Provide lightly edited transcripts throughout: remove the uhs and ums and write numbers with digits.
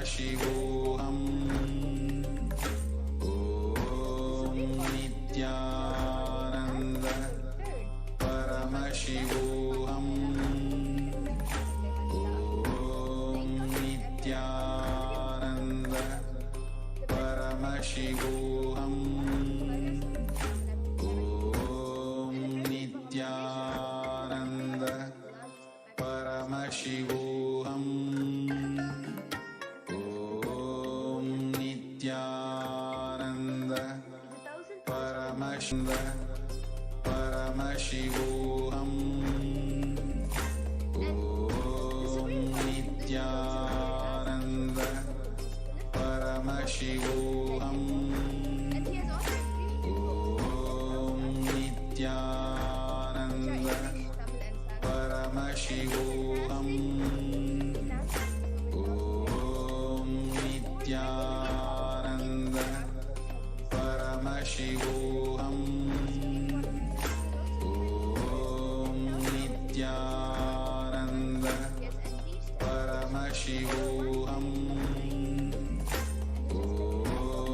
Shivoham Om Nityananda Paramashivoham Om Nityananda Paramashivoham Om Nityananda Paramashivoham Nityananda Paramashivoham Om Nityananda Paramashivoham Om Nityananda Paramashivoham Om Nityananda Paramashivoham Om Nityananda Paramashivoham Om Nityananda Paramashivoham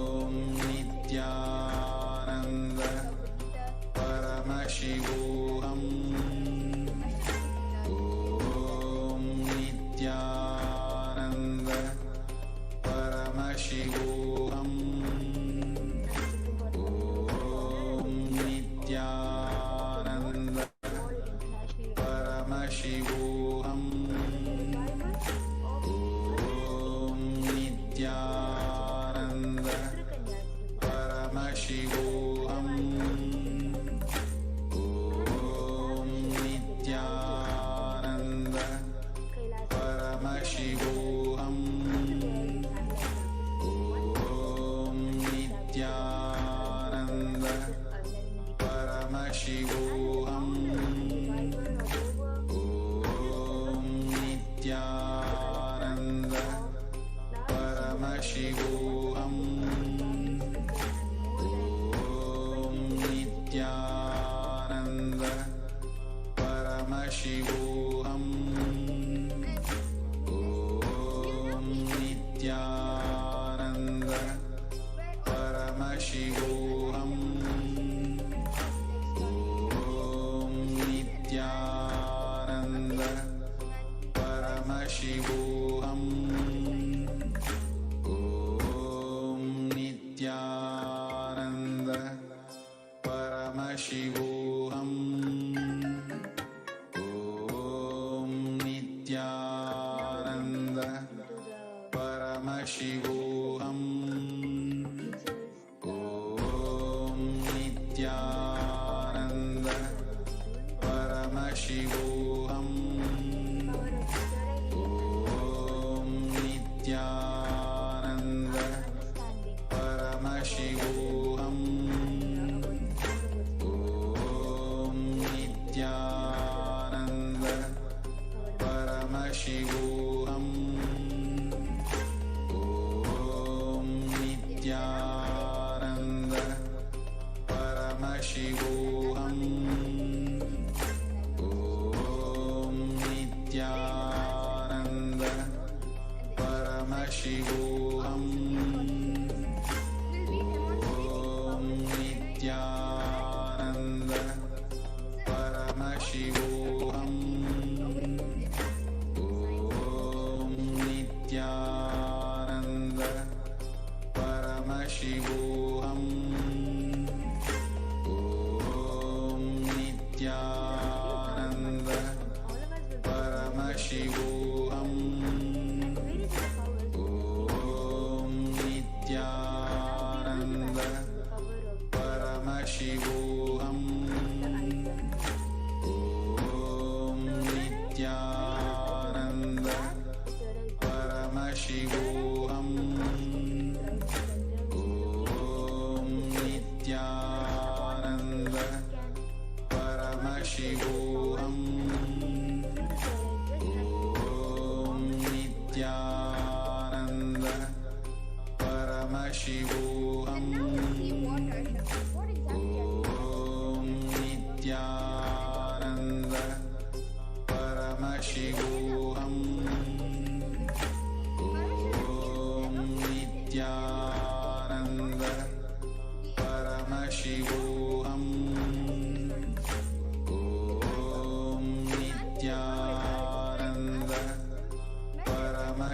Om Nityananda Paramashivoham Nityananda Paramashivoham Om Nityananda Paramashivoham Om Nityananda Paramashivoham Om Nityananda Paramashivoham Om Nityananda Paramashivoham Om Nityananda Paramashivoham Om Nityananda Paramashivoham Om Nityananda Paramashivoham Om Nityananda Paramashivoham Om Nityananda Paramashivoham Om Nityananda Paramashivoham Om Nityananda Paramashivoham Om Nityananda Paramashivoham Om Nityananda Paramashivoham Om Nityananda Paramashivoham Om Nityananda Paramashivoham Om Nityananda Paramashivoham Om Nityananda Paramashivoham Om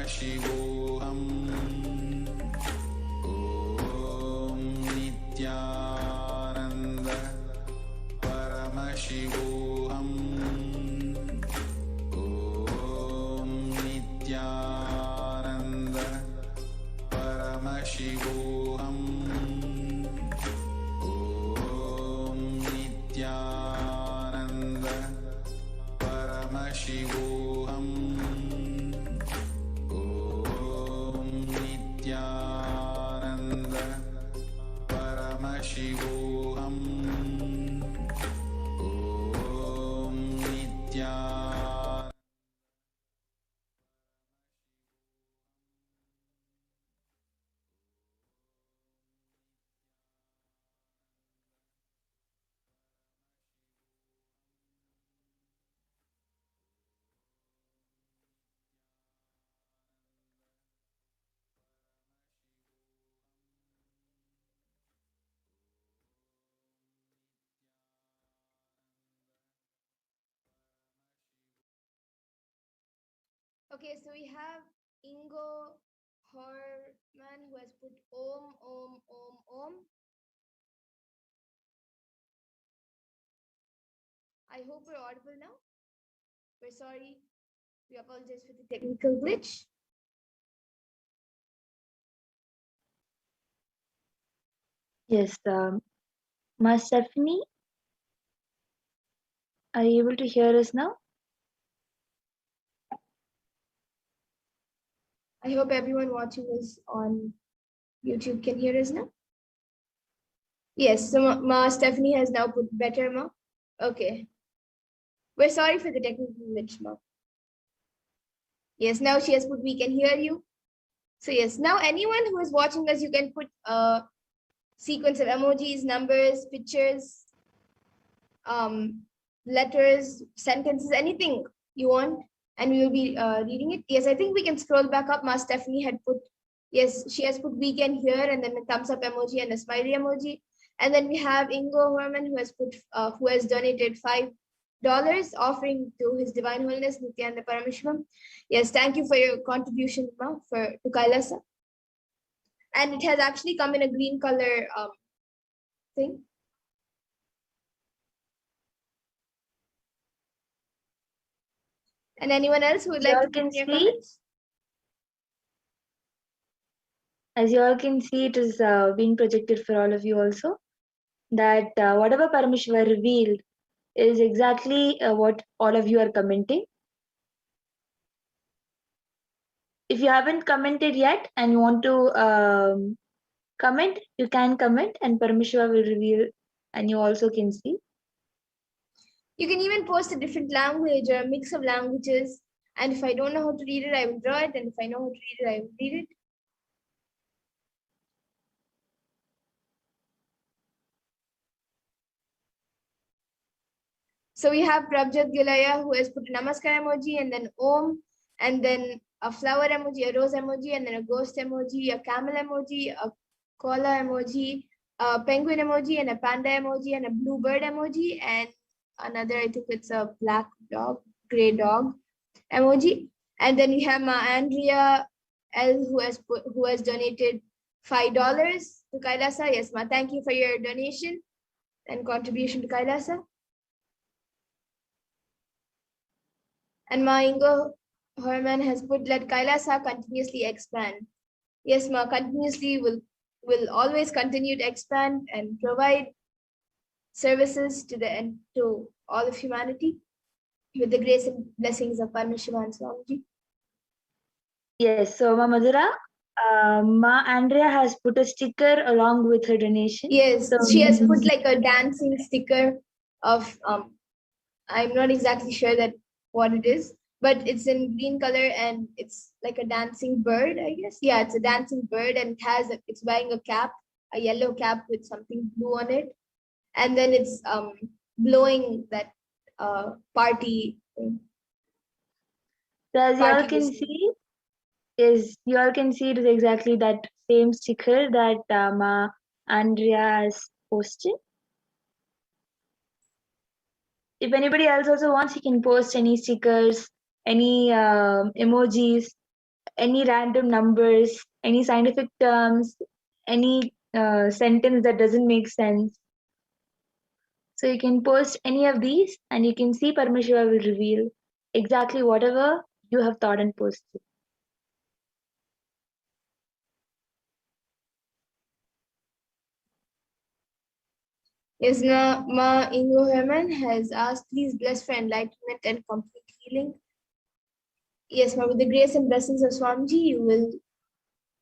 Paramashivoham Om Nityananda Paramashivoham Om Nityananda Paramashivoham Om Nityananda Paramashivoham Om Nityananda Paramashivoham Om Nityananda. Okay, so we have Ingo Horman who has put Om, Om, Om, Om. I hope we're audible now. We're sorry. We apologize for the technical glitch. Yes, Ma Stephanie, are you able to hear us now? I hope everyone watching us on YouTube can hear us now. Yes, so Ma Stephanie has now put better, Ma. Okay. We're sorry for the technical glitch, Ma. Yes, now she has put we can hear you. So yes, now anyone who is watching us, you can put a sequence of emojis, numbers, pictures, letters, sentences, anything you want, and we will be reading it. Yes, I think we can scroll back up. Ma Stephanie had put, yes, she has put we can hear, and then a thumbs up emoji and a smiley emoji. And then we have Ingo Herman who has put, who has donated $5 offering to His Divine Holiness Nityananda Parameshwaram. Yes, thank you for your contribution, Ma, to Kailasa. And it has actually come in a green color thing. And anyone else who would like to put their comments? As you all can see, it is being projected for all of you also, that whatever Parameshwar revealed is exactly what all of you are commenting. If you haven't commented yet and you want to comment, you can comment and Parameshwar will reveal and you also can see. You can even post a different language or a mix of languages. And if I don't know how to read it, I will draw it. And if I know how to read it, I will read it. So we have Prabjot Gilaya who has put a namaskar emoji and then Om, and then a flower emoji, a rose emoji, and then a ghost emoji, a camel emoji, a koala emoji, a penguin emoji, and a panda emoji, and a bluebird emoji, and another, I think it's a black dog, gray dog emoji. And then we have Andrea L who has donated $5 to Kailasa. Yes, Ma, thank you for your donation and contribution to Kailasa. And Ma Ingo Herman has put, let Kailasa continuously expand. Yes, Ma, continuously will always continue to expand and provide services to all of humanity with the grace and blessings of Parameshwar and Swamiji. Yes, so Ma Madhura, Ma Andrea has put a sticker along with her donation. Yes, so she has put like a dancing sticker of, I'm not exactly sure that what it is, but it's in green color and it's like a dancing bird, I guess. Yeah, it's a dancing bird and it's wearing a cap, a yellow cap with something blue on it. And then it's blowing that party thing. So as you all can see, you all can see it is exactly that same sticker that Ma Andrea has posted. If anybody else also wants, you can post any stickers, any emojis, any random numbers, any scientific terms, any sentence that doesn't make sense. So you can post any of these and you can see Paramashiva will reveal exactly whatever you have thought and posted. Yes, Ma Ingo Herman has asked, please bless for enlightenment and complete healing. Yes, Ma, with the grace and blessings of Swamiji, you will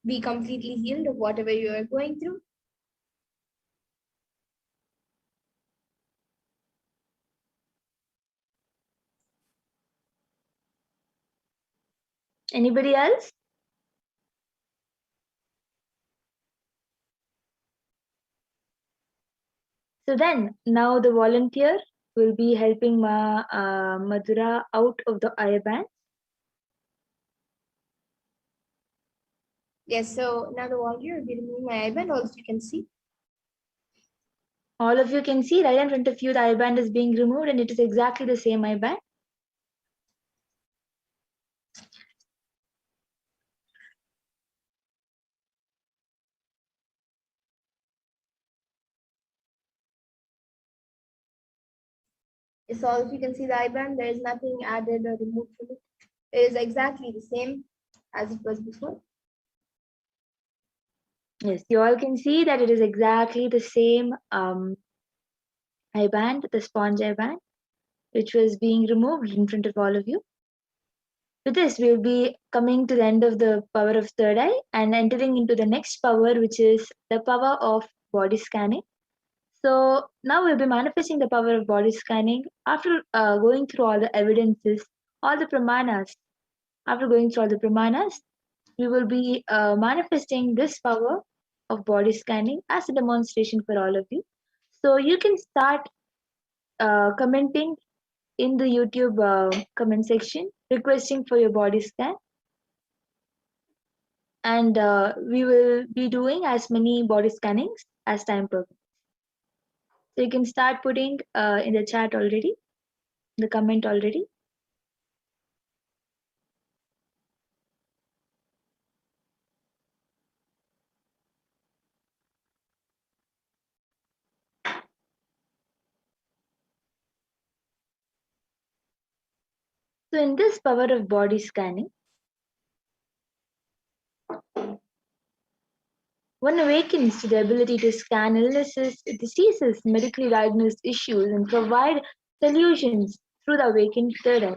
be completely healed of whatever you are going through. Anybody else? So then, now the volunteer will be helping Ma Madhura out of the eye band. Yes, so now the volunteer will be removing my eye band, also you can see. All of you can see right in front of you, the eye band is being removed and it is exactly the same eye band. Yes, all of you can see the eye band. There is nothing added or removed from it. It is exactly the same as it was before. Yes, you all can see that it is exactly the same eye band, the sponge eye band, which was being removed in front of all of you. With this, we'll be coming to the end of the power of third eye and entering into the next power, which is the power of body scanning. So now we'll be manifesting the power of body scanning after going through all the evidences, all the pramanas. After going through all the pramanas, we will be manifesting this power of body scanning as a demonstration for all of you. So you can start commenting in the YouTube comment section, requesting for your body scan. And we will be doing as many body scannings as time permits. So you can start putting in the chat already, the comment already. So in this power of body scanning, one awakens to the ability to scan illnesses, diseases, medically diagnosed issues, and provide solutions through the awakened third eye.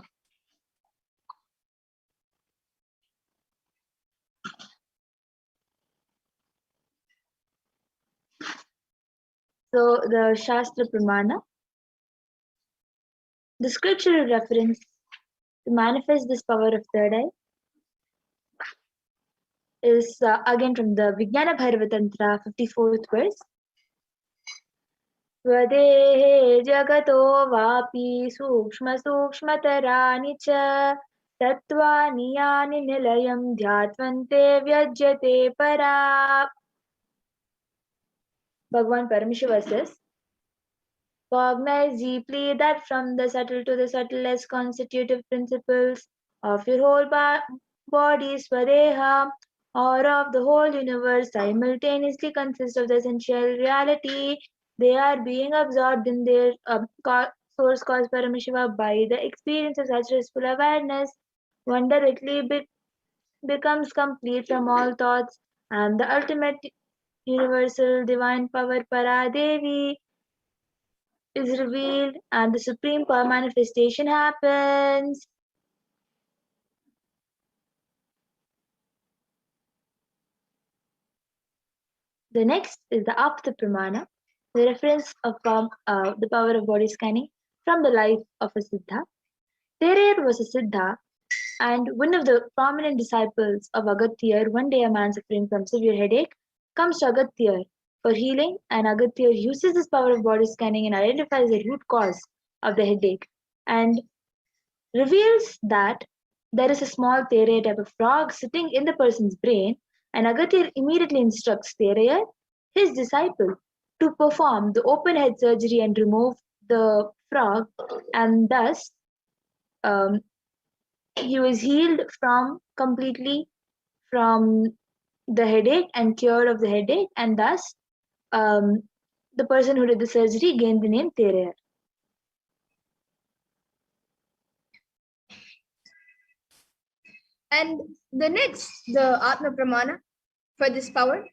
So the Shastra Pramana, the scriptural reference to manifest this power of third eye is again from the Vijnana Bhairavatantra 54th verse. Swadehe jagato vapi sukshma sukshmatarani cha tattvani yani nilayam dhyatvante vyajyate para. Bhagavan Paramashiva says, cognize deeply that from the subtle to the subtlest constitutive principles of your whole body, Swadeha, or of the whole universe, simultaneously consist of the essential reality. They are being absorbed in their source cause Paramashiva by the experience of such restful awareness. One directly becomes complete from all thoughts, and the ultimate universal divine power Paradevi is revealed, and the supreme power manifestation happens. The next is the Apta Pramana, the reference of the power of body scanning from the life of a Siddha. Thereyer was a Siddha, and one of the prominent disciples of Agatyar. One day, a man suffering from severe headache comes to Agatyar for healing, and Agatyar uses this power of body scanning and identifies the root cause of the headache and reveals that there is a small Thereyer type of frog sitting in the person's brain, and Agatyar immediately instructs Thereyer, his disciple, to perform the open head surgery and remove the frog, and thus he was healed from completely from the headache and cured of the headache, and thus the person who did the surgery gained the name Terer. And the next, the Atma Pramana for this power,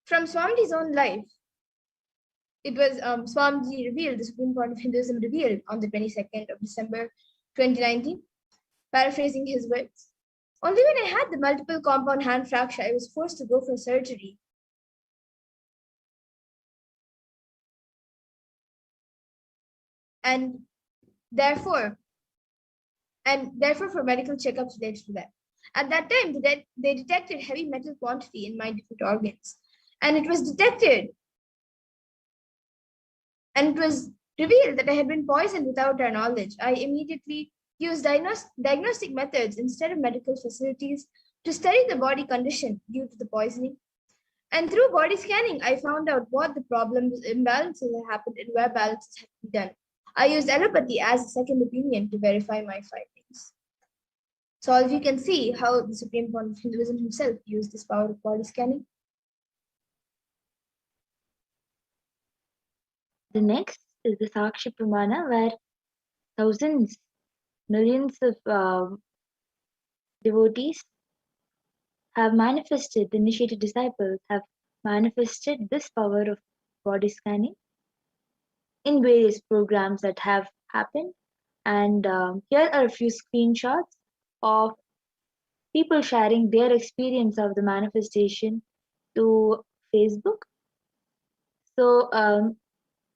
from Swamiji's own life, it was Swamiji revealed, the Supreme Court of Hinduism revealed on the 22nd of December 2019, paraphrasing his words. Only when I had the multiple compound hand fracture, I was forced to go for surgery. And therefore for medical checkups related to that. At that time, they detected heavy metal quantity in my different organs. And it was detected. And it was revealed that I had been poisoned without their knowledge. I immediately used diagnostic methods instead of medical facilities to study the body condition due to the poisoning. And through body scanning, I found out what the problems, imbalances had happened and where balances had to be done. I used allopathy as a second opinion to verify my findings. So as you can see how the Supreme Court of Hinduism himself used this power of body scanning. The next is the Sakshi Pramana, where thousands, millions of devotees have manifested, the initiated disciples have manifested this power of body scanning in various programs that have happened. And here are a few screenshots of people sharing their experience of the manifestation to Facebook. So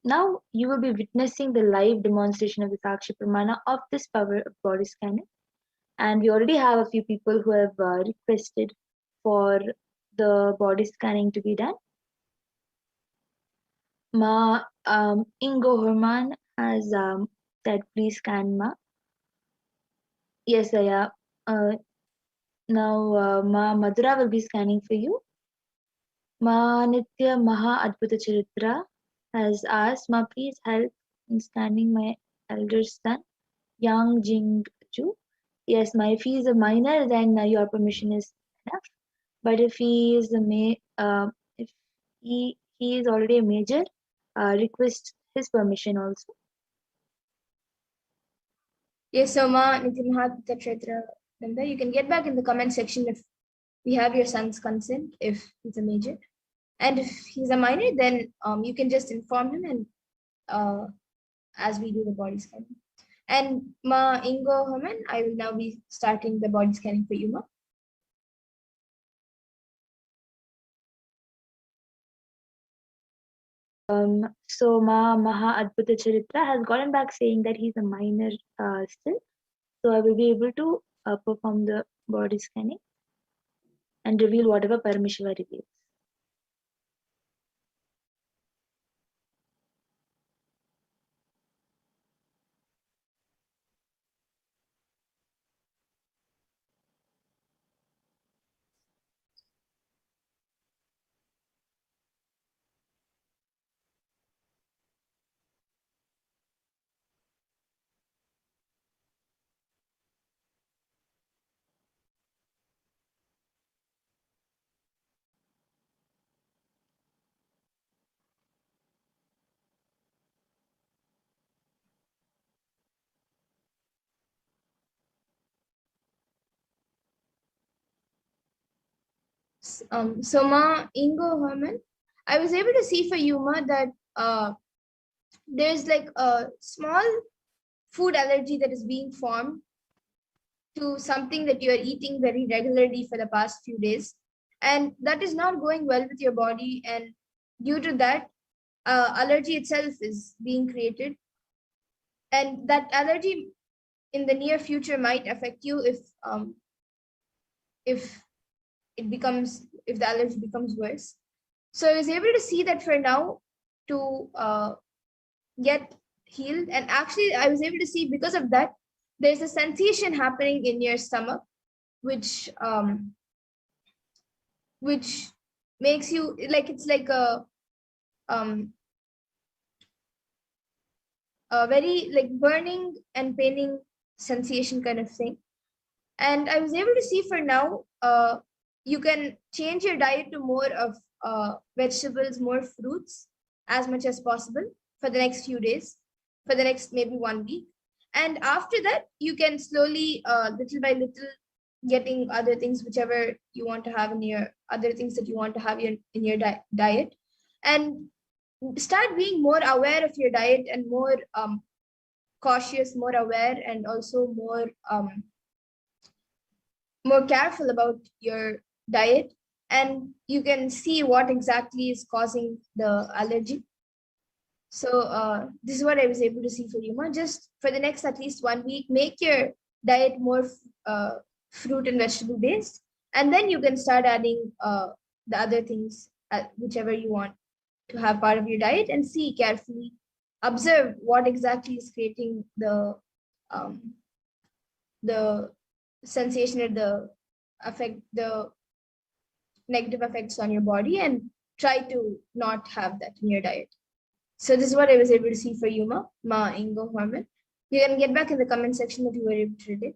now you will be witnessing the live demonstration of the Sakshi Pramana of this power of body scanning. And we already have a few people who have requested for the body scanning to be done. Ma Ingo Herman has said, please scan Ma. Yes, Aya. Now Ma Madhura will be scanning for you. Ma Nitya Maha Adbhuta Charitra has asked, Ma, please help in scanning my elder son, Yang Jingju. Yes, Ma, if he is a minor, then your permission is enough. But if he is if he is already a major, request his permission also. Yes, so Ma Nitya Maha Adbhuta Charitra, you can get back in the comment section if we have your son's consent, if he's a major. And if he's a minor, then you can just inform him and as we do the body scanning. And Ma Ingo Herman, I will now be starting the body scanning for you, Ma. So Ma Maha Adbhuta Charitra has gotten back saying that he's a minor still. So I will be able to perform the body scanning and reveal whatever Parameshwara reveals. So Ma Ingo Herman, I was able to see for you, Ma, that there's like a small food allergy that is being formed to something that you are eating very regularly for the past few days. And that is not going well with your body. And due to that, allergy itself is being created. And that allergy in the near future might affect you if the allergy becomes worse. So I was able to see that for now to get healed. And actually I was able to see because of that, there's a sensation happening in your stomach, which makes you like, it's like a very like burning and paining sensation kind of thing. And I was able to see for now, you can change your diet to more of vegetables, more fruits, as much as possible for the next few days, for the next maybe 1 week. And after that, you can slowly, little by little, getting other things, whichever you want to have in your other things that you want to have in your diet, and start being more aware of your diet and more cautious, more aware, and also more careful about your diet. And you can see what exactly is causing the allergy. So this is what I was able to see for you, Ma. Just for the next at least 1 week, make your diet more fruit and vegetable based, and then you can start adding the other things, whichever you want to have part of your diet, and see carefully, observe what exactly is creating the sensation or the effect, the negative effects on your body, and try to not have that in your diet. So this is what I was able to see for you, Ma Ingo Horman. You can get back in the comment section if you were able to read it.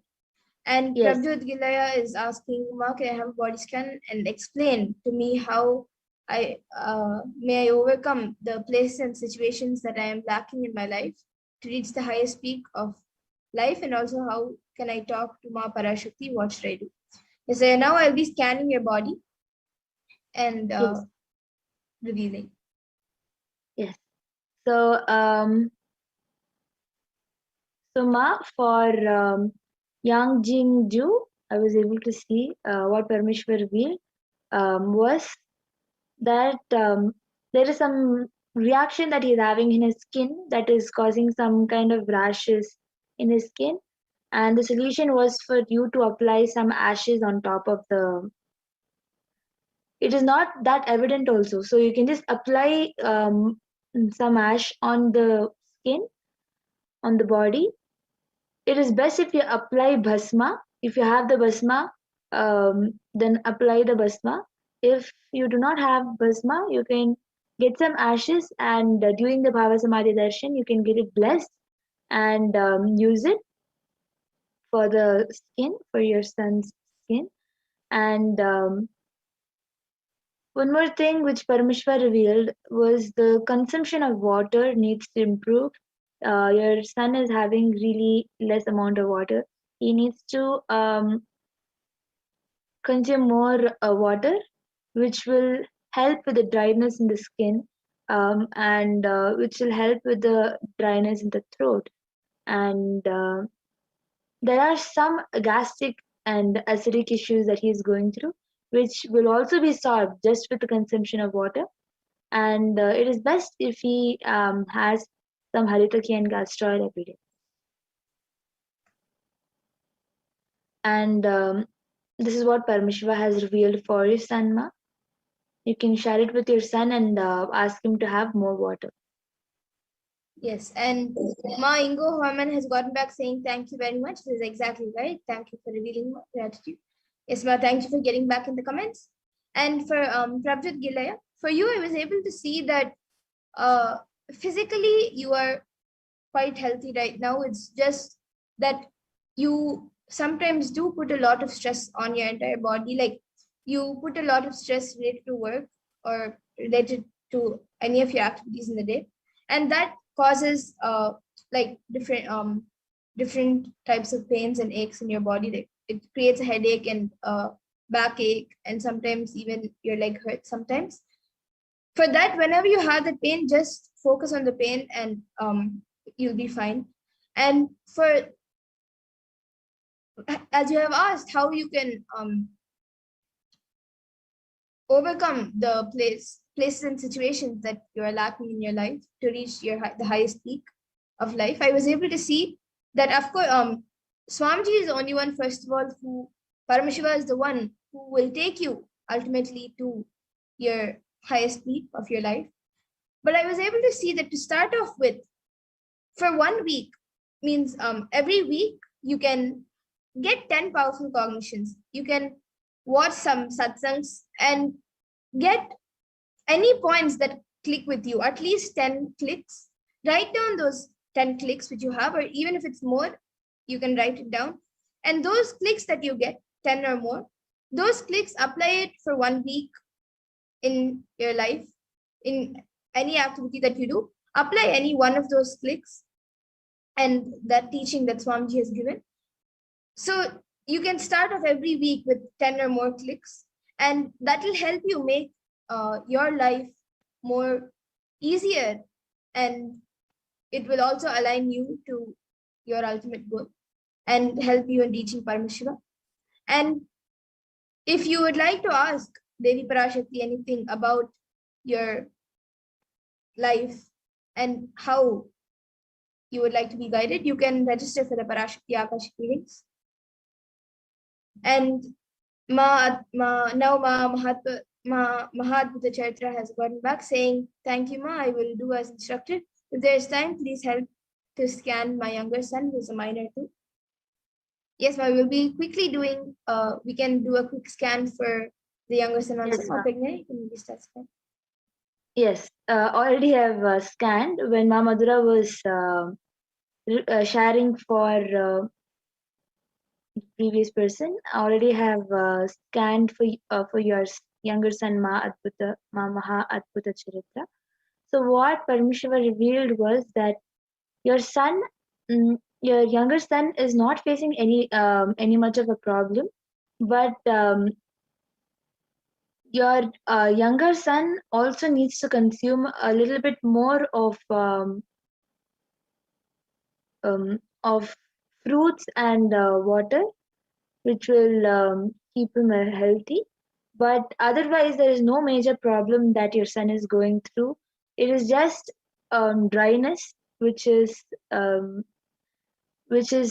And Yes. Prabjot Gilaya is asking, Ma, can I have a body scan and explain to me how may I overcome the places and situations that I am lacking in my life to reach the highest peak of life, and also how can I talk to Ma PARASHAKTI? What should I do? So now I'll be scanning your body and Yes. revealing. Yes. So, Ma, for Yang Jing Ju, I was able to see what Parmeshwar revealed was that there is some reaction that he's having in his skin that is causing some kind of rashes in his skin. And the solution was for you to apply some ashes on top of the. It is not that evident also. So you can just apply some ash on the skin, on the body. It is best if you apply bhasma. If you have the bhasma, then apply the bhasma. If you do not have bhasma, you can get some ashes, and during the Bhava Samadhi Darshan, you can get it blessed and use it for the skin, for your son's skin. And one more thing which Parameshwar revealed was the consumption of water needs to improve. Your son is having really less amount of water. He needs to consume more water, which will help with the dryness in the skin, and which will help with the dryness in the throat. And there are some gastric and acidic issues that he is going through, which will also be solved just with the consumption of water. And it is best if he has some haritaki and castor oil every day. And this is what Parameshwar has revealed for your son, Ma. You can share it with your son and ask him to have more water. Yes, and Ma Ingo Horman has gotten back saying thank you very much. This is exactly right. Thank you for revealing gratitude. Yes, Ma, thank you for getting back in the comments. And for Prabjot Gilaya, for you, I was able to see that physically you are quite healthy right now. It's just that you sometimes do put a lot of stress on your entire body. Like you put a lot of stress related to work or related to any of your activities in the day. And that causes like different types of pains and aches in your body. Like it creates a headache and backache, and sometimes even your leg hurts sometimes. For that, whenever you have the pain, just focus on the pain and you'll be fine. And for, as you have asked, how you can overcome the places and situations that you are lacking in your life to reach the highest peak of life, I was able to see that, of course, Swamiji is the only one, first of all, who, Parameshwar is the one who will take you ultimately to your highest peak of your life. But I was able to see that to start off with, for 1 week, means every week you can get 10 powerful cognitions. You can watch some satsangs and get any points that click with you, at least 10 clicks. Write down those 10 clicks which you have, or even if it's more, you can write it down And those clicks that you get, 10 or more, those clicks, apply it for 1 week in your life, in any activity that you do. Apply any one of those clicks and that teaching that Swamiji has given. So you can start off every week with 10 or more clicks, and that will help you make your life more easier, and it will also align you to your ultimate goal and help you in reaching Paramashiva. And if you would like to ask Devi Parashakti anything about your life and how you would like to be guided, you can register for the Parashakti Akashic readings. And now Mahatma Charitra has gotten back saying, "Thank you, Ma, I will do as instructed. If there is time, please help to scan my younger son, who's a minor too." Yes, Ma, we'll be quickly doing, we can do a quick scan for the younger son also. Yes, Ma. Can you just scan? Yes, already have scanned when Ma Madhura was sharing for previous person. I already have scanned for your younger son Ma Maha Adbhuta Charitra. So what Paramashiva revealed was that your son, your younger son, is not facing any much of a problem, but your younger son also needs to consume a little bit more of fruits and water, which will keep him healthy. But otherwise, there is no major problem that your son is going through. It is just dryness, which is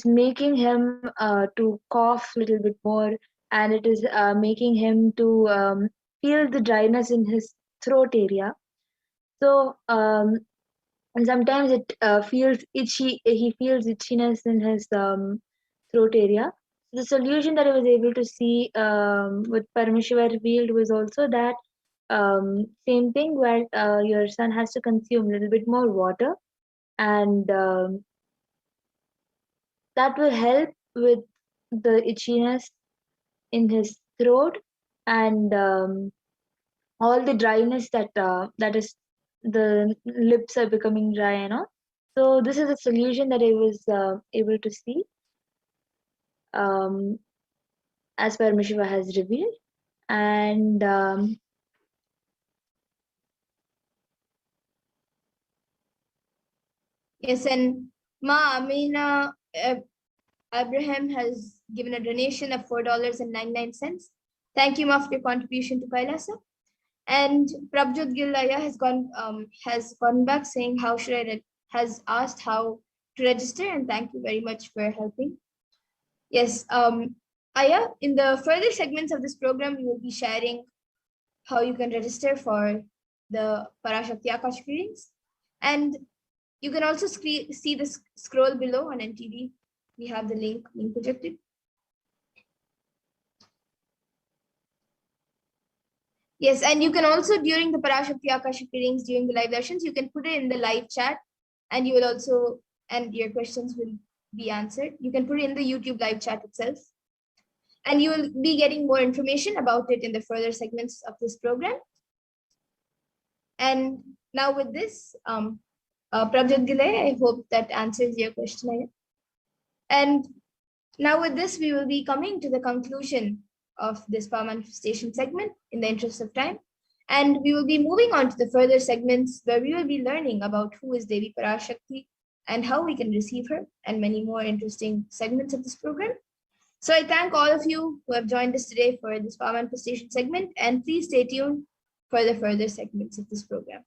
making him to cough a little bit more, and it is making him to feel the dryness in his throat area. So and sometimes it feels itchy. He feels itchiness in his throat area. The solution that I was able to see what Paramashiva revealed was also that same thing, where your son has to consume a little bit more water, and that will help with the itchiness in his throat and all the dryness that is, the lips are becoming dry, you know. So this is a solution that I was able to see as Paramashiva has revealed. And Yes, and Ma Amina Abraham has given a donation of $4.99. Thank you, Ma, for your contribution to Kailasa. And Prabjot Gillaya has gone back saying how should I has asked how to register, and thank you very much for helping. Yes, Aya, in the further segments of this program, we will be sharing how you can register for the Parashakti Akashic readings, and you can also see the scroll below on NTV. We have the link being projected. Yes, and you can also, during the Parashakti Akashic readings, during the live sessions, you can put it in the live chat, and you will also, and your questions will be answered. You can put it in the YouTube live chat itself, and you will be getting more information about it in the further segments of this program. And now with this, Prabjot Gilay, I hope that answers your question, Aya. And now with this, we will be coming to the conclusion of this power manifestation segment in the interest of time. And we will be moving on to the further segments where we will be learning about who is Devi Parashakti and how we can receive her, and many more interesting segments of this program. So I thank all of you who have joined us today for this power manifestation segment, and please stay tuned for the further segments of this program.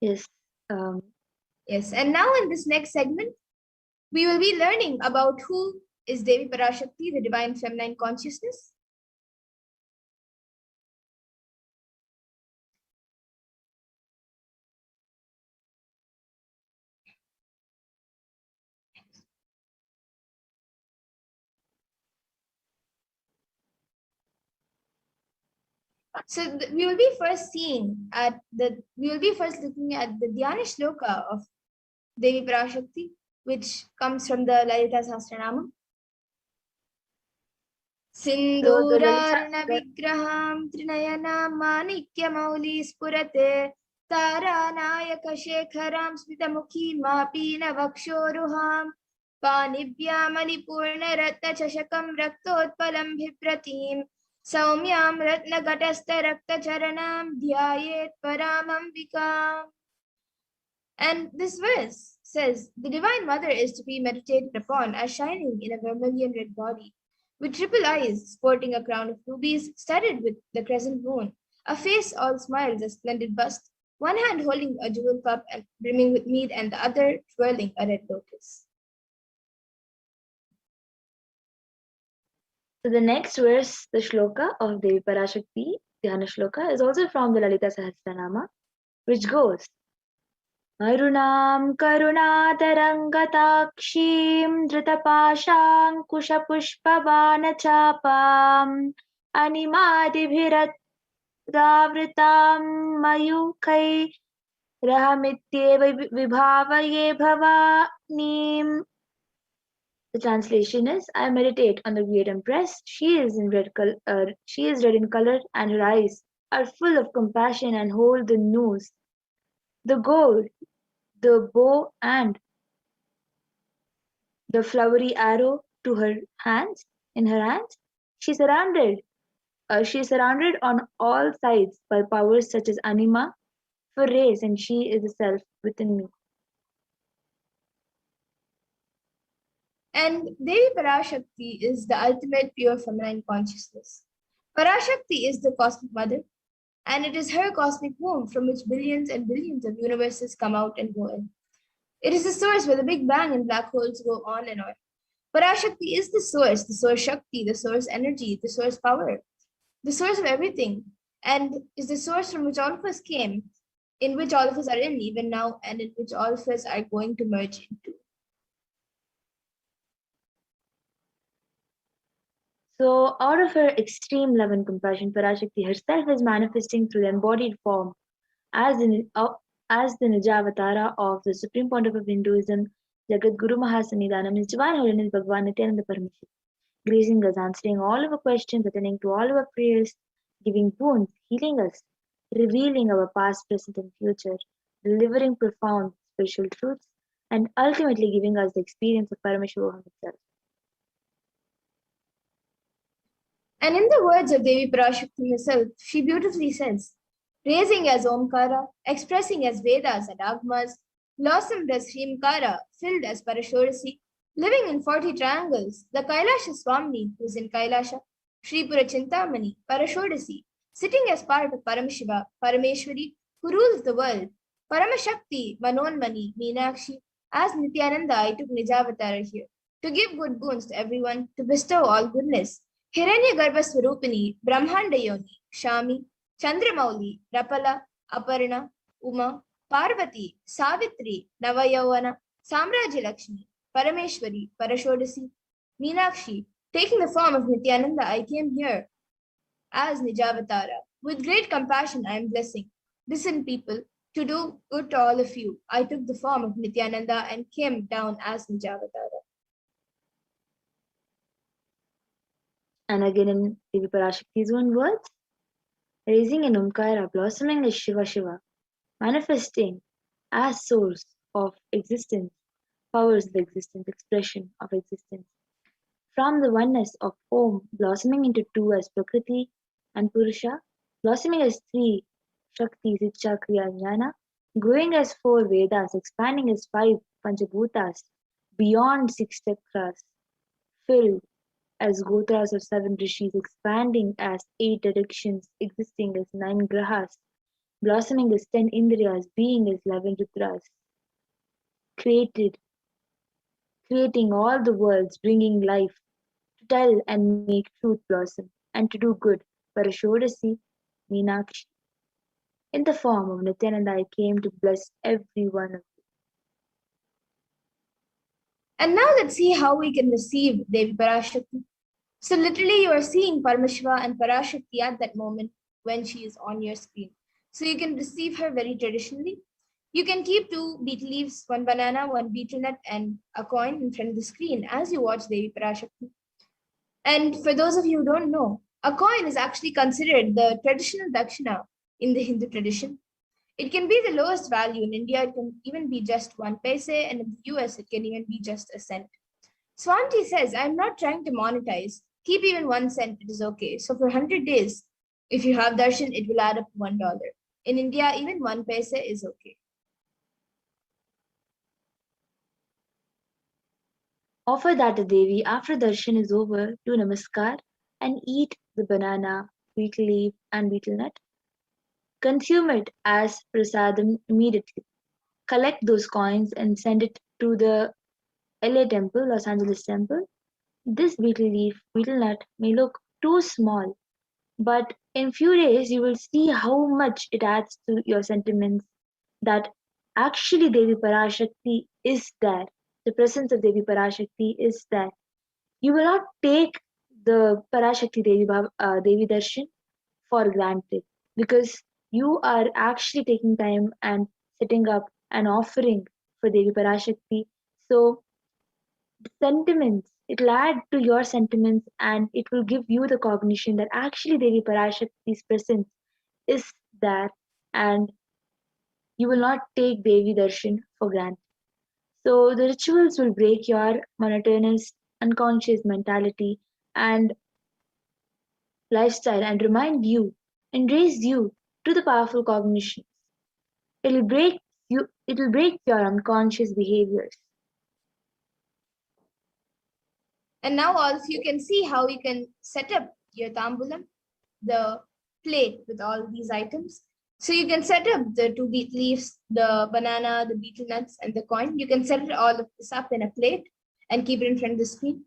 yes, Yes, and now in this next segment, we will be learning about who is Devi PARASHAKTI, the divine feminine consciousness. So we will be first looking at the Dhyana Shloka of Devi PARASHAKTI, which comes from the Lalita Sahasranama. Sindhuraruna vigraham trinayana manikya mauli spurate taranayaka shekharam smitamukhi mapina vakshoruham panibhyam alipurna ratna chashakam raktotpalam bhipratim saumyam ratna gatastha rakta charanam dhyayet paramambikam. And this verse says, the Divine Mother is to be meditated upon as shining in a vermilion red body, with triple eyes, sporting a crown of rubies, studded with the crescent moon, a face all smiles, a splendid bust, one hand holding a jewel cup and brimming with mead, and the other twirling a red lotus. So the next verse, the shloka of Devi PARASHAKTI, Dhyana Shloka, is also from the Lalita Sahasranama, which goes, Arunam karunatarangatakshiim dhritapaşankuşapuşpavanachapam animadibhiratavritam mayukai rahamityeva vibhavaye bhavanim. The translation is, I meditate on the Great Empress. She is red in color, and her eyes are full of compassion and hold the noose, the gold, the bow, and the flowery arrow to her hands. In her hands, she is surrounded on all sides by powers such as anima, for race, and she is the self within me. And Devi PARASHAKTI is the ultimate pure feminine consciousness. PARASHAKTI is the cosmic mother, and it is her cosmic womb from which billions and billions of universes come out and go in. It is the source where the Big Bang and black holes go on and on. PARASHAKTI is the source Shakti, the source energy, the source power, the source of everything, and is the source from which all of us came, in which all of us are in even now, and in which all of us are going to merge into. So, out of her extreme love and compassion, PARASHAKTI herself is manifesting through the embodied form as the Nijavatara of the Supreme Pontiff of Hinduism, Jagat Guru Mahasannidhanam, His Divine Holiness Bhagavan Nityananda Parameshwar, gracing us, answering all of our questions, attending to all of our prayers, giving boons, healing us, revealing our past, present, and future, delivering profound spiritual truths, and ultimately giving us the experience of Parameshwar itself. And in the words of Devi PARASHAKTI herself, she beautifully says, raising as Omkara, expressing as Vedas and Agmas, blossomed as Shrimkara, filled as Parashorasi, living in 40 triangles, the Kailasha Swamini, who is in Kailasha, Shripura Chintamani, Parashodasi, sitting as part of Paramashiva, Parameshwari, who rules the world, Paramashakti, Manonmani, Meenakshi, as Nityananda, I took Nijavatara here, to give good boons to everyone, to bestow all goodness. Hiranyagarbha Swarupini, Brahmanda Yoni, Shami, Chandramauli, Rapala, Aparna, Uma, Parvati, Savitri, Navayavana, Samraji Lakshmi, Parameshwari, Parashodasi, Meenakshi, taking the form of Nityananda, I came here as Nijavatara. With great compassion, I am blessing. Listen, people, to do good to all of you. I took the form of Nityananda and came down as Nijavatara. And again in Devi PARASHAKTI's own words, raising an Omkara, blossoming as Shiva Shiva, manifesting as source of existence, powers of existence, expression of existence. From the oneness of Om, blossoming into two as Prakriti and Purusha, blossoming as three Shakti, Ichcha, Kriya, Jnana, growing as four Vedas, expanding as five Panchabhutas, beyond 6 chakras, filled as Gotras of 7 Rishis, expanding as 8 directions, existing as 9 Grahas, blossoming as 10 Indriyas, being as 11 Rudras. creating all the worlds, bringing life, to tell and make truth blossom, and to do good. Parashodasi, Meenakshi. In the form of Nityananda, I came to bless every one of you. And now let's see how we can receive Devi Parashakti. So literally you are seeing Paramashiva and Parashakti at that moment when she is on your screen. So you can receive her very traditionally. You can keep 2 betel leaves, 1 banana, 1 betel nut, and a coin in front of the screen as you watch Devi Parashakti. And for those of you who don't know, a coin is actually considered the traditional dakshina in the Hindu tradition. It can be the lowest value. In India, it can even be just 1 paise, and in the US, it can even be just a cent. Swamiji says, I'm not trying to monetize. Keep even 1 cent, it is okay. So for 100 days, if you have darshan, it will add up to $1. In India, even 1 paise is okay. Offer that to Devi after darshan is over, do namaskar and eat the banana, betel leaf, and betel nut. Consume it as prasadam immediately. Collect those coins and send it to the LA temple, Los Angeles temple. This betel leaf, betel nut may look too small, but in few days you will see how much it adds to your sentiments that actually Devi Parashakti is there. The presence of Devi Parashakti is there. You will not take the Parashakti Devi Darshan for granted because you are actually taking time and setting up an offering for Devi Parashakti. So the sentiments, it will add to your sentiments and it will give you the cognition that actually Devi Parashakti's presence is there and you will not take Devi Darshan for granted. So the rituals will break your monotonous, unconscious mentality and lifestyle and remind you and raise you to the powerful cognitions. It will break your unconscious behaviors. And now also you can see how you can set up your tambulam, the plate with all these items. So you can set up the 2 betel leaves, the banana, the betel nuts, and the coin. You can set it all of this up in a plate and keep it in front of the screen.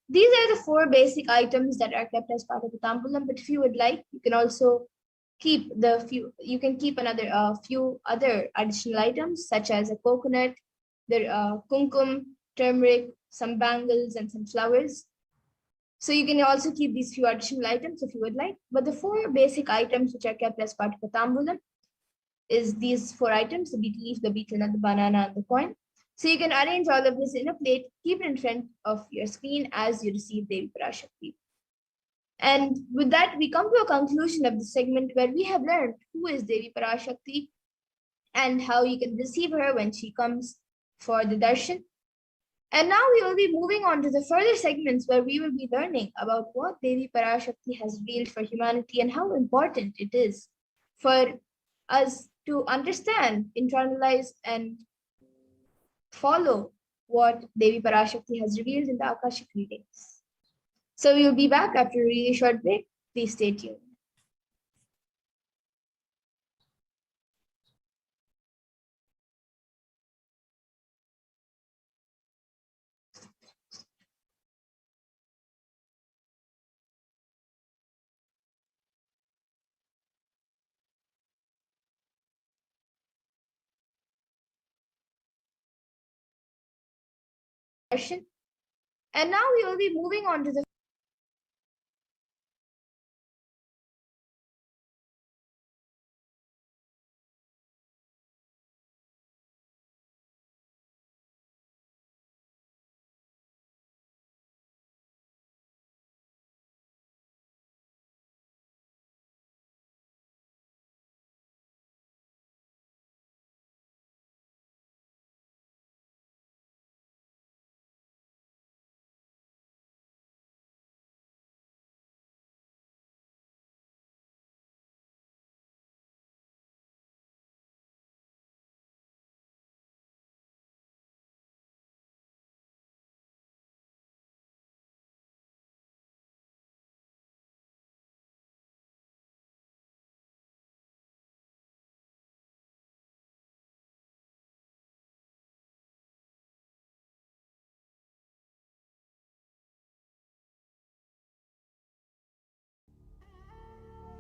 These are the 4 basic items that are kept as part of the tambulam. But if you would like, you can also keep another few other additional items such as a coconut, the kumkum, turmeric, some bangles, and some flowers. So you can also keep these few additional items if you would like. But the 4 basic items which are kept as part of the tambulam is these 4 items: the betel leaf, the betel nut, the banana, and the coin. So you can arrange all of this in a plate, keep it in front of your screen as you receive Devi Parashakti. And with that, we come to a conclusion of the segment where we have learned who is Devi Parashakti and how you can receive her when she comes for the darshan. And now we will be moving on to the further segments where we will be learning about what Devi Parashakti has revealed for humanity and how important it is for us to understand, internalize, and follow what Devi Parashakti has revealed in the Akashic readings. So we will be back after a really short break. Please stay tuned. And now we will be moving on to the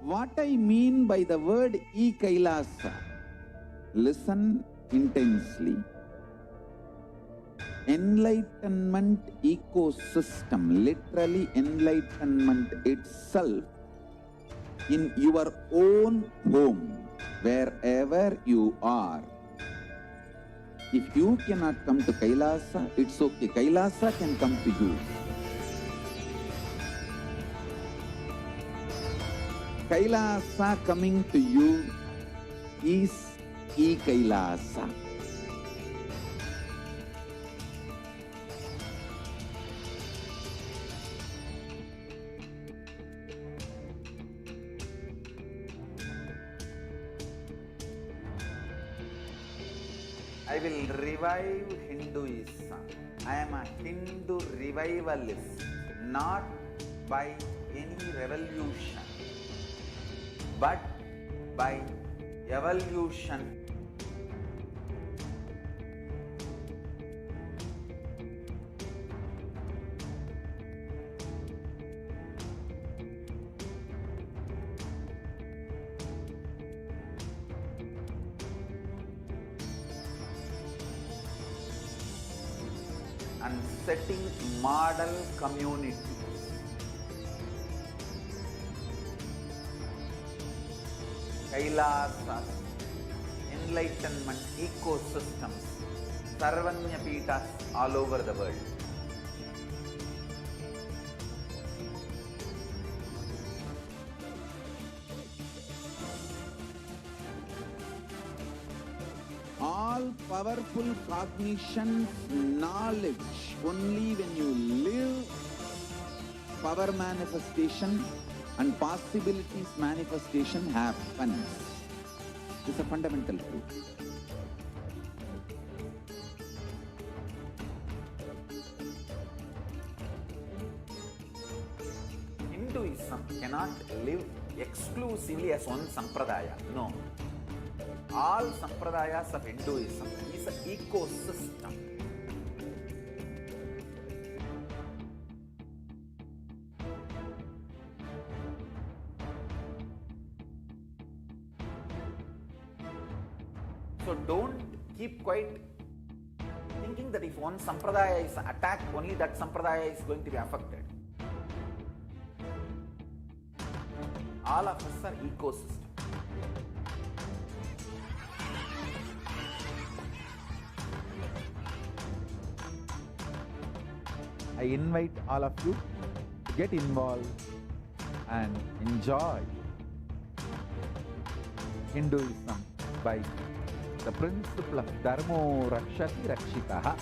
What I mean by the word e-Kailasa, listen intensely. Enlightenment ecosystem, literally enlightenment itself, in your own home, wherever you are. If you cannot come to Kailasa, it's okay. Kailasa can come to you. Kailasa coming to you is e-Kailasa. I will revive Hinduism. I am a Hindu revivalist, not by any revolution, but by evolution. And setting model communities. Kailasas, enlightenment ecosystems, Sarvanyapitas all over the world. All powerful cognition, knowledge, only when you live, power manifestation and possibilities manifestation happens. This is a fundamental truth. Hinduism cannot live exclusively as one sampradaya. No. All sampradayas of Hinduism is an ecosystem. So don't keep quiet thinking that if one sampradaya is attacked, only that sampradaya is going to be affected. All of us are ecosystems. I invite all of you to get involved and enjoy Hinduism by the principle of Dharmo Rakshati Rakshitaha.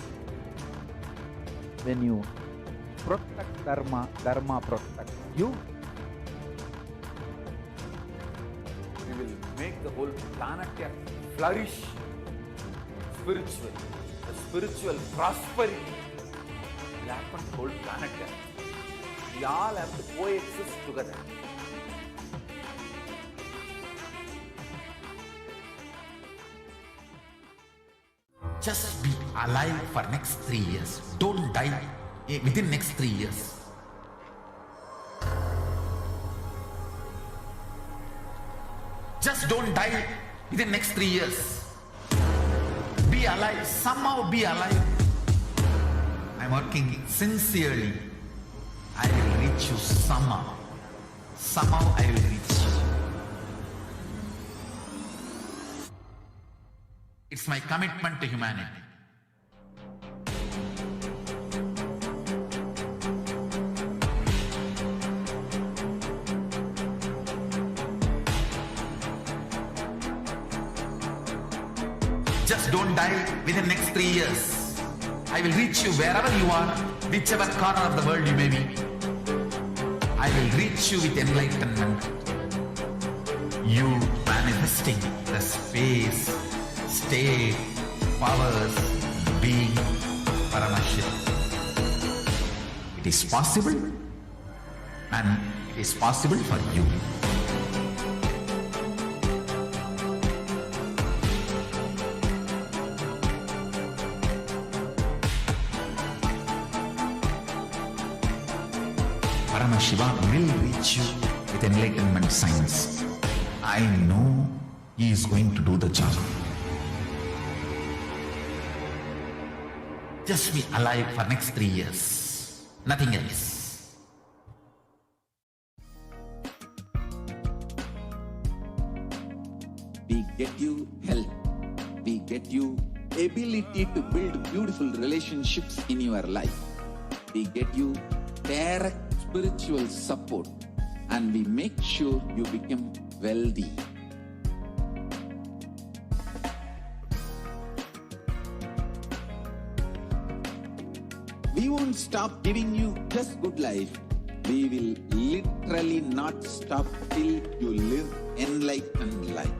When you protect Dharma, Dharma protects you. We will make the whole planet flourish spiritually. The spiritual prosperity will happen to the whole planet. We all have to coexist together. Just be alive for next 3 years. Don't die within next 3 years. Just don't die within next 3 years. Be alive. Somehow be alive. I'm working sincerely. I will reach you somehow. Somehow I will reach you. It's my commitment to humanity. Just don't die within the next 3 years. I will reach you wherever you are, whichever corner of the world you may be. I will reach you with enlightenment. You manifesting the space, state, powers, being, Paramashakti. It is possible, and it is possible for you. Paramashiva will reach you with enlightenment science. I know he is going to do the job. Just be alive for next 3 years. Nothing else. We get you health. We get you ability to build beautiful relationships in your life. We get you direct spiritual support, and we make sure you become wealthy. We won't stop giving you just good life. We will literally not stop till you live enlightened life.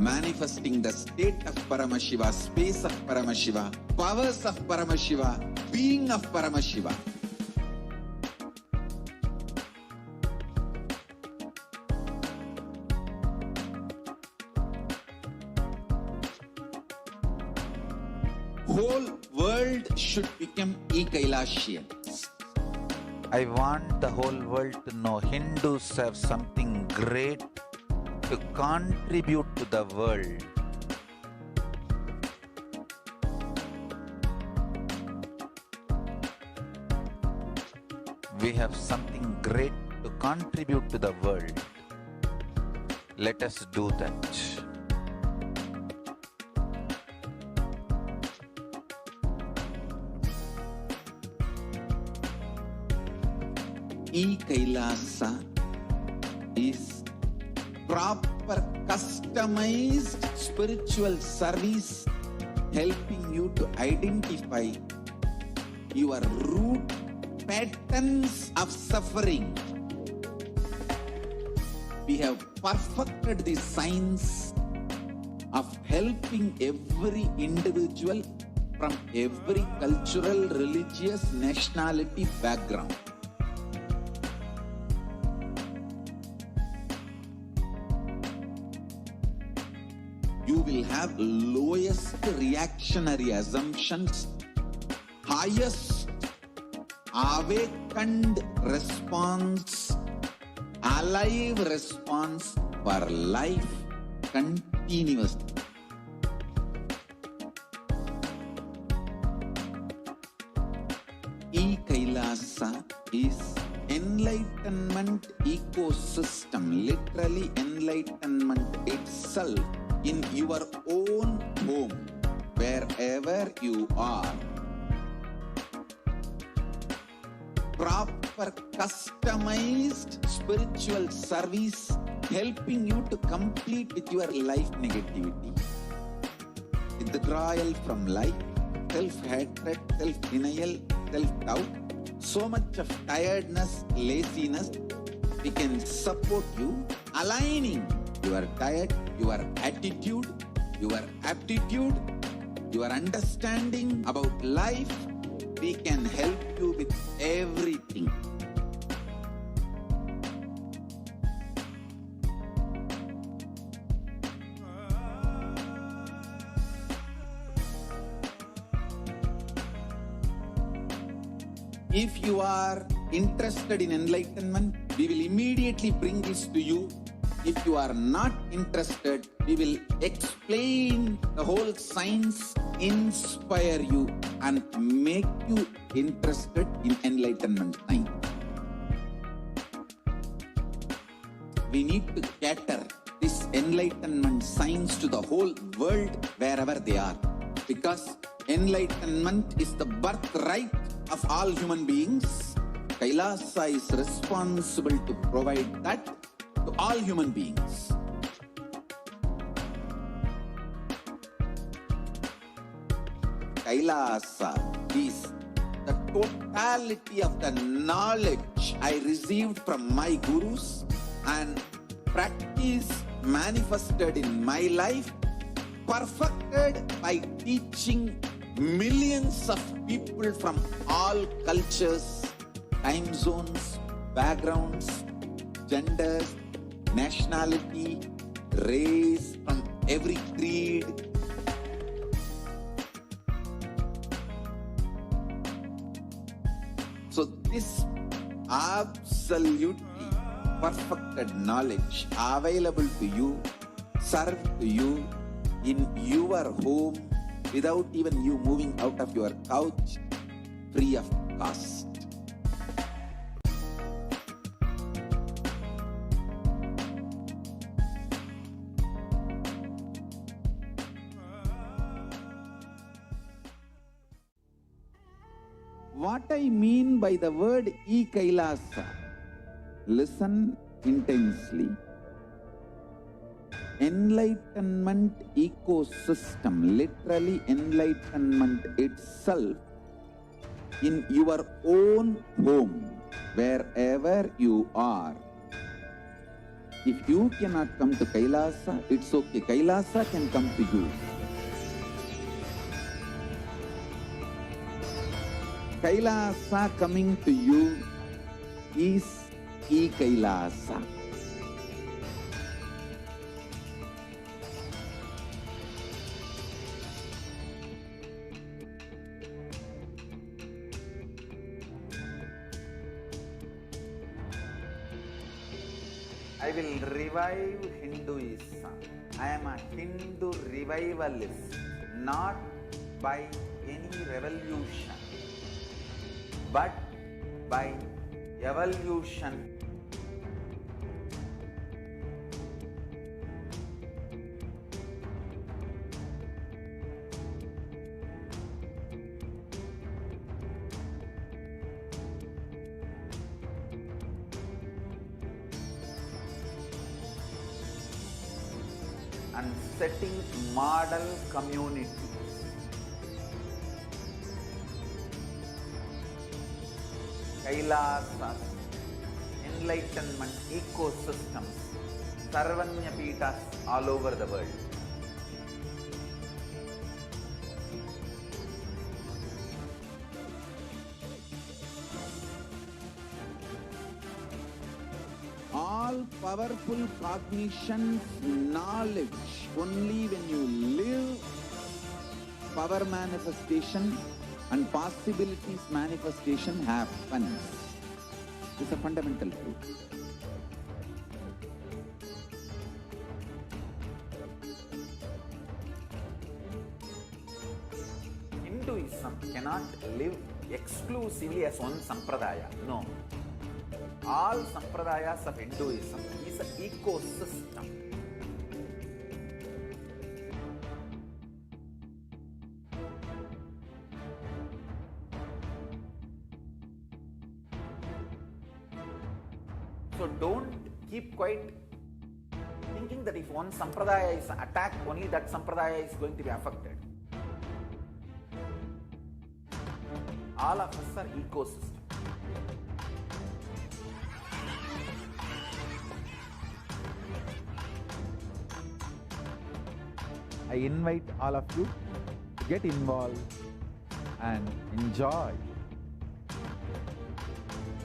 Manifesting the state of Paramashiva, space of Paramashiva, powers of Paramashiva, being of Paramashiva. Whole world should become e-Kailashian. I want the whole world to know Hindus have something great to contribute to the world. We have something great to contribute to the world. Let us do that. E-Kailasa is proper customized spiritual service helping you to identify your root patterns of suffering. We have perfected the science of helping every individual from every cultural, religious, nationality background. You will have lowest reactionary assumptions, highest awakened response, alive response for life continuously. E-Kailasa is enlightenment ecosystem, literally enlightenment itself in your own home, wherever you are. Proper customized spiritual service helping you to complete with your life negativity. Withdrawal from life, self-hatred, self-denial, self-doubt, so much of tiredness, laziness. We can support you aligning your diet, your attitude, your aptitude, your understanding about life. We can help you with everything. If you are interested in enlightenment, we will immediately bring this to you. If you are not interested, we will explain the whole science, inspire you, and make you interested in enlightenment science. We need to cater this enlightenment science to the whole world wherever they are, because enlightenment is the birthright of all human beings. Kailasa is responsible to provide that to all human beings. Kailasa is the totality of the knowledge I received from my gurus and practice manifested in my life, perfected by teaching millions of people from all cultures, time zones, backgrounds, genders, nationality, race, from every creed. So this absolutely perfected knowledge available to you, served to you in your home without even you moving out of your couch, free of cost. What I mean by the word e-Kailasa, listen intensely. Enlightenment ecosystem, literally enlightenment itself, in your own home, wherever you are. If you cannot come to Kailasa, it's okay. Kailasa can come to you. Kailasa coming to you is e-Kailasa. I will revive Hinduism. I am a Hindu revivalist, not by any revolution, but by evolution. And setting model communities. Kailasas, enlightenment ecosystems, Sarvanya Peethas all over the world. All powerful cognition, knowledge, only when you live, power manifestation and possibilities manifestation happens. It's a fundamental truth. Hinduism cannot live exclusively as one sampradaya. No. All sampradayas of Hinduism is an ecosystem. So don't keep quiet thinking that if one sampradaya is attacked, only that sampradaya is going to be affected. All of us are ecosystems. I invite all of you to get involved and enjoy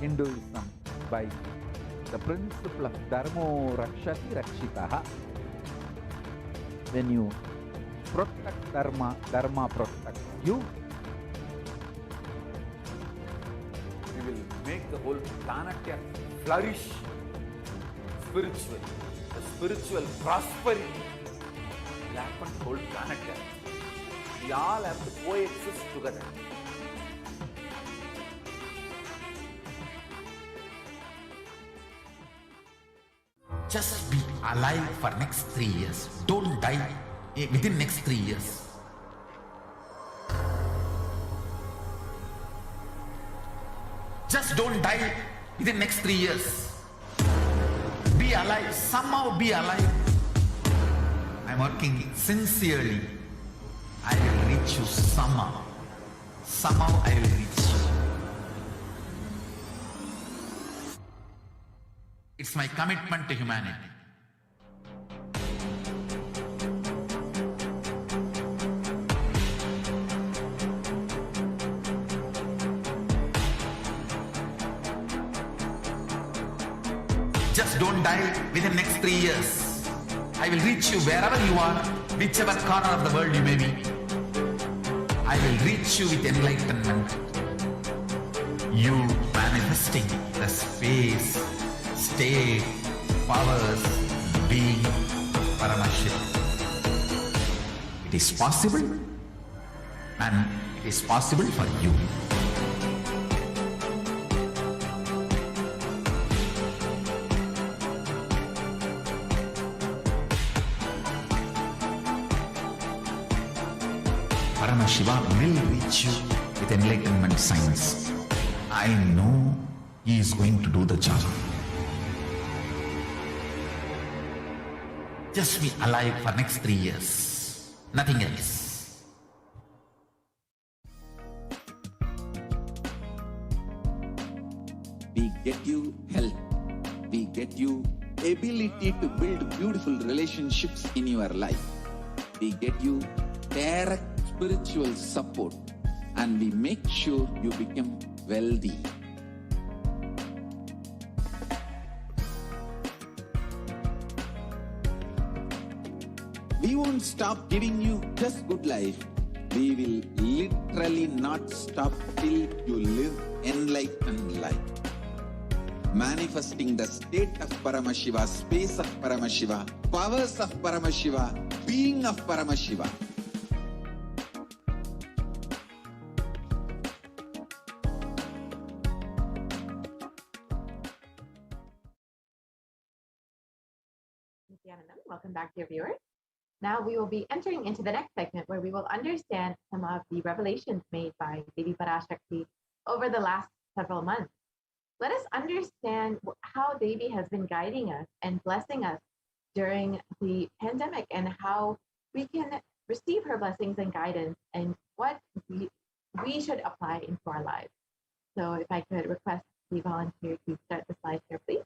Hinduism by the principle of Dharmo Rakshati Rakshitaha. When you protect Dharma, Dharma protects you. We will make the whole planet flourish spiritually. The spiritual prosperity will happen to the whole planet Earth. We all have to coexist together. Just be alive for next 3 years. Don't die within next 3 years. Just don't die within next 3 years. Be alive. Somehow be alive. I'm working sincerely. I will reach you somehow. Somehow I will reach you. It's my commitment to humanity. Just don't die within next 3 years. I will reach you wherever you are, whichever corner of the world you may be. I will reach you with enlightenment. You manifesting the space state, powers, being, Paramashakti. It is possible, and it is possible for you. Paramashiva will reach you with enlightenment signs. I know he is going to do the job. Just be alive for next 3 years. Nothing else. We get you health. We get you ability to build beautiful relationships in your life. We get you direct spiritual support, and we make sure you become wealthy. We won't stop giving you just good life. We will literally not stop till you live enlightened life. Manifesting the state of Paramashiva, space of Paramashiva, powers of Paramashiva, being of Paramashiva. Welcome back, dear viewers. Now we will be entering into the next segment where we will understand some of the revelations made by Devi PARASHAKTI over the last several months. Let us understand how Devi has been guiding us and blessing us during the pandemic, and how we can receive her blessings and guidance, and what we should apply into our lives. So if I could request the volunteer to start the slide here, please.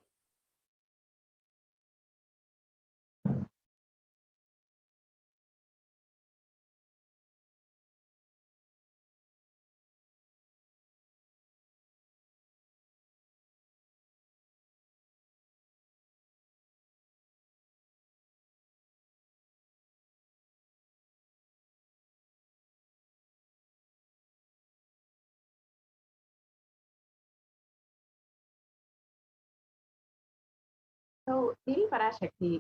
So Devi PARASHAKTI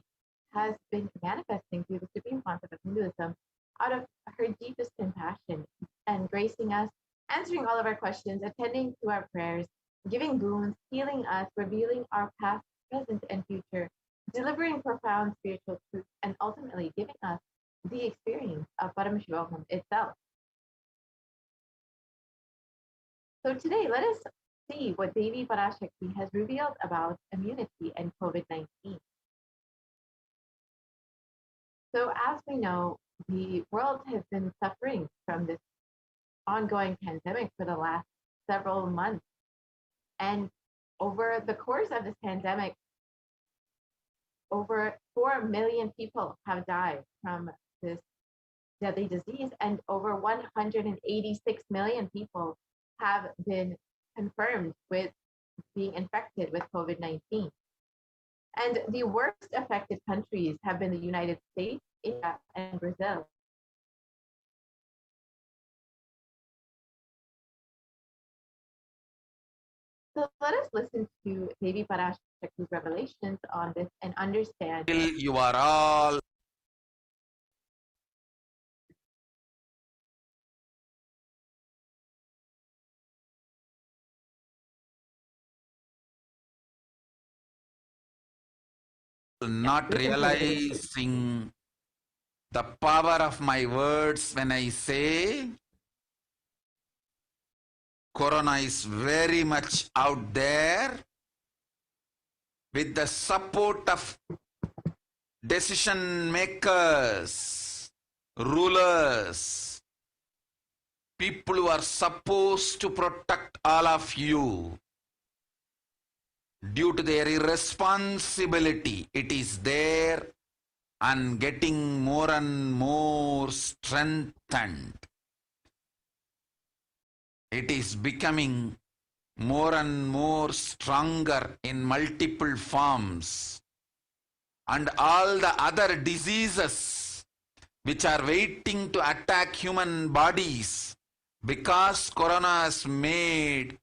has been manifesting through the Supreme Concept of Hinduism out of her deepest compassion and gracing us, answering all of our questions, attending to our prayers, giving boons, healing us, revealing our past, present, and future, delivering profound spiritual truths, and ultimately giving us the experience of Paramashiva itself. So today, let us see what Devi PARASHAKTI has revealed about immunity and COVID-19. So as we know, the world has been suffering from this ongoing pandemic for the last several months. And over the course of this pandemic, over 4 million people have died from this deadly disease, and over 186 million people have been confirmed with being infected with COVID-19. And the worst affected countries have been the United States, India, and Brazil. So let us listen to Devi PARASHAKTI's revelations on this and understand. You are all not realizing the power of my words when I say Corona is very much out there with the support of decision makers, rulers, people who are supposed to protect all of you. Due to their irresponsibility, it is there and getting more and more strengthened. It is becoming more and more stronger in multiple forms. And all the other diseases which are waiting to attack human bodies, because Corona has made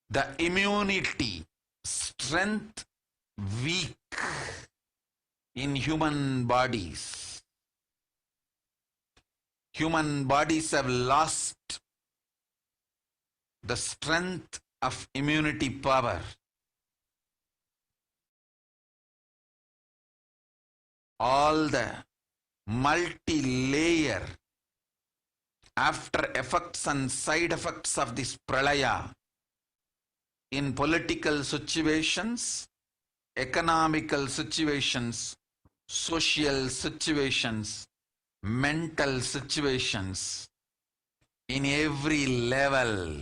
the immunity, strength weak in human bodies. Human bodies have lost the strength of immunity power. All the multi-layer after effects and side effects of this pralaya in political situations, economical situations, social situations, mental situations, in every level.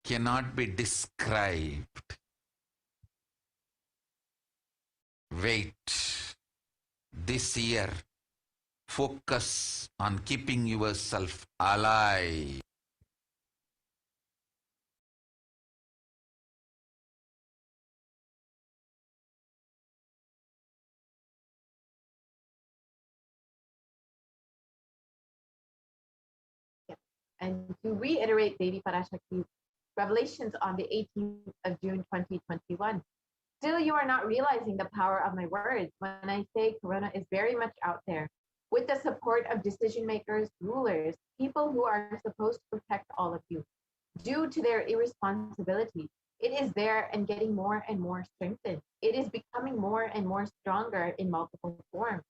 Cannot be described. Wait. This year, focus on keeping yourself alive. And to reiterate Devi Parashakti's revelations on the 18th of June 2021, still you are not realizing the power of my words when I say Corona is very much out there with the support of decision makers, rulers, people who are supposed to protect all of you. Due to their irresponsibility, it is there and getting more and more strengthened. It is becoming more and more stronger in multiple forms,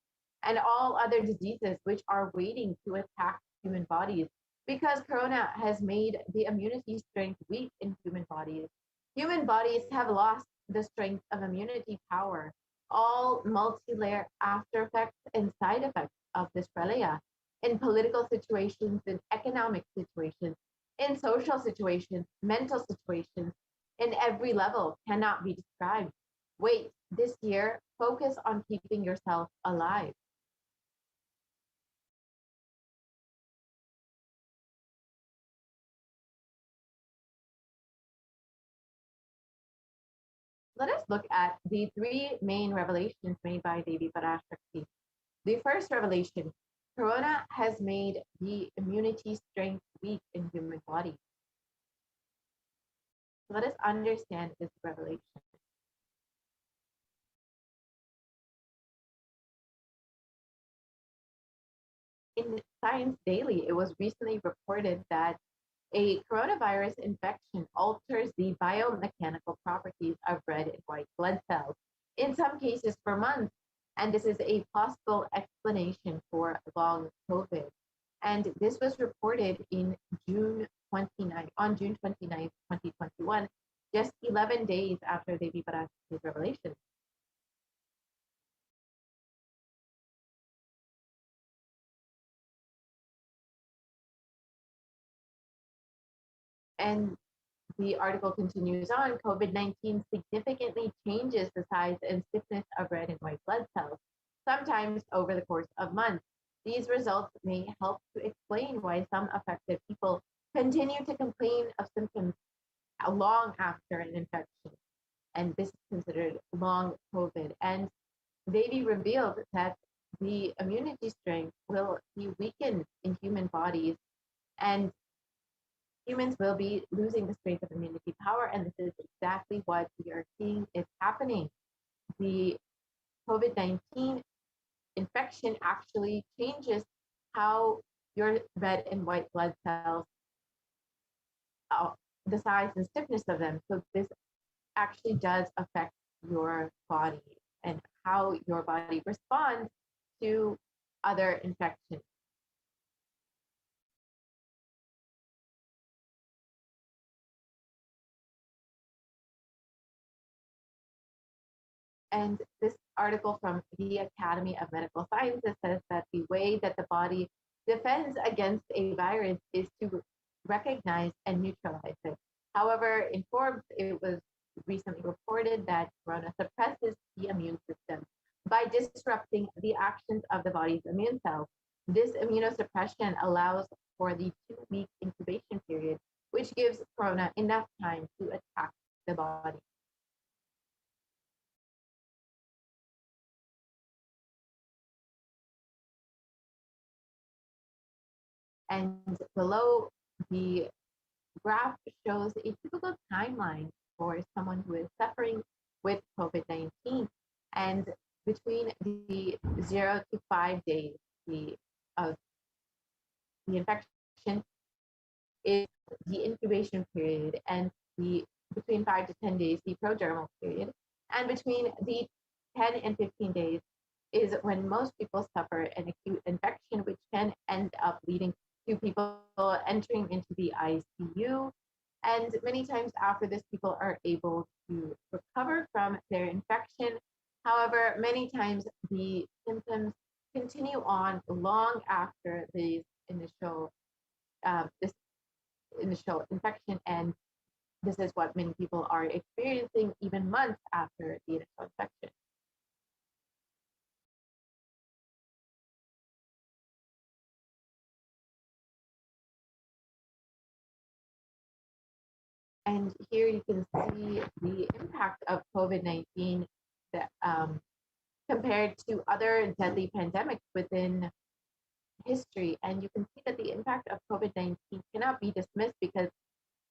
and all other diseases which are waiting to attack human bodies, because Corona has made the immunity strength weak in human bodies. Human bodies have lost the strength of immunity power. All multi-layer after effects and side effects of this pralaya in political situations, in economic situations, in social situations, mental situations, in every level cannot be described. Wait, this year, focus on keeping yourself alive. Let us look at the three main revelations made by Devi Parashakti. The first revelation, Corona has made the immunity strength weak in human body. Let us understand this revelation. In Science Daily, it was recently reported that a coronavirus infection alters the biomechanical properties of red and white blood cells, in some cases for months, and this is a possible explanation for long COVID. And this was reported in June 29th, 2021, just 11 days after Devi Parashakti's revelation. And the article continues on, COVID-19 significantly changes the size and stiffness of red and white blood cells, sometimes over the course of months. These results may help to explain why some affected people continue to complain of symptoms long after an infection. And this is considered long COVID. And Devi revealed that the immunity strength will be weakened in human bodies, and humans will be losing the strength of immunity power, and this is exactly what we are seeing is happening. The COVID-19 infection actually changes how your red and white blood cells, the size and stiffness of them. So this actually does affect your body and how your body responds to other infections. And this article from the Academy of Medical Sciences says that the way that the body defends against a virus is to recognize and neutralize it. However, in Forbes, it was recently reported that Corona suppresses the immune system by disrupting the actions of the body's immune cells. This immunosuppression allows for the 2-week incubation period, which gives Corona enough time to attack the body. And below the graph shows a typical timeline for someone who is suffering with COVID-19. And between the 0 to 5 days of the infection is the incubation period, and between 5 to 10 days, the prodromal period, and between the 10 and 15 days is when most people suffer an acute infection, which can end up leading to people entering into the ICU. And many times after this, people are able to recover from their infection. However, many times the symptoms continue on long after this initial infection, and this is what many people are experiencing even months after the initial infection. And here you can see the impact of COVID-19 compared to other deadly pandemics within history. And you can see that the impact of COVID-19 cannot be dismissed, because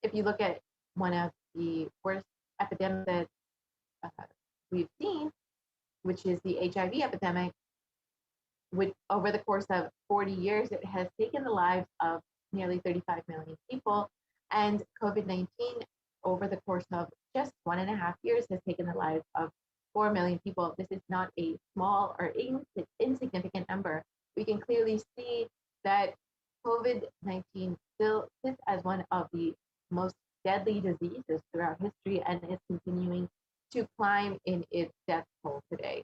if you look at one of the worst epidemics that we've seen, which is the HIV epidemic, over the course of 40 years, it has taken the lives of nearly 35 million people. And COVID-19, over the course of just 1.5 years, has taken the lives of 4 million people. This is not a small or insignificant number. We can clearly see that COVID-19 still sits as one of the most deadly diseases throughout history, and is continuing to climb in its death toll today.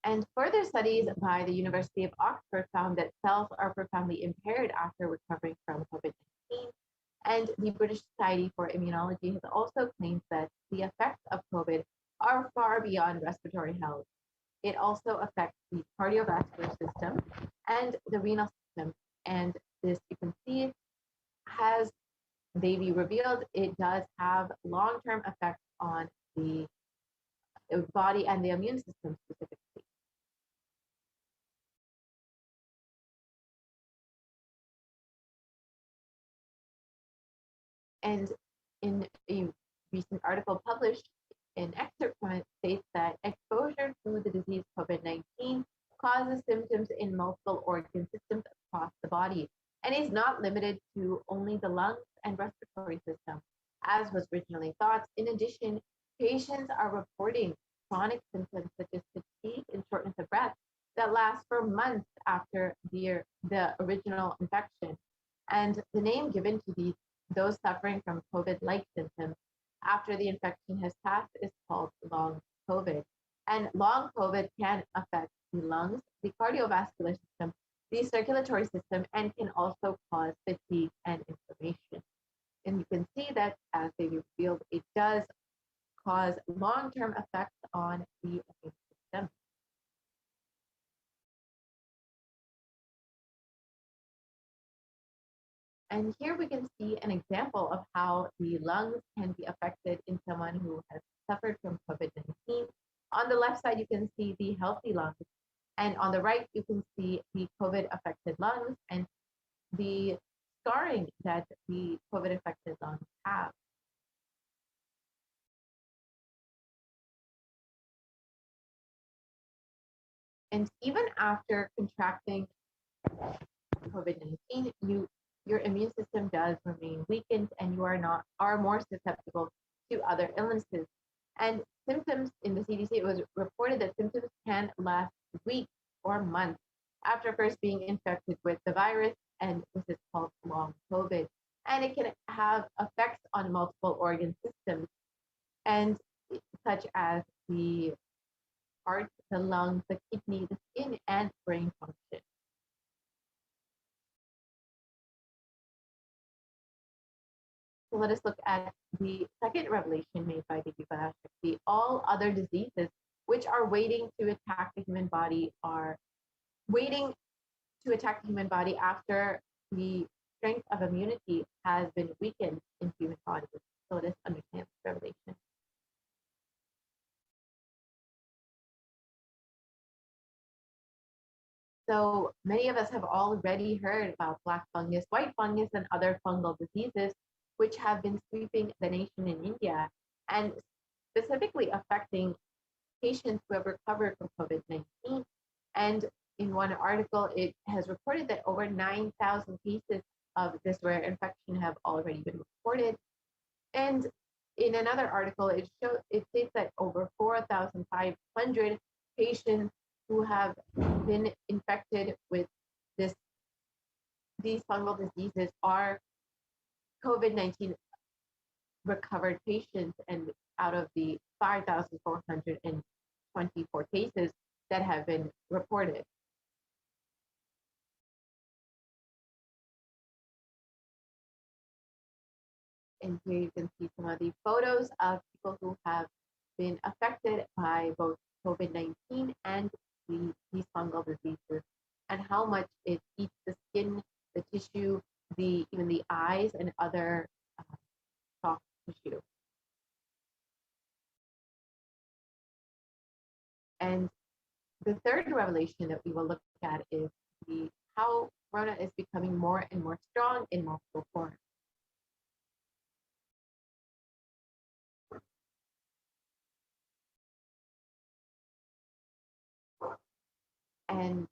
And further studies by the University of Oxford found that cells are profoundly impaired after recovering from COVID-19. And the British Society for Immunology has also claimed that the effects of COVID are far beyond respiratory health. It also affects the cardiovascular system and the renal system. And this, you can see, has they revealed, it does have long-term effects on the body and the immune system specifically. And in a recent article published, an excerpt from it states that exposure to the disease COVID-19 causes symptoms in multiple organ systems across the body, and is not limited to only the lungs and respiratory system, as was originally thought. In addition, patients are reporting chronic symptoms such as fatigue and shortness of breath that last for months after the original infection. And the name given to those suffering from COVID-like symptoms after the infection has passed is called long COVID. And long COVID can affect the lungs, the cardiovascular system, the circulatory system, and can also cause fatigue and inflammation. And you can see that, as they revealed, it does cause long-term effects on the immune system. And here we can see an example of how the lungs can be affected in someone who has suffered from COVID-19. On the left side, you can see the healthy lungs. And on the right, you can see the COVID-affected lungs and the scarring that the COVID-affected lungs have. And even after contracting COVID-19, your immune system does remain weakened, and you are more susceptible to other illnesses. And symptoms in the CDC, it was reported that symptoms can last weeks or months after first being infected with the virus, and this is called long COVID. And it can have effects on multiple organ systems, and such as the heart, the lungs, the kidney, the skin, and brain function. So let us look at the second revelation made by Devi PARASHAKTI. All other diseases which are waiting to attack the human body are waiting to attack the human body after the strength of immunity has been weakened in human bodies. So let us understand this revelation. So many of us have already heard about black fungus, white fungus, and other fungal diseases, which have been sweeping the nation in India and specifically affecting patients who have recovered from COVID-19. And in one article, it has reported that over 9,000 cases of this rare infection have already been reported. And in another article, it states that over 4,500 patients who have been infected with these fungal diseases are COVID-19 recovered patients, and out of the 5,424 cases that have been reported. And here you can see some of the photos of people who have been affected by both COVID-19 and these fungal diseases, and how much it eats the skin, the tissue, even the eyes, and other soft tissue. And the third revelation that we will look at is how Corona is becoming more and more strong in multiple forms. And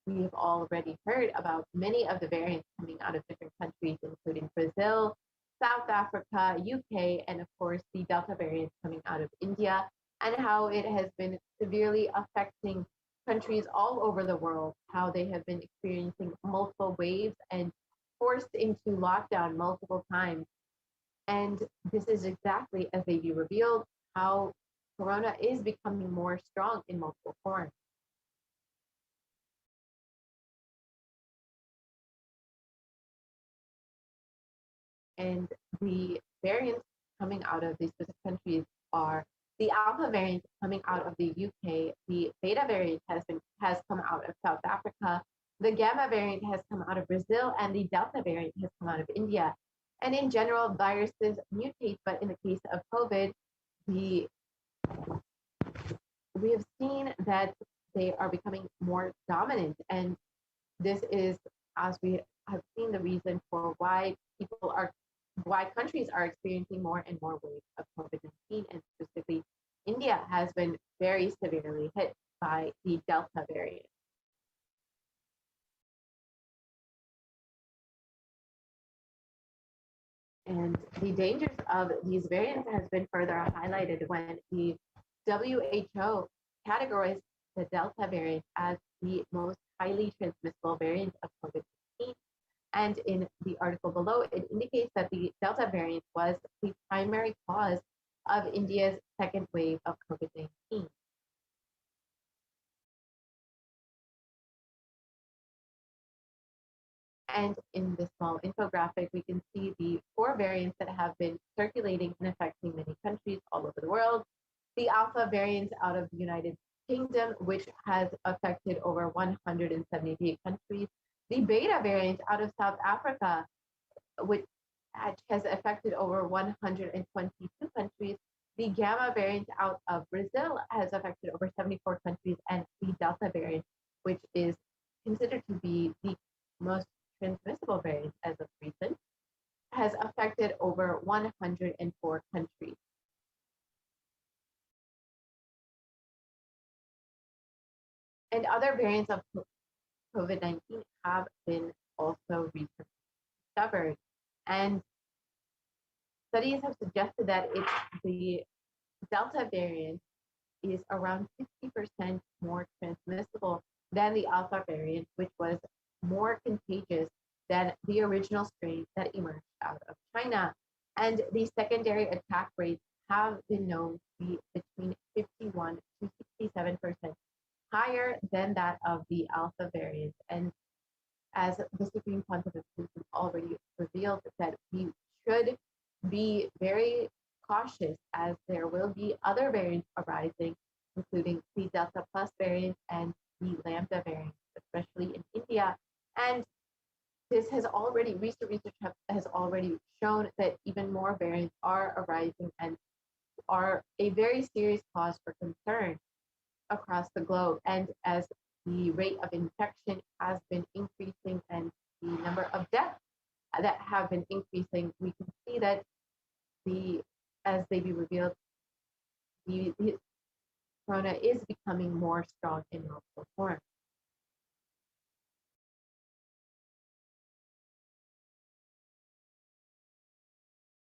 we have already heard about many of the variants coming out of different countries, including Brazil, South Africa, UK, and of course the Delta variant coming out of India, and how it has been severely affecting countries all over the world, how they have been experiencing multiple waves and forced into lockdown multiple times. And this is exactly as they be revealed, how Corona is becoming more strong in multiple forms. And the variants coming out of these specific countries are the Alpha variant coming out of the UK, the Beta variant has come out of South Africa, the Gamma variant has come out of Brazil, and the Delta variant has come out of India. And in general, viruses mutate, but in the case of COVID, we have seen that they are becoming more dominant. And this is, as we have seen, the reason for why countries are experiencing more and more waves of COVID-19, and specifically India has been very severely hit by the Delta variant. And the dangers of these variants has been further highlighted when the WHO categorized the Delta variant as the most highly transmissible variant of COVID-19. And in the article below, it indicates that the Delta variant was the primary cause of India's second wave of COVID-19. And in this small infographic, we can see the 4 variants that have been circulating and affecting many countries all over the world. The Alpha variant out of the United Kingdom, which has affected over 178 countries. The Beta variant out of South Africa, which has affected over 122 countries. The Gamma variant out of Brazil has affected over 74 countries, and the Delta variant, which is considered to be the most transmissible variant as of recent, has affected over 104 countries. And other variants of COVID-19 have been also recently discovered. And studies have suggested that the Delta variant is around 60% more transmissible than the Alpha variant, which was more contagious than the original strain that emerged out of China. And the secondary attack rates have been known to be between 51 to 67% higher than that of the Alpha variant. And as the Supreme Pontificate has already revealed, that we should be very cautious, as there will be other variants arising, including the Delta Plus variant and the Lambda variant, especially in India. And this has already, recent research has already shown that even more variants are arising and are a very serious cause for concern across the globe. And as the rate of infection has been increasing and the number of deaths that have been increasing, we can see that as they be revealed, the corona is becoming more strong in multiple forms.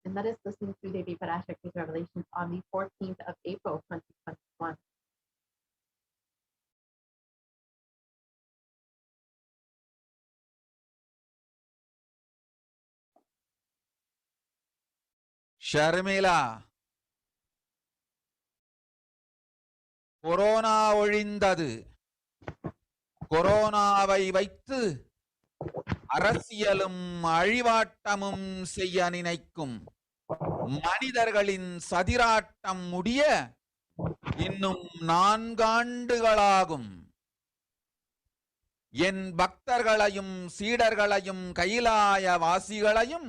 And let us listen to Devi Parashakti's revelations on the 14th of April, 2021. Sharmila, corona ஒழிந்தது. கொரோனாவை வைத்து அரசியலும் அழிவாட்டமும் செய்ய நினைக்கும் மனிதர்களின் சதிராட்டம் முடிய இன்னும் 4 ஆண்டுகளாகும். என் பக்தர்களையும் சீடர்களையும் கைலாய வாசிகளையும்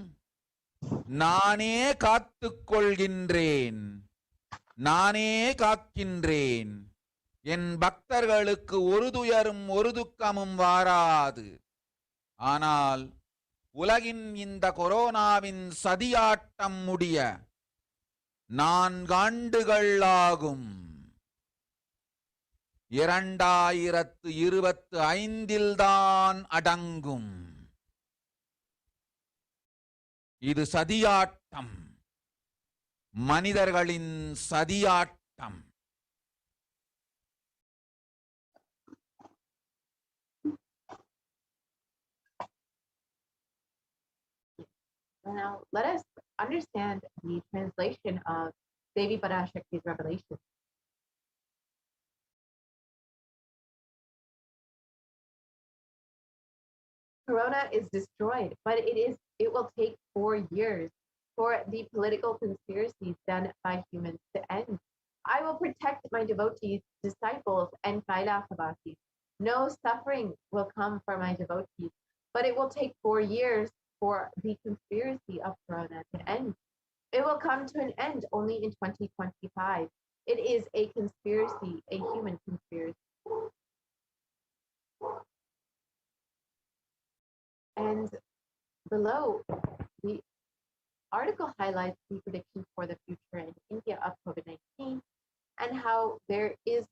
நானே காத்துக் கொள்கின்றேன், நானே காக்கின்றேன். என் பக்தர்களுக்கு ஒரு துயரும் ஒரு துக்கமும் வாராது. ஆனால் உலகின் இந்த கொரோனாவின் சதியாட்டம் முடிய 4 ஆண்டுகள் ஆகும். 2025 தான் அடங்கும். இது சதியாட்டம், மனிதர்களின் சதியாட்டம். Now, let us understand the translation of Devi Parashakti's revelation. Corona is destroyed, but it will take 4 years for the political conspiracies done by humans to end. I will protect my devotees, disciples, and Kailasa-vasis. No suffering will come for my devotees, but it will take 4 years for the conspiracy of Corona to end. It will come to an end only in 2025. It is a conspiracy, a human conspiracy. And below, the article highlights the predictions for the future in India of COVID-19 and how there is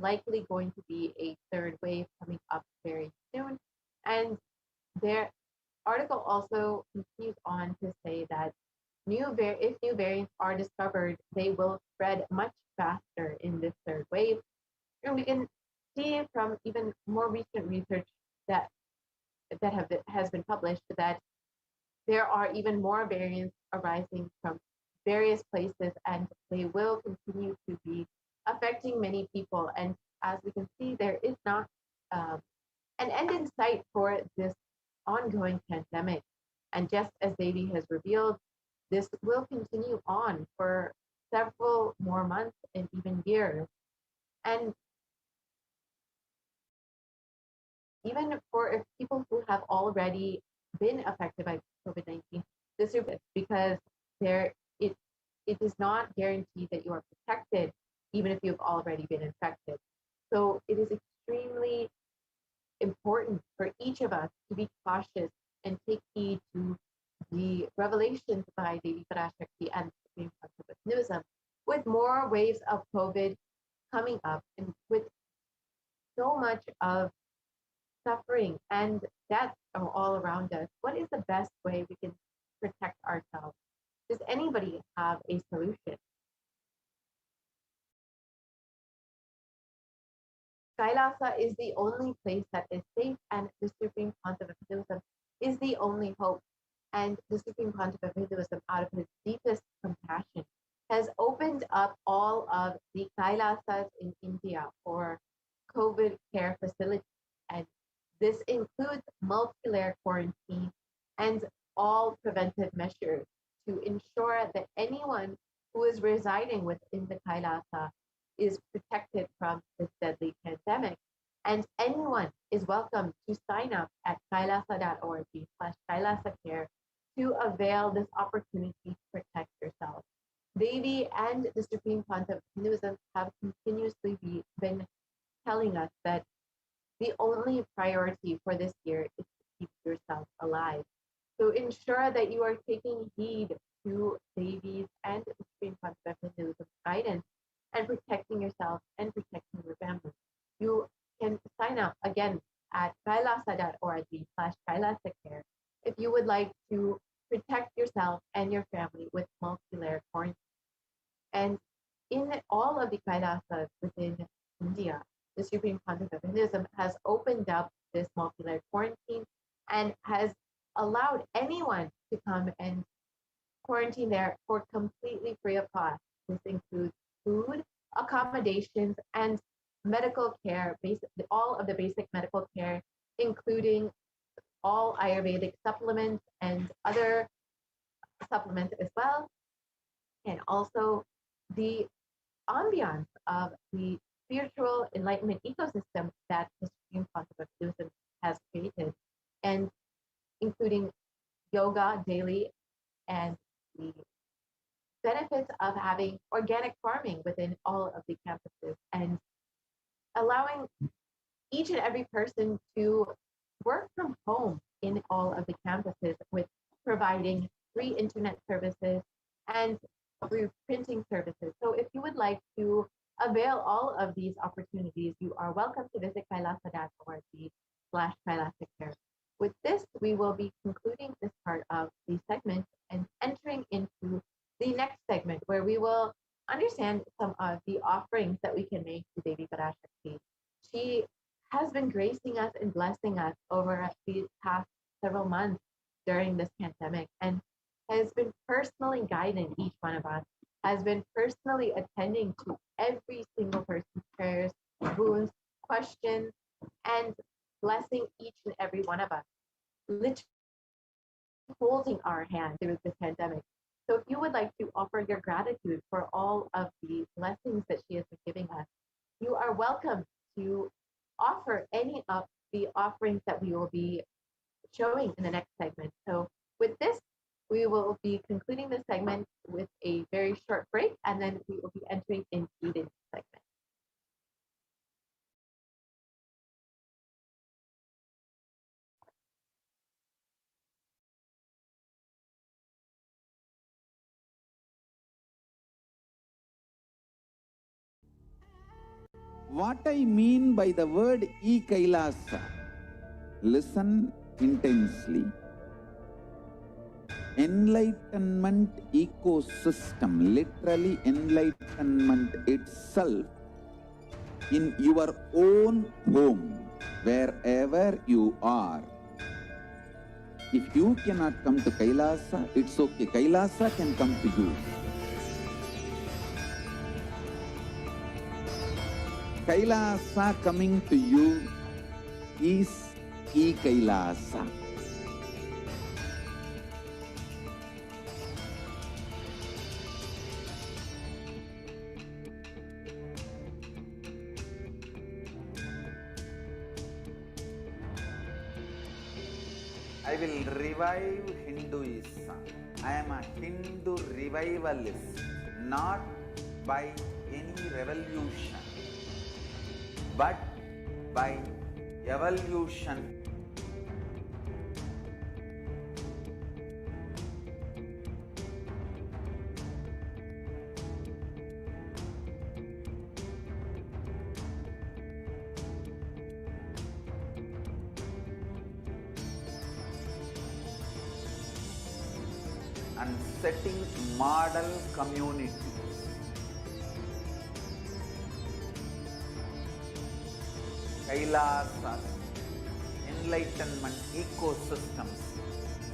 likely going to be a 3rd wave coming up very soon. And their article also continues on to say that if new variants are discovered, they will spread much faster in this 3rd wave. And we can see from even more recent research that has been published that there are even more variants arising from various places, and they will continue to be affecting many people. And as we can see, there is not an end in sight for this ongoing pandemic. And just as Devi has revealed, this will continue on for several more months and even years. And even for people who have already been affected by COVID-19, this is because it is not guaranteed that you are protected, even if you've already been infected. So it is extremely important for each of us to be cautious and take heed to the revelations by Devi Parashakti and the Supreme Council of Hinduism, with more waves of COVID coming up and with so much of suffering and death all around us. What is the best way we can protect ourselves? Does anybody have a solution? Kailasa is the only place that is safe, and the Supreme Council of Hinduism is the only hope. And the Supreme Council of Hinduism, out of his deepest compassion, has opened up all of the Kailasas in India for COVID care facilities. And this includes multi-layer quarantine and all preventive measures to ensure that anyone who is residing within the Kailasa is protected from this deadly pandemic. And anyone is welcome to sign up at kailasa.org/kailasacare to avail this opportunity to protect yourself. Devi and the Supreme Council of Hinduism have continuously been telling us that the only priority for this year is to keep yourself alive. So ensure that you are taking heed to Devi's and the Supreme Concept of Hinduism guidance and protecting yourself and protecting your family. You can sign up again at kailasa.org/kailasacare if you would like to protect yourself and your family with multi-layer quarantine. And in all of the Kailasas within India, the Supreme Concept of Hinduism has opened up this multi-layer quarantine and has allowed anyone to come and quarantine there for completely free of cost. This includes food, accommodations, and medical care, all of the basic medical care, including all Ayurvedic supplements and other supplements as well, and also the ambiance of the spiritual enlightenment ecosystem that the Supreme Concept of Hinduism has created, and including yoga daily and the benefits of having organic farming within all of the campuses, and allowing each and every person to work from home in all of the campuses, with providing free internet services and free printing services. So if you would like to avail all of these opportunities, you are welcome to visit kailasa.org/kailasacare. With this, we will be concluding this part of the segment and entering into the next segment, where we will understand some of the offerings that we can make to Devi PARASHAKTI. She has been gracing us and blessing us over the past several months during this pandemic, and has been personally guiding each one of us, has been personally attending to every single person's prayers, wounds, questions, and blessing each and every one of us, literally holding our hand through this pandemic. So if you would like to offer your gratitude for all of the blessings that she has been giving us, you are welcome to offer any of the offerings that we will be showing in the next segment. So with this, we will be concluding this segment with a very short break, and then we will be entering into the next segment. What I mean by the word e-Kailasa, listen intensely. Enlightenment ecosystem, literally enlightenment itself, in your own home, wherever you are. If you cannot come to Kailasa, it's okay. Kailasa can come to you. Kailasa coming to you is e-Kailasa. I will revive Hinduism. I am a Hindu revivalist, not by any revolution, but by evolution. And setting model communities. Kailasas, enlightenment ecosystems,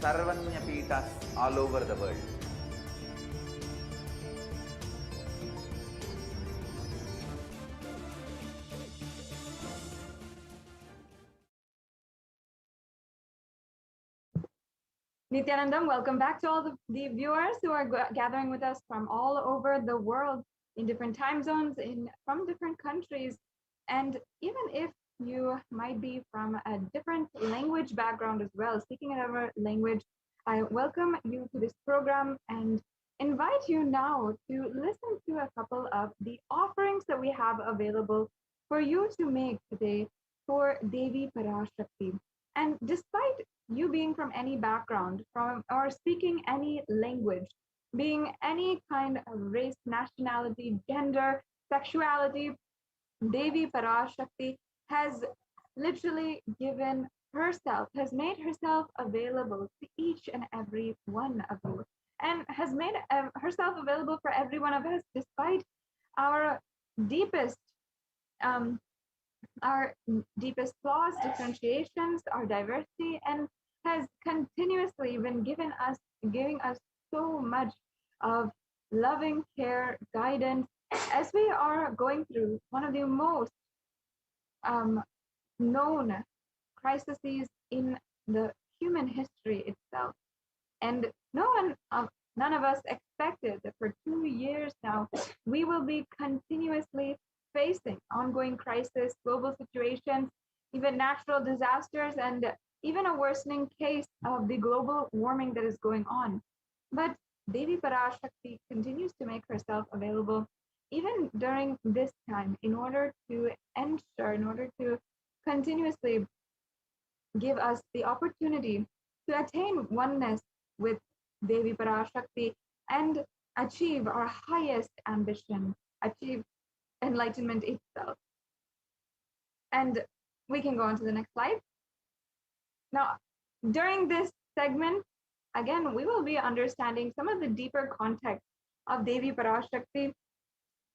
Sarvanya Pitas all over the world. Nityanandam, welcome back to all the viewers who are gathering with us from all over the world, in different time zones, from different countries. And even if you might be from a different language background as well, speaking another language, I welcome you to this program and invite you now to listen to a couple of the offerings that we have available for you to make today for Devi Parashakti. And despite you being from any background, or speaking any language, being any kind of race, nationality, gender, sexuality, Devi Parashakti has literally given herself, has made herself available to each and every one of you, and has made herself available for every one of us, despite our deepest flaws, differentiations, our diversity, and has continuously been giving us so much of loving care, guidance, as we are going through one of the most known crises in the human history itself. And none of us expected that for 2 years now, we will be continuously facing ongoing crisis, global situations, even natural disasters, and even a worsening case of the global warming that is going on. But Devi Parashakti continues to make herself available even during this time in order to continuously give us the opportunity to attain oneness with Devi Parashakti and achieve our highest ambition, achieve enlightenment itself. And we can go on to the next slide. Now, during this segment, again, we will be understanding some of the deeper context of Devi Parashakti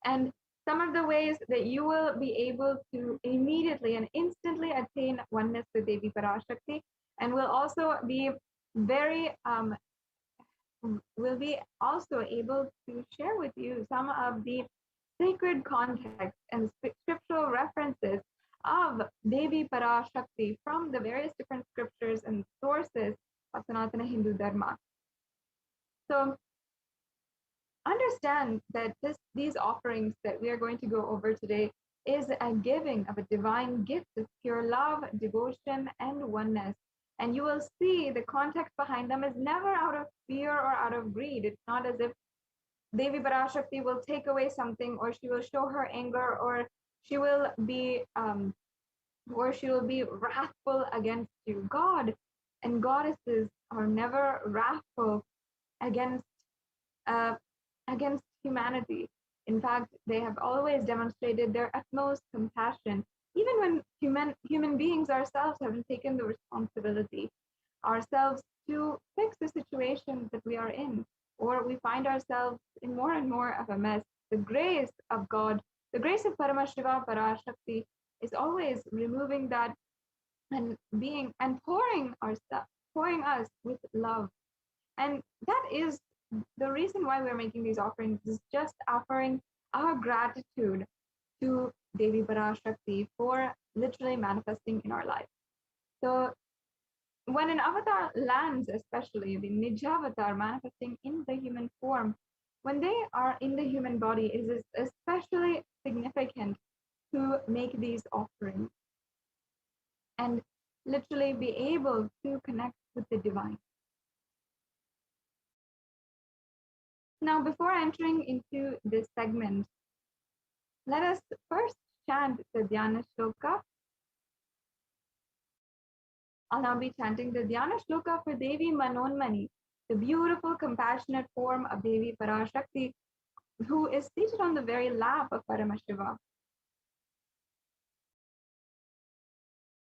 and some of the ways that you will be able to immediately and instantly attain oneness with Devi Parashakti. And we'll also be also able to share with you some of the sacred context and scriptural references of Devi Parashakti from the various different scriptures and sources of Sanatana Hindu Dharma. So understand that these offerings that we are going to go over today is a giving of a divine gift of pure love, devotion, and oneness. And you will see the context behind them is never out of fear or out of greed. It's not as if Devi Parashakti will take away something, or she will show her anger, or she will be wrathful against you. God and goddesses are never wrathful against humanity. In fact, they have always demonstrated their utmost compassion, even when human beings ourselves haven't taken the responsibility ourselves to fix the situation that we are in, or we find ourselves in more and more of a mess. The grace of God, the grace of Paramashiva Parashakti is always removing that and pouring us with love. And that is the reason why we're making these offerings, is just offering our gratitude to Devi Parashakti for literally manifesting in our life. So when an avatar lands, especially the Nijavatar manifesting in the human form, when they are in the human body, it is especially significant to make these offerings and literally be able to connect with the divine. Now, before entering into this segment, let us first chant the Dhyana Shloka. I'll now be chanting the Dhyana Shloka for Devi Manonmani, the beautiful, compassionate form of Devi Parashakti, who is seated on the very lap of Paramashiva.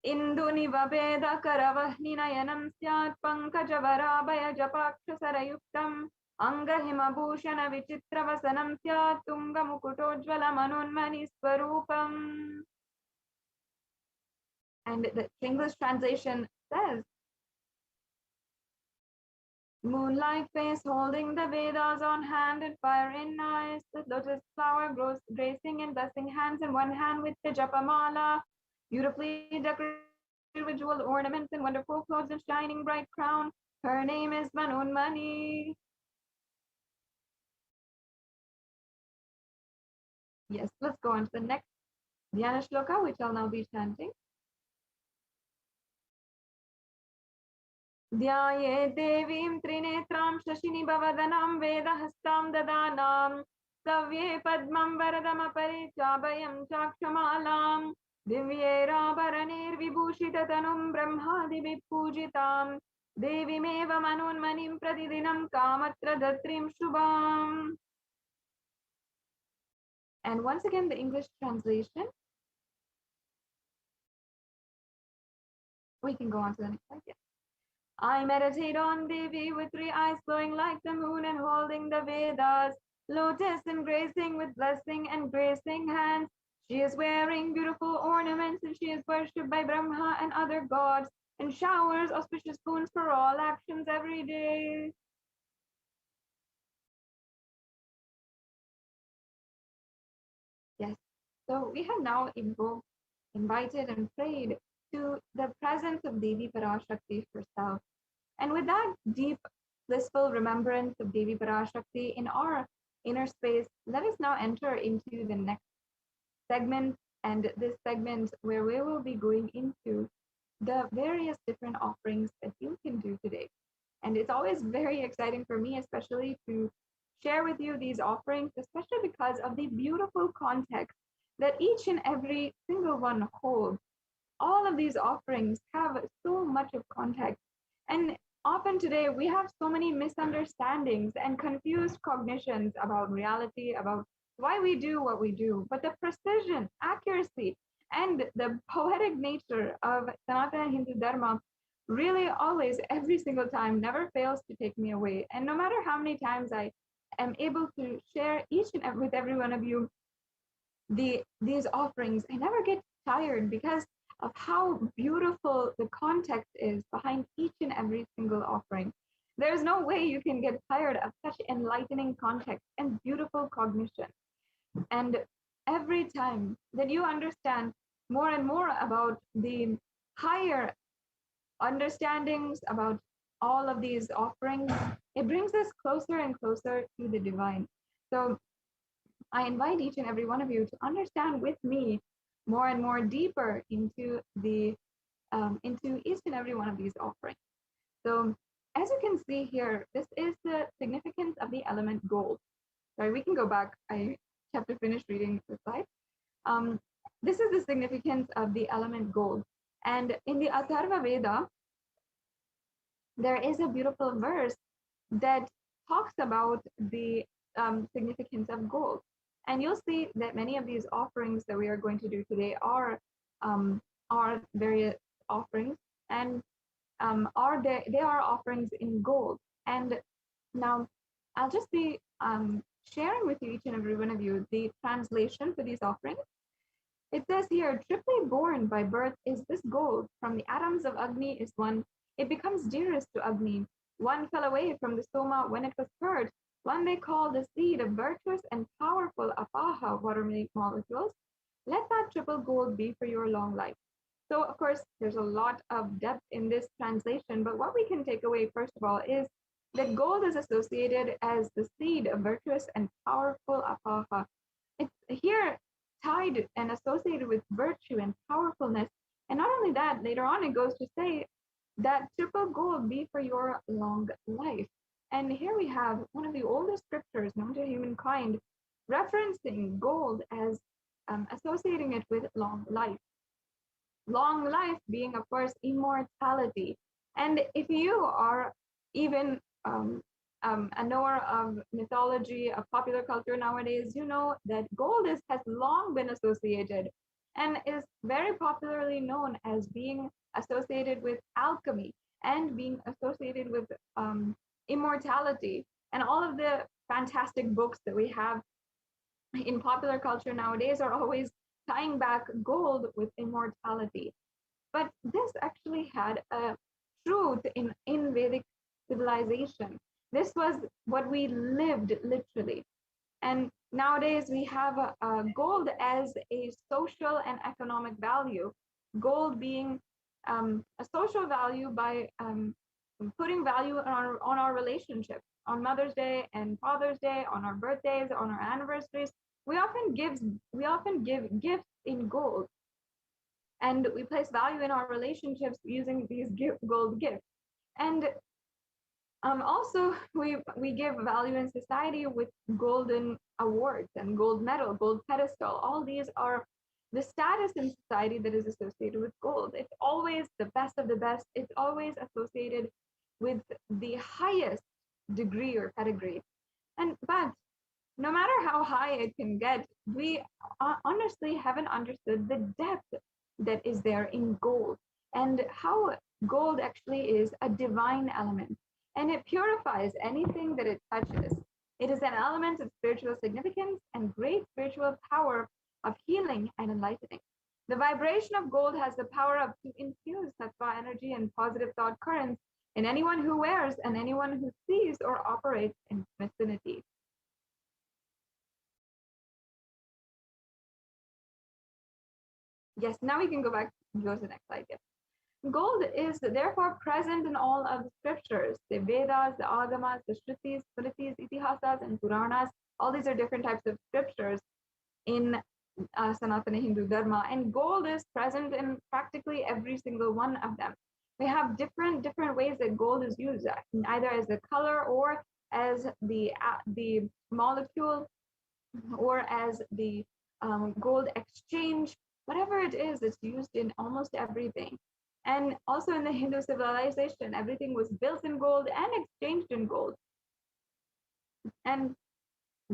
Induni Vabeda Karavahinayanam Syat Pankajavarabhaya Japakshasarayuktam Angahima Bhushana Vichitravasanam Syat Tunga Mukutojvala Manonmani Swarupam. And the English translation says, moonlight face holding the Vedas on hand and fire in eyes, the lotus flower grows gracing and blessing hands in one hand with the Japamala, beautifully decorated with jeweled ornaments and wonderful clothes and shining bright crown. Her name is Manonmani. Yes, let's go on to the next Dhyana Shloka, which I'll now be chanting. Dhyaye devim trinetram shashini bhavadanam vedahastam dadanam savye padmam varadam aparichabhayam chakshamalam दिव्यैराभरणैर्विभूषिततनुं ब्रह्मादिभिः पूजितां देवीमेव मनोन्मनिं प्रतिदिनं कामत्रदत्रीं शुभाम्. And once again, the English translation. We can go on to the next slide. Yeah. I meditate on Devi with 3 eyes glowing like the moon and holding the Vedas, lotus embracing with blessing and gracing hands. She is wearing beautiful ornaments and she is worshipped by Brahma and other gods and showers auspicious boons for all actions every day. Yes, so we have now invoked, invited and prayed to the presence of Devi PARASHAKTI herself. And with that deep, blissful remembrance of Devi PARASHAKTI in our inner space, let us now enter into the next segment, and this segment where we will be going into the various different offerings that you can do today. And it's always very exciting for me, especially to share with you these offerings, especially because of the beautiful context that each and every single one holds. All of these offerings have so much of context. And often today, we have so many misunderstandings and confused cognitions about reality, about why we do what we do. But the precision, accuracy, and the poetic nature of Sanatana Hindu Dharma really always, every single time, never fails to take me away. And no matter how many times I am able to share each and every, with every one of you these offerings, I never get tired because of how beautiful the context is behind each and every single offering. There's no way you can get tired of such enlightening context and beautiful cognition. And every time that you understand more and more about the higher understandings about all of these offerings, it brings us closer and closer to the divine. So I invite each and every one of you to understand with me more and more deeper into into each and every one of these offerings. So as you can see here, this is the significance of the element gold. Sorry, we can go back. I have to finish reading the slide. This is the significance of the element gold. And in the Atharva Veda, there is a beautiful verse that talks about the significance of gold. And you'll see that many of these offerings that we are going to do today are various offerings, and they are offerings in gold. And now I'll just be sharing with you, each and every one of you, the translation for these offerings. It says here, triply born by birth is this gold. From the atoms of Agni is one. It becomes dearest to Agni. One fell away from the Soma when it was heard. One they call the seed of virtuous and powerful Apaha water molecules. Let that triple gold be for your long life. So of course, there's a lot of depth in this translation, but what we can take away first of all is that gold is associated as the seed of virtuous and powerful Apaha. It's here tied and associated with virtue and powerfulness. And not only that, later on it goes to say that triple gold be for your long life. And here we have one of the oldest scriptures known to humankind referencing gold as associating it with long life. Long life being, of course, immortality. And if you are even a knower of mythology, of popular culture nowadays, you know that gold has long been associated and is very popularly known as being associated with alchemy and being associated with immortality. And all of the fantastic books that we have in popular culture nowadays are always tying back gold with immortality. But this actually had a truth in Vedic civilization. This was what we lived literally. And nowadays we have gold as a social and economic value. Gold being a social value by putting value on our relationships. On Mother's Day and Father's Day, on our birthdays, on our anniversaries, we often give gifts in gold, and we place value in our relationships using these gold gifts. And also we give value in society with golden awards and gold medal, gold pedestal. All these are the status in society that is associated with gold. It's always the best of the best. It's always associated with the highest degree or pedigree. But no matter how high it can get, we honestly haven't understood the depth that is there in gold, and how gold actually is a divine element, and it purifies anything that it touches. It is an element of spiritual significance and great spiritual power of healing and enlightening. The vibration of gold has the power to infuse sattva energy and positive thought currents in anyone who wears and anyone who sees or operates in vicinity. Yes, now we can go to the next slide. Yes. Gold is therefore present in all of the scriptures, the Vedas, the Agamas, the Shrutis, Smritis, Itihasas, and Puranas. All these are different types of scriptures in Sanatana Hindu Dharma, and gold is present in practically every single one of them. We have different ways that gold is used, either as a color or as the molecule, or as the gold exchange. Whatever it is, it's used in almost everything. And also in the Hindu civilization, everything was built in gold and exchanged in gold. And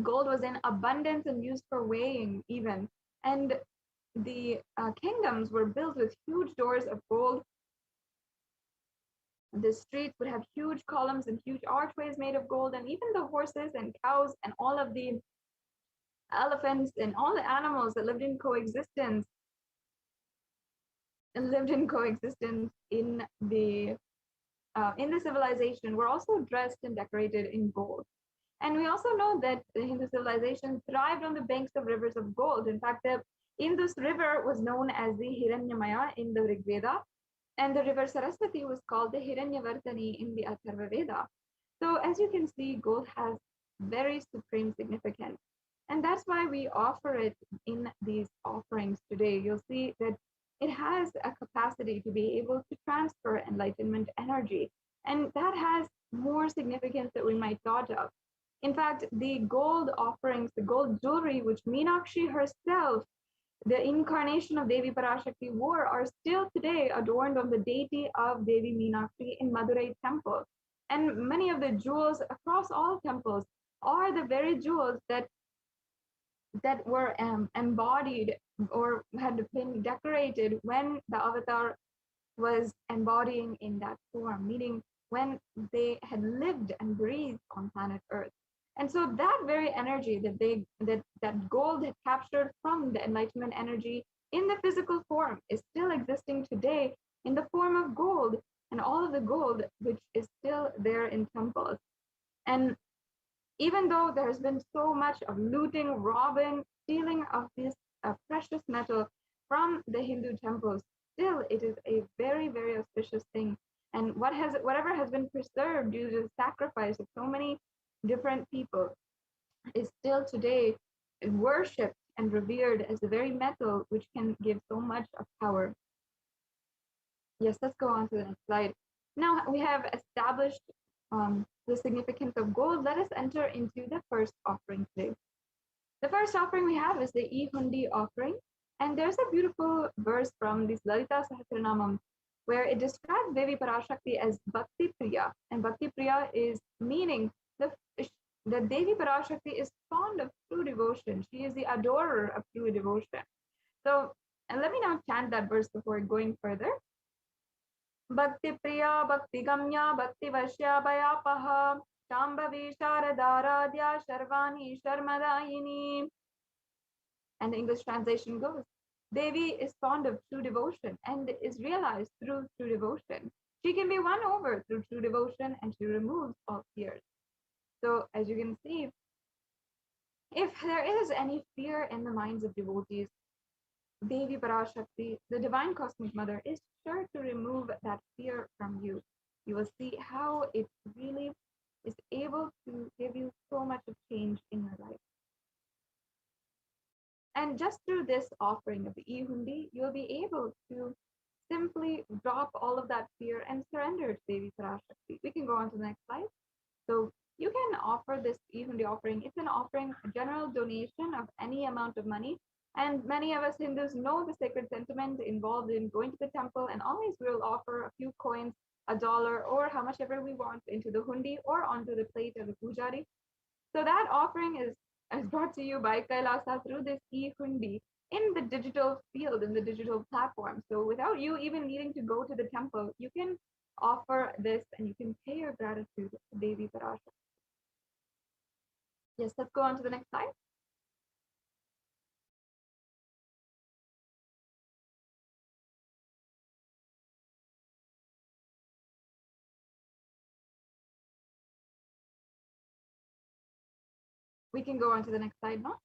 gold was in abundance and used for weighing even. And the kingdoms were built with huge doors of gold. The streets would have huge columns and huge archways made of gold, and even the horses and cows and all of the elephants and all the animals that lived in coexistence in the civilization were also dressed and decorated in gold. And we also know that the Hindu civilization thrived on the banks of rivers of gold. In fact, the Indus River was known as the Hiranyamaya in the Rig Veda, and the river Saraswati was called the Hiranyavartani in the Atharva Veda. So as you can see, gold has very supreme significance. And that's why we offer it in these offerings today. You'll see that it has a capacity to be able to transfer enlightenment energy. And that has more significance than we might thought of. In fact, the gold offerings, the gold jewelry, which Meenakshi herself, the incarnation of Devi Parashakti, wore, are still today adorned on the deity of Devi Meenakshi in Madurai temple. And many of the jewels across all temples are the very jewels that were embodied or had been decorated when the avatar was embodying in that form, meaning when they had lived and breathed on planet Earth. And so that very energy that gold had captured from the enlightenment energy in the physical form is still existing today in the form of gold, and all of the gold which is still there in temples. And even though there's been so much of looting, robbing, stealing of this precious metal from the Hindu temples, still it is a very, very auspicious thing. And whatever has been preserved due to the sacrifice of so many different people is still today worshipped and revered as the very metal which can give so much of power. Yes, let's go on to the next slide. Now we have established the significance of gold. Let us enter into the first offering today. The first offering we have is the E-Hundi offering. And there's a beautiful verse from this Lalita Sahasranamam where it describes Devi Parashakti as Bhakti Priya. And Bhakti Priya is meaning that Devi Parashakti is fond of true devotion. She is the adorer of true devotion. So, and let me now chant that verse before going further. Bhakti Priya, Bhakti Gamya, Bhakti Vashya Bhayapaha, Shambhavi Sharadaradya Sharvani Sharmadayini. And the English translation goes, Devi is fond of true devotion and is realized through true devotion. She can be won over through true devotion, and she removes all fears. So as you can see, if there is any fear in the minds of devotees, Devi Parashakti, the divine cosmic mother, is sure to remove that fear from you. You will see how it really is able to give you so much of change in your life. And just through this offering of the E-Hundi, you'll be able to simply drop all of that fear and surrender to Devi Parashakti. We can go on to the next slide. So you can offer this E-Hundi offering. It's an offering, a general donation of any amount of money And many of us Hindus know the sacred sentiment involved in going to the temple, and always we'll offer a few coins, $1, or how much ever we want into the hundi or onto the plate of the pujari. So that offering is brought to you by Kailasa through this e-hundi in the digital field, in the digital platform. So without you even needing to go to the temple, you can offer this and you can pay your gratitude to Devi Parashakti. Yes, let's go on to the next slide. We can go on to the next slide now.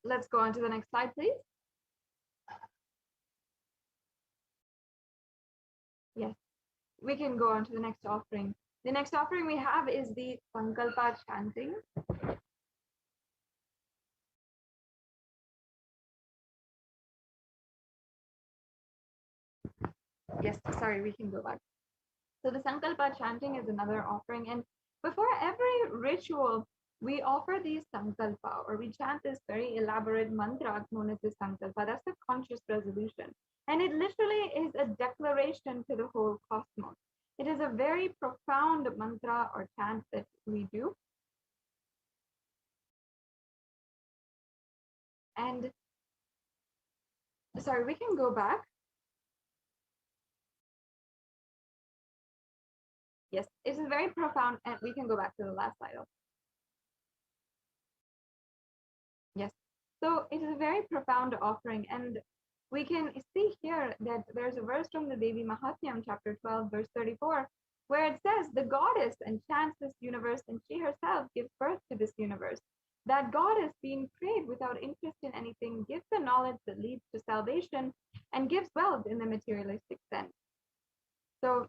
Let's go on to the next slide, please. Yes, we can go on to the next offering. The next offering we have is the Sankalpa chanting. Yes, sorry, we can go back. So the Sankalpa chanting is another offering. And before every ritual, we offer these Sankalpa, or we chant this very elaborate mantra known as the Sankalpa. That's the conscious resolution. And it literally is a declaration to the whole cosmos. It is a very profound mantra or chant that we do. And sorry, we can go back. Yes, it is very profound, and we can go back to the last slide. Yes, so it is a very profound offering, and we can see here that there's a verse from the Devi Mahatmyam, chapter 12, verse 34, where it says, the goddess enchants this universe, and she herself gives birth to this universe. That goddess, being prayed without interest in anything, gives the knowledge that leads to salvation and gives wealth in the materialistic sense. So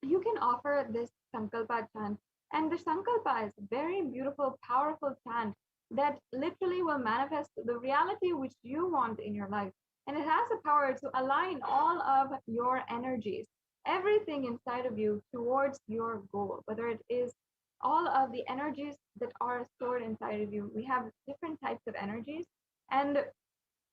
you can offer this Sankalpa chant, and the Sankalpa is a very beautiful, powerful chant that literally will manifest the reality which you want in your life. And it has the power to align all of your energies, everything inside of you towards your goal, whether it is all of the energies that are stored inside of you. We have different types of energies, and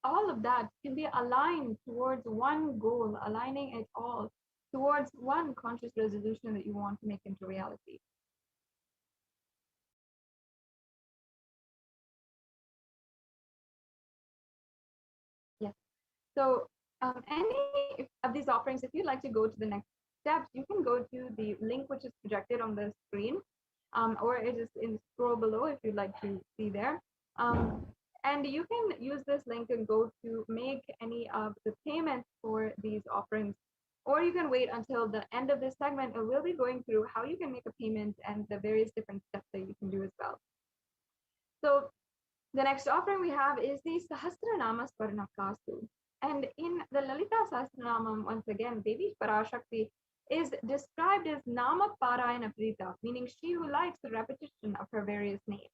all of that can be aligned towards one goal, aligning it all towards one conscious resolution that you want to make into reality. Yes. So any of these offerings, if you'd like to go to the next steps, you can go to the link which is projected on the screen, or it is in scroll below if you'd like to see there. And you can use this link and go to make any of the payments for these offerings, or you can wait until the end of this segment, and we'll be going through how you can make a payment and the various different steps that you can do as well. So the next offering we have is the Sahasranama Swarnakasu. And in the Lalita Sahasranamam, once again, Devi Parashakti is described as Nama Parayana Prita, meaning she who likes the repetition of her various names.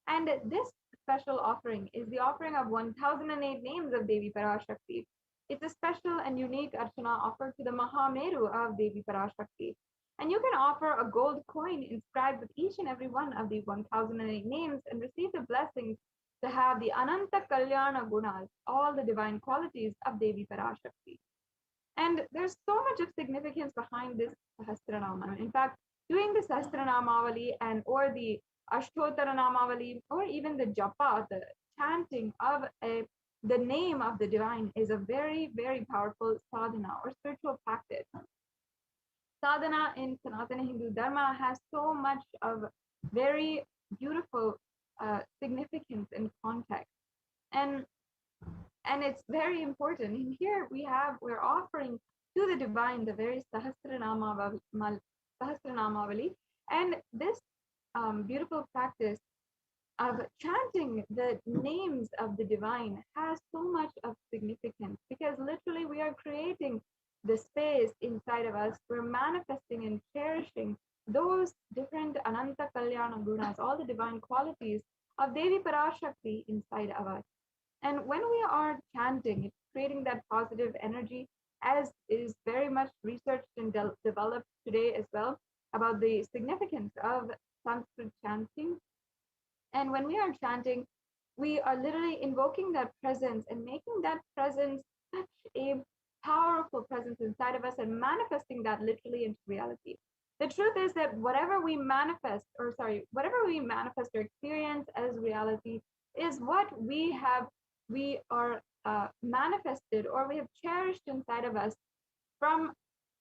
And this special offering is the offering of 1008 names of Devi Parashakti. It's a special and unique archana offered to the Mahameru of Devi Parashakti. And you can offer a gold coin inscribed with each and every one of the 1008 names and receive the blessings to have the Ananta Kalyana Gunas, all the divine qualities of Devi Parashakti. And there's so much of significance behind this Sahasranama. In fact, doing the Sahasranamavali and or the Ashtotaranamavali, or even the japa, the chanting of the name of the divine, is a very, very powerful sadhana or spiritual practice. Sadhana in Sanatana Hindu Dharma has so much of very beautiful significance and context. And it's very important. And here we're offering to the divine the very Sahasranamavali. And this beautiful practice of chanting the names of the divine has so much of significance, because literally we are creating the space inside of us. We're manifesting and cherishing those different Ananta Kalyana Gunas, all the divine qualities of Devi PARASHAKTI inside of us. And when we are chanting, it's creating that positive energy, as is very much researched and developed today as well about the significance of Sanskrit chanting. And when we are chanting, we are literally invoking that presence and making that presence such a powerful presence inside of us and manifesting that literally into reality. The truth is that whatever we manifest or experience as reality is what we are manifested, or we have cherished inside of us from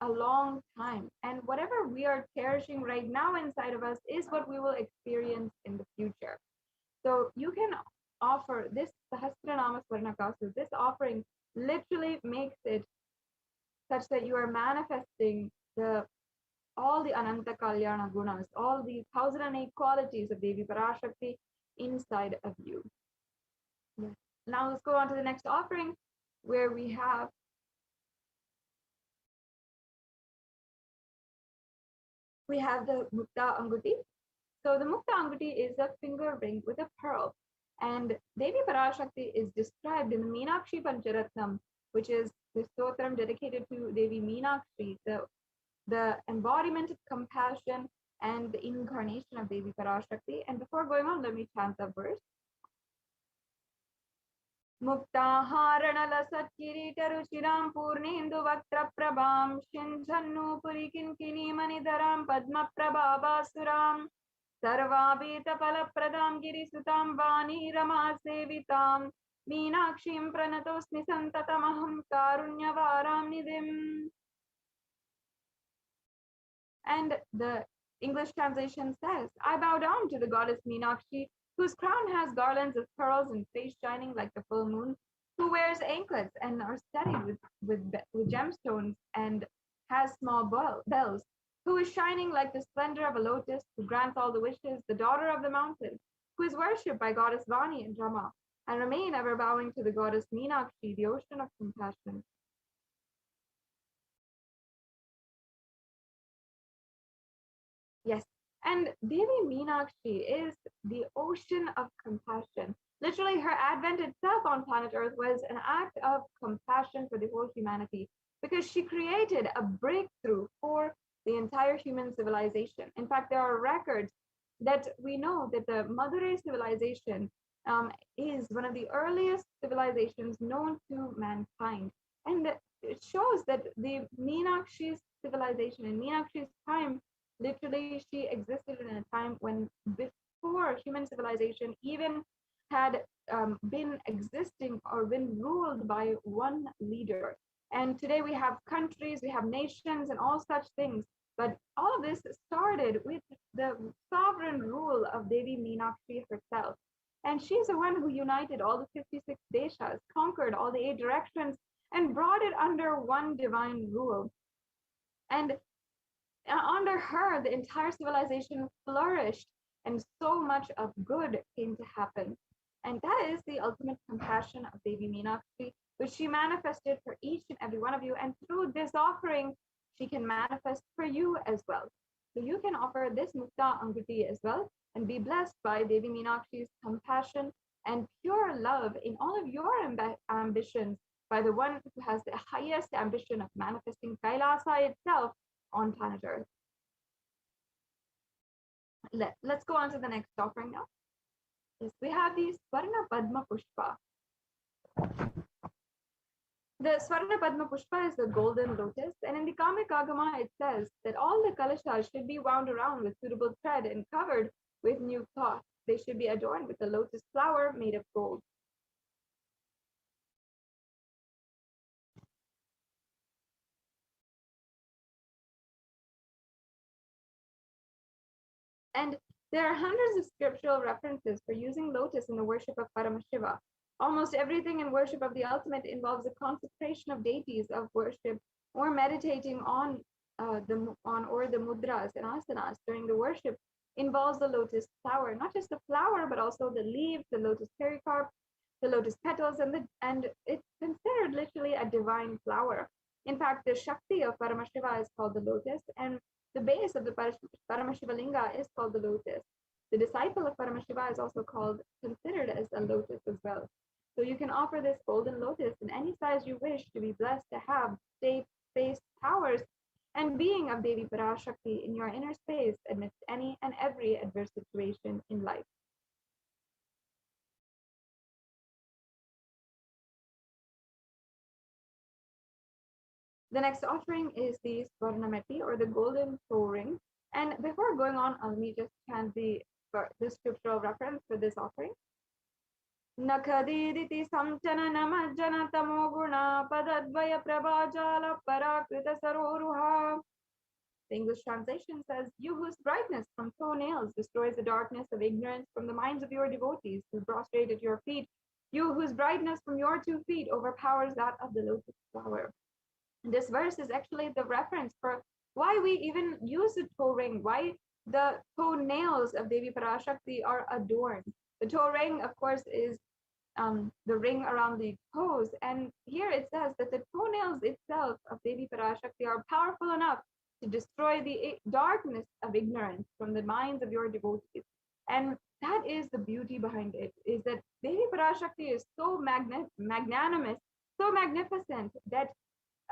a long time. And whatever we are cherishing right now inside of us is what we will experience in the future. So you can offer this Sahasranama Swarnakasu. This offering literally makes it such that you are manifesting all the Ananta Kalyana Gunas, all the 1008 qualities of Devi PARASHAKTI inside of you. Yes. Now let's go on to the next offering, where we have the Mukta Anguti. So the Mukta Anguti is a finger ring with a pearl, and Devi PARASHAKTI is described in the Meenakshi Pancharatnam, which is the stotram dedicated to Devi Meenakshi, the embodiment of compassion and the incarnation of Devi PARASHAKTI. And before going on, let me chant the verse. Muktaharanala Satkiritaruchiram Purnendu Vaktra Prabham Shinjannu Purikinkini Manidaram Padma Prabhabasuram Sarvabhita Palapradam Girisutam Vani Rama Sevitam Meenakshim Pranatosmi Santatamaham Karunyavaram Nidim. And the English translation says, I bow down to the goddess Meenakshi, whose crown has garlands of pearls and face shining like the full moon, who wears anklets and are studded with gemstones and has small bells, who is shining like the splendor of a lotus, who grants all the wishes, the daughter of the mountain, who is worshipped by goddess Vani and Rama, and remain ever bowing to the goddess Meenakshi, the ocean of compassion. Yes, and Devi Meenakshi is the ocean of compassion. Literally, her advent itself on planet Earth was an act of compassion for the whole humanity, because she created a breakthrough for the entire human civilization. In fact, there are records that we know that the Madurai civilization is one of the earliest civilizations known to mankind. And it shows that the Meenakshi's civilization in Meenakshi's time, literally, she existed in a time when before human civilization even had been existing or been ruled by one leader. And today we have countries, we have nations and all such things. But all of this started with the sovereign rule of Devi Meenakshi herself. And she's the one who united all the 56 deshas, conquered all the 8 directions, and brought it under one divine rule. And under her, the entire civilization flourished, and so much of good came to happen. And that is the ultimate compassion of Devi Meenakshi, which she manifested for each and every one of you. And through this offering, she can manifest for you as well. So you can offer this Mukta Anguti as well and be blessed by Devi Meenakshi's compassion and pure love in all of your ambitions by the one who has the highest ambition of manifesting Kailasa itself on planet Earth. Let's go on to the next offering now. Yes, we have the Swarna Padma Pushpa. The Swarna Padma Pushpa is the golden lotus, and in the Kamika Agama it says that all the kalashas should be wound around with suitable thread and covered with new cloth. They should be adorned with a lotus flower made of gold. And there are hundreds of scriptural references for using lotus in the worship of Paramashiva. Almost everything in worship of the ultimate involves a consecration of deities of worship or meditating on the mudras and asanas during the worship involves the lotus flower, not just the flower, but also the leaves, the lotus pericarp, the lotus petals, and it's considered literally a divine flower. In fact, the Shakti of Paramashiva is called the lotus, and the base of the Paramashiva Linga is called the lotus. The disciple of Paramashiva is also considered as a lotus as well. So you can offer this golden lotus in any size you wish to be blessed to have state, space, powers, and being of Devi PARASHAKTI in your inner space amidst any and every adverse situation in life. The next offering is the Swarnameti, or the golden toe ring. And before going on, let me just chant the scriptural reference for this offering. Nakadiditi samchana namajjana tamoguna padadvaya prabhajala parakrita saroruha. The English translation says, "You whose brightness from toenails destroys the darkness of ignorance from the minds of your devotees who prostrate at your feet, you whose brightness from your 2 feet overpowers that of the lotus flower." And this verse is actually the reference for why we even use the toe ring, why the toenails of Devi PARASHAKTI are adorned. The toe ring, of course, is the ring around the toes. And here it says that the toenails itself of Devi PARASHAKTI are powerful enough to destroy the darkness of ignorance from the minds of your devotees. And that is the beauty behind it, is that Devi PARASHAKTI is so magnanimous, so magnificent,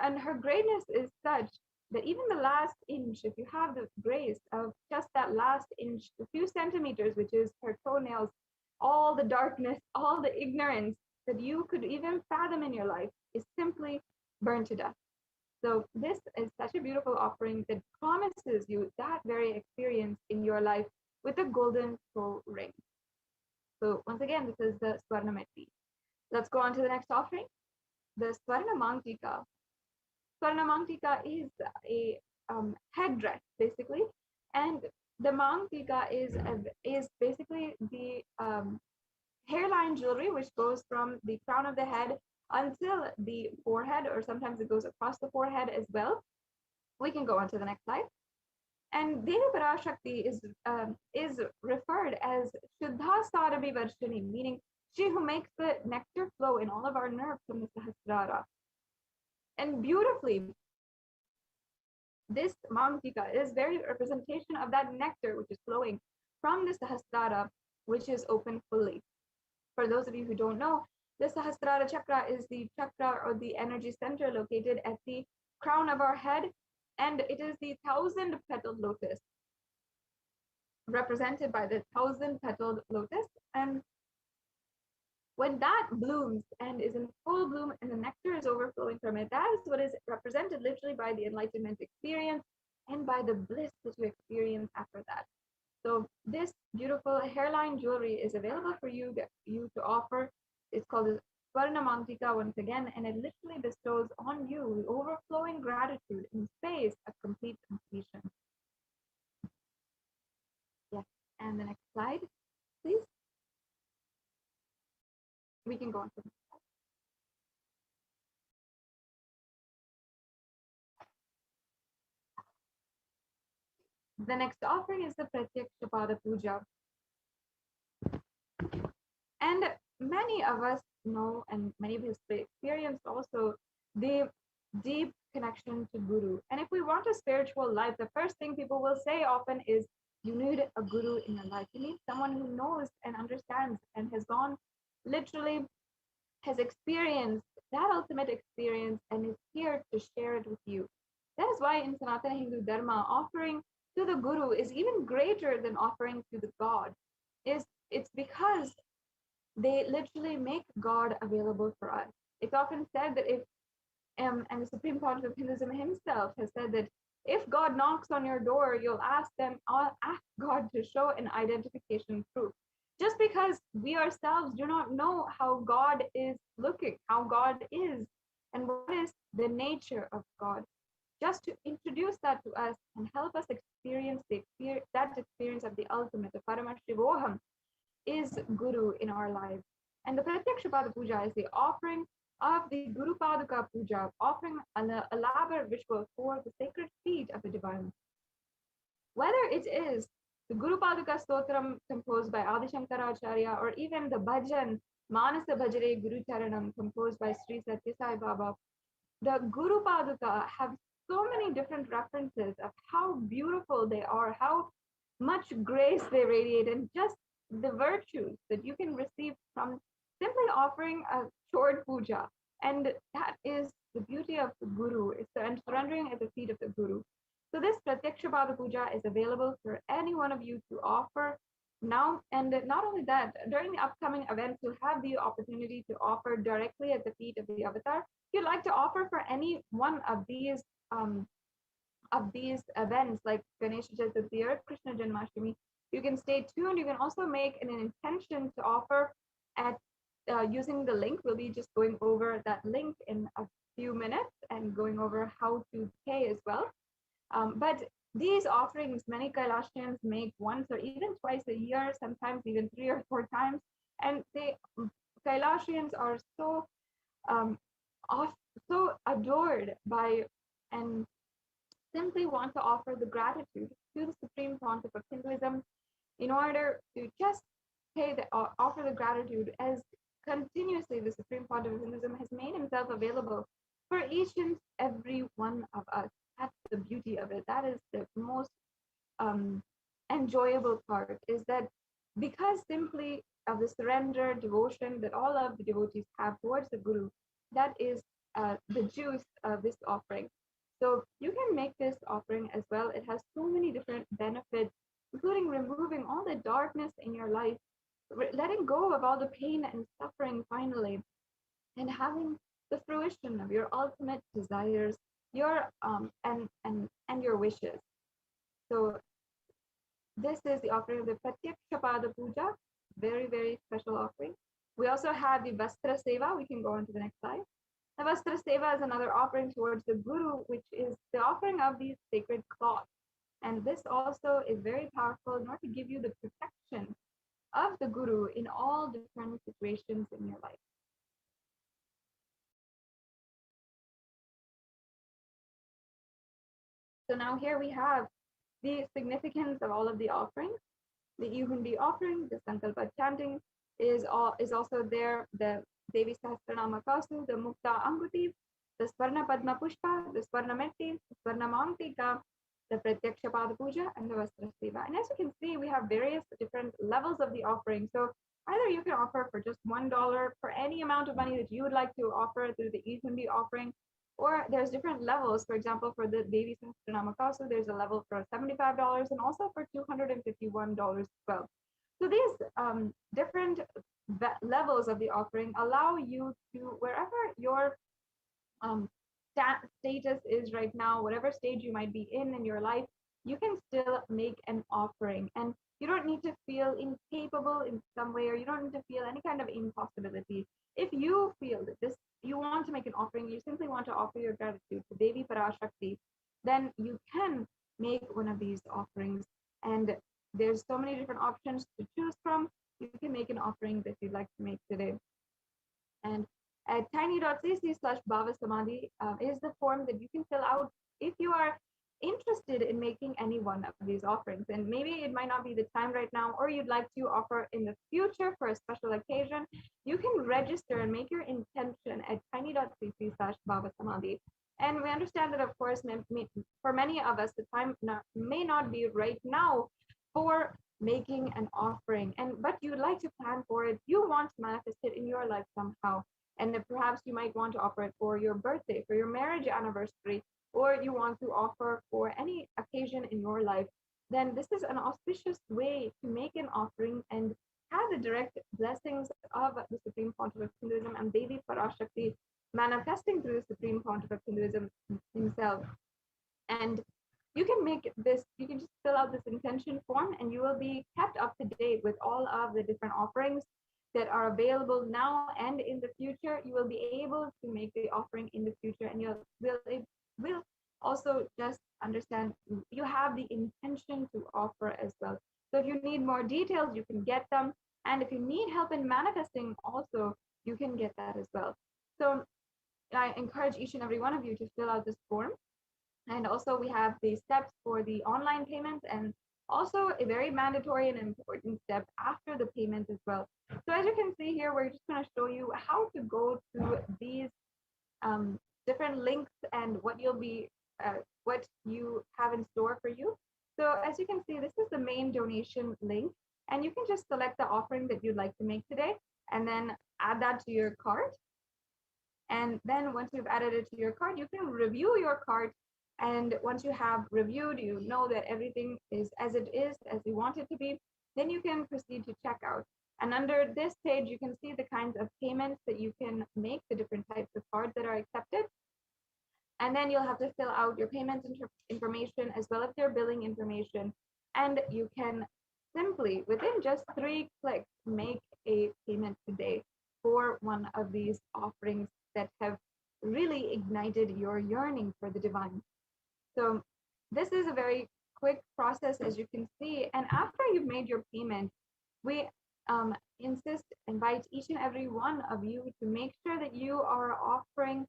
and her greatness is such that even the last inch, if you have the grace of just that last inch, a few centimeters, which is her toenails, all the darkness, all the ignorance that you could even fathom in your life is simply burned to death. So this is such a beautiful offering that promises you that very experience in your life with a golden toe ring. So once again, this is the Swarnameti. Let's go on to the next offering, the Swarnamangtika. Swarnamangtika is a headdress, basically, and the Mangtika is basically the hairline jewelry which goes from the crown of the head until the forehead, or sometimes it goes across the forehead as well. We can go on to the next slide. And Devi PARASHAKTI is referred as Shuddha Sarabi Varshini, meaning she who makes the nectar flow in all of our nerves from the Sahasrara. And beautifully, this Mangtika is very representation of that nectar which is flowing from the Sahasrara, which is open fully. For those of you who don't know, the Sahasrara chakra is the chakra or the energy center located at the crown of our head, and it is the 1,000-petaled lotus, represented by the 1,000-petaled lotus. And when that blooms and is in full bloom and the nectar is overflowing from it, that is what is represented literally by the enlightenment experience and by the bliss that you experience after that. So this beautiful hairline jewelry is available for you to offer. It's called the Swarnamangtika once again, and it literally bestows on you the overflowing gratitude in space of complete completion. Yes, and the next slide, please. We can go on to the next slide. The next offering is the Pratyakshapada Puja. And many of us know, and many of us experienced also, the deep connection to Guru. And if we want a spiritual life, the first thing people will say often is, you need a Guru in your life. You need someone who knows and understands and has gone, literally has experienced that ultimate experience and is here to share it with you. That is why in Sanatana Hindu Dharma, offering to the Guru is even greater than offering to the God. It's because they literally make God available for us. It's often said that if, and the Supreme Pontiff of Hinduism himself has said that if God knocks on your door, you'll ask God to show an identification proof. Just because we ourselves do not know how God is looking, how God is, and what is the nature of God. Just to introduce that to us and help us experience that experience of the ultimate, the Paramashivoham, is Guru in our lives. And the Pratyakshapada Puja is the offering of the Guru Paduka Puja, offering an elaborate ritual for the sacred feet of the divine. Whether it is the Guru Paduka Stotram composed by Adi Shankaracharya, or even the bhajan Manasa Bhajare Guru Charanam composed by Sri Satya Sai Baba. The Guru Paduka have so many different references of how beautiful they are, how much grace they radiate, and just the virtues that you can receive from simply offering a short puja. And that is the beauty of the Guru, it's the surrendering at the feet of the Guru. So this Pratyaksha Pada Puja is available for any one of you to offer now. And not only that, during the upcoming events, you'll have the opportunity to offer directly at the feet of the avatar. If you'd like to offer for any one of these events, like Ganesha Chaturthi or Krishna Janmashtami, you can stay tuned. You can also make an intention to offer at using the link. We'll be just going over that link in a few minutes and going over how to pay as well. But these offerings, many Kailashians make once or even twice a year, sometimes even 3 or 4 times. And Kailashians are so adored by and simply want to offer the gratitude to the Supreme Pontiff of Hinduism in order to just offer the gratitude, as continuously the Supreme Pontiff of Hinduism has made himself available for each and every one of us. That's the beauty of it. That is the most enjoyable part, is that because simply of the surrender, devotion that all of the devotees have towards the Guru, that is the juice of this offering. So you can make this offering as well. It has so many different benefits, including removing all the darkness in your life, letting go of all the pain and suffering finally, and having the fruition of your ultimate desires, your and your wishes. So this is the offering of the Pratyaksha Pada Puja, very, very special offering. We also have the Vastra Seva. We can go on to the next slide. The Vastra Seva is another offering towards the Guru, which is the offering of these sacred cloths. And this also is very powerful in order to give you the protection of the Guru in all different situations in your life. So now here we have the significance of all of the offerings. The Ihundi offering, the Sankalpa chanting is also there. The Devi Sahasranama Kasu, the Mukta Anguti, the Swarna Padma Pushpa, the Swarna Metti, the Swarna Mangtika, the Pratyaksha Pada Puja, and the Vastra Seva. And as you can see, we have various different levels of the offering. So either you can offer for just $1 for any amount of money that you would like to offer through the Ihundi offering, or there's different levels. For example, for the Devi Sahasranama Kasu, there's a level for $75 and also for $251 as well. So these different levels of the offering allow you to, wherever your status is right now, whatever stage you might be in your life, you can still make an offering. And you don't need to feel incapable in some way, or you don't need to feel any kind of impossibility. If you feel that you want to make an offering, you simply want to offer your gratitude to Devi PARASHAKTI, then you can make one of these offerings. And there's so many different options to choose from. You can make an offering that you'd like to make today. And at tiny.cc/bhavasamadhi is the form that you can fill out if you are interested in making any one of these offerings. And maybe it might not be the time right now, or you'd like to offer in the future for a special occasion. You can register and make your intention at tiny.cc/bhavasamadhi. And we understand that, of course, for many of us, the time may not be right now for making an offering, but you would like to plan for it. You want to manifest it in your life somehow. And perhaps you might want to offer it for your birthday, for your marriage anniversary, or you want to offer for any occasion in your life. Then this is an auspicious way to make an offering and have the direct blessings of the Supreme Pontiff of Hinduism and Devi PARASHAKTI manifesting through the Supreme Pontiff of Hinduism himself. And you can make this, you can just fill out this intention form, and you will be kept up to date with all of the different offerings that are available now and in the future. You will be able to make the offering in the future, and it will also just understand you have the intention to offer as well. So if you need more details, you can get them. And if you need help in manifesting also, you can get that as well. So I encourage each and every one of you to fill out this form. And also we have the steps for the online payments and Also, a very mandatory and important step after the payment as well. So as you can see here, we're just going to show you how to go to these different links and what what you have in store for you. So as you can see, this is the main donation link, and you can just select the offering that you'd like to make today and then add that to your cart. And then once you've added it to your cart, you can review your cart. And once you have reviewed, you know that everything is, as you want it to be, then you can proceed to checkout. And under this page, you can see the kinds of payments that you can make, the different types of cards that are accepted. And then you'll have to fill out your payment information as well as your billing information. And you can simply, within just 3 clicks, make a payment today for one of these offerings that have really ignited your yearning for the divine. So this is a very quick process, as you can see. And after you've made your payment, we invite each and every one of you to make sure that you are offering,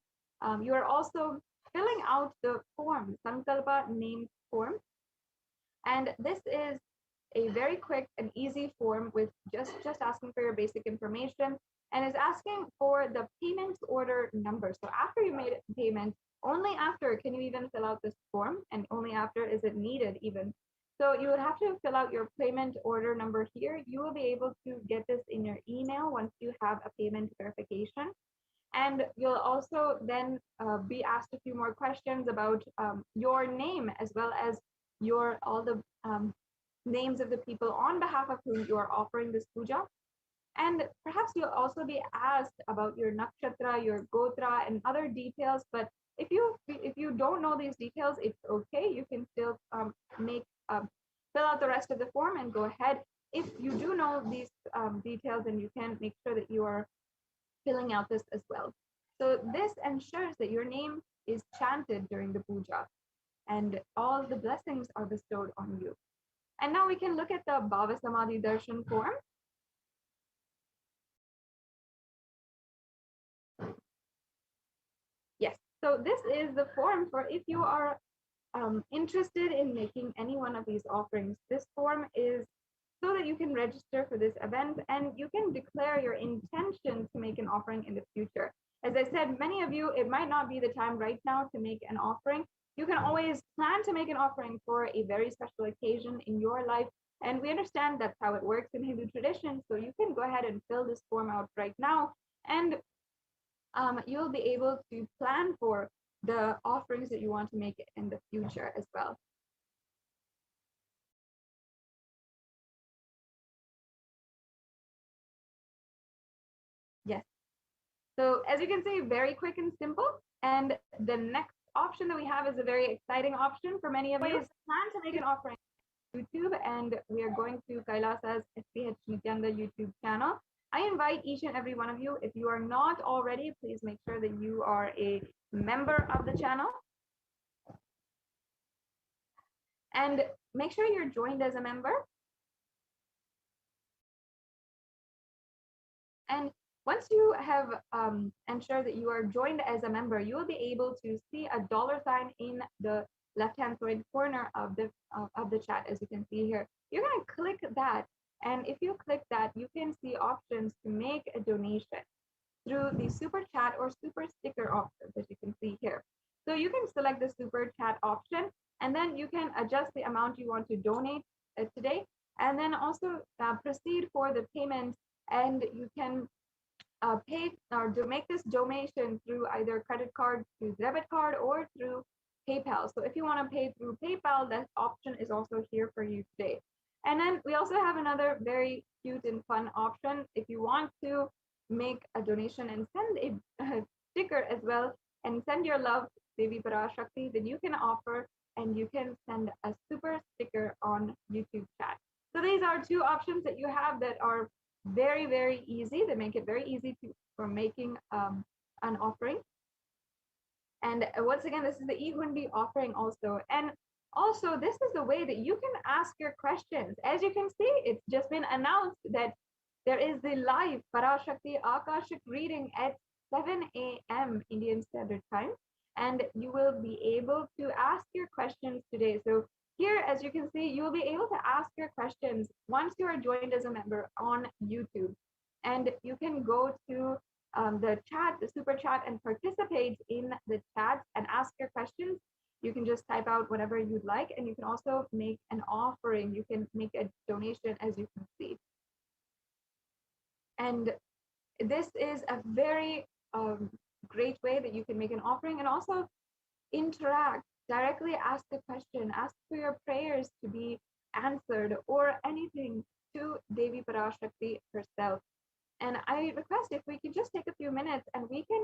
you are also filling out the form, Sankalpa name form. And this is a very quick and easy form with just asking for your basic information, and is asking for the payment order number. So after you made a payment, only after can you even fill out this form, and only after is it needed even. So you would have to fill out your payment order number here. You will be able to get this in your email once you have a payment verification. And you'll also then be asked a few more questions about your name, as well as all the names of the people on behalf of whom you are offering this puja. And perhaps you'll also be asked about your nakshatra, your gotra, and other details. But if you don't know these details, it's okay. You can still fill out the rest of the form and go ahead. If you do know these details, then you can make sure that you are filling out this as well. So this ensures that your name is chanted during the puja, and all the blessings are bestowed on you. And now we can look at the Bhava Samadhi Darshan form. Yes, so this is the form for if you are interested in making any one of these offerings. This form is so that you can register for this event and you can declare your intention to make an offering in the future. As I said, many of you, it might not be the time right now to make an offering. You can always plan to make an offering for a very special occasion in your life. And we understand that's how it works in Hindu tradition. So you can go ahead and fill this form out right now. And you'll be able to plan for the offerings that you want to make in the future as well. Yes. So as you can see, very quick and simple. And the next option that we have is a very exciting option for many of you. Plan to make an offering on YouTube, and we are going to Kailasa's SPH Nityanda YouTube channel. I invite each and every one of you, if you are not already, please make sure that you are a member of the channel. And make sure you're joined as a member. And once you have ensured that you are joined as a member, you will be able to see a $ in the left-hand side corner of the chat, as you can see here. You're going to click that, and if you click that, you can see options to make a donation through the super chat or super sticker options, as you can see here. So you can select the super chat option, and then you can adjust the amount you want to donate today, and then also proceed for the payment, and you can pay or make this donation through either credit card, through debit card, or through PayPal. So if you want to pay through PayPal, that option is also here for you today. And then we also have another very cute and fun option. If you want to make a donation and send a sticker as well, and send your love to Devi PARASHAKTI, then you can offer and you can send a super sticker on YouTube chat. So these are two options that you have that are very, very easy. They make it very easy for making an offering. And once again, this is the e-hundi offering also. And also, this is the way that you can ask your questions. As you can see, it's just been announced that there is the live PARASHAKTI Akashic reading at 7 a.m. Indian Standard Time. And you will be able to ask your questions today. So here, as you can see, you will be able to ask your questions once you are joined as a member on YouTube. And you can go to the chat, the super chat, and participate in the chat and ask your questions. You can just type out whatever you'd like, and you can also make an offering. You can make a donation, as you can see. And this is a very great way that you can make an offering and also interact, directly ask a question, ask for your prayers to be answered or anything to Devi PARASHAKTI herself. And I request if we can just take a few minutes and we can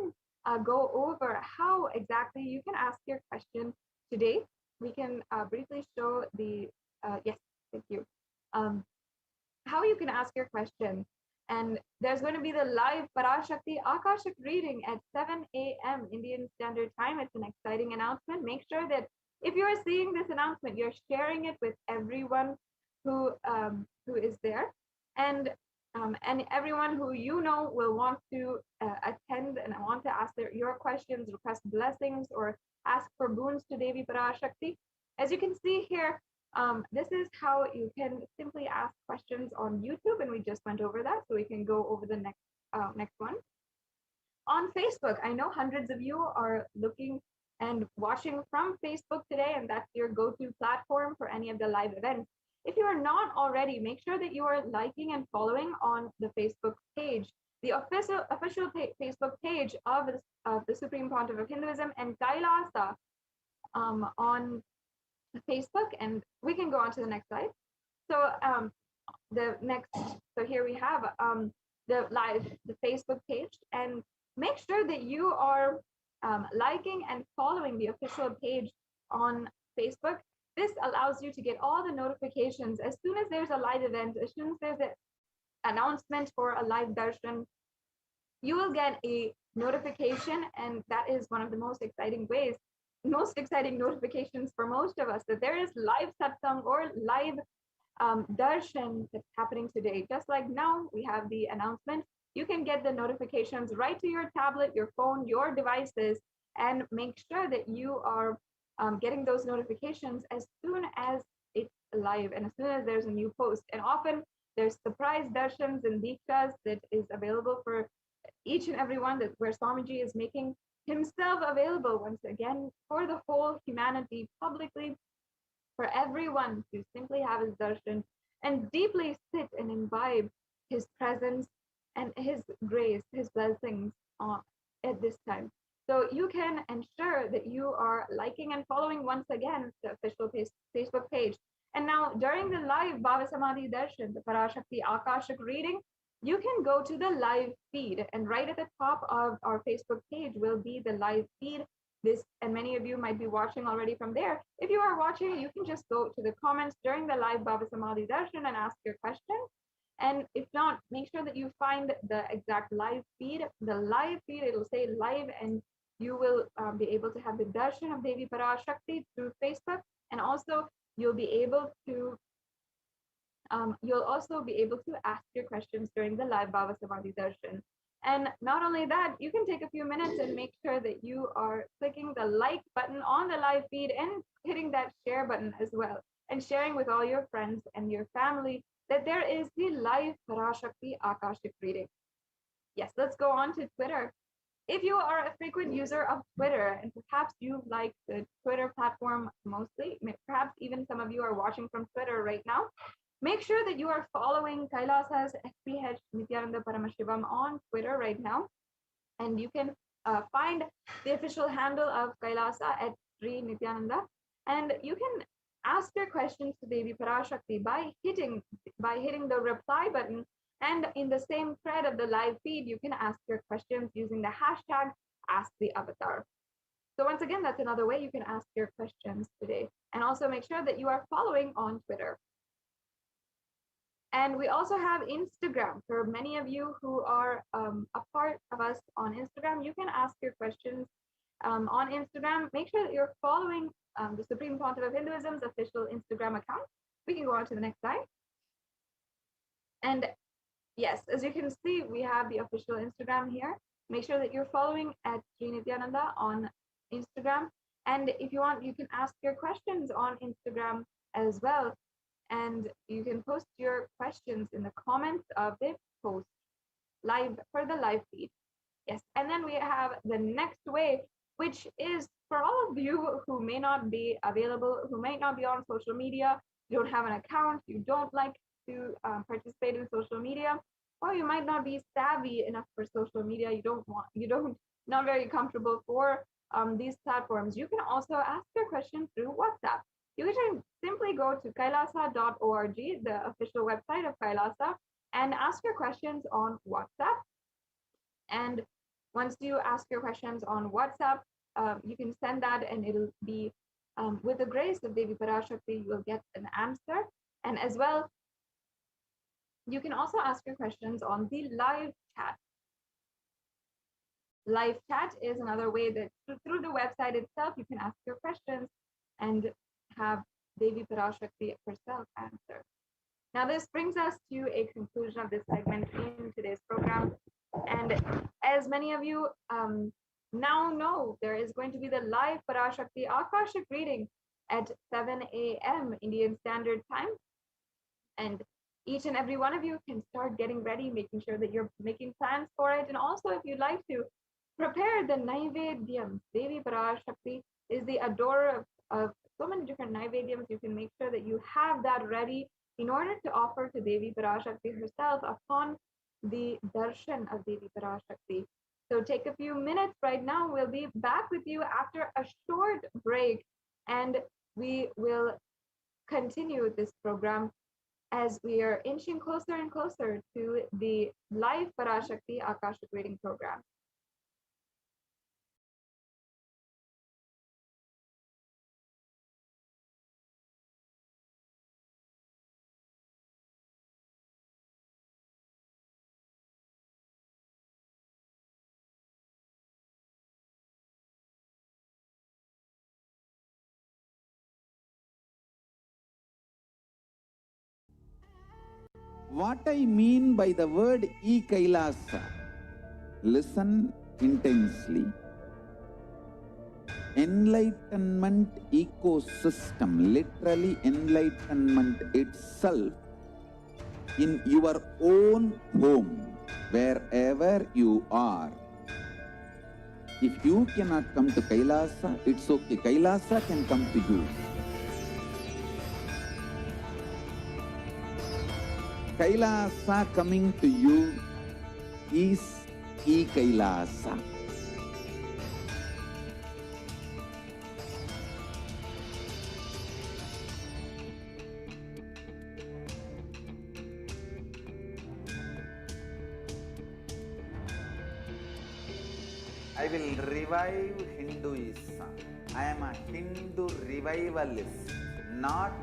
go over how exactly you can ask your question today. We can briefly show the, yes, thank you, how you can ask your question. And there's going to be the live PARASHAKTI Akashic reading at 7 a.m. Indian Standard Time. It's an exciting announcement. Make sure that if you are seeing this announcement, you're sharing it with everyone who is there. And everyone who you know will want to attend and want to ask your questions, request blessings, or ask for boons to Devi PARASHAKTI. As you can see here, this is how you can simply ask questions on YouTube, and we just went over that, so we can go over the next one. On Facebook, I know hundreds of you are looking and watching from Facebook today, and that's your go-to platform for any of the live events. If you are not already, make sure that you are liking and following on the Facebook page, the official Facebook page of the Supreme Pontiff of Hinduism and Kailasa on Facebook. And we can go on to the next slide. So so here we have the Facebook page, and make sure that you are liking and following the official page on Facebook. This allows you to get all the notifications as soon as there's a live event, as soon as there's an announcement for a live darshan, you will get a notification, and that is one of the most exciting notifications for most of us, that there is live satsang or live darshan that's happening today. Just like now we have the announcement, you can get the notifications right to your tablet, your phone, your devices, and make sure that you are getting those notifications as soon as it's live and as soon as there's a new post. And often there's surprise darshans and dikshas that is available for each and every one, that where Swamiji is making himself available once again for the whole humanity publicly, for everyone to simply have his darshan and deeply sit and imbibe his presence and his grace, his blessings at this time. So you can ensure that you are liking and following once again the official Facebook page. And now during the live Bhava Samadhi Darshan, the PARASHAKTI Akashic reading, you can go to the live feed, and right at the top of our Facebook page will be the live feed. And many of you might be watching already from there. If you are watching, you can just go to the comments during the live Bhava Samadhi Darshan and ask your question. And if not, make sure that you find the exact live feed. The live feed, it'll say live, and you will be able to have the darshan of Devi PARASHAKTI through Facebook, and also you'll be able to ask your questions during the live Bhava Samadhi Darshan. And not only that, you can take a few minutes and make sure that you are clicking the like button on the live feed and hitting that share button as well, and sharing with all your friends and your family that there is the live PARASHAKTI Akashic reading. Yes, let's go on to Twitter. If you are a frequent user of Twitter, and perhaps you like the Twitter platform mostly, perhaps even some of you are watching from Twitter right now, make sure that you are following Kailasa's SPH Nityananda Paramashivam on Twitter right now. And you can find the official handle of Kailasa at Sri Nityananda. And you can ask your questions to Devi PARASHAKTI by hitting the reply button. And in the same thread of the live feed, you can ask your questions using the hashtag #AskTheAvatar. So once again, that's another way you can ask your questions today. And also make sure that you are following on Twitter. And we also have Instagram. For many of you who are a part of us on Instagram, you can ask your questions on Instagram. Make sure that you're following the Supreme Pontiff of Hinduism's official Instagram account. We can go on to the next slide. And yes, as you can see, we have the official Instagram here. Make sure that you're following at Sri Nityananda on Instagram. And if you want, you can ask your questions on Instagram as well. And you can post your questions in the comments of the post live for the live feed. Yes, and then we have the next way, which is for all of you who may not be available, who might not be on social media, you don't have an account, you don't like to participate in social media, or you might not be savvy enough for social media, not very comfortable for these platforms. You can also ask your questions through WhatsApp. You can simply go to kailasa.org, the official website of Kailasa, and ask your questions on WhatsApp. And once you ask your questions on WhatsApp, you can send that and it'll be, with the grace of Devi PARASHAKTI, you will get an answer. And as well, you can also ask your questions on the live chat. Live chat is another way that through the website itself, you can ask your questions and have Devi PARASHAKTI herself answer. Now, this brings us to a conclusion of this segment in today's program. And as many of you now know, there is going to be the live PARASHAKTI Akashic reading at 7 a.m. Indian Standard Time. And each and every one of you can start getting ready, making sure that you're making plans for it. And also, if you'd like to prepare the Naivedyams, Devi PARASHAKTI is the adorer of so many different Naivedyams. You can make sure that you have that ready in order to offer to Devi PARASHAKTI herself upon the darshan of Devi PARASHAKTI. So take a few minutes right now. We'll be back with you after a short break, and we will continue this program as we are inching closer and closer to the live PARASHAKTI Akashic reading program. What I mean by the word e-Kailasa, listen intensely. Enlightenment ecosystem, literally enlightenment itself, in your own home, wherever you are. If you cannot come to Kailasa, it's okay. Kailasa can come to you. Kailasa coming to you is e-Kailasa. I will revive Hinduism. I am a Hindu revivalist, not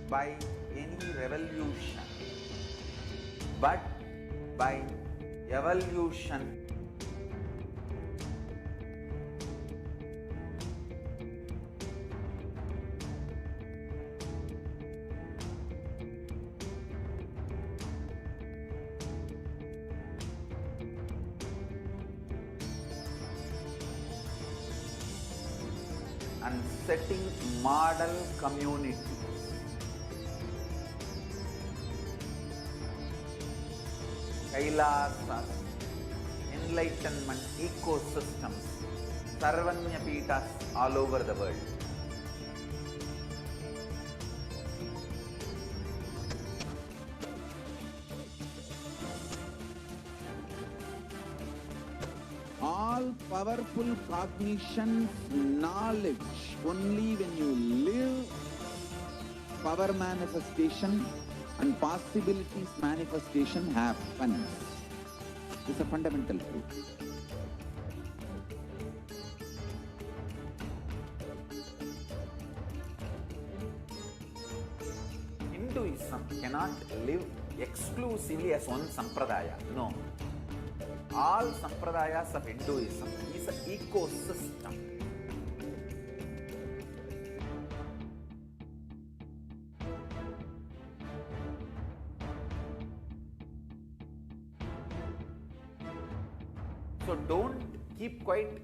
by any revolution, but by evolution. And setting model communities. Kailasas, enlightenment ecosystems, Sarvanya Peethas all over the world. All powerful cognition, knowledge, only when you live, power manifestation and possibilities manifestation happens. It's a fundamental truth. Hinduism cannot live exclusively as one sampradaya. No. All sampradayas of Hinduism is an ecosystem. So don't keep quiet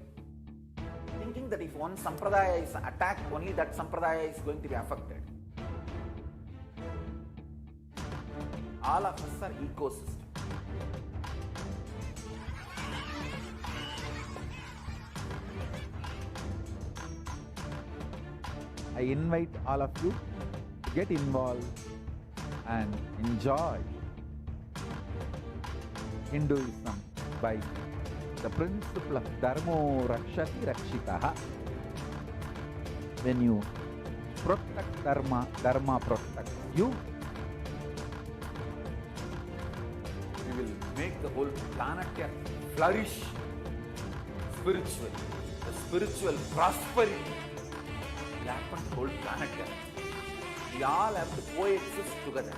thinking that if one sampradaya is attacked, only that sampradaya is going to be affected. All of us are ecosystem. I invite all of you to get involved and enjoy Hinduism by the principle of Dharmo Rakshati Rakshitaha. When you protect Dharma, Dharma protects you. We will make the whole planet Earth flourish spiritually. The spiritual prosperity will happen to the whole planet Earth. We all have to coexist together.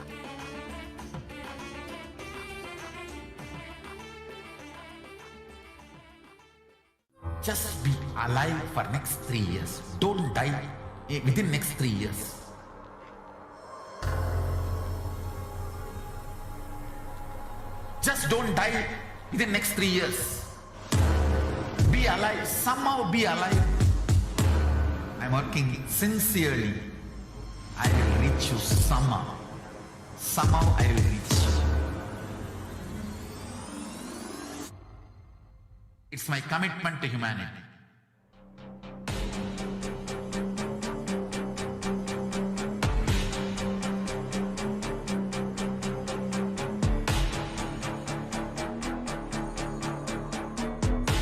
Just be alive for next 3 years. Don't die within next 3 years. Just don't die within next 3 years. Be alive, somehow be alive. I'm working sincerely. I will reach you somehow. Somehow I will reach you. It's my commitment to humanity.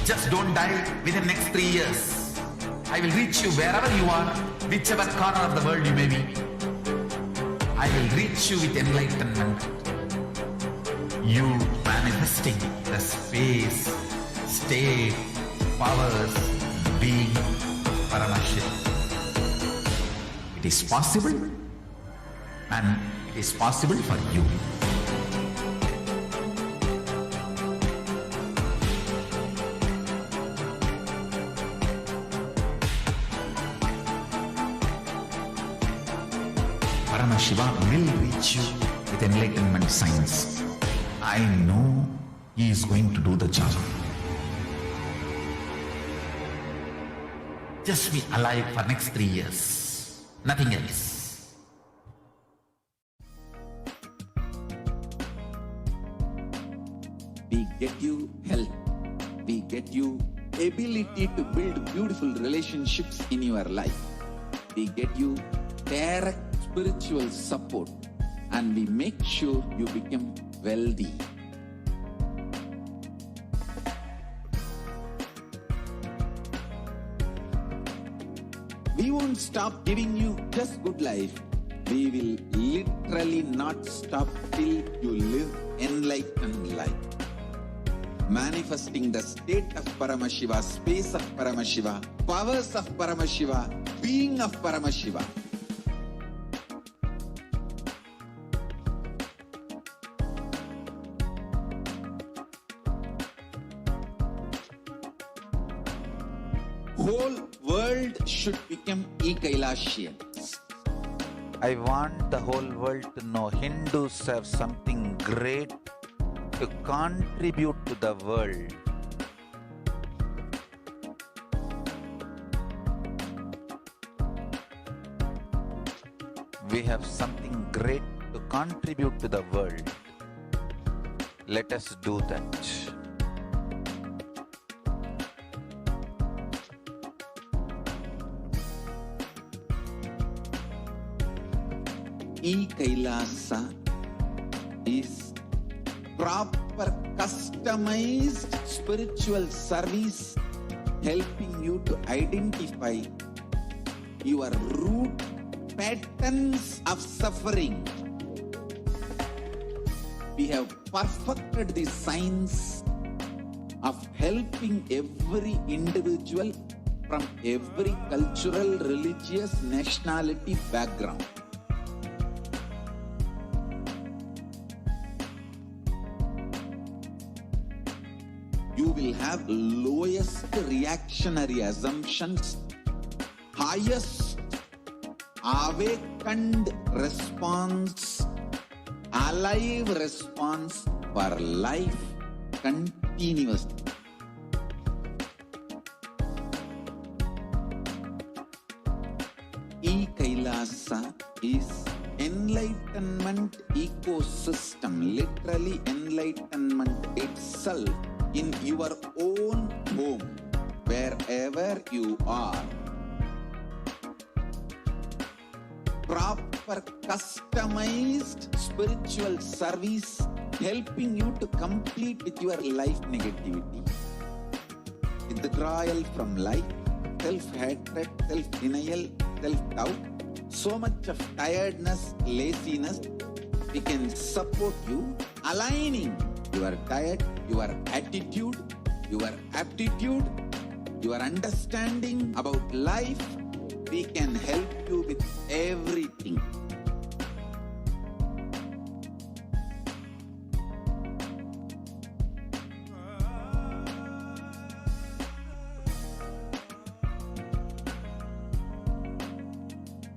Just don't die within next 3 years. I will reach you wherever you are, whichever corner of the world you may be. I will reach you with enlightenment. You manifesting the space, state, powers, being, Paramashakti. It is possible, and it is possible for you. Paramashiva will reach you with enlightenment science. I know he is going to do the job. Just be alive for next 3 years. Nothing else. We get you health. We get you ability to build beautiful relationships in your life. We get you direct spiritual support, and we make sure you become wealthy. We won't stop giving you just good life. We will literally not stop till you live enlightened life. Manifesting the state of Paramashiva, space of Paramashiva, powers of Paramashiva, being of Paramashiva. Whole world should become Ekailashians. I want the whole world to know Hindus have something great to contribute to the world. We have something great to contribute to the world. Let us do that. E-Kailasa is proper customized spiritual service helping you to identify your root patterns of suffering. We have perfected the science of helping every individual from every cultural, religious, nationality background. You will have lowest reactionary assumptions, highest awakened response, alive response for life continuously. E-Kailasa is enlightenment enlightenment ecosystem, literally enlightenment itself in your own home, wherever you are. Proper customized spiritual service helping you to complete with your life negativity. Withdrawal from life, self-hatred, self-denial, self-doubt, so much of tiredness, laziness, we can support you, aligning your diet, your attitude, your aptitude, your understanding about life. We can help you with everything.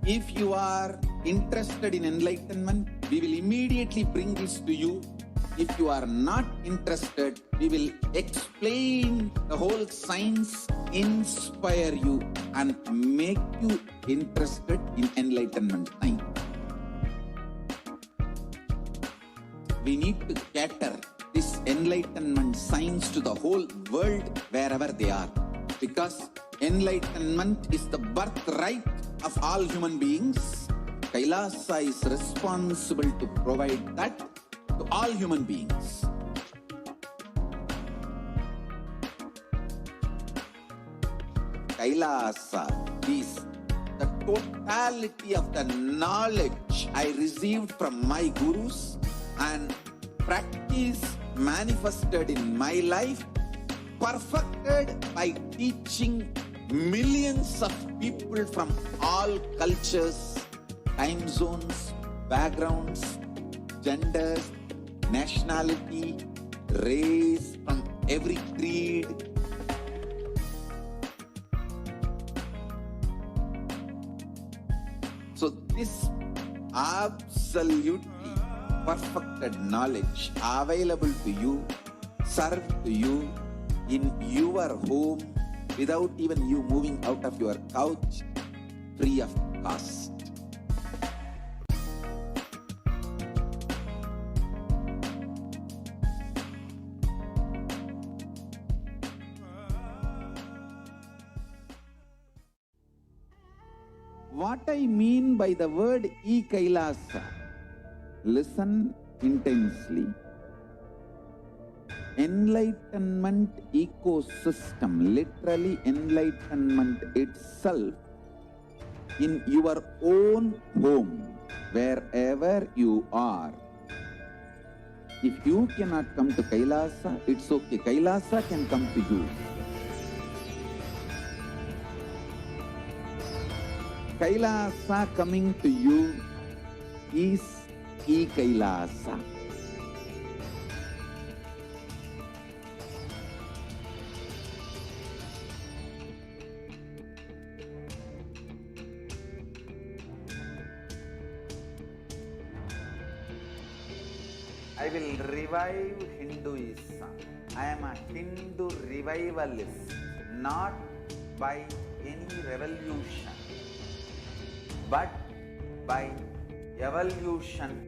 If you are interested in enlightenment, we will immediately bring this to you. If you are not interested, we will explain the whole science, inspire you, and make you interested in enlightenment science. We need to cater this enlightenment science to the whole world wherever they are, because enlightenment is the birthright of all human beings. Kailasa is responsible to provide that to all human beings. Kailasa is the totality of the knowledge I received from my gurus and practice manifested in my life, perfected by teaching millions of people from all cultures, time zones, backgrounds, genders, nationality, race, from every creed. So this absolutely perfected knowledge available to you, served to you in your home, without even you moving out of your couch, free of cost. What I mean by the word e-Kailasa, listen intensely. Enlightenment ecosystem, literally enlightenment itself in your own home, wherever you are. If you cannot come to Kailasa, it's okay. Kailasa can come to you. Kailasa coming to you is e-Kailasa. I will revive Hinduism. I am a Hindu revivalist, not by any revolution, but by evolution.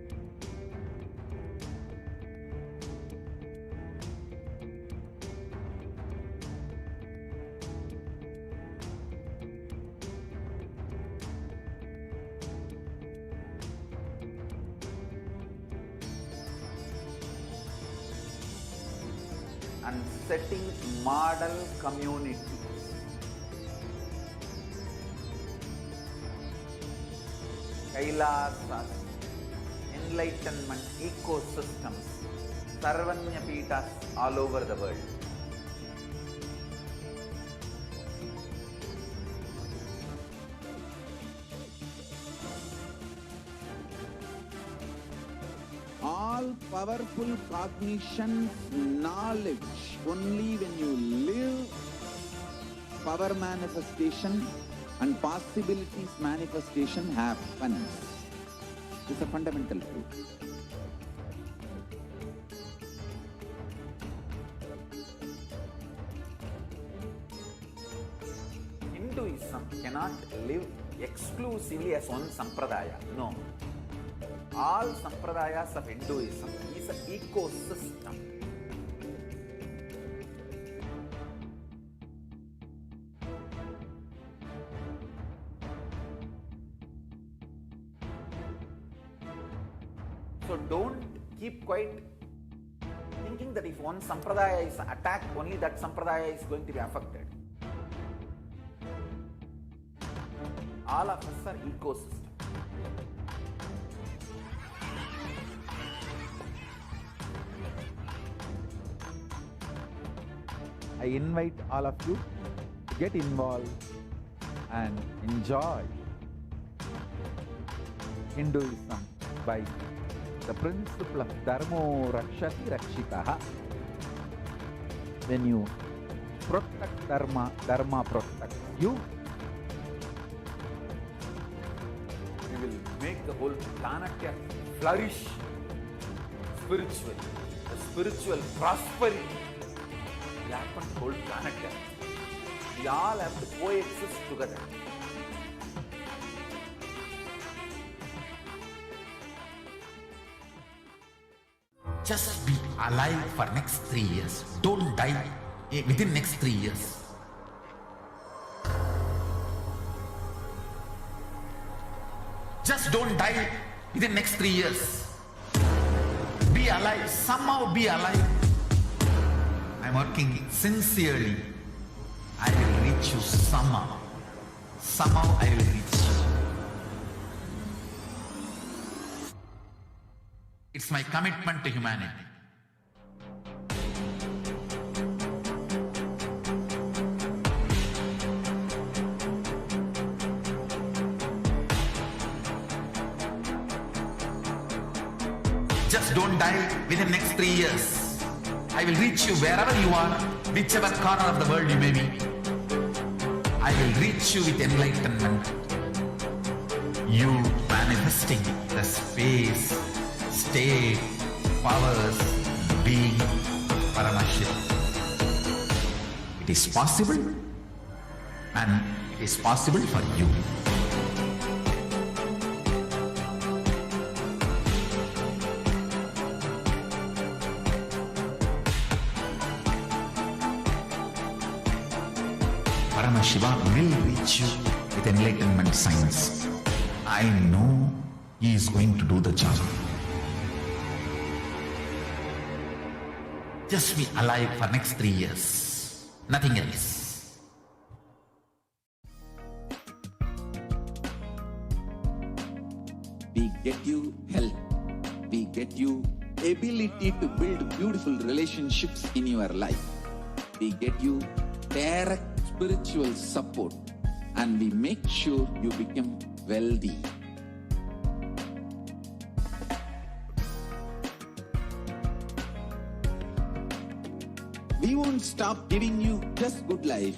And setting model communities. Kailasas, enlightenment ecosystems, Sarvanya Pitas all over the world. All powerful cognition, knowledge, only when you live, power manifestation and possibilities manifestation happens. This is a fundamental truth. Hinduism cannot live exclusively as one sampradaya. No. all sampradayas of Hinduism is an ecosystem. So don't keep quiet thinking that if one sampradaya is attacked, only that sampradaya is going to be affected. All of us are ecosystem. I invite all of you to get involved and enjoy Hinduism by the principle of Dharmo Rakshati Rakshitaha. When you protect Dharma, Dharma protects you. We will make the whole planet flourish spiritually. The spiritual prosperity will happen to the whole planet. We all have to coexist together. Just be alive for next 3 years. Don't die within next 3 years. Just don't die within next 3 years. Be alive. Somehow be alive. I'm working sincerely. I will reach you somehow. Somehow I will reach you. It's my commitment to humanity. Just don't die within next 3 years. I will reach you wherever you are, whichever corner of the world you may be. I will reach you with enlightenment. You manifesting the space, state, powers, being, Paramashakti. It is possible, and it is possible for you. Paramashiva will reach you with enlightenment science. I know he is going to do the job. Just be alive for next 3 years. Nothing else. We get you health. We get you ability to build beautiful relationships in your life. We get you direct spiritual support, and we make sure you become wealthy. We won't stop giving you just good life.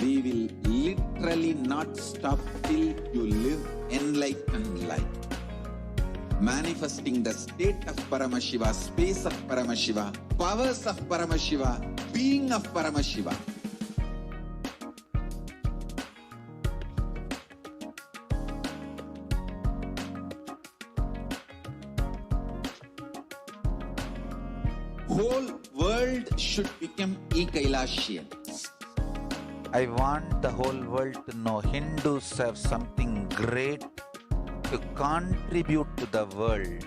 We will literally not stop till you live enlightened life. Manifesting the state of Paramashiva, space of Paramashiva, powers of Paramashiva, being of Paramashiva. Whole world should become Ekailashian. I want the whole world to know Hindus have something great to contribute to the world.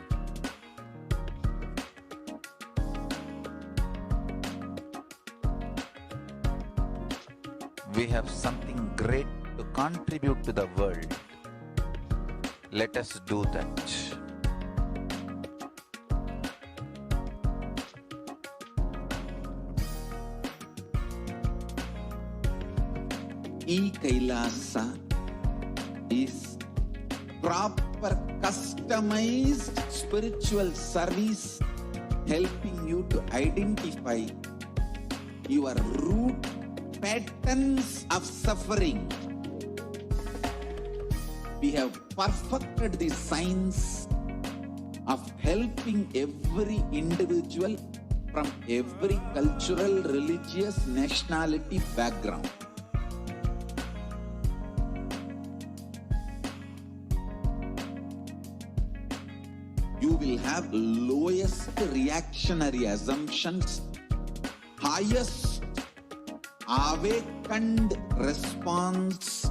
We have something great to contribute to the world. Let us do that. E-Kailasa is proper customized spiritual service helping you to identify your root patterns of suffering. We have perfected the science of helping every individual from every cultural, religious, nationality background. will have lowest reactionary assumptions, highest awakened response,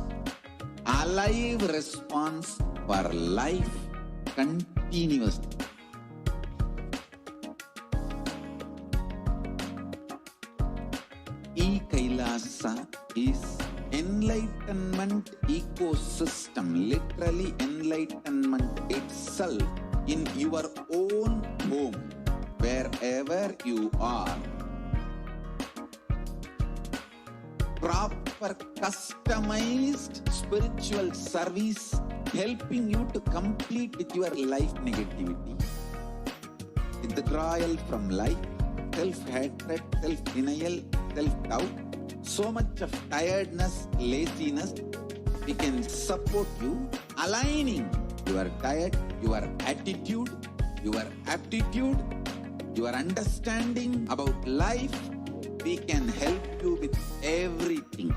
alive response for life continuously. E-Kailasa is enlightenment ecosystem, literally enlightenment itself in your own home, wherever you are. Proper customized spiritual service helping you to complete with your life negativity. Withdrawal from life, self-hatred, self-denial, self-doubt, so much of tiredness, laziness, we can support you, aligning your diet, your attitude, your aptitude, your understanding about life. We can help you with everything.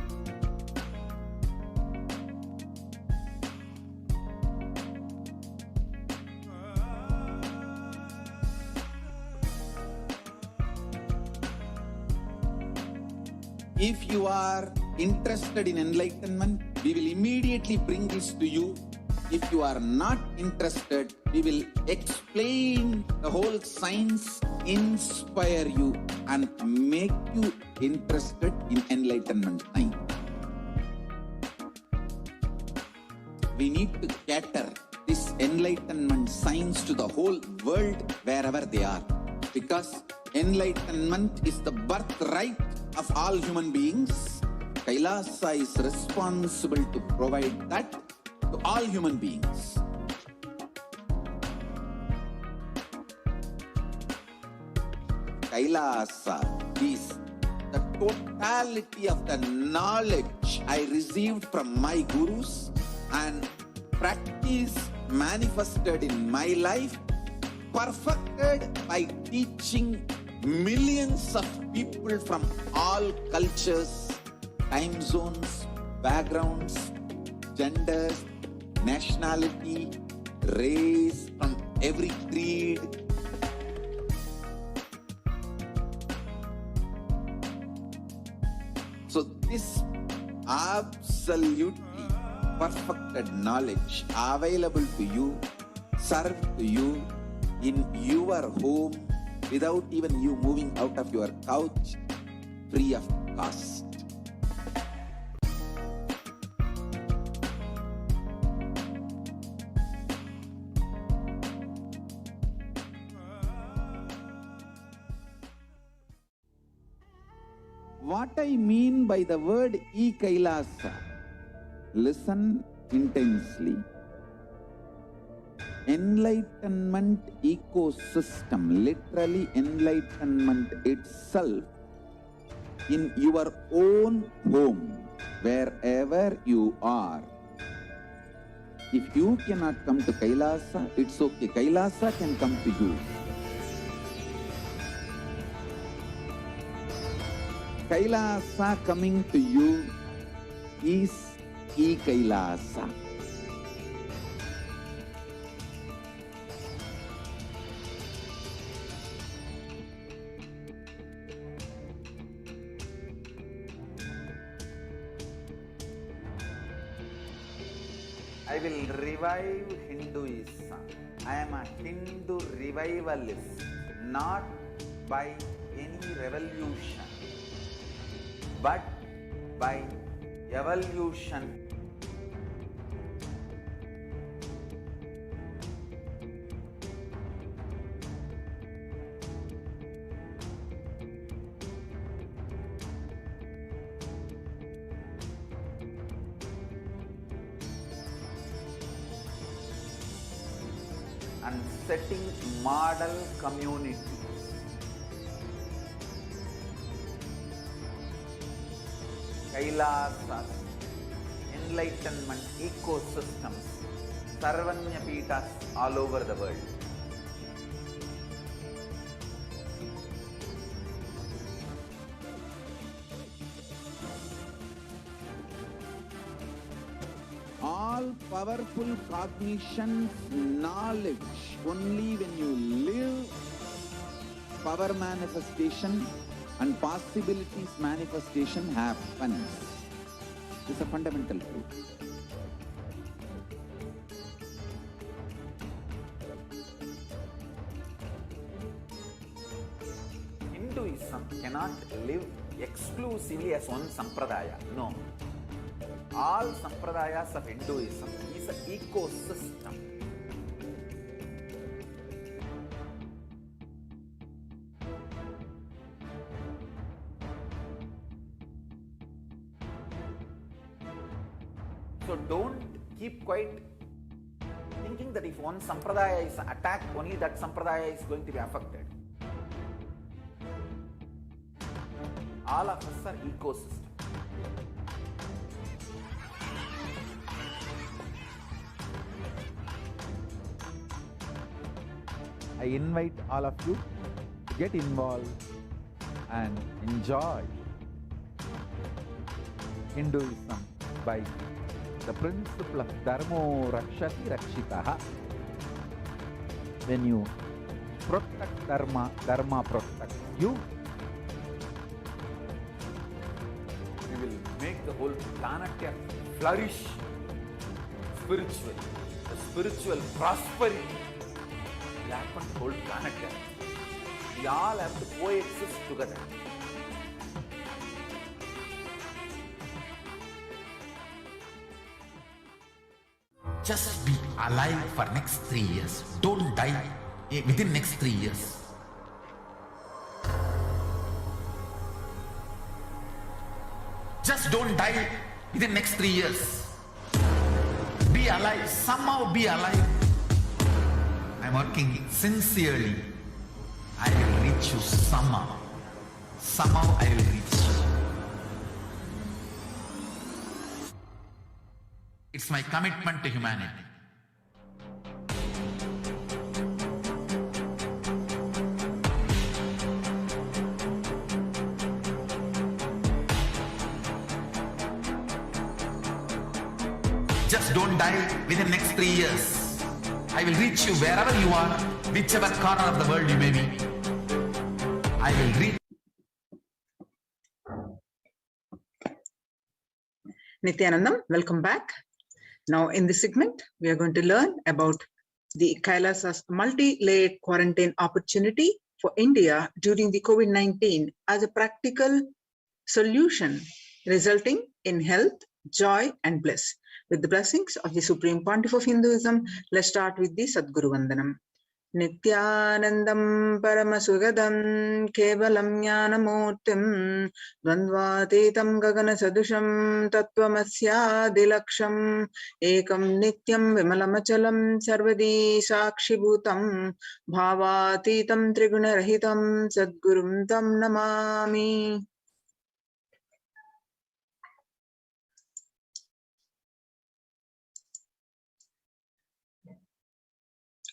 If you are interested in enlightenment, we will immediately bring this to you. If you are not interested, we will explain the whole science, inspire you, and make you interested in enlightenment science. We need to cater this enlightenment science to the whole world wherever they are, because enlightenment is the birthright of all human beings. Kailasa is responsible to provide that to all human beings. Kailasa is the totality of the knowledge I received from my gurus and practice manifested in my life, perfected by teaching millions of people from all cultures, time zones, backgrounds, genders, nationality, race, from every creed. So this absolutely perfected knowledge available to you, served to you in your home, without even you moving out of your couch, free of cost. What I mean by the word E-Kailasa, listen intensely. Enlightenment ecosystem, literally enlightenment itself in your own home, wherever you are. If you cannot come to Kailasa, it's okay. Kailasa can come to you. Kailasa coming to you is E-Kailasa. I will revive Hinduism. I am a Hindu revivalist, not by any revolution, but by evolution. And setting model communities. Kailasas, enlightenment ecosystems, Sarvanya Pitas all over the world. All all powerful cognition, knowledge. Only when you live, power manifestation and possibilities manifestation happens. This is a fundamental truth. Hinduism cannot live exclusively as one sampradaya. No. All sampradayas of Hinduism is an ecosystem. So don't keep quiet thinking that if one sampradaya is attacked, only that sampradaya is going to be affected. All of us are ecosystem. I invite all of you to get involved and enjoy Hinduism by the principle of Dharmo Rakshati Rakshitaha. When you protect Dharma, Dharma protects you. We will make the whole planet flourish spiritually. The spiritual prosperity will happen to the whole planet. We all have to coexist together. Just be alive for next 3 years. Don't die within next 3 years. Just don't die within next 3 years. Be alive. Somehow be alive. I'm working sincerely. I will reach you somehow. Somehow I will reach you. It's my commitment to humanity. Just don't die within next 3 years. I will reach you wherever you are, whichever corner of the world you may be. I will reach. Nityanandam, welcome back. Now in this segment, we are going to learn about the Kailasa's multi-layered quarantine opportunity for India during the COVID-19 as a practical solution resulting in health, joy and bliss. With the blessings of the Supreme Pontiff of Hinduism, let's start with the Sadguru Vandanam. Nityanandam Paramasugadam Kevalam Jnanamurtim Dvandvatetam Gagana Sadusham Tattvamasya Dilaksham Ekam Nityam Vimalamachalam Sarvadi Sakshibhutam Bhavatitam Trigunarahitam Sadgurum Tam Namami.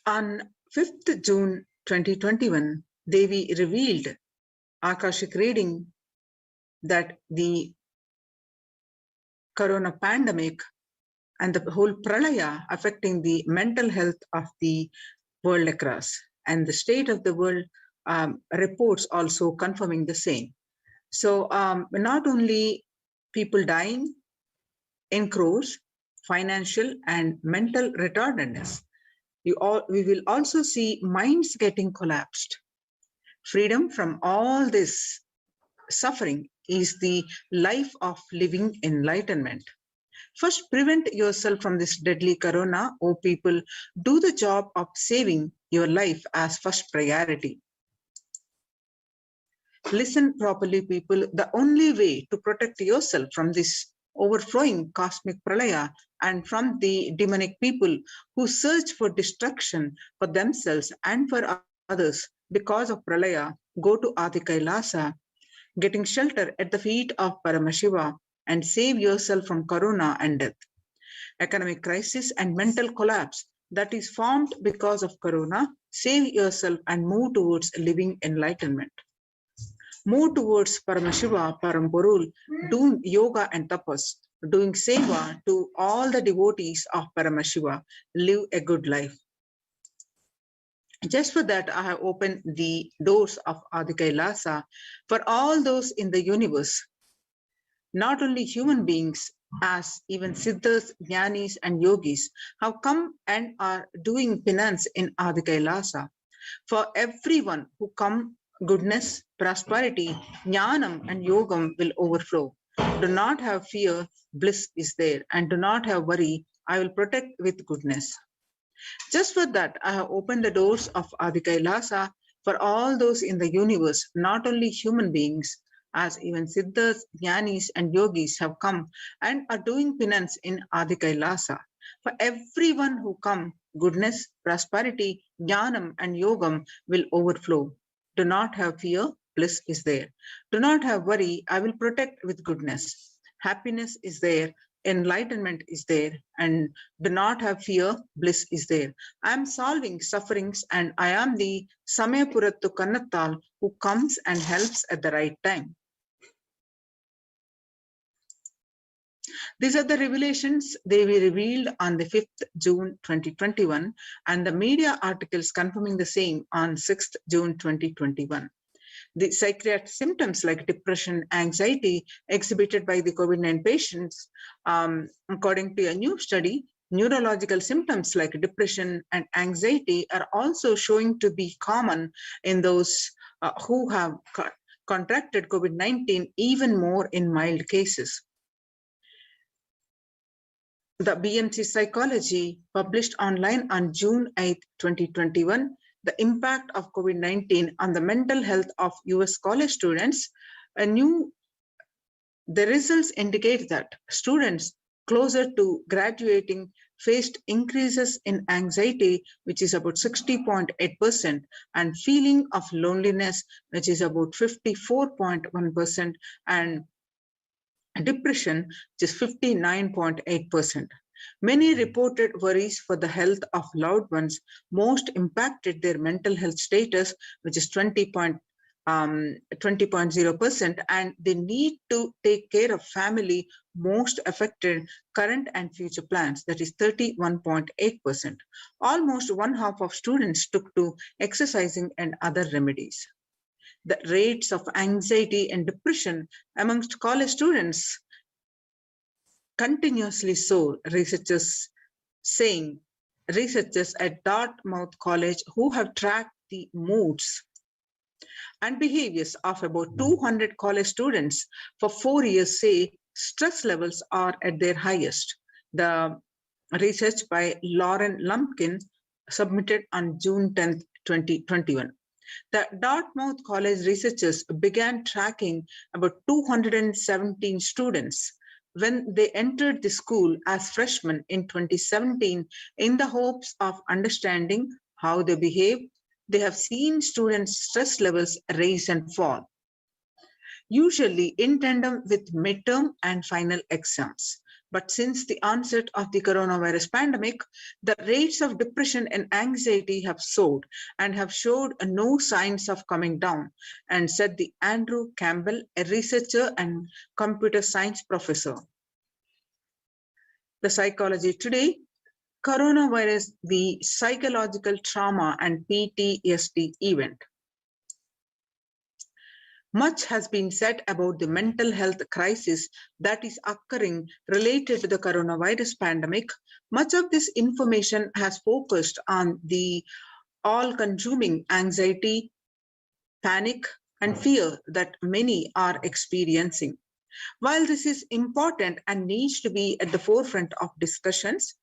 On 5th June 2021, Devi revealed Akashic reading that the corona pandemic and the whole pralaya affecting the mental health of the world across, and the state of the world reports also confirming the same. So not only people dying in crores, financial and mental retardedness, we will also see minds getting collapsed. Freedom from all this suffering is the life of living enlightenment. First, prevent yourself from this deadly corona, O people. Do the job of saving your life as first priority. Listen properly, people. The only way to protect yourself from this overflowing cosmic pralaya and from the demonic people who search for destruction for themselves and for others because of pralaya, go to Adi Kailasa, getting shelter at the feet of Paramashiva, and save yourself from corona and death. Economic crisis and mental collapse that is formed because of corona, save yourself and move towards living enlightenment. Move towards Paramashiva, Paramporul, do yoga and tapas. doing seva to all the devotees of Paramashiva, live a good life. Just for that, I have opened the doors of Adi Kailasa for all those in the universe, not only human beings, as even Siddhas, Jnanis, and Yogis have come and are doing penance in Adi Kailasa. For everyone who come, goodness, prosperity, Jnanam, and Yogam will overflow. Do not have fear, bliss is there, and do not have worry, I will protect with goodness. Just for that, I have opened the doors of Adi Kailasa for all those in the universe, not only human beings, as even Siddhas, Jnanis, and Yogis have come and are doing penance in Adi Kailasa. For everyone who come, goodness, prosperity, Jnanam, and Yogam will overflow. Do not have fear, bliss is there. Do not have worry, I will protect with goodness. Happiness is there, enlightenment is there, and do not have fear, bliss is there. I am solving sufferings, and I am the Samayapurattu Kannattal who comes and helps at the right time. These are the revelations. They were revealed on the 5th June 2021, and the media articles confirming the same on 6th June 2021. The psychiatric symptoms like depression, anxiety exhibited by the COVID-19 patients, according to a new study, neurological symptoms like depression and anxiety are also showing to be common in those who have contracted COVID-19, even more in mild cases. The BMC Psychology published online on June 8, 2021, the impact of COVID-19 on the mental health of US college students. The results indicate that students closer to graduating faced increases in anxiety, which is about 60.8%, and feeling of loneliness, which is about 54.1%, and depression, which is 59.8%. Many reported worries for the health of loved ones. Most impacted their mental health status, which is 20.0%, and they need to take care of family. Most affected current and future plans, that is 31.8%. Almost one half of students took to exercising and other remedies. The rates of anxiety and depression amongst college students continuously soar, researchers at Dartmouth College who have tracked the moods and behaviors of about 200 college students for 4 years say stress levels are at their highest. The research by Lauren Lumpkin submitted on June 10, 2021. The Dartmouth College researchers began tracking about 217 students when they entered the school as freshmen in 2017 in the hopes of understanding how they behave. They have seen students' stress levels rise and fall, usually in tandem with midterm and final exams. But since the onset of the coronavirus pandemic, the rates of depression and anxiety have soared and have showed no signs of coming down, and said the Andrew Campbell, a researcher and computer science professor. The Psychology Today, Coronavirus, the Psychological Trauma and PTSD Event. Much has been said about the mental health crisis that is occurring related to the coronavirus pandemic. Much of this information has focused on the all-consuming anxiety, panic, and fear that many are experiencing. While this is important and needs to be at the forefront of discussions,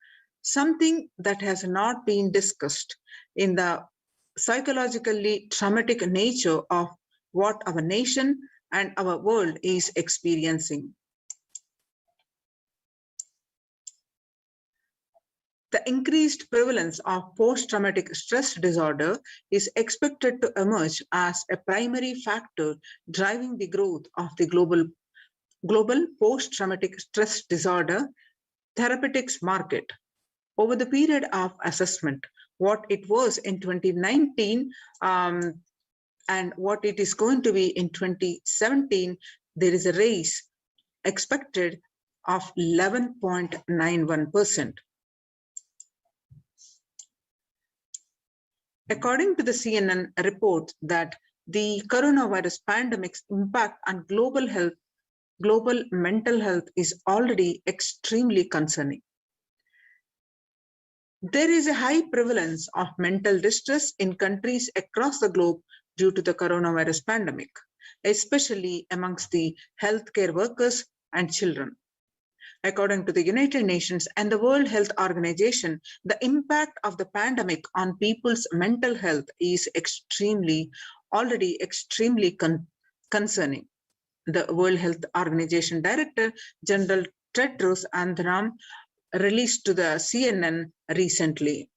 something that has not been discussed in the psychologically traumatic nature of what our nation and our world is experiencing. The increased prevalence of post-traumatic stress disorder is expected to emerge as a primary factor driving the growth of the global post-traumatic stress disorder therapeutics market. Over the period of assessment, what it was in 2019 and what it is going to be in 2017, there is a raise expected of 11.91%. According to the CNN report that the coronavirus pandemic's impact on global mental health is already extremely concerning. There is a high prevalence of mental distress in countries across the globe due to the coronavirus pandemic, especially amongst the healthcare workers and children. According to the United Nations and the World Health Organization, the impact of the pandemic on people's mental health is already extremely concerning. The World Health Organization Director General Tedros Adhanom released to the CNN recently.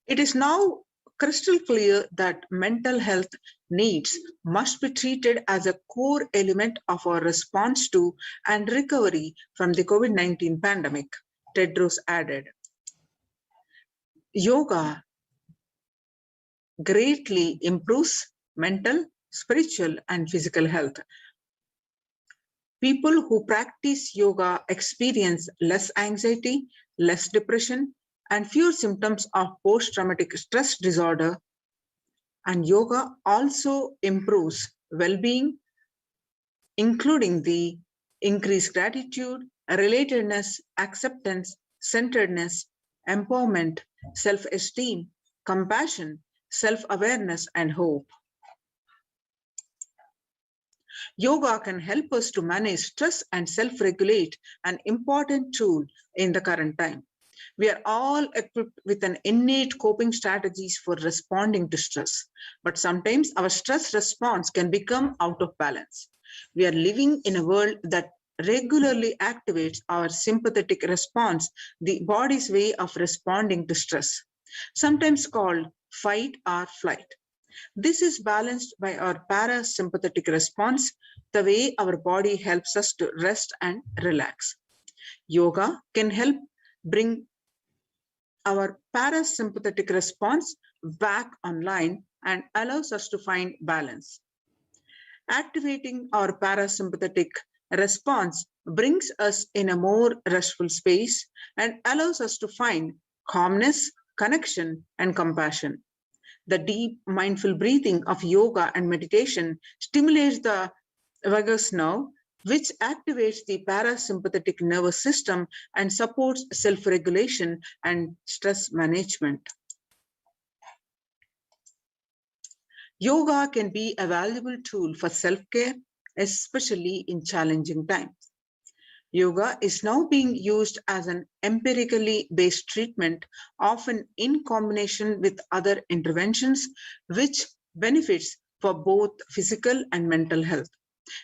It is now crystal clear that mental health needs must be treated as a core element of our response to and recovery from the COVID-19 pandemic, Tedros added. Yoga greatly improves mental, spiritual, and physical health. People who practice yoga experience less anxiety, less depression, and fewer symptoms of post-traumatic stress disorder. And yoga also improves well-being, including the increased gratitude, relatedness, acceptance, centeredness, empowerment, self-esteem, compassion, self-awareness, and hope. Yoga can help us to manage stress and self-regulate, an important tool in the current time. We are all equipped with an innate coping strategies for responding to stress, but sometimes our stress response can become out of balance. We are living in a world that regularly activates our sympathetic response, the body's way of responding to stress, sometimes called fight or flight. This is balanced by our parasympathetic response, the way our body helps us to rest and relax. Yoga can help bring our parasympathetic response back online and allows us to find balance. Activating our parasympathetic response brings us in a more restful space and allows us to find calmness, connection, and compassion. The deep mindful breathing of yoga and meditation stimulates the vagus nerve, which activates the parasympathetic nervous system and supports self-regulation and stress management. Yoga can be a valuable tool for self-care, especially in challenging times. Yoga is now being used as an empirically based treatment, often in combination with other interventions, which benefits for both physical and mental health.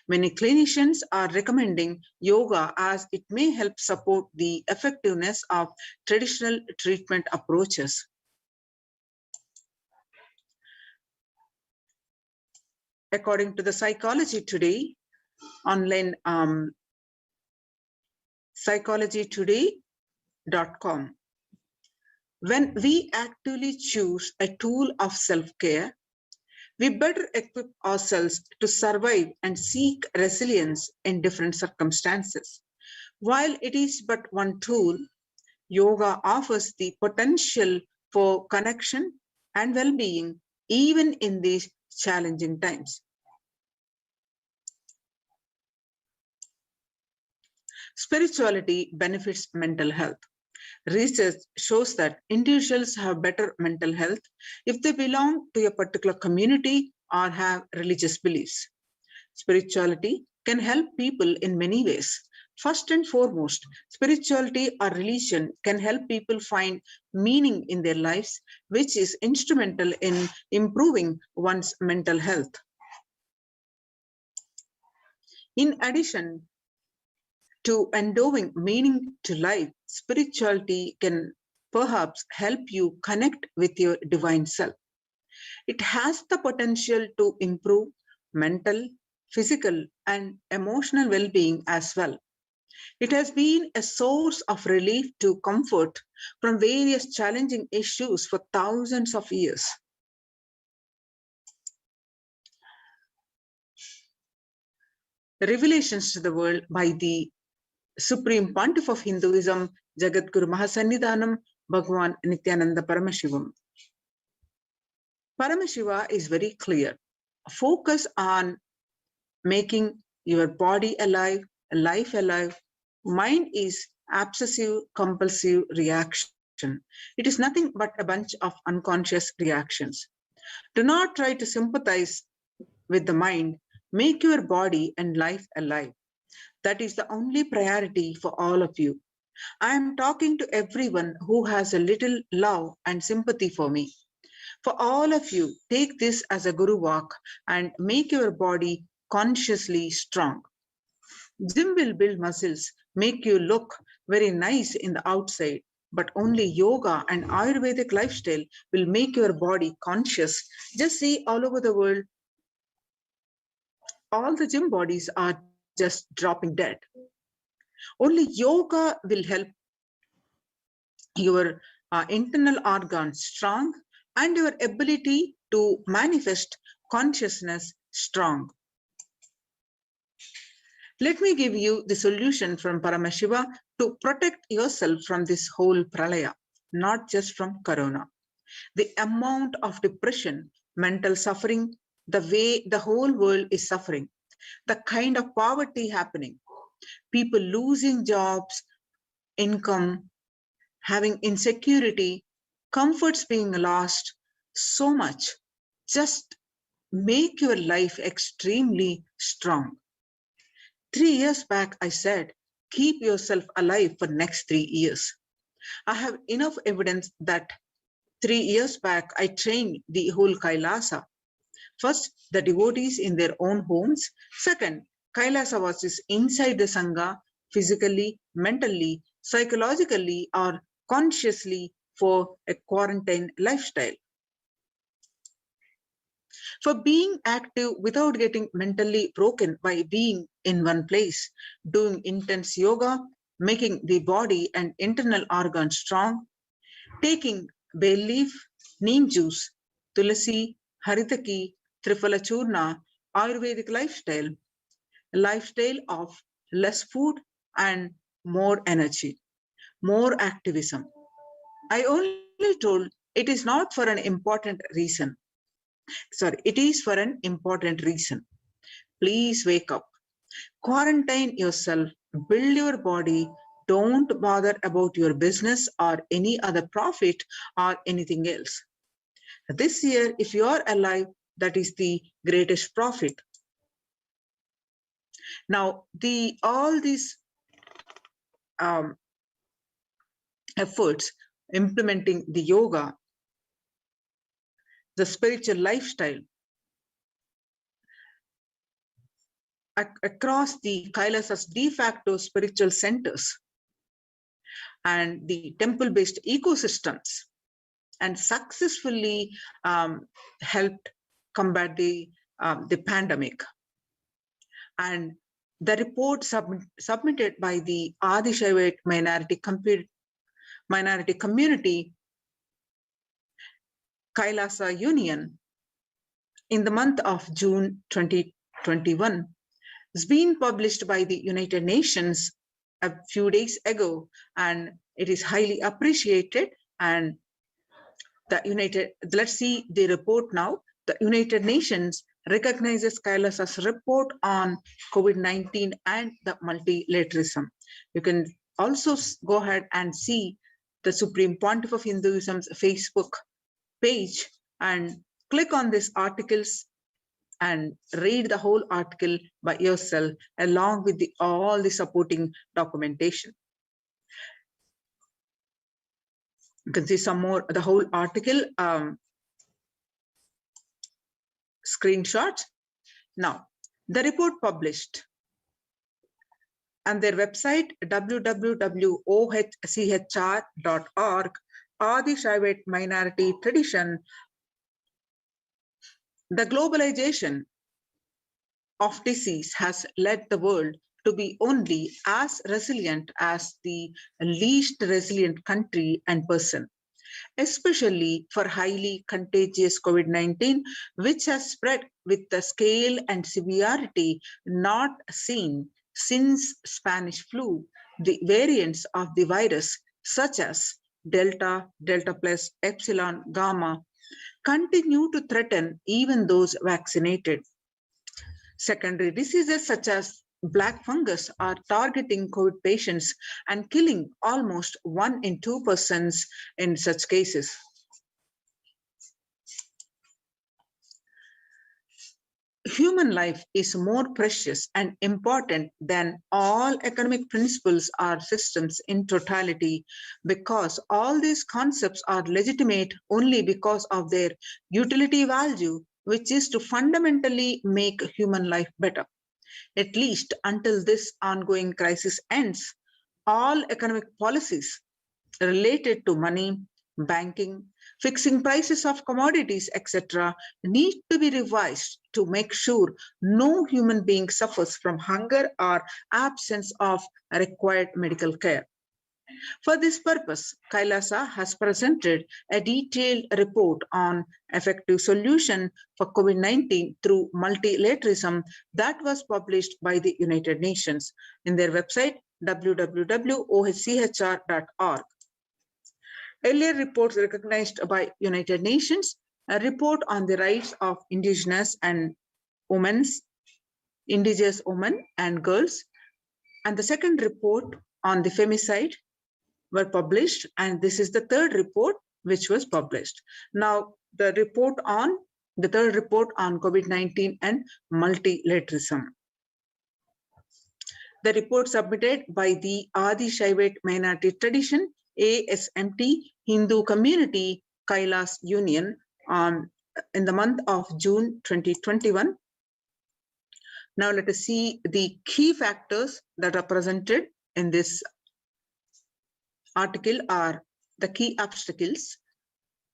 Many clinicians are recommending yoga as it may help support the effectiveness of traditional treatment approaches. According to the Psychology Today, online psychologytoday.com, when we actively choose a tool of self-care, we better equip ourselves to survive and seek resilience in different circumstances. While it is but one tool, yoga offers the potential for connection and well-being even in these challenging times. Spirituality benefits mental health. Research shows that individuals have better mental health if they belong to a particular community or have religious beliefs. Spirituality can help people in many ways. First and foremost, spirituality or religion can help people find meaning in their lives, which is instrumental in improving one's mental health. In addition to endowing meaning to life, spirituality can perhaps help you connect with your divine self. It has the potential to improve mental, physical, and emotional well-being as well. It has been a source of relief to comfort from various challenging issues for thousands of years. revelations to the world by the Supreme Pontiff of Hinduism, Jagadguru Mahasannidhanam, Bhagavan Nityananda Paramashivam. Paramashiva is very clear. Focus on making your body alive, life alive. Mind is obsessive compulsive reaction. It is nothing but a bunch of unconscious reactions. Do not try to sympathize with the mind. Make your body and life alive. That is the only priority for all of you. I am talking to everyone who has a little love and sympathy for me. For all of you, take this as a guru walk and make your body consciously strong. Gym will build muscles, make you look very nice in the outside, but only yoga and Ayurvedic lifestyle will make your body conscious. Just see all over the world, all the gym bodies are just dropping dead. Only yoga will help your internal organs strong and your ability to manifest consciousness strong. Let me give you the solution from Paramashiva to protect yourself from this whole pralaya, not just from corona. The amount of depression, mental suffering, the way the whole world is suffering, the kind of poverty happening, people losing jobs, income, having insecurity, comforts being lost, so much. Just make your life extremely strong. 3 years back, I said, keep yourself alive for next 3 years. I have enough evidence that 3 years back, I trained the whole Kailasa. First, the devotees in their own homes. Second, Kailasa was inside the Sangha, physically, mentally, psychologically, or consciously for a quarantine lifestyle. For being active without getting mentally broken by being in one place, doing intense yoga, making the body and internal organs strong, taking bay leaf, neem juice, tulasi, haritaki, triphala churna, Ayurvedic lifestyle of less food and more energy, more activism. I only told it is not for an important reason. Sorry, it is for an important reason. Please wake up. Quarantine yourself, build your body. Don't bother about your business or any other profit or anything else. This year, if you are alive, that is the greatest profit. Now, all these efforts, implementing the yoga, the spiritual lifestyle, across the Kailasa's de facto spiritual centers and the temple-based ecosystems, and successfully helped combat the pandemic. And the report submitted by the Adi Shaivite minority community, Kailasa Union, in the month of June 2021, has been published by the United Nations a few days ago, and it is highly appreciated. And let's see the report now. The United Nations recognizes Kailasa's report on COVID-19 and the multilateralism. You can also go ahead and see the Supreme Pontiff of Hinduism's Facebook page and click on these articles and read the whole article by yourself along with all the supporting documentation. You can see some more, the whole article screenshots. Now, the report published and their website www.ohchr.org, Adi Shaivite Minority Tradition. The globalization of disease has led the world to be only as resilient as the least resilient country and person, especially for highly contagious COVID-19, which has spread with the scale and severity not seen since Spanish flu, the variants of the virus such as Delta, Delta plus, Epsilon, Gamma continue to threaten even those vaccinated. Secondary diseases such as black fungus are targeting COVID patients and killing almost 1 in 2 persons in such cases. Human life is more precious and important than all economic principles or systems in totality, because all these concepts are legitimate only because of their utility value, which is to fundamentally make human life better. At least until this ongoing crisis ends, all economic policies related to money, banking, fixing prices of commodities, etc., need to be revised to make sure no human being suffers from hunger or absence of required medical care. For this purpose, Kailasa has presented a detailed report on effective solution for COVID-19 through multilateralism that was published by the United Nations in their website www.ohchr.org. Earlier reports recognized by United Nations, a report on the rights of indigenous women and girls, and the second report on the femicide were published, and this is the third report which was published. Now, the third report on COVID-19 and multilateralism. The report submitted by the Adi Shaivat Minority Tradition ASMT Hindu Community Kailas Union in the month of June 2021. Now let us see the key factors that are presented in this article are the key obstacles.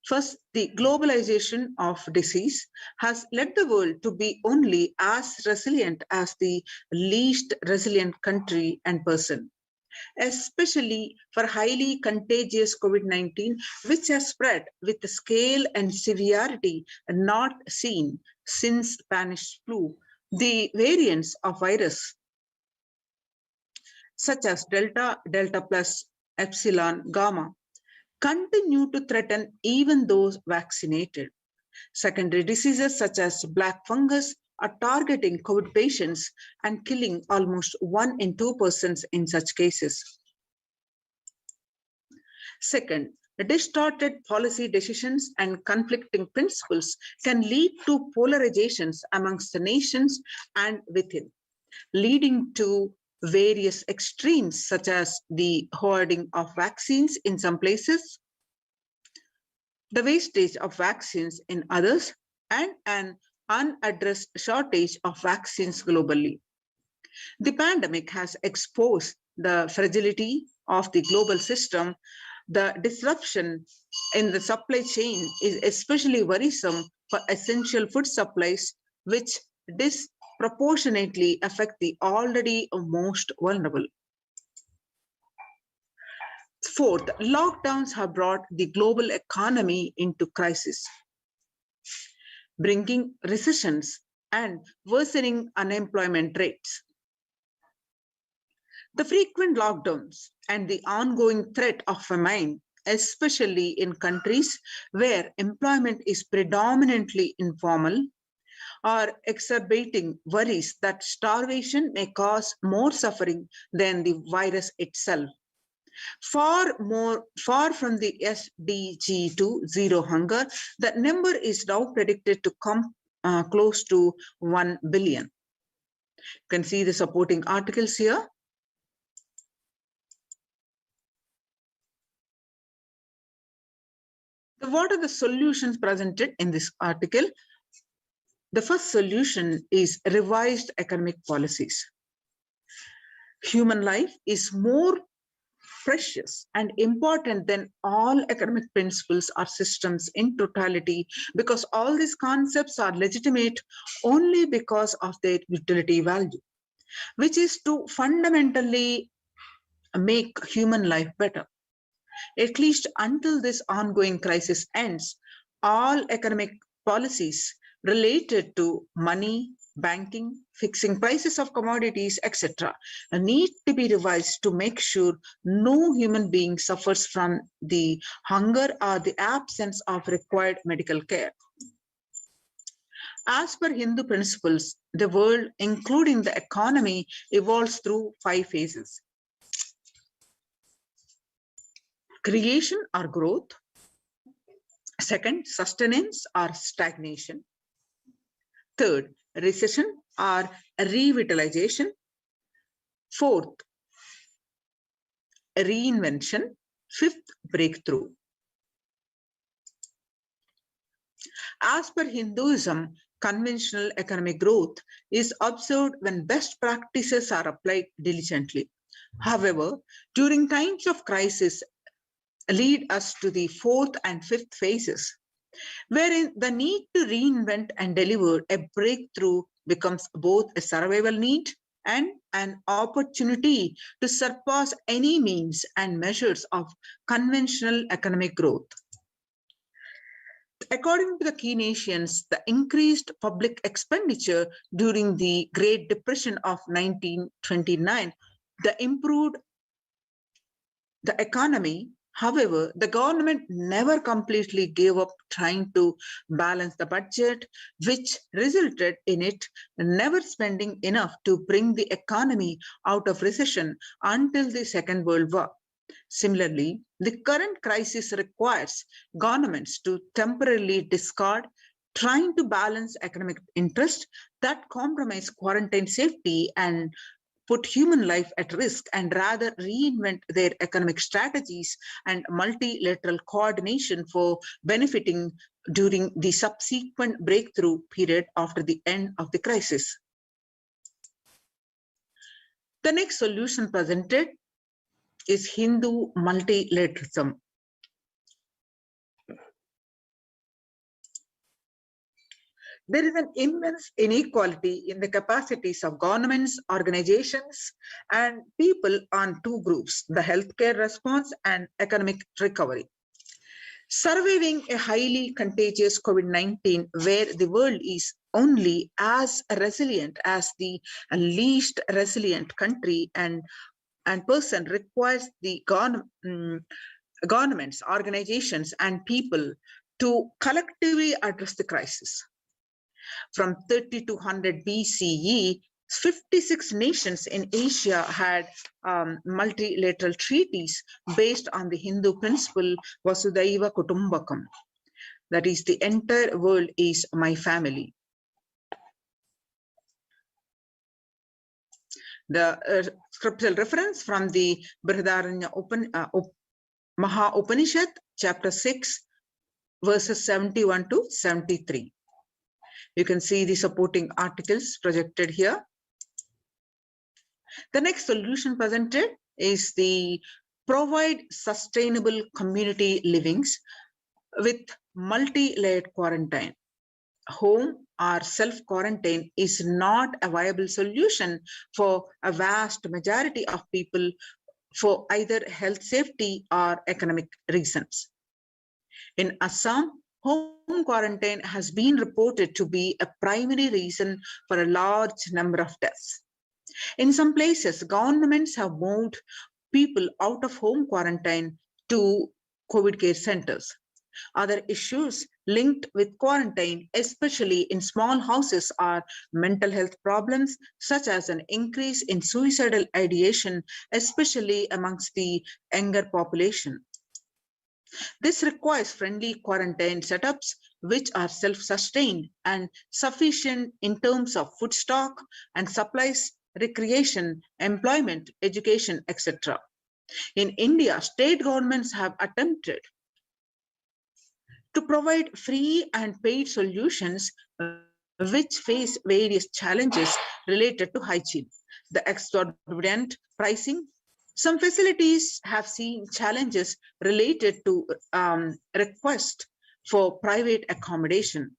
First, the globalization of disease has led the world to be only as resilient as the least resilient country and person, especially for highly contagious COVID-19, which has spread with a scale and severity not seen since Spanish flu. The variants of virus, such as Delta, Delta plus, Epsilon, Gamma, continue to threaten even those vaccinated. Secondary diseases such as black fungus are targeting COVID patients and killing almost 1 in 2 persons in such cases. Second, distorted policy decisions and conflicting principles can lead to polarizations amongst the nations and within, leading to various extremes such as the hoarding of vaccines in some places, the wastage of vaccines in others, and an unaddressed shortage of vaccines globally. The pandemic has exposed the fragility of the global system. The disruption in the supply chain is especially worrisome for essential food supplies, which disproportionately affect the already most vulnerable. Fourth, lockdowns have brought the global economy into crisis, bringing recessions and worsening unemployment rates. The frequent lockdowns and the ongoing threat of famine, especially in countries where employment is predominantly informal, are exacerbating worries that starvation may cause more suffering than the virus itself. Far from the SDG 2 zero hunger, the number is now predicted to come close to 1 billion. You can see the supporting articles here. What are the solutions presented in this article? The first solution is revised economic policies. Human life is more precious and important than all economic principles or systems in totality, because all these concepts are legitimate only because of their utility value, which is to fundamentally make human life better. At least until this ongoing crisis ends, all economic policies related to money, banking, fixing prices of commodities, etc., need to be revised to make sure no human being suffers from the hunger or the absence of required medical care. As per Hindu principles, the world, including the economy, evolves through 5 phases. Creation or growth. Second, sustenance or stagnation. Third, recession or revitalization. Fourth, reinvention. Fifth, breakthrough. As per Hinduism, conventional economic growth is observed when best practices are applied diligently. However, during times of crisis, lead us to the 4th and 5th phases, wherein the need to reinvent and deliver a breakthrough becomes both a survival need and an opportunity to surpass any means and measures of conventional economic growth. According to the Keynesians, the increased public expenditure during the Great Depression of 1929, improved the economy. However, the government never completely gave up trying to balance the budget, which resulted in it never spending enough to bring the economy out of recession until the Second World War. Similarly, the current crisis requires governments to temporarily discard trying to balance economic interests that compromise quarantine safety and put human life at risk, and rather reinvent their economic strategies and multilateral coordination for benefiting during the subsequent breakthrough period after the end of the crisis. The next solution presented is Hindu multilateralism. There is an immense inequality in the capacities of governments, organizations, and people on 2 groups, the healthcare response and economic recovery. Surviving a highly contagious COVID-19, where the world is only as resilient as the least resilient country and person, requires the governments, organizations, and people to collectively address the crisis. From 3200 BCE, 56 nations in Asia had multilateral treaties based on the Hindu principle Vasudhaiva Kutumbakam. That is, the entire world is my family. The scriptural reference from the Brihadaranya Maha Upanishad, chapter 6, verses 71 to 73. You can see the supporting articles projected here. The next solution presented is the provide sustainable community livings with multi-layered quarantine. Home or self-quarantine is not a viable solution for a vast majority of people for either health safety or economic reasons. In Assam, home quarantine has been reported to be a primary reason for a large number of deaths. In some places, governments have moved people out of home quarantine to COVID care centers. Other issues linked with quarantine, especially in small houses, are mental health problems, such as an increase in suicidal ideation, especially amongst the younger population. This requires friendly quarantine setups which are self-sustained and sufficient in terms of food stock and supplies, recreation, employment, education, etc. In India, state governments have attempted to provide free and paid solutions which face various challenges related to hygiene, the exorbitant pricing. Some facilities have seen challenges related to request for private accommodation.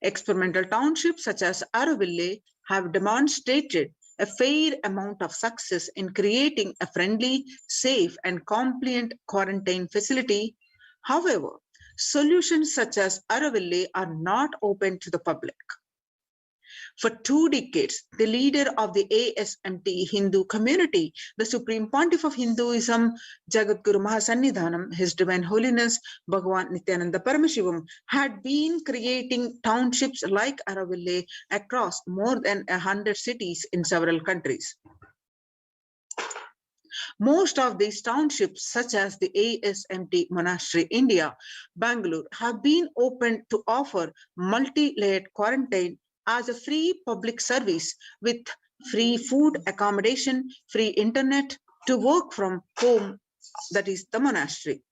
Experimental townships such as Araville have demonstrated a fair amount of success in creating a friendly, safe, and compliant quarantine facility. However, solutions such as Aravalli are not open to the public. For 2 decades, the leader of the ASMT Hindu community, the Supreme Pontiff of Hinduism, Jagadguru Mahasannidhanam, His Divine Holiness, Bhagavan Nityananda Paramashivam, had been creating townships like Aravalli across more than 100 cities in several countries. Most of these townships, such as the ASMT Monastery India, Bangalore, have been opened to offer multi-layered quarantine as a free public service with free food, accommodation, free internet to work from home, that is the monastery.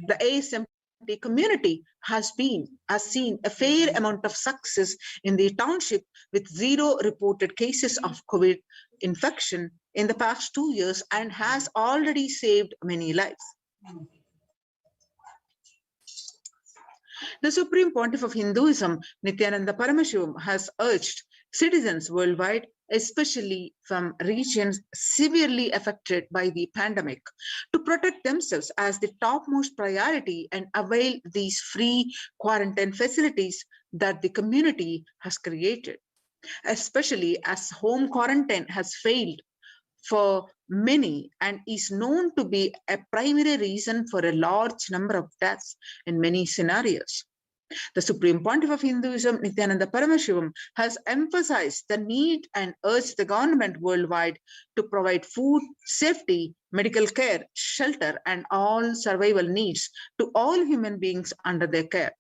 The ASMT community has seen a fair amount of success in the township with 0 reported cases of COVID infection in the past 2 years and has already saved many lives. The Supreme Pontiff of Hinduism, Nityananda Paramashivam, has urged citizens worldwide, especially from regions severely affected by the pandemic, to protect themselves as the topmost priority and avail these free quarantine facilities that the community has created, especially as home quarantine has failed for many and is known to be a primary reason for a large number of deaths in many scenarios. The Supreme Pontiff of Hinduism, Nityananda Paramashivam, has emphasized the need and urged the government worldwide to provide food, safety, medical care, shelter, and all survival needs to all human beings under their care,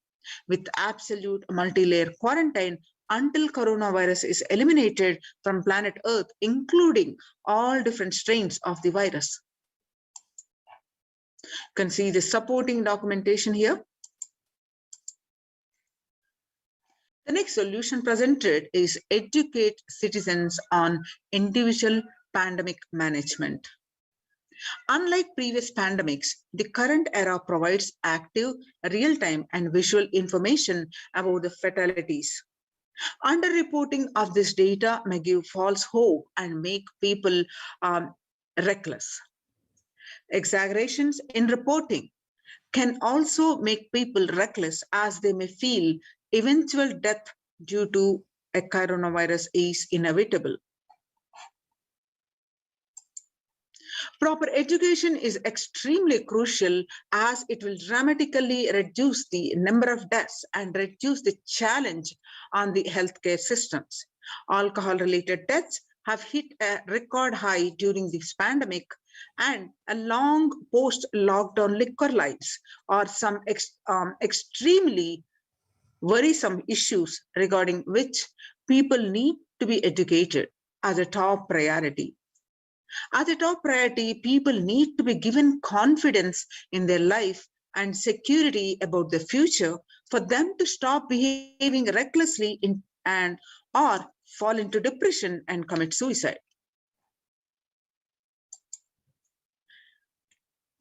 with absolute multi-layer quarantine until coronavirus is eliminated from planet Earth, including all different strains of the virus. You can see the supporting documentation here. The next solution presented is educate citizens on individual pandemic management. Unlike previous pandemics, the current era provides active, real-time, and visual information about the fatalities. Underreporting of this data may give false hope and make people reckless. Exaggerations in reporting can also make people reckless, as they may feel eventual death due to a coronavirus is inevitable. Proper education is extremely crucial, as it will dramatically reduce the number of deaths and reduce the challenge on the healthcare systems. Alcohol-related deaths have hit a record high during this pandemic, and a long post-lockdown liquor lives are some extremely worrisome issues regarding which people need to be educated as a top priority. As a top priority, people need to be given confidence in their life and security about the future for them to stop behaving recklessly or fall into depression and commit suicide.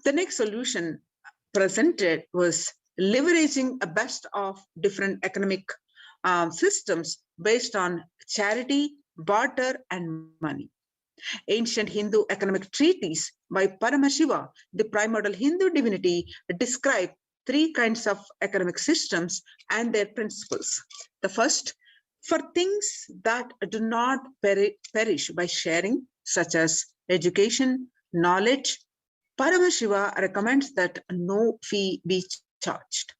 The next solution presented was leveraging a best of different economic systems based on charity, barter, and money. Ancient Hindu economic treatise by Paramashiva, the primordial Hindu divinity, describe 3 kinds of economic systems and their principles. The first, for things that do not perish by sharing, such as education, knowledge, Paramashiva recommends that no fee be charged.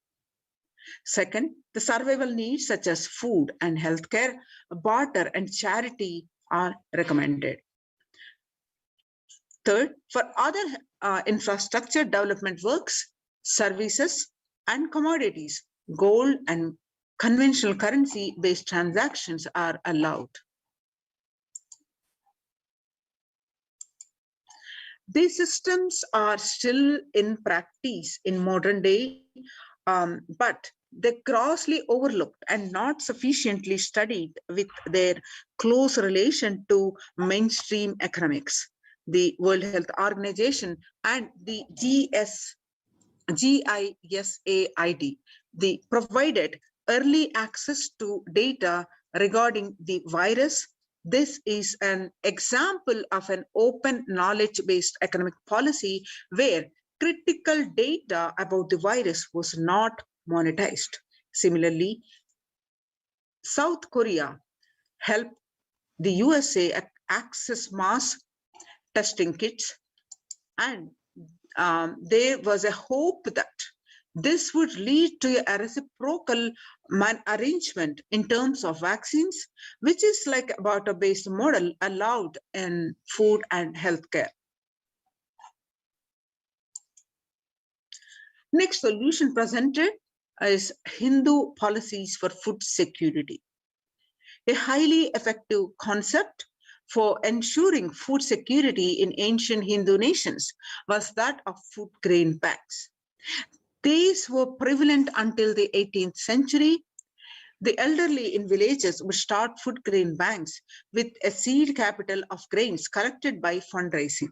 Second, the survival needs such as food and healthcare, barter and charity are recommended. Third, for other infrastructure development works, services, and commodities, gold and conventional currency-based transactions are allowed. These systems are still in practice in modern day, but they're grossly overlooked and not sufficiently studied with their close relation to mainstream economics. The World Health Organization and the GISAID, they provided early access to data regarding the virus. This is an example of an open knowledge-based economic policy where critical data about the virus was not monetized. Similarly, South Korea helped the USA access mass testing kits, and there was a hope that this would lead to a reciprocal arrangement in terms of vaccines, which is like a barter-based model allowed in food and healthcare. Next solution presented is Hindu policies for food security. A highly effective concept for ensuring food security in ancient Hindu nations was that of food grain banks. These were prevalent until the 18th century. The elderly in villages would start food grain banks with a seed capital of grains collected by fundraising.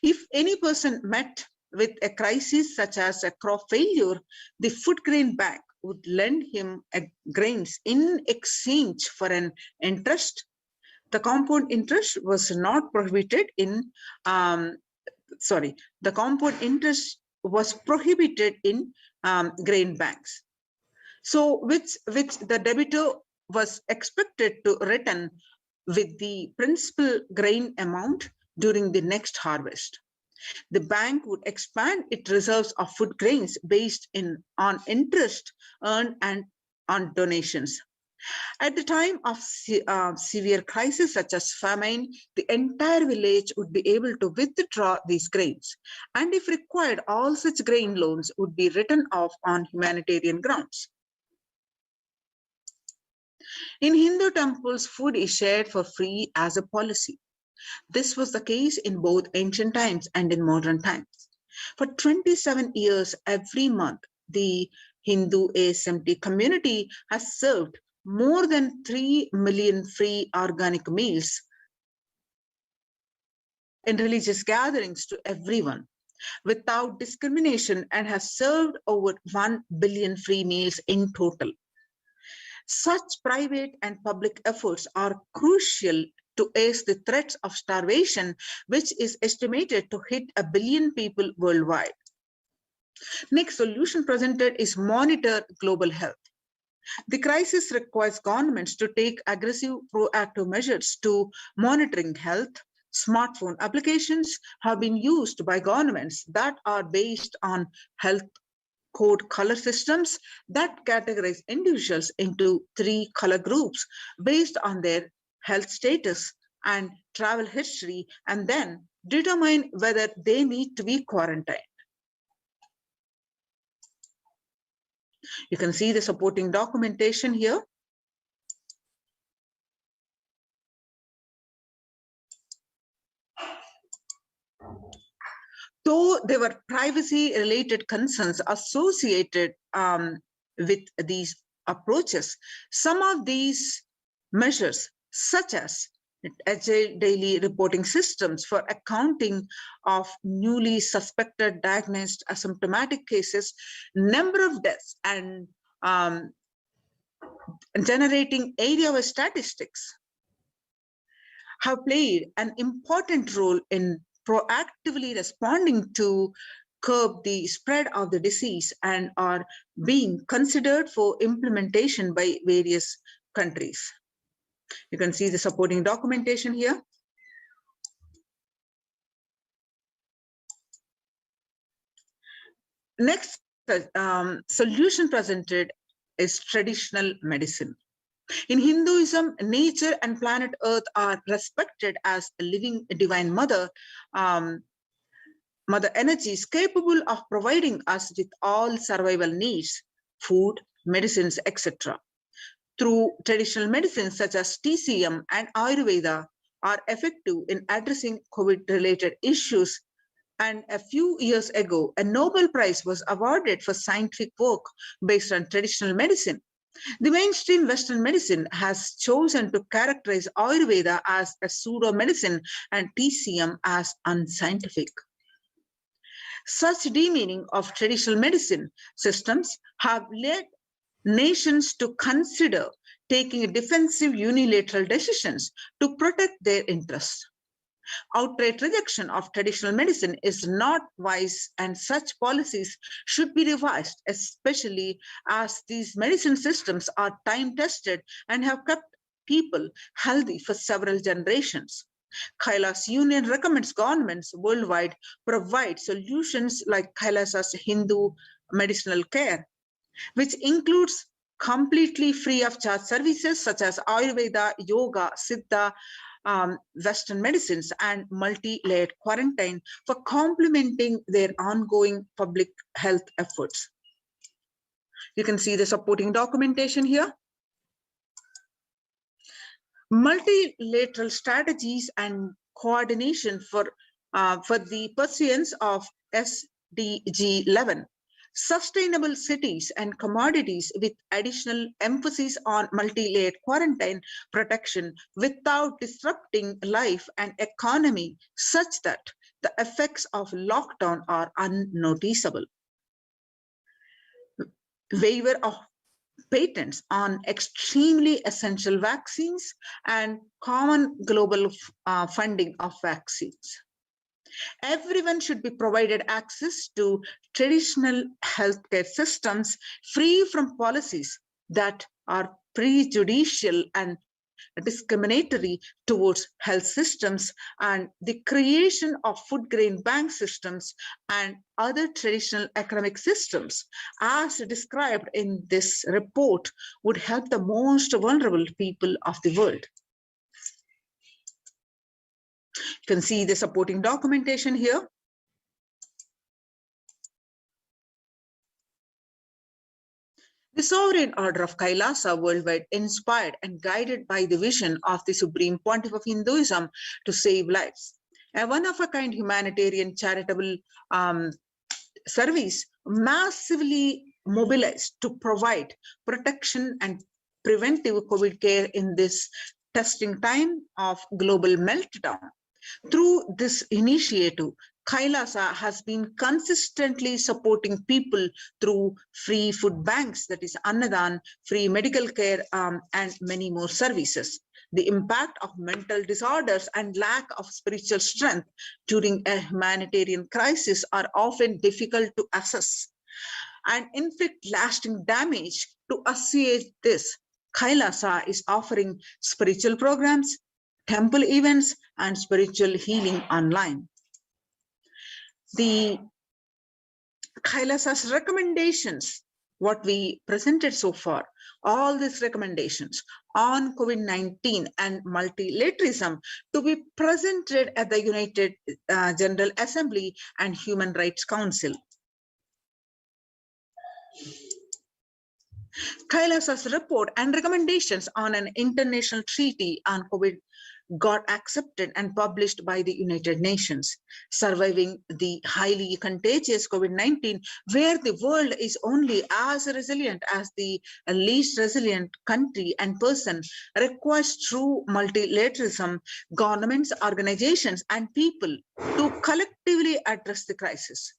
If any person met with a crisis such as a crop failure, the food grain bank would lend him grains in exchange for an interest. The compound interest was not prohibited in, the compound interest was prohibited in grain banks. So which the debitor was expected to return with the principal grain amount during the next harvest. The bank would expand its reserves of food grains based on interest earned and on donations. At the time of severe crisis such as famine, the entire village would be able to withdraw these grains, and if required, all such grain loans would be written off on humanitarian grounds. In Hindu temples, food is shared for free as a policy. This was the case in both ancient times and in modern times. For 27 years, every month, the Hindu ASMT community has served more than 3 million free organic meals in religious gatherings to everyone without discrimination, and has served over 1 billion free meals in total. Such private and public efforts are crucial to ace the threats of starvation, which is estimated to hit 1 billion people worldwide. Next solution presented is monitor global health. The crisis requires governments to take aggressive proactive measures to monitoring health. Smartphone applications have been used by governments that are based on health code color systems that categorize individuals into 3 color groups based on their health status and travel history, and then determine whether they need to be quarantined. You can see the supporting documentation here. Though there were privacy-related concerns associated with these approaches, some of these measures, such as agile daily reporting systems for accounting of newly suspected diagnosed asymptomatic cases, number of deaths, and generating area-wise statistics, have played an important role in proactively responding to curb the spread of the disease and are being considered for implementation by various countries. You can see the supporting documentation here. Next solution presented is traditional medicine. In Hinduism, nature and planet Earth are respected as a living divine mother, mother energies capable of providing us with all survival needs, food, medicines, etc. Through traditional medicines such as TCM and Ayurveda are effective in addressing COVID-related issues. And a few years ago, a Nobel Prize was awarded for scientific work based on traditional medicine. The mainstream Western medicine has chosen to characterize Ayurveda as a pseudo-medicine and TCM as unscientific. Such demeaning of traditional medicine systems have led nations to consider taking defensive unilateral decisions to protect their interests. Outright rejection of traditional medicine is not wise, and such policies should be revised, especially as these medicine systems are time-tested and have kept people healthy for several generations. Kailas Union recommends governments worldwide provide solutions like Kailasa's Hindu medicinal care, which includes completely free of charge services such as Ayurveda, Yoga, Siddha, Western medicines, and multi-layered quarantine for complementing their ongoing public health efforts. You can see the supporting documentation here. Multilateral strategies and coordination for the pursuance of SDG 11. Sustainable cities and commodities with additional emphasis on multi-layered quarantine protection without disrupting life and economy such that the effects of lockdown are unnoticeable. Waiver of patents on extremely essential vaccines and common global funding of vaccines. Everyone should be provided access to traditional healthcare systems free from policies that are prejudicial and discriminatory towards health systems, and the creation of food grain bank systems and other traditional economic systems as described in this report would help the most vulnerable people of the world. You can see the supporting documentation here. The sovereign order of Kailasa worldwide, inspired and guided by the vision of the Supreme Pontiff of Hinduism to save lives. A one-of-a-kind humanitarian charitable service massively mobilized to provide protection and preventive COVID care in this testing time of global meltdown. Through this initiative, Kailasa has been consistently supporting people through free food banks, that is Annadan, free medical care, and many more services. The impact of mental disorders and lack of spiritual strength during a humanitarian crisis are often difficult to assess and inflict lasting damage. To assuage this, Kailasa is offering spiritual programs, temple events, and spiritual healing online. The Kailasa's recommendations, what we presented so far, all these recommendations on COVID-19 and multilateralism to be presented at the United General Assembly and Human Rights Council. Kailasa's report and recommendations on an international treaty on COVID got accepted and published by the United Nations. Surviving the highly contagious COVID-19, where the world is only as resilient as the least resilient country and person, requires true multilateralism, governments, organizations, and people to collectively address the crisis.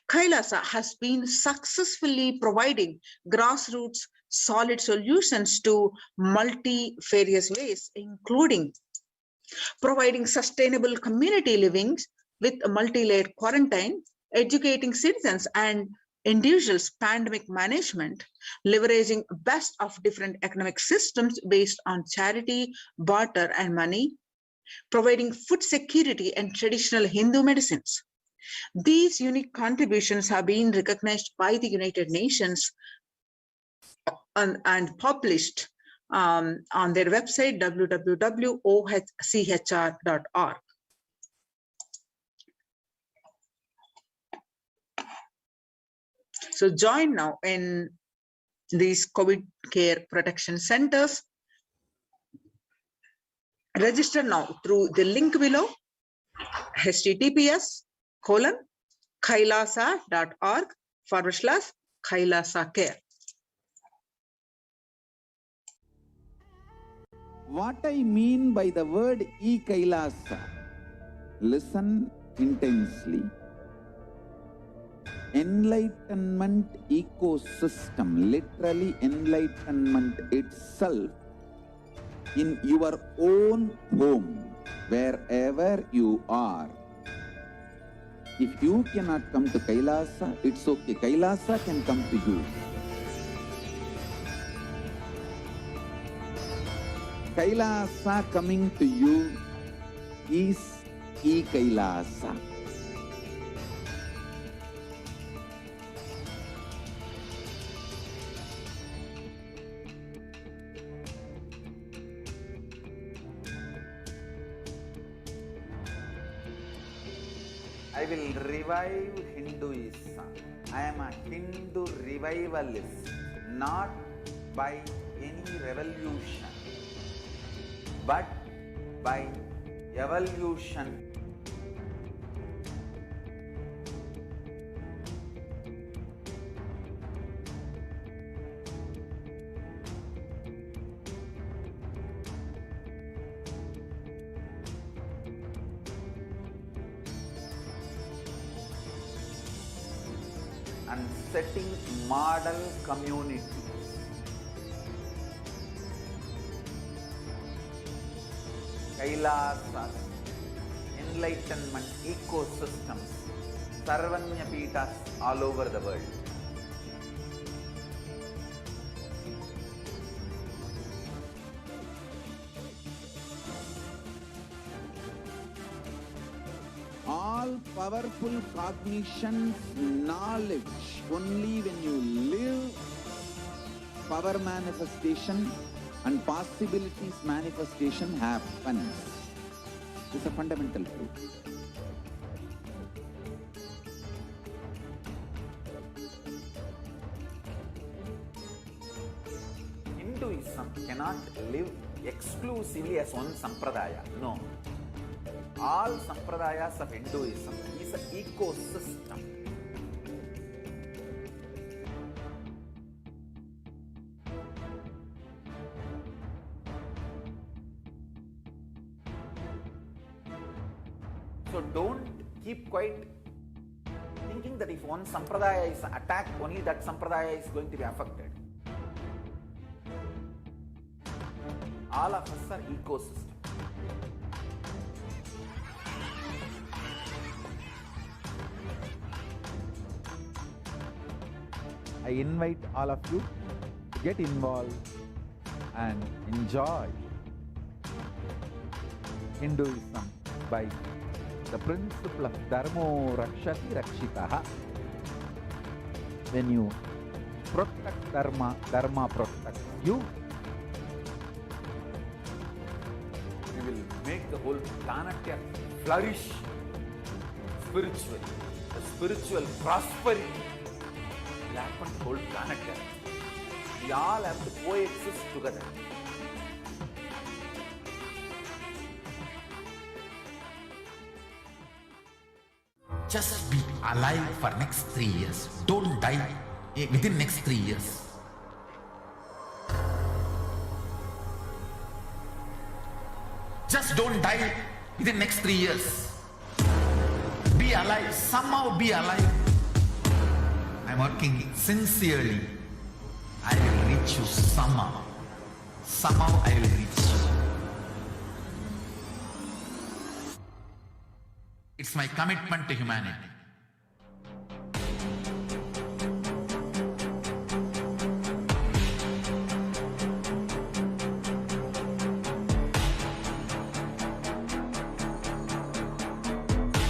Kailasa has been successfully providing grassroots solid solutions to multifarious ways, including providing sustainable community living with a multi-layered quarantine, educating citizens and individuals pandemic management, leveraging best of different economic systems based on charity, barter, and money, providing food security and traditional Hindu medicines. These unique contributions have been recognized by the United Nations and published on their website, www.ochr.org. So join now in these COVID care protection centers. Register now through the link below, https://kailasa.org/Kailasa care. What I mean by the word e-Kailasa, listen intensely. Enlightenment ecosystem, literally enlightenment itself in your own home. wherever you are. If you cannot come to Kailasa, it's okay. Kailasa can come to you. Kailasa coming to you is e-Kailasa. I will revive Hinduism. I am a Hindu revivalist, not by any revolution, but by evolution. And setting model communities. Kailasas, enlightenment ecosystems, Sarvanya Pitas all over the world. All powerful cognition, knowledge, only when you live, power manifestation and possibilities manifestation happens. This is a fundamental truth. Hinduism cannot live exclusively as one sampradaya. No. All sampradayas of Hinduism is an ecosystem. So don't keep quiet thinking that if one sampradaya is attacked, only that sampradaya is going to be affected. All of us are ecosystem. I invite all of you to get involved and enjoy Hinduism by the principle of Dharmo Rakshati Rakshitaha. When you protect Dharma, Dharma protects you. We will make the whole planet flourish spiritually. The spiritual prosperity will happen to the whole planet. We all have to coexist together. Just be alive for next 3 years. Don't die within next 3 years. Just don't die within next 3 years. Be alive. Somehow be alive. I'm working sincerely. I will reach you somehow. Somehow I will reach you. It's my commitment to humanity.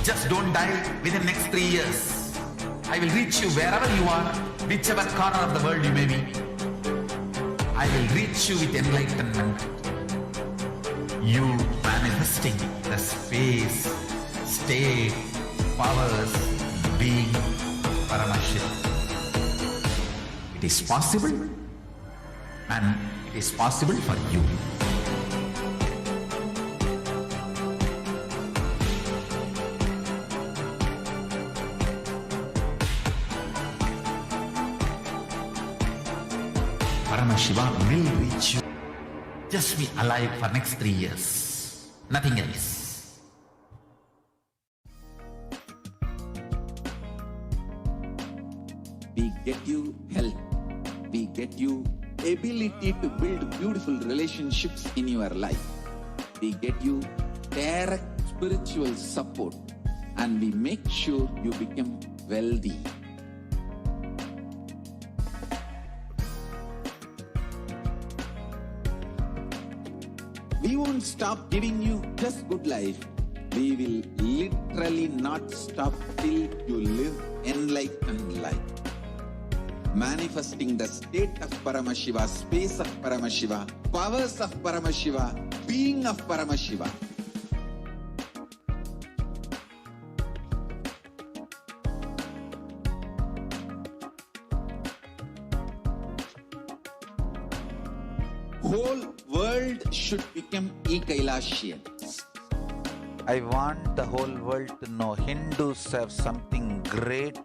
Just don't die within next 3 years. I will reach you wherever you are, whichever corner of the world you may be. I will reach you with enlightenment. You manifesting the space, state, powers, being, Paramashakti. It is possible, and it is possible for you. Paramashiva will reach you. Just be alive for next 3 years. Nothing else. We get you health. We get you ability to build beautiful relationships in your life. We get you direct spiritual support, and we make sure you become wealthy. We won't stop giving you just good life. We will literally not stop till you live enlightened life. Manifesting the state of Paramashiva, space of Paramashiva, powers of Paramashiva, being of Paramashiva. Whole world should become e-Kailashians. I want the whole world to know Hindus have something great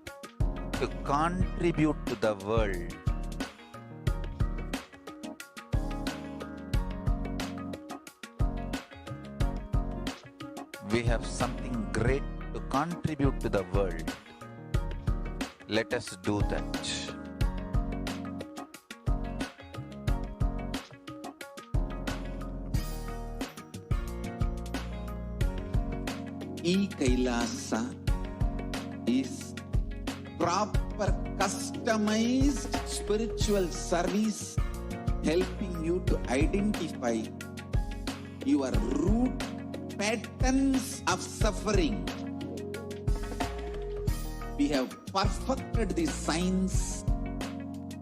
to contribute to the world. We have something great to contribute to the world. Let us do that. E-Kailasa is proper customized spiritual service helping you to identify your root patterns of suffering. We have perfected the science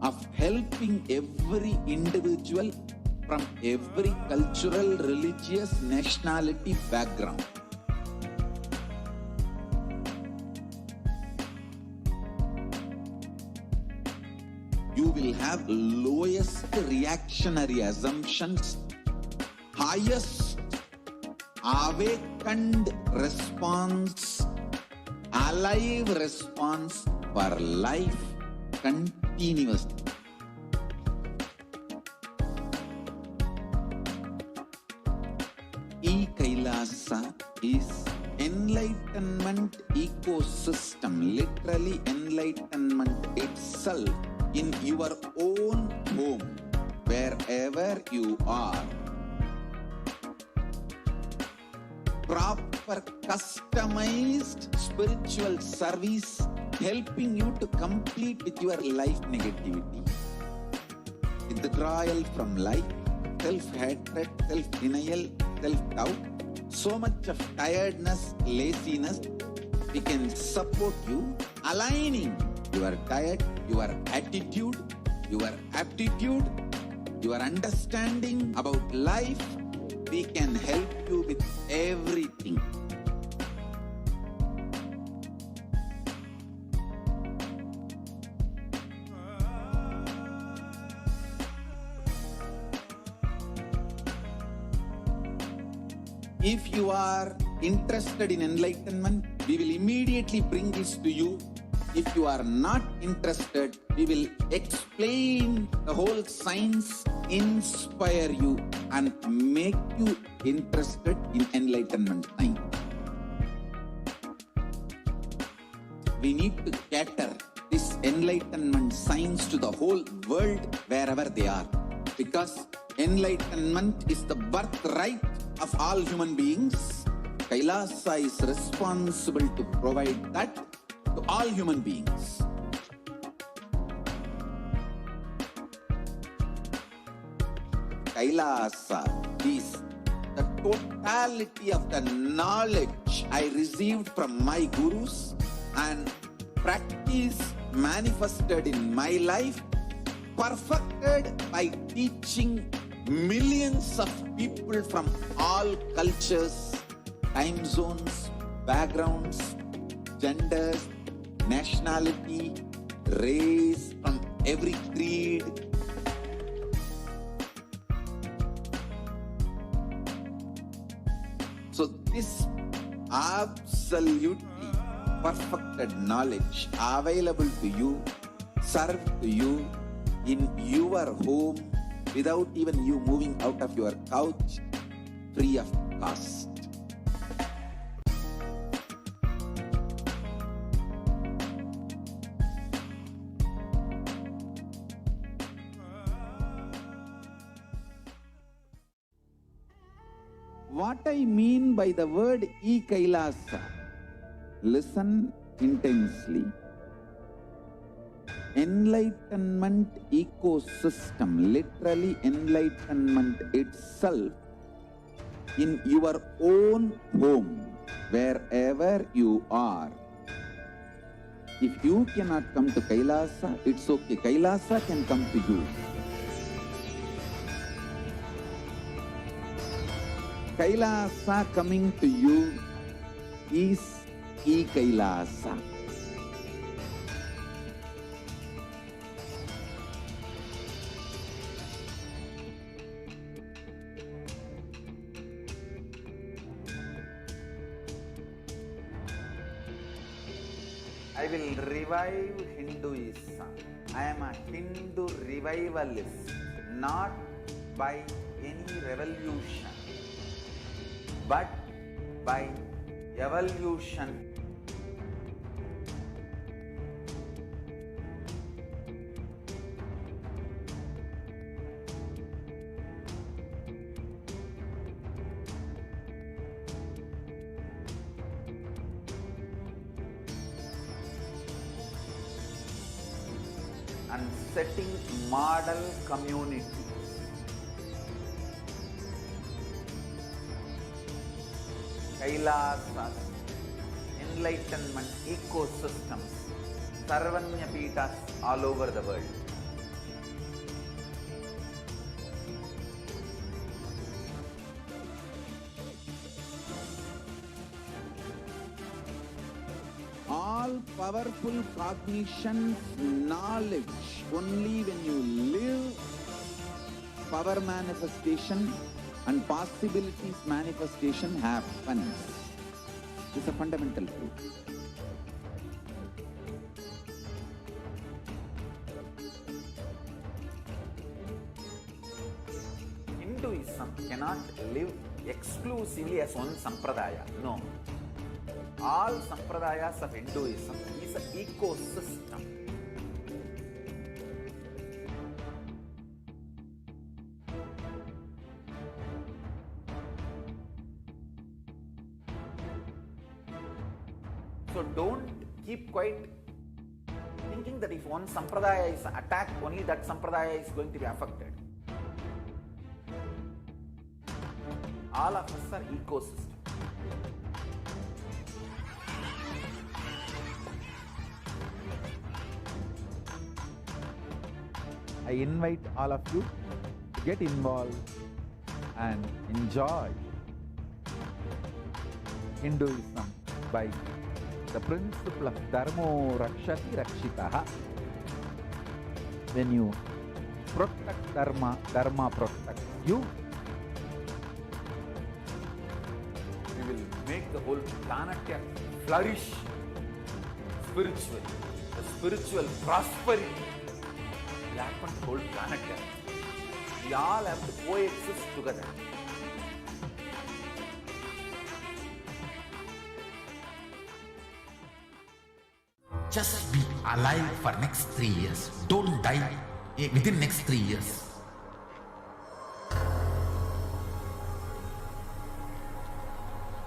of helping every individual from every cultural, religious, nationality background. You will have lowest reactionary assumptions, highest awakened response, alive response for life continuously. E-Kailasa is enlightenment ecosystem, literally enlightenment itself in your own home, wherever you are. Proper customized spiritual service helping you to complete with your life negativity. Withdrawal from life, self-hatred, self-denial, self-doubt, so much of tiredness, laziness. We can support you aligning your diet, your attitude, your aptitude, your understanding about life. We can help you with everything. If you are interested in enlightenment, we will immediately bring this to you. If you are not interested, we will explain the whole science, inspire you, and make you interested in enlightenment science. We need to cater this enlightenment science to the whole world wherever they are, because enlightenment is the birthright of all human beings. Kailasa is responsible to provide that to all human beings. Kailasa is the totality of the knowledge I received from my gurus and practice manifested in my life, perfected by teaching millions of people from all cultures, time zones, backgrounds, genders, nationality, race, from every creed. So this absolutely perfected knowledge available to you, served to you in your home without even you moving out of your couch, free of cost. What I mean by the word e-Kailasa, listen intensely. Enlightenment ecosystem, literally enlightenment itself, in your own home, wherever you are. If you cannot come to Kailasa, it's okay. Kailasa can come to you. Kailasa coming to you is e-Kailasa. I will revive Hinduism. I am a Hindu revivalist, not by any revolution, but by evolution. And setting model communities. Kailasas, enlightenment ecosystems, Sarvanya Pitas all over the world. All powerful cognition, knowledge, only when you live, power manifestation and possibilities manifestation happens. It's a fundamental truth. Hinduism cannot live exclusively as one sampradaya. No. All sampradayas of Hinduism is an ecosystem. So don't keep quiet thinking that if one sampradaya is attacked, only that sampradaya is going to be affected. All of us are ecosystem. I invite all of you to get involved and enjoy Hinduism by the principle of Dharmo Rakshati Rakshitaha. When you protect Dharma, Dharma protects you. We will make the whole planet flourish spiritually. The spiritual prosperity will happen to the whole planet. We all have to coexist together. Just be alive for next 3 years. Don't die within next 3 years.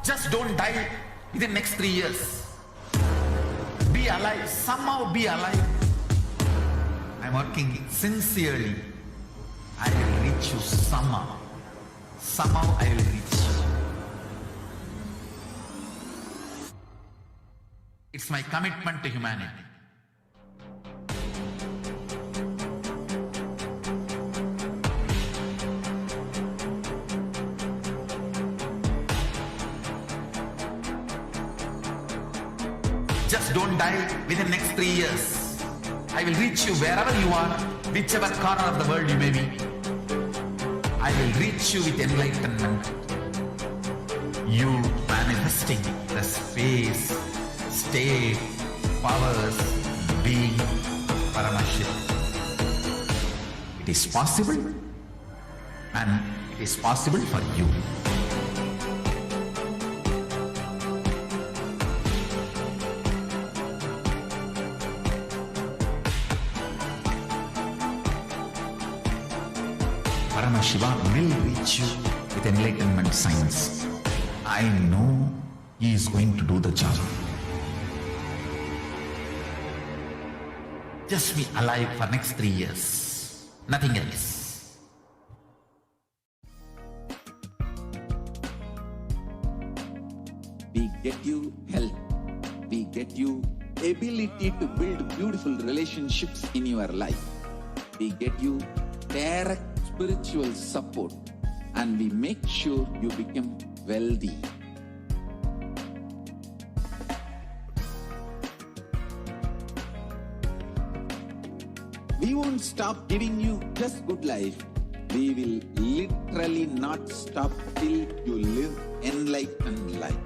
Just don't die within next 3 years. Be alive. Somehow be alive. I'm working sincerely. I will reach you somehow. Somehow I will reach you. It's my commitment to humanity. Just don't die within the next 3 years. I will reach you wherever you are, whichever corner of the world you may be. I will reach you with enlightenment. You manifesting the space, state, powers, being, Paramashakti. It is possible, and it is possible for you. Paramashiva will reach you with enlightenment science. I know he is going to do the job. Just be alive for next 3 years. Nothing else. We get you health. We get you ability to build beautiful relationships in your life. We get you direct spiritual support, and we make sure you become wealthy. We won't stop giving you just good life. We will literally not stop till you live enlightened life.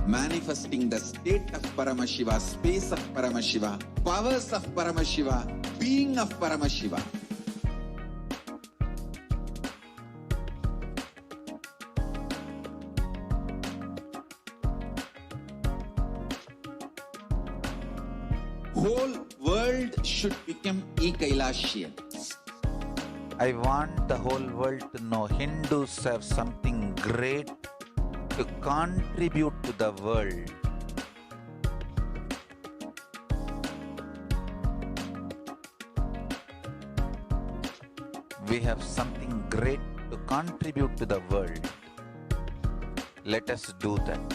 Manifesting the state of Paramashiva, space of Paramashiva, powers of Paramashiva, being of Paramashiva. Whole world should become e-Kailashian. I want the whole world to know Hindus have something great to contribute to the world. We have something great to contribute to the world. Let us do that.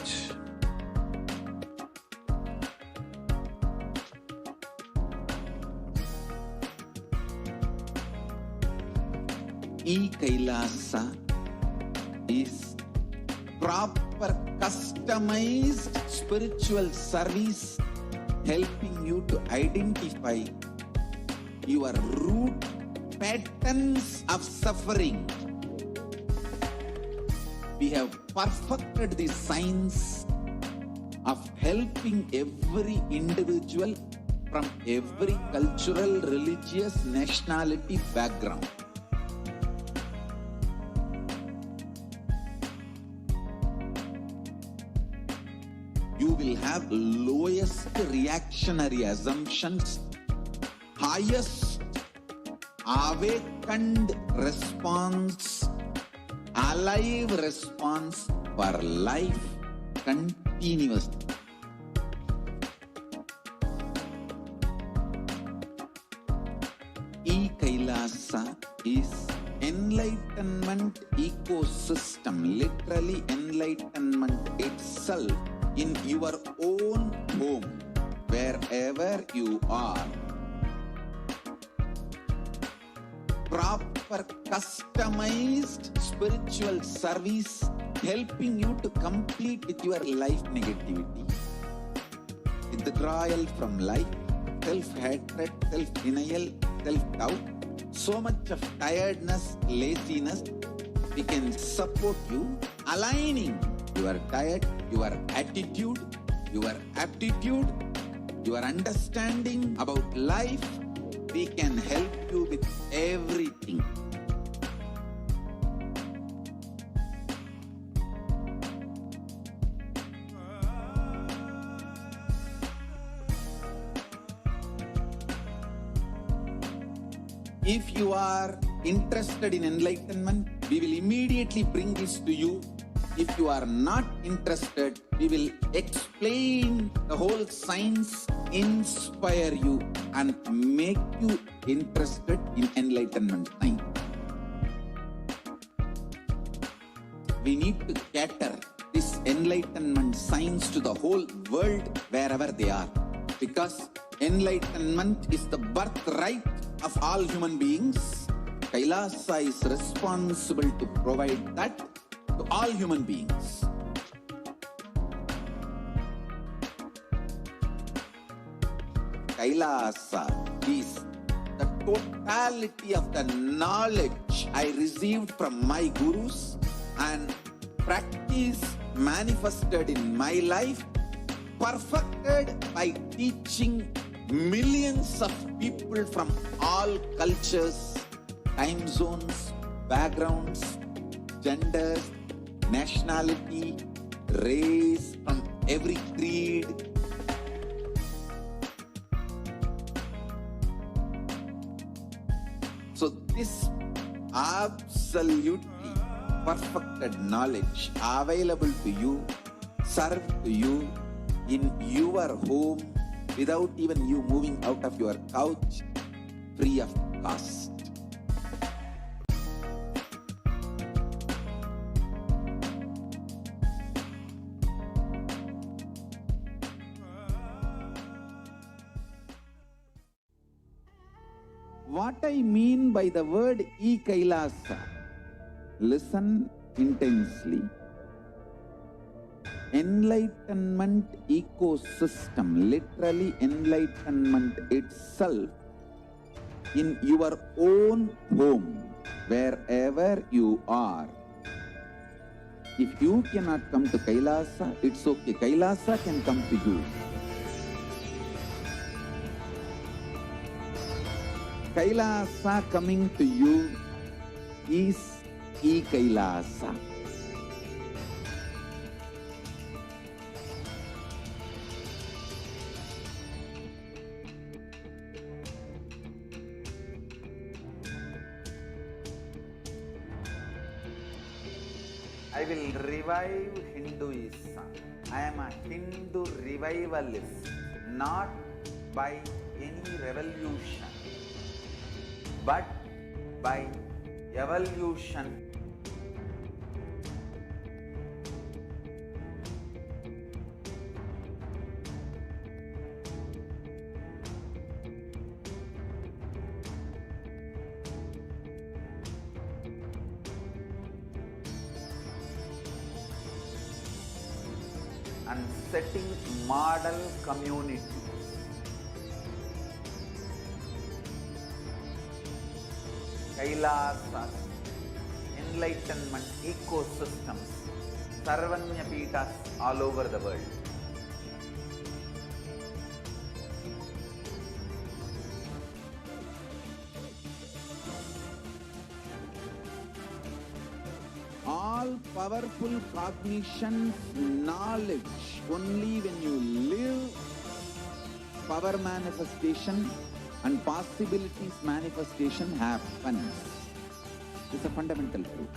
E-Kailasa is proper customized spiritual service helping you to identify your root patterns of suffering. We have perfected the science of helping every individual from every cultural, religious, nationality background. You will have lowest reactionary assumptions, highest awakened response, alive response for life continuously. E-Kailasa is enlightenment ecosystem, literally enlightenment itself in your own home, wherever you are. Proper customized spiritual service helping you to complete with your life negativity, withdrawal from life, self-hatred, self-denial, self-doubt, so much of tiredness, laziness. We can support you aligning your diet, your attitude, your aptitude, your understanding about life. We can help you with everything. If you are interested in enlightenment, we will immediately bring this to you. If you are not interested, we will explain the whole science, inspire you, and make you interested in enlightenment science. We need to cater this enlightenment science to the whole world wherever they are, because enlightenment is the birthright of all human beings. Kailasa is responsible to provide that to all human beings. Kailasa is the totality of the knowledge I received from my gurus and practice manifested in my life, perfected by teaching millions of people from all cultures, time zones, backgrounds, genders, nationality, race, from every creed. So this absolutely perfected knowledge available to you, served to you in your home without even you moving out of your couch, free of cost. What I mean by the word e-Kailasa, listen intensely. Enlightenment ecosystem, literally enlightenment itself in your own home, wherever you are. If you cannot come to Kailasa, it's okay. Kailasa can come to you. Kailasa coming to you is e-Kailasa. I will revive Hinduism. I am a Hindu revivalist, not by any revolution, but by evolution. And setting model communities. Kailasas, enlightenment ecosystems, Sarvanya Pitas all over the world. All powerful cognition, knowledge, only when you live, power manifestation and possibilities manifestation happens. It's a fundamental truth.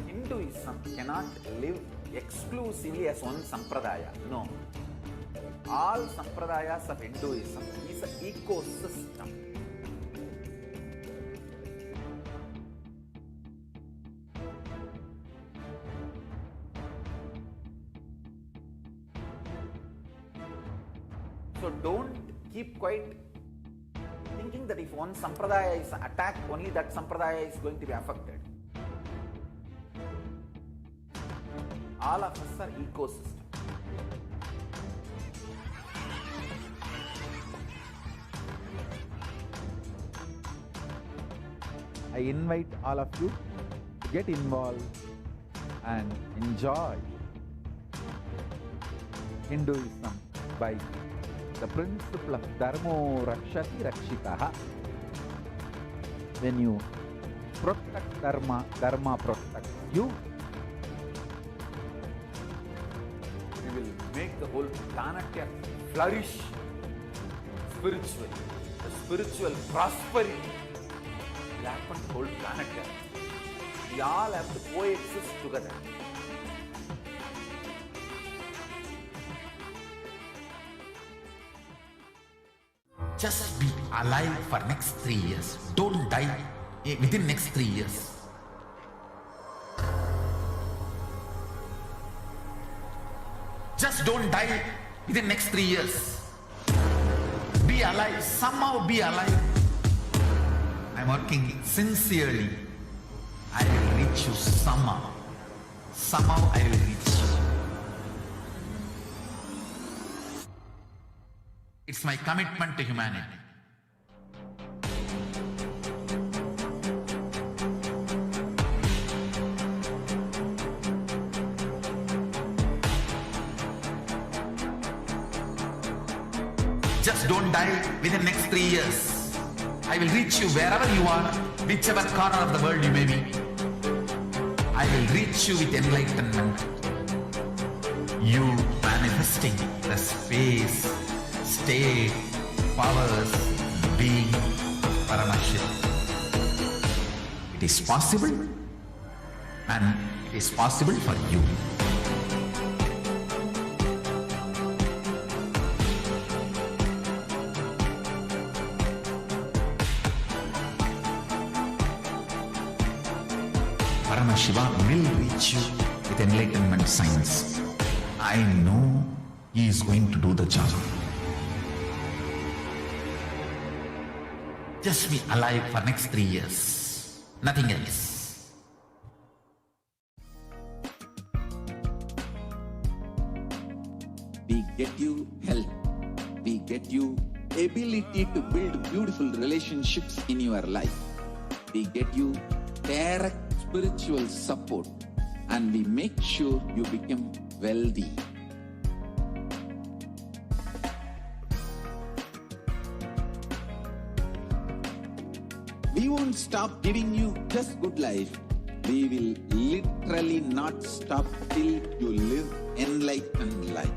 Hinduism cannot live exclusively as one sampradaya. No. All sampradayas of Hinduism is an ecosystem. So don't keep quiet thinking that if one sampradaya is attacked, only that sampradaya is going to be affected. All of us are ecosystem. I invite all of you to get involved and enjoy Hinduism by the principle of Dharmo Rakshati Rakshitaha. When you protect Dharma, Dharma protects you. We will make the whole planet flourish spiritually. The spiritual prosperity will happen to the whole planet. We all have to coexist together. Just be alive for next 3 years. Don't die within next 3 years. Just don't die within next 3 years. Be alive. Somehow be alive. I'm working sincerely. I will reach you somehow. Somehow I will reach you. It's my commitment to humanity. Just don't die within next 3 years. I will reach you wherever you are, whichever corner of the world you may be. I will reach you with enlightenment. You manifesting the space state, powers, being, Paramashakti. It is possible, and it is possible for you. Paramashiva will reach you with enlightenment signs. I know he is going to do the job. Just be alive for next 3 years. Nothing else. We get you health. We get you ability to build beautiful relationships in your life. We get you direct spiritual support, and we make sure you become wealthy. We won't stop giving you just good life. We will literally not stop till you live enlightened life.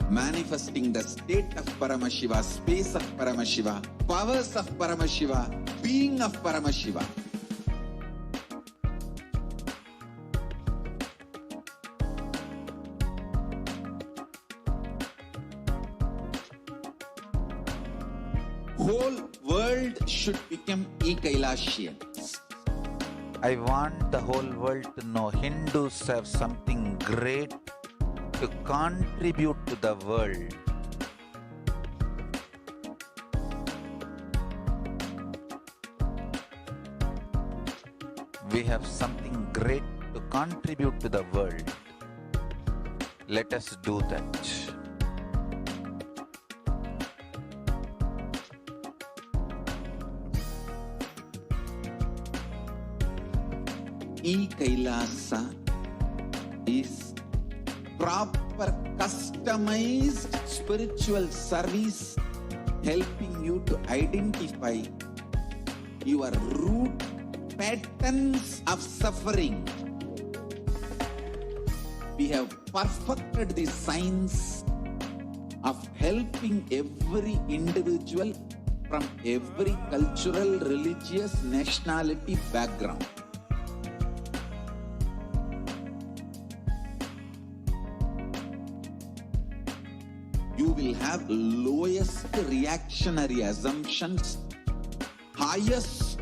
Manifesting the state of Paramashiva, space of Paramashiva, powers of Paramashiva, being of Paramashiva. Whole world should become e-Kailashians. I want the whole world to know Hindus have something great to contribute to the world. We have something great to contribute to the world. Let us do that. E-Kailasa is proper customized spiritual service helping you to identify your root patterns of suffering. We have perfected the science of helping every individual from every cultural, religious, nationality background. You will have lowest reactionary assumptions, highest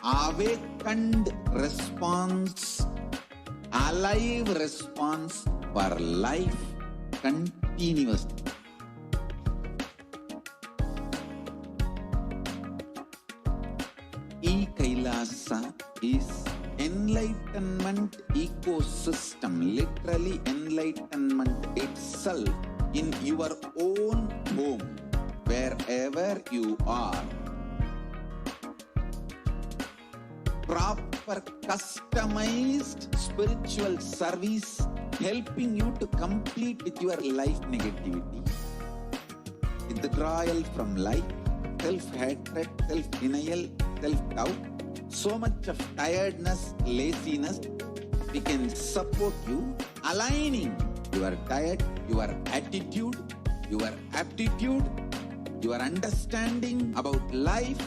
awakened response, alive response for life continuously. E-Kailasa is enlightenment ecosystem, literally enlightenment itself in your own home, wherever you are. Proper customized spiritual service helping you to complete with your life negativity, withdrawal from life, self-hatred, self-denial, self-doubt, so much of tiredness, laziness. We can support you aligning your diet, your attitude, your aptitude, your understanding about life.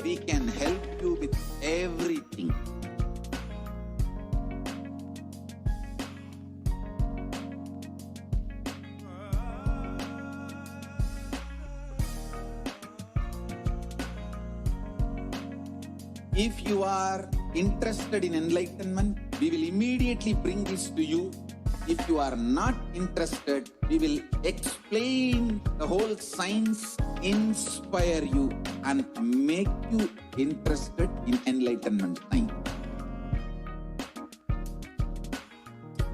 We can help you with everything. If you are interested in enlightenment, we will immediately bring this to you. If you are not interested, we will explain the whole science, inspire you, and make you interested in enlightenment science.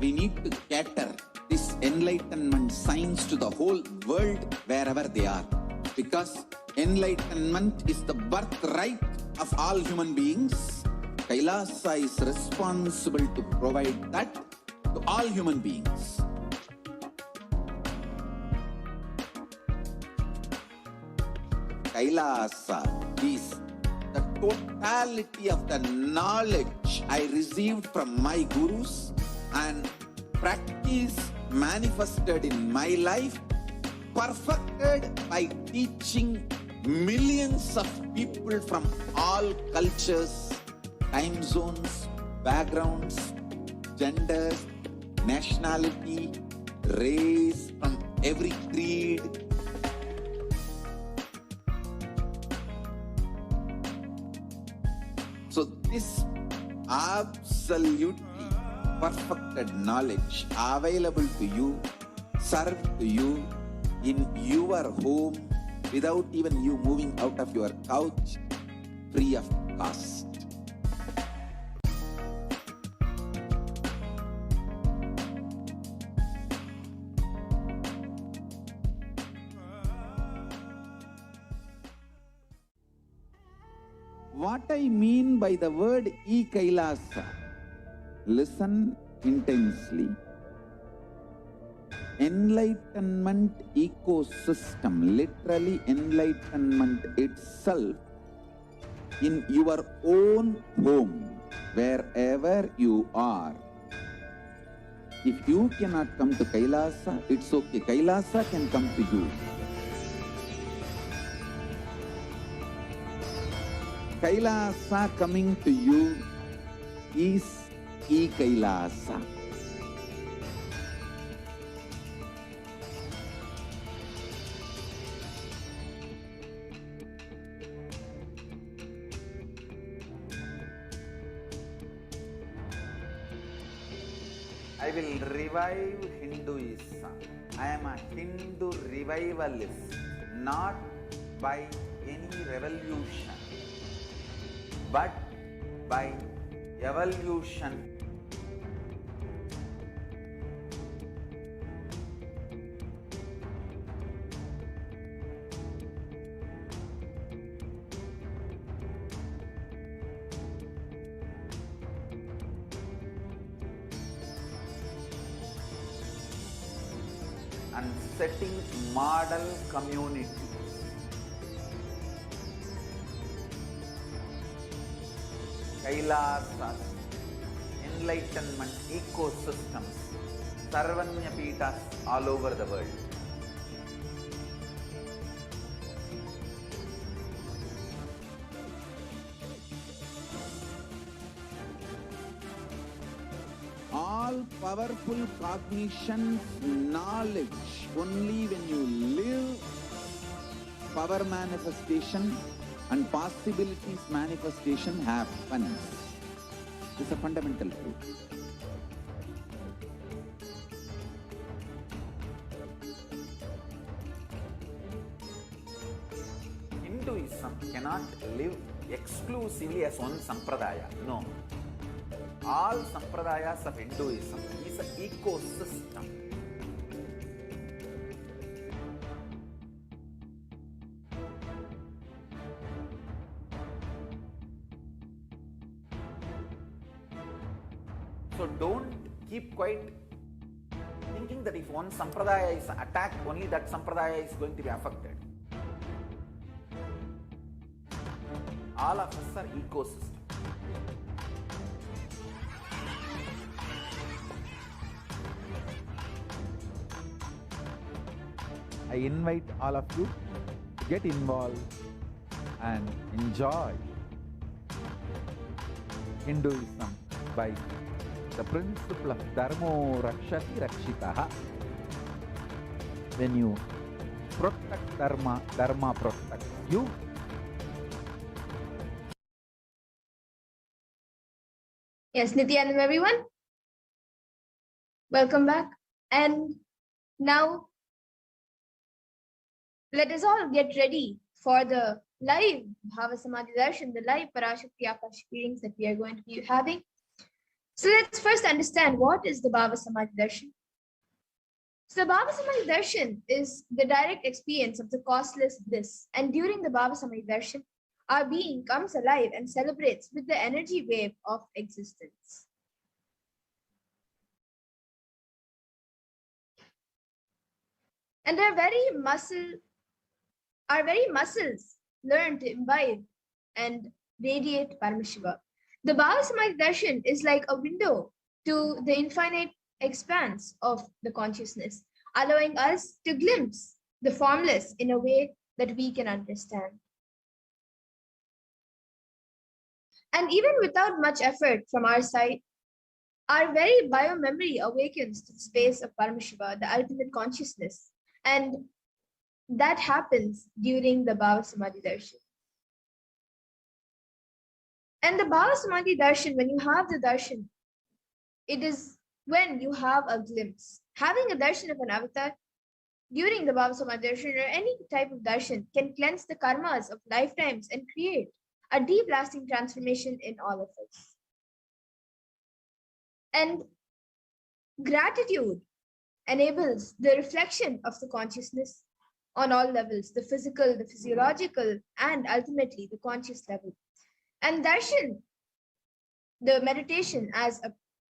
We need to cater this enlightenment science to the whole world wherever they are, because enlightenment is the birthright of all human beings. Kailasa is responsible to provide that to all human beings. Kailasa is the totality of the knowledge I received from my gurus and practice manifested in my life perfected by teaching millions of people from all cultures, time zones, backgrounds, genders, nationality, race, from every creed. So this absolutely perfected knowledge available to you, served to you in your home without even you moving out of your couch, free of cost. What I mean by the word e-Kailasa, listen intensely. Enlightenment ecosystem, literally enlightenment itself, in your own home, wherever you are. If you cannot come to Kailasa, it's okay. Kailasa can come to you. Kailasa coming to you is e-Kailasa. I will revive Hinduism. I am a Hindu revivalist, not by any revolution, but by evolution. And setting model communities. Kailasas, enlightenment ecosystems, Sarvanya Pitas all over the world. All powerful cognition, knowledge, only when you live, power manifestation and possibilities manifestation happens. This is a fundamental truth. Hinduism cannot live exclusively as one sampradaya. No. All sampradayas of Hinduism is an ecosystem. So don't keep quiet thinking that if one sampradaya is attacked, only that sampradaya is going to be affected. All of us are ecosystems. I invite all of you to get involved and enjoy Hinduism by the principle of Dharmo Rakshati Rakshitaha. When you protect Dharma, Dharma protects you. Yes, Nityanam, everyone. Welcome back. And now, let us all get ready for the live Bhava Samadhi Darshan, the live PARASHAKTI Akash readings that we are going to be having. So let's first understand what is the Bhava Samadhi Darshan. So the Bhava Samadhi Darshan is the direct experience of the causeless bliss. And during the Bhava Samadhi Darshan, our being comes alive and celebrates with the energy wave of existence. And our very muscles learn to imbibe and radiate Paramashiva. The Bhava Samadhi Darshan is like a window to the infinite expanse of the consciousness, allowing us to glimpse the formless in a way that we can understand. And even without much effort from our side, our very bio-memory awakens to the space of Paramashiva, the ultimate consciousness. And that happens during the Bhava Samadhi Darshan. And the Bhava Samadhi Darshan, when you have the darshan, it is when you have a glimpse. Having a darshan of an avatar during the Bhava Samadhi Darshan or any type of darshan can cleanse the karmas of lifetimes and create a deep lasting transformation in all of us. And gratitude enables the reflection of the consciousness on all levels, the physical, the physiological, and ultimately the conscious level. And darshan, the meditation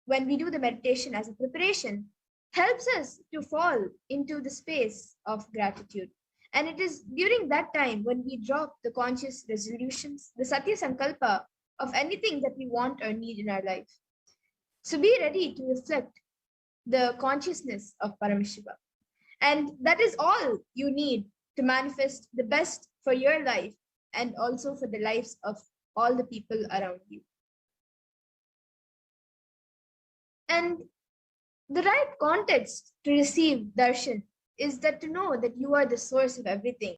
when we do the meditation as a preparation, helps us to fall into the space of gratitude. And it is during that time when we drop the conscious resolutions, the Satya Sankalpa of anything that we want or need in our life. So be ready to reflect the consciousness of Paramashiva. And that is all you need to manifest the best for your life and also for the lives of all the people around you. And the right context to receive darshan is that to know that you are the source of everything.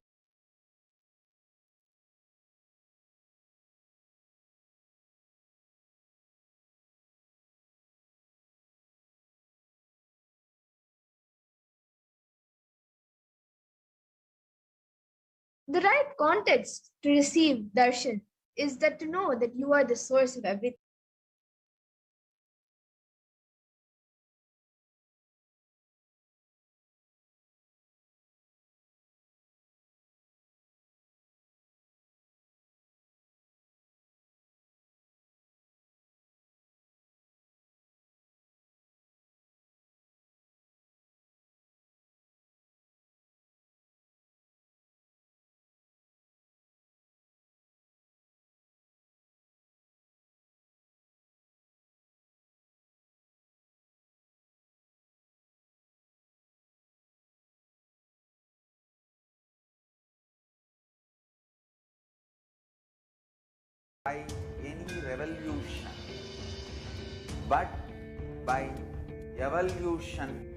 The right context to receive darshan is that to know that you are the source of everything. By any revolution, but by evolution.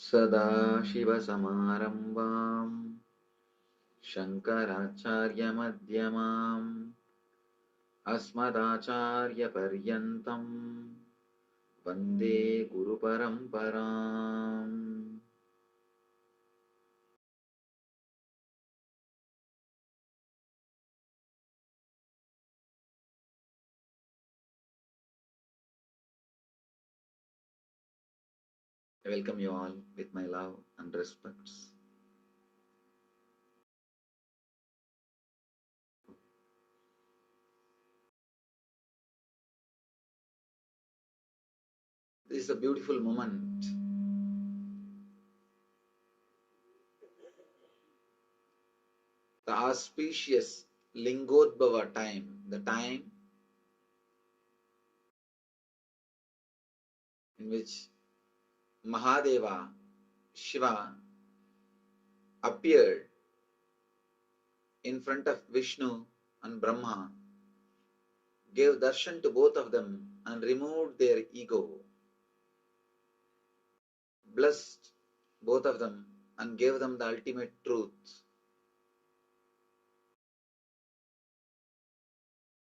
सदाशिवसमारम्भां शङ्कराचार्यमध्यमाम् अस्मदाचार्यपर्यन्तं वन्दे गुरुपरम्पराम्. I welcome you all with my love and respects. This is a beautiful moment. The auspicious Lingodbhava time, the time in which Mahadeva, Shiva, appeared in front of Vishnu and Brahma, gave darshan to both of them and removed their ego, blessed both of them and gave them the ultimate truth.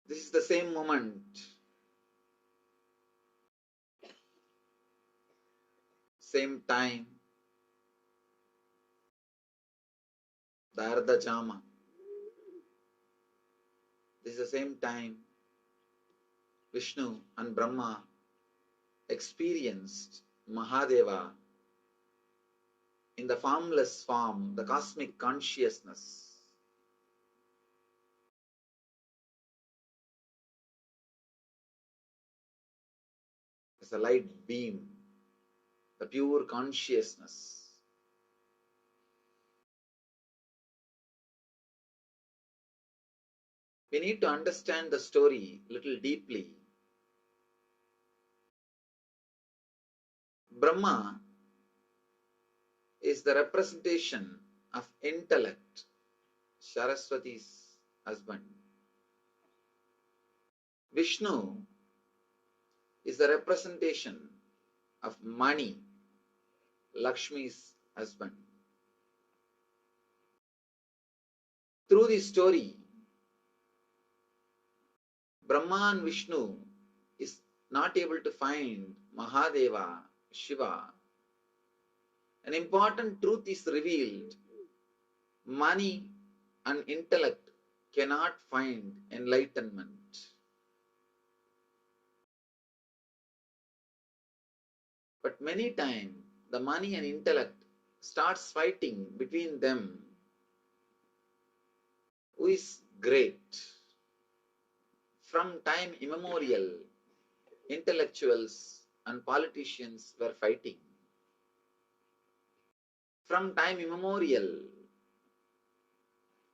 This is the same moment. Same time, the Ardha Jama. This is the same time Vishnu and Brahma experienced Mahadeva in the formless form, the cosmic consciousness. As a light beam, the pure consciousness. We need to understand the story a little deeply. Brahma is the representation of intellect, Saraswati's husband. Vishnu is the representation of money, Lakshmi's husband. Through this story, Brahma and Vishnu is not able to find Mahadeva, Shiva. An important truth is revealed. Money and intellect cannot find enlightenment. But many times, the money and intellect starts fighting between them. Who is great? From time immemorial, intellectuals and politicians were fighting. From time immemorial,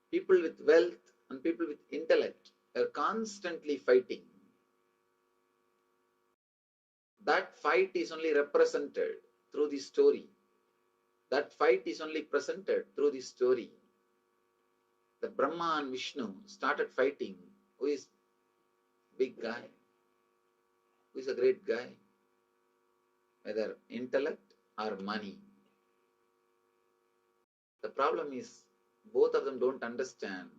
people with wealth and people with intellect are constantly fighting. That fight is only represented through this story. That fight is only presented through this story. The Brahma and Vishnu started fighting. Who is big guy? Who is a great guy? Whether intellect or money. The problem is both of them don't understand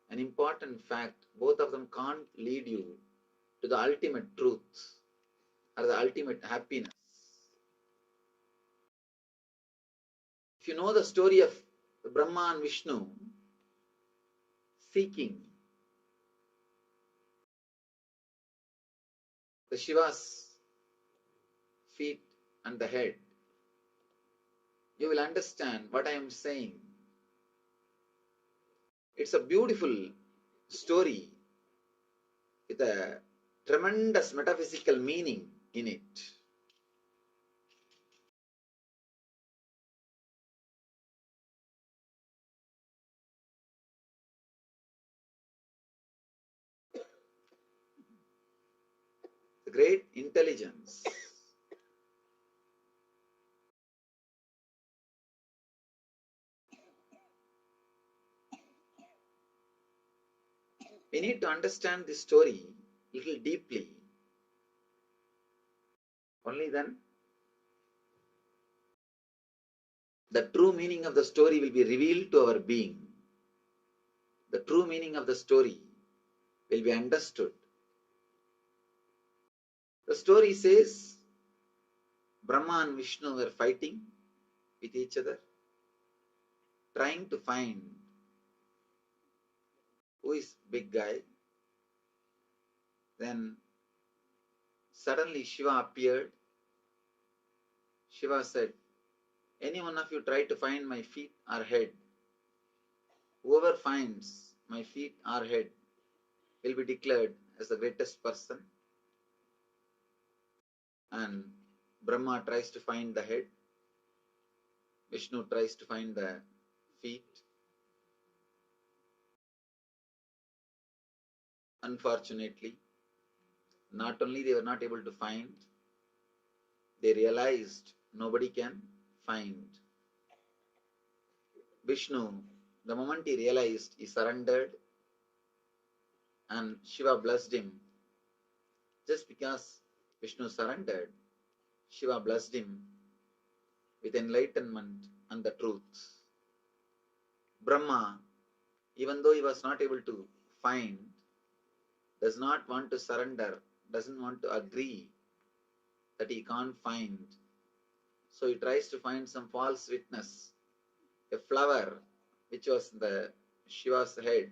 an important fact. Both of them can't lead you to the ultimate truth or the ultimate happiness. If you know the story of Brahma and Vishnu seeking the Shiva's feet and the head, you will understand what I am saying. It's a beautiful story with a tremendous metaphysical meaning in it. The great intelligence we need to understand this story a little deeply. Only then the true meaning of the story will be revealed to our being. The true meaning of the story will be understood. The story says Brahma and Vishnu were fighting with each other, trying to find who is big guy. Then suddenly Shiva appeared. Shiva said, any one of you try to find my feet or head. Whoever finds my feet or head will be declared as the greatest person. And Brahma tries to find the head. Vishnu tries to find the feet. Unfortunately, not only they were not able to find, they realized nobody can find. Vishnu, the moment he realized, he surrendered and Shiva blessed him. Just because Vishnu surrendered, Shiva blessed him with enlightenment and the truth. Brahma, even though he was not able to find, does not want to surrender, doesn't want to agree that he can't find. So he tries to find some false witness, a flower which was the Shiva's head.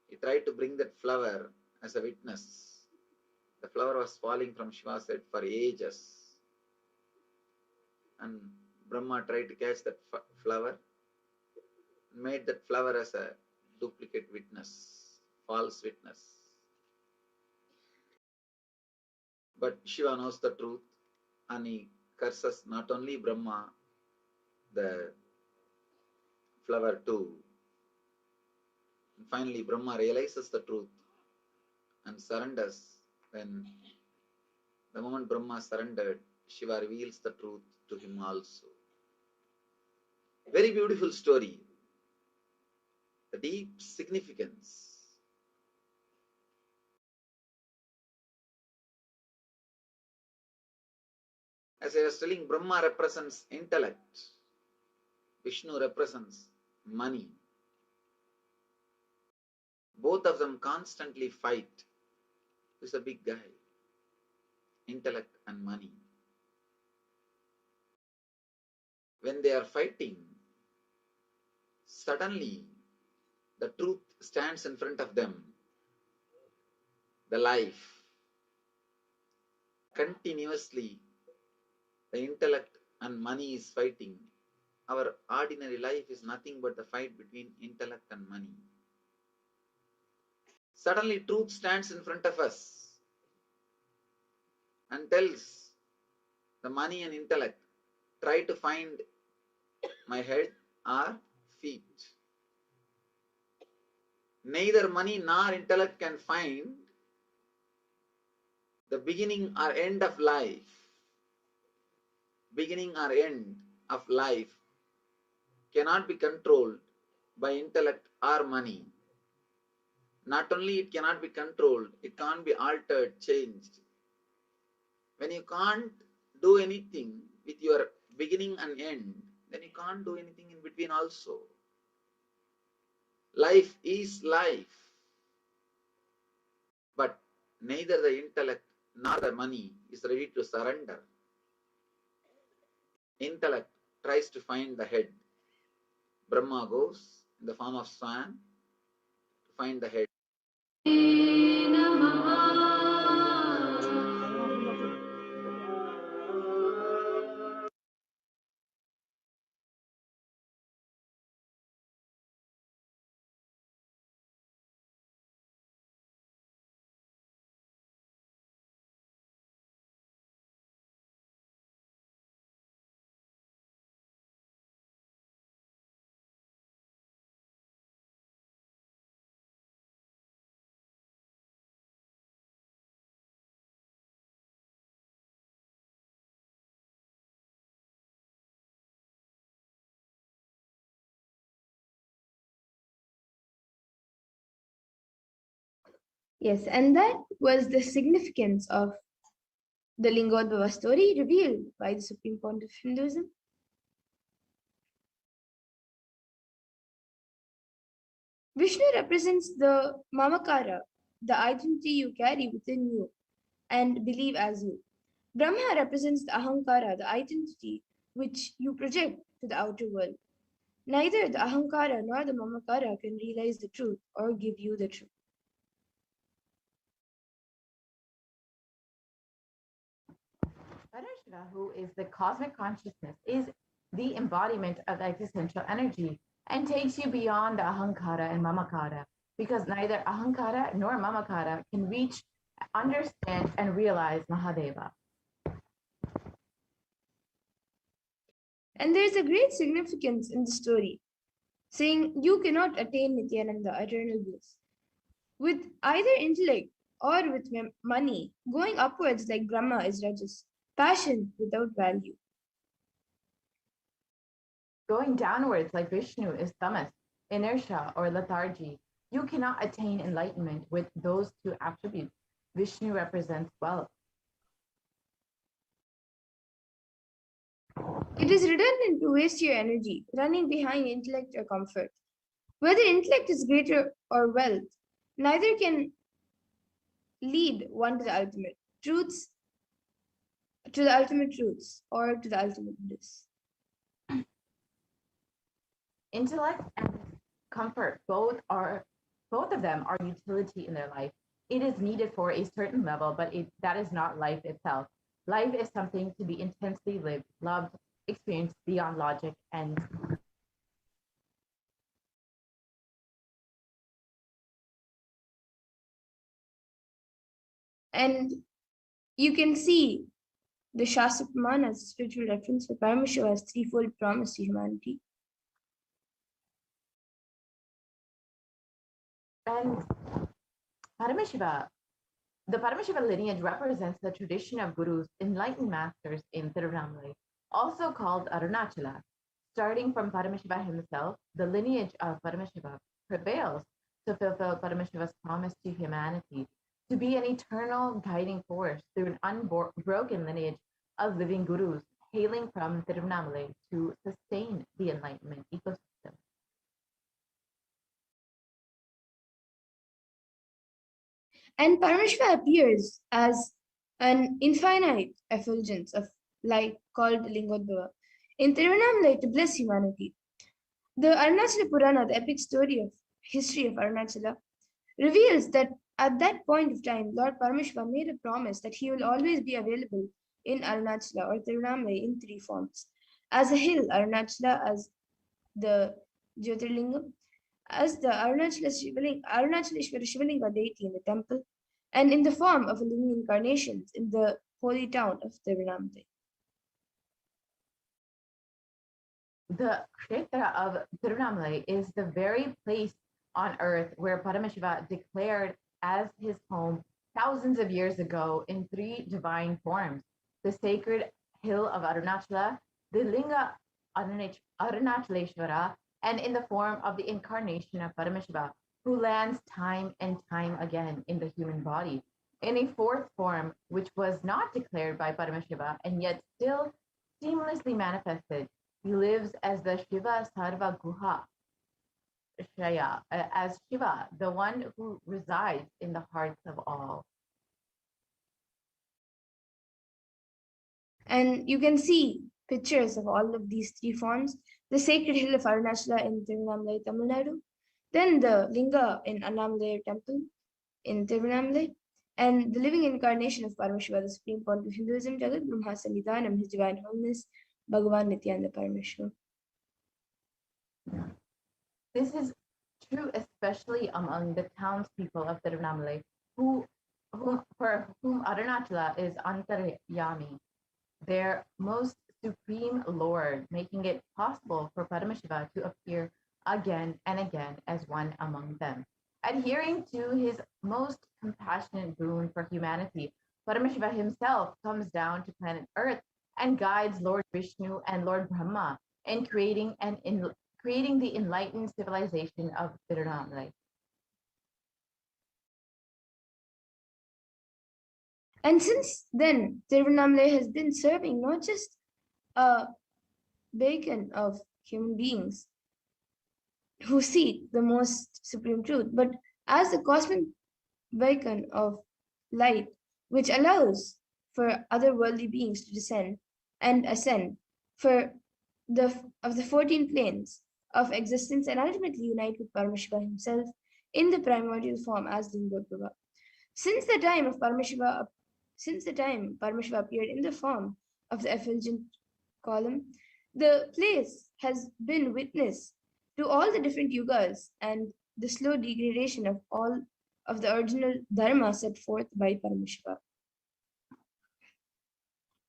He tried to bring that flower as a witness. The flower was falling from Shiva's head for ages. And Brahma tried to catch that flower, made that flower as a duplicate witness, false witness. But Shiva knows the truth and he curses not only Brahma, the flower too. And finally, Brahma realizes the truth and surrenders. Then, the moment Brahma surrendered, Shiva reveals the truth to him also. Very beautiful story. The deep significance. As I was telling, Brahma represents intellect. Vishnu represents money. Both of them constantly fight. Who's a big guy? Intellect and money. When they are fighting, suddenly the truth stands in front of them. The life. Continuously, the intellect and money is fighting. Our ordinary life is nothing but the fight between intellect and money. Suddenly, truth stands in front of us and tells the money and intellect, try to find my head or feet. Neither money nor intellect can find the beginning or end of life. Beginning or end of life cannot be controlled by intellect or money. Not only it cannot be controlled, it can't be altered, changed. When you can't do anything with your beginning and end, then you can't do anything in between also. Life is life. But neither the intellect nor the money is ready to surrender. Intellect tries to find the head. Brahma goes in the form of swan to find the head. Yes, and that was the significance of the Lingodhava story revealed by the Supreme Pontiff of Hinduism. Vishnu represents the Mamakara, the identity you carry within you and believe as you. Brahma represents the Ahankara, the identity which you project to the outer world. Neither the Ahankara nor the Mamakara can realize the truth or give you the truth. Parashara, who is the cosmic consciousness, is the embodiment of existential energy and takes you beyond the Ahankara and Mamakara, because neither Ahankara nor Mamakara can reach, understand, and realize Mahadeva. And there is a great significance in the story, saying you cannot attain Nityananda, eternal bliss, with either intellect or with money. Going upwards like Brahma is Rajas, passion without value. Going downwards like Vishnu is tamas, inertia or lethargy. You cannot attain enlightenment with those two attributes. Vishnu represents wealth. It is redundant to waste your energy running behind intellect or comfort. Whether intellect is greater or wealth, neither can lead one to the ultimate truths, or to the ultimate bliss. Intellect and comfort, both of them are utility in their life. It is needed for a certain level, but that is not life itself. Life is something to be intensely lived, loved, experienced beyond logic and you can see the Shastra Pramana as a spiritual reference for Paramashiva's threefold promise to humanity. And the Paramashiva lineage represents the tradition of gurus, enlightened masters in Tiruvannamalai, also called Arunachala. Starting from Paramashiva himself, the lineage of Paramashiva prevails to fulfill Paramashiva's promise to humanity, to be an eternal guiding force through an unbroken lineage of living gurus hailing from Tiruvannamalai to sustain the enlightenment ecosystem. And Paramashiva appears as an infinite effulgence of light called Lingodbhava in Tiruvannamalai to bless humanity. The Arunachala Purana, the epic history of Arunachala, reveals that at that point of time, Lord Paramashiva made a promise that he will always be available in Arunachala or Tiruvannamalai in three forms: as a hill, Arunachala, as the Jyotirlingam, as the Arunachaleshwara Shivalinga deity in the temple, and in the form of a living incarnation in the holy town of Tiruvannamalai. The Kshetra of Tiruvannamalai is the very place on earth where Paramashiva declared as his home thousands of years ago in three divine forms: the sacred hill of Arunachala, the Linga Arunachaleshwara, and in the form of the incarnation of Paramashiva, who lands time and time again in the human body. In a fourth form, which was not declared by Paramashiva and yet still seamlessly manifested, he lives as the Shiva Sarva Guha Shaya, as Shiva, the one who resides in the hearts of all. And you can see pictures of all of these three forms: the sacred hill of Arunachala in Tiruvannamalai, Tamil Nadu, then the Linga in Annamalai temple in Tiruvannamalai, and the living incarnation of Paramashiva, the supreme point of Hinduism, Jagat Brahma Sannidhanam, his divine holiness, Bhagavan Nityananda Parameshwar. This is true especially among the townspeople of Tiruvannamalai, for whom Arunachala is Antaryami, their most supreme Lord, making it possible for Paramashiva to appear again and again as one among them. Adhering to his most compassionate boon for humanity, Paramashiva himself comes down to planet Earth and guides Lord Vishnu and Lord Brahma in creating the enlightened civilization of Tiruvannamalai. And since then, Tiruvannamalai has been serving not just a beacon of human beings who seek the most supreme truth, but as the cosmic beacon of light, which allows for other worldly beings to descend and ascend of the 14 planes of existence and ultimately unite with Paramashiva himself in the primordial form as Lingodbhava. Since the time Paramashiva appeared in the form of the effulgent column, the place has been witness to all the different yugas and the slow degradation of all of the original dharma set forth by Paramashiva.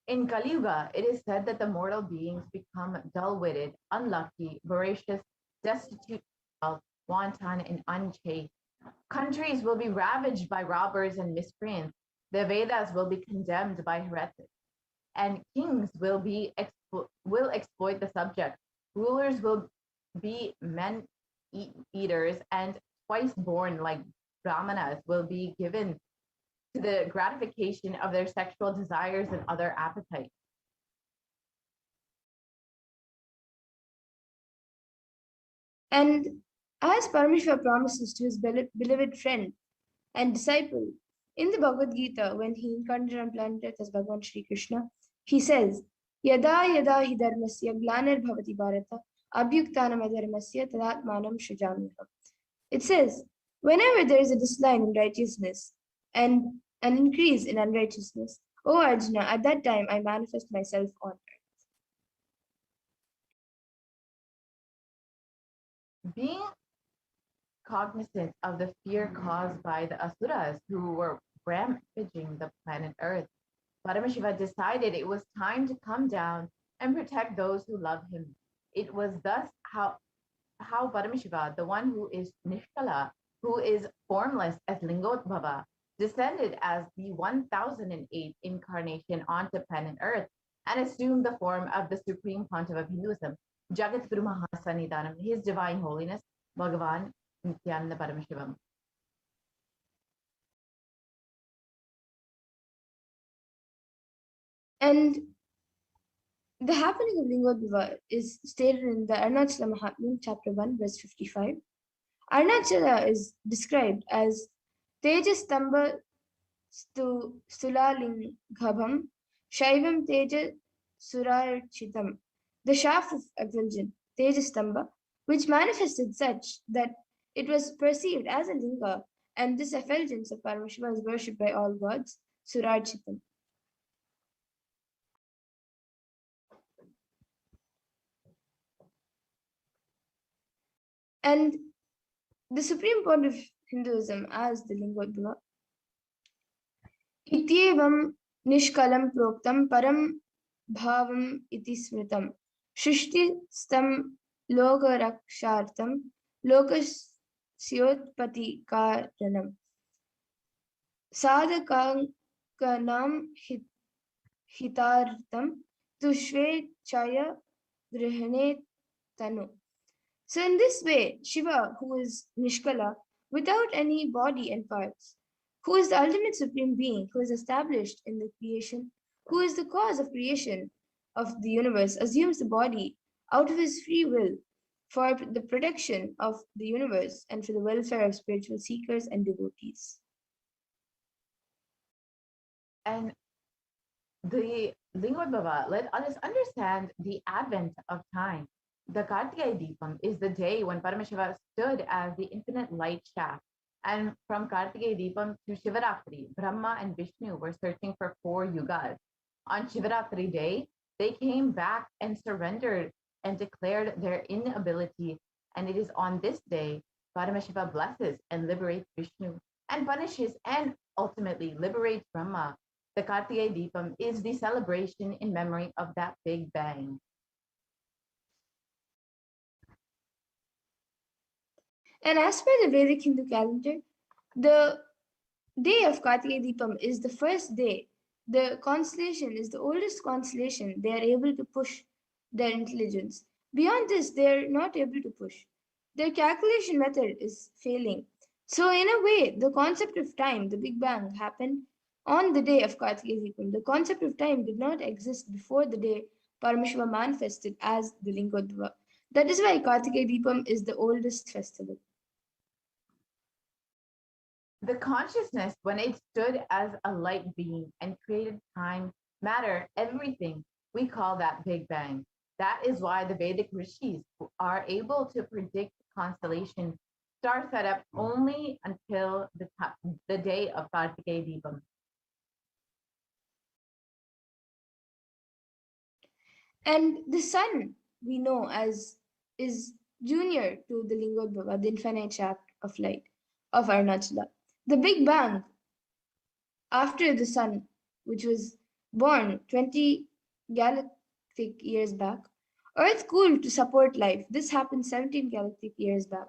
In Kali Yuga, it is said that the mortal beings become dull-witted, unlucky, voracious, destitute of wealth, wanton, and unchaste. Countries will be ravaged by robbers and miscreants. The Vedas will be condemned by heretics, and kings will exploit the subjects rulers will be men eaters, and twice born like brahmanas will be given to the gratification of their sexual desires and other appetites. And as Parameshwar promises to his beloved friend and disciple in the Bhagavad Gita, when he incarnated on planet Earth as Bhagavan Shri Krishna, he says, Yada yada hi dharmasya glanir bhavati bharata abhyuktanam adharmasya tadatmanam shrujamyaham. It says, whenever there is a decline in righteousness and an increase in unrighteousness, O Arjuna, at that time I manifest myself on earth. Being cognizant of the fear caused by the asuras who were rampaging the planet Earth, Paramashiva decided it was time to come down and protect those who love him. It was thus how Paramashiva, the one who is Nishkala, who is formless as Lingotbhava, descended as the 1008th incarnation onto planet Earth and assumed the form of the Supreme Pontiff of Hinduism, Jagat Guru Mahasannidhanam, His Divine Holiness, Bhagavan Nityananda Paramashivam. And the happening of Lingodhava is stated in the Arunachala Mahatmya, chapter 1, verse 55. Arunachala is described as Tejastamba Stulalingham Shaivam Teja Surarchitam, the shaft of effulgence, Tejastamba, which manifested such that it was perceived as a linga, and this effulgence of Paramashiva is worshipped by all gods, Surarchitam. And the supreme point of Hinduism as the Lingodhava, Ityevam Nishkalam Proktam Param Bhavam Iti Smritam Shrishti Stam Lokarakshartam Lokasyotpati Karanam Sadhakanam Hitartam Tushve Chaya Grihane Tanu. So in this way, Shiva, who is Nishkala, without any body and parts, who is the ultimate supreme being, who is established in the creation, who is the cause of creation of the universe, assumes the body out of his free will for the protection of the universe and for the welfare of spiritual seekers and devotees. And the Lingodhava let us understand the advent of time. The Kartikeya Deepam is the day when Paramashiva stood as the infinite light shaft. And from Kartikeya Deepam to Shivaratri, Brahma and Vishnu were searching for 4 yugas. On Shivaratri day, they came back and surrendered and declared their inability. And it is on this day, Paramashiva blesses and liberates Vishnu and punishes and ultimately liberates Brahma. The Kartikeya Deepam is the celebration in memory of that big bang. And as per the Vedic Hindu calendar, the day of Kartikeya Deepam is the first day. The constellation is the oldest constellation. They are able to push their intelligence. Beyond this, they are not able to push. Their calculation method is failing. So in a way, the concept of time, the Big Bang, happened on the day of Kartikeya Deepam. The concept of time did not exist before the day Paramashiva manifested as the Lingodhava. That is why Kartikeya Deepam is the oldest festival. The consciousness, when it stood as a light being and created time, matter, everything, we call that Big Bang. That is why the Vedic rishis are able to predict constellation star setup only until the day of Kartikeya Deepam. And the sun, we know as, is junior to the Lingodhava, the infinite shaft of light of Arunachala. The Big Bang, after the sun, which was born 20 galactic years back, Earth cooled to support life. This happened 17 galactic years back.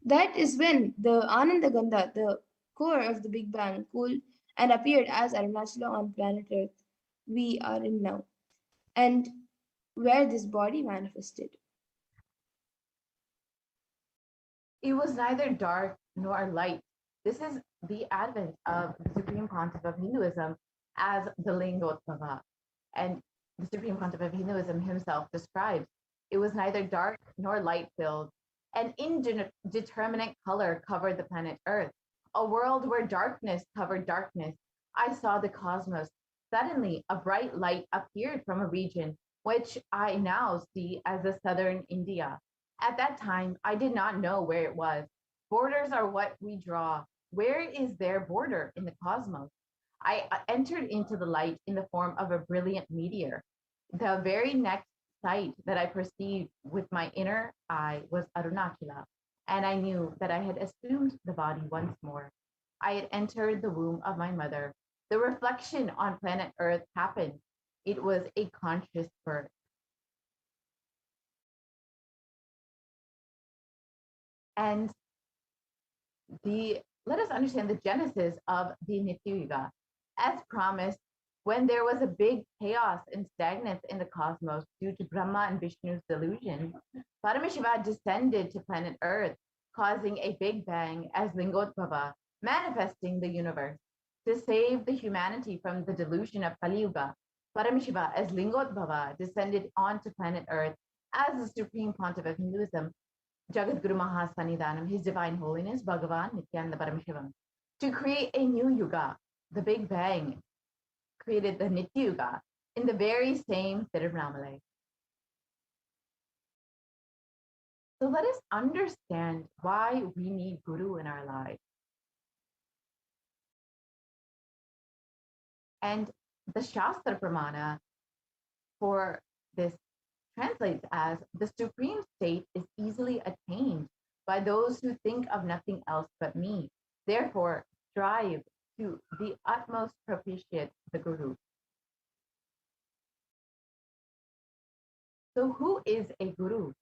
That is when the Ananda Gandha, the core of the Big Bang, cooled and appeared as Arunachala on planet Earth we are in now, and where this body manifested. It was neither dark nor light. This is the advent of the Supreme Pontiff of Hinduism as the Lingotbhava. And the Supreme Pontiff of Hinduism himself describes it was neither dark nor light filled. An indeterminate color covered the planet Earth, a world where darkness covered darkness. I saw the cosmos. Suddenly, a bright light appeared from a region which I now see as the southern India. At that time, I did not know where it was. Borders are what we draw. Where is their border in the cosmos? I entered into the light in the form of a brilliant meteor. The very next sight that I perceived with my inner eye was Arunachala, and I knew that I had assumed the body once more. I had entered the womb of my mother. The reflection on planet Earth happened. It was a conscious birth. And let us understand the genesis of the Nitya Yuga. As promised, when there was a big chaos and stagnance in the cosmos due to Brahma and Vishnu's delusion, Paramashiva descended to planet Earth, causing a big bang as Lingotbhava, manifesting the universe. To save the humanity from the delusion of Kali Yuga, Paramashiva as Lingotbhava descended onto planet Earth as the Supreme Pontiff of Hinduism, Jagat Guru Mahasannidhanam, His Divine Holiness, Bhagavan Nityananda Paramashivam, to create a new Yuga. The Big Bang created the Nitya Yuga in the very same Tirunamala. So let us understand why we need Guru in our lives. And the Shastra Pramana for this translates as the supreme state is easily attained by those who think of nothing else but me. Therefore, strive to the utmost propitiate the Guru. So who is a Guru?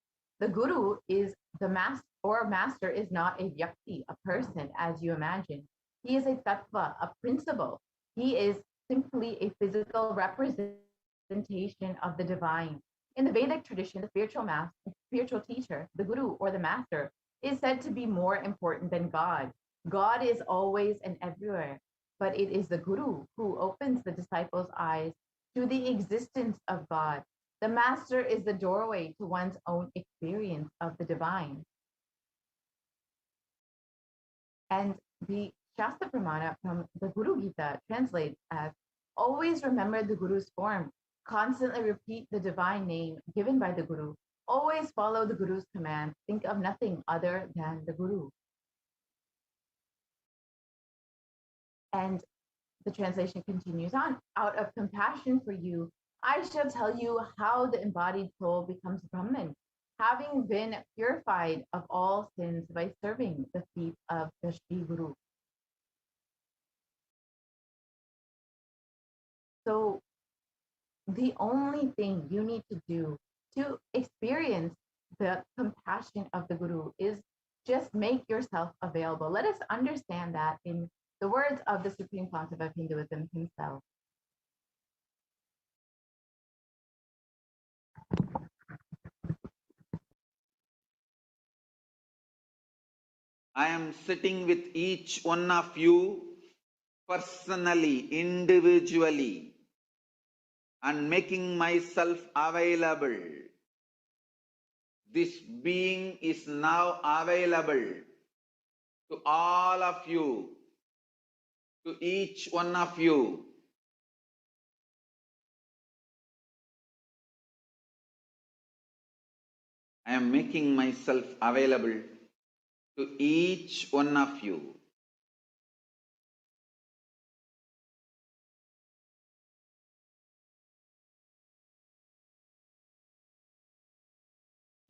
The Guru is the master is not a vyakti, a person as you imagine. He is a tattva, a principle. He is simply a physical representation of the divine. In the Vedic tradition, the spiritual teacher, the Guru or the master, is said to be more important than God. God is always and everywhere, but it is the Guru who opens the disciples' eyes to the existence of God. The master is the doorway to one's own experience of the divine. And the Shastra Pramana from the Guru Gita translates as, always remember the Guru's form, constantly repeat the divine name given by the Guru, always follow the Guru's commands, think of nothing other than the Guru. And the translation continues on, out of compassion for you, I shall tell you how the embodied soul becomes Brahman, having been purified of all sins by serving the feet of the Shri Guru. So the only thing you need to do to experience the compassion of the Guru is just make yourself available. Let us understand that in the words of the Supreme Pontiff of Hinduism himself. I am sitting with each one of you personally, individually, and making myself available. This being is now available to all of you, to each one of you. I am making myself available to each one of you.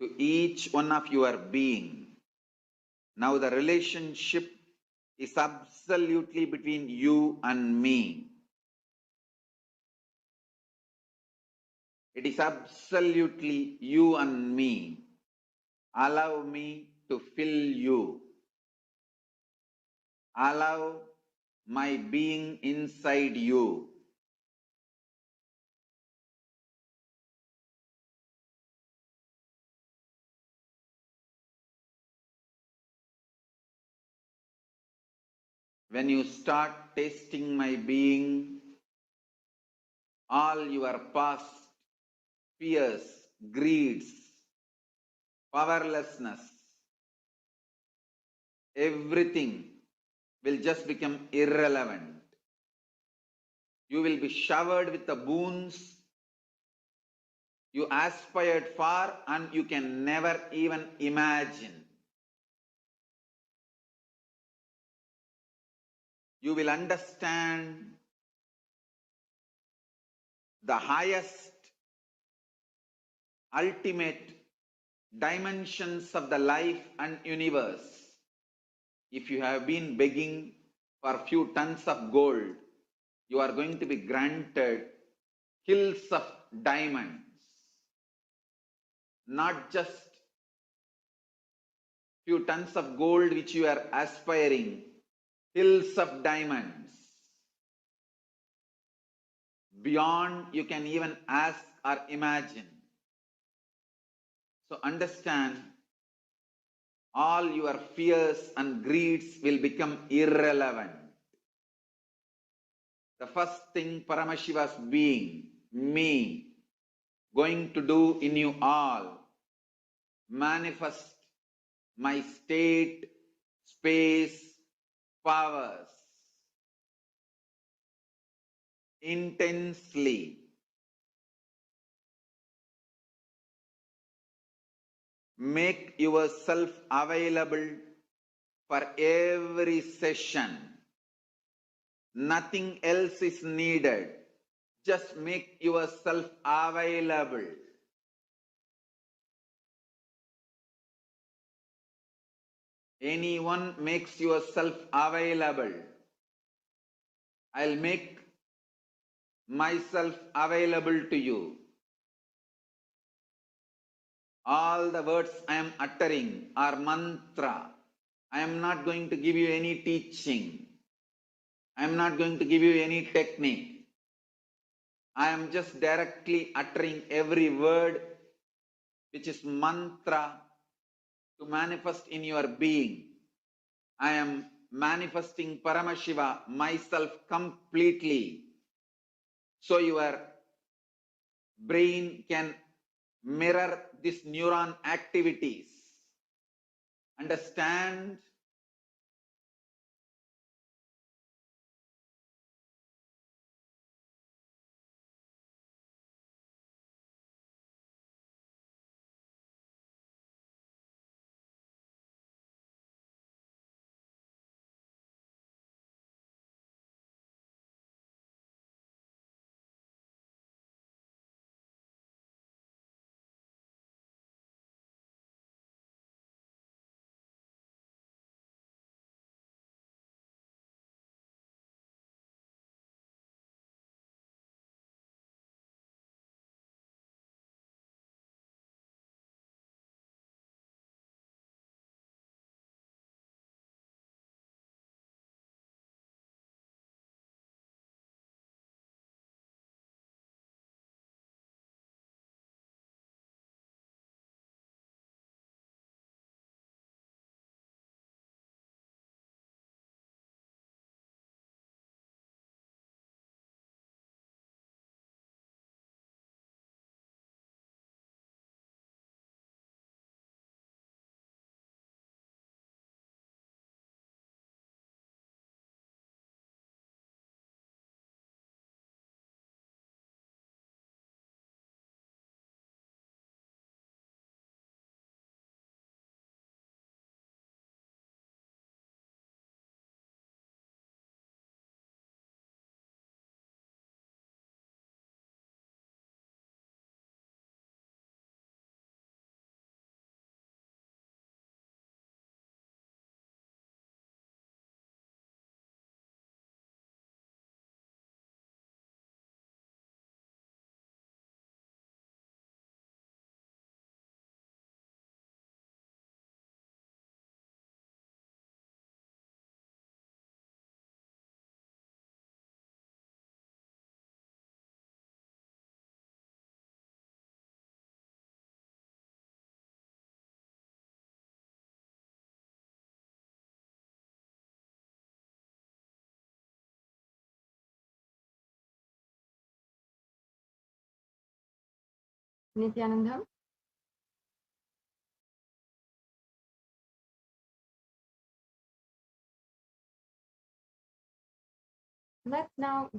To each one of your being. Now the relationship is absolutely between you and me. It is absolutely you and me. Allow me to fill you. Allow my being inside you. When you start tasting my being, all your past fears, greeds, powerlessness, everything will just become irrelevant. You will be showered with the boons you aspired for and you can never even imagine. You will understand the highest, ultimate dimensions of the life and universe. If you have been begging for a few tons of gold, you are going to be granted hills of diamonds. Not just few tons of gold which you are aspiring, hills of diamonds. Beyond you can even ask or imagine. So understand, all your fears and greeds will become irrelevant. The first thing Paramashiva's being, me, going to do in you all, manifest my state, space, powers intensely. Make yourself available for every session. Nothing else is needed. Just make yourself available. Anyone makes yourself available, I'll make myself available to you. All the words I am uttering are mantra. I am not going to give you any teaching. I am not going to give you any technique. I am just directly uttering every word which is mantra to manifest in your being. I am manifesting Paramashiva, myself completely, so your brain can mirror these neuron activities. Understand? Nityanandam. Let's now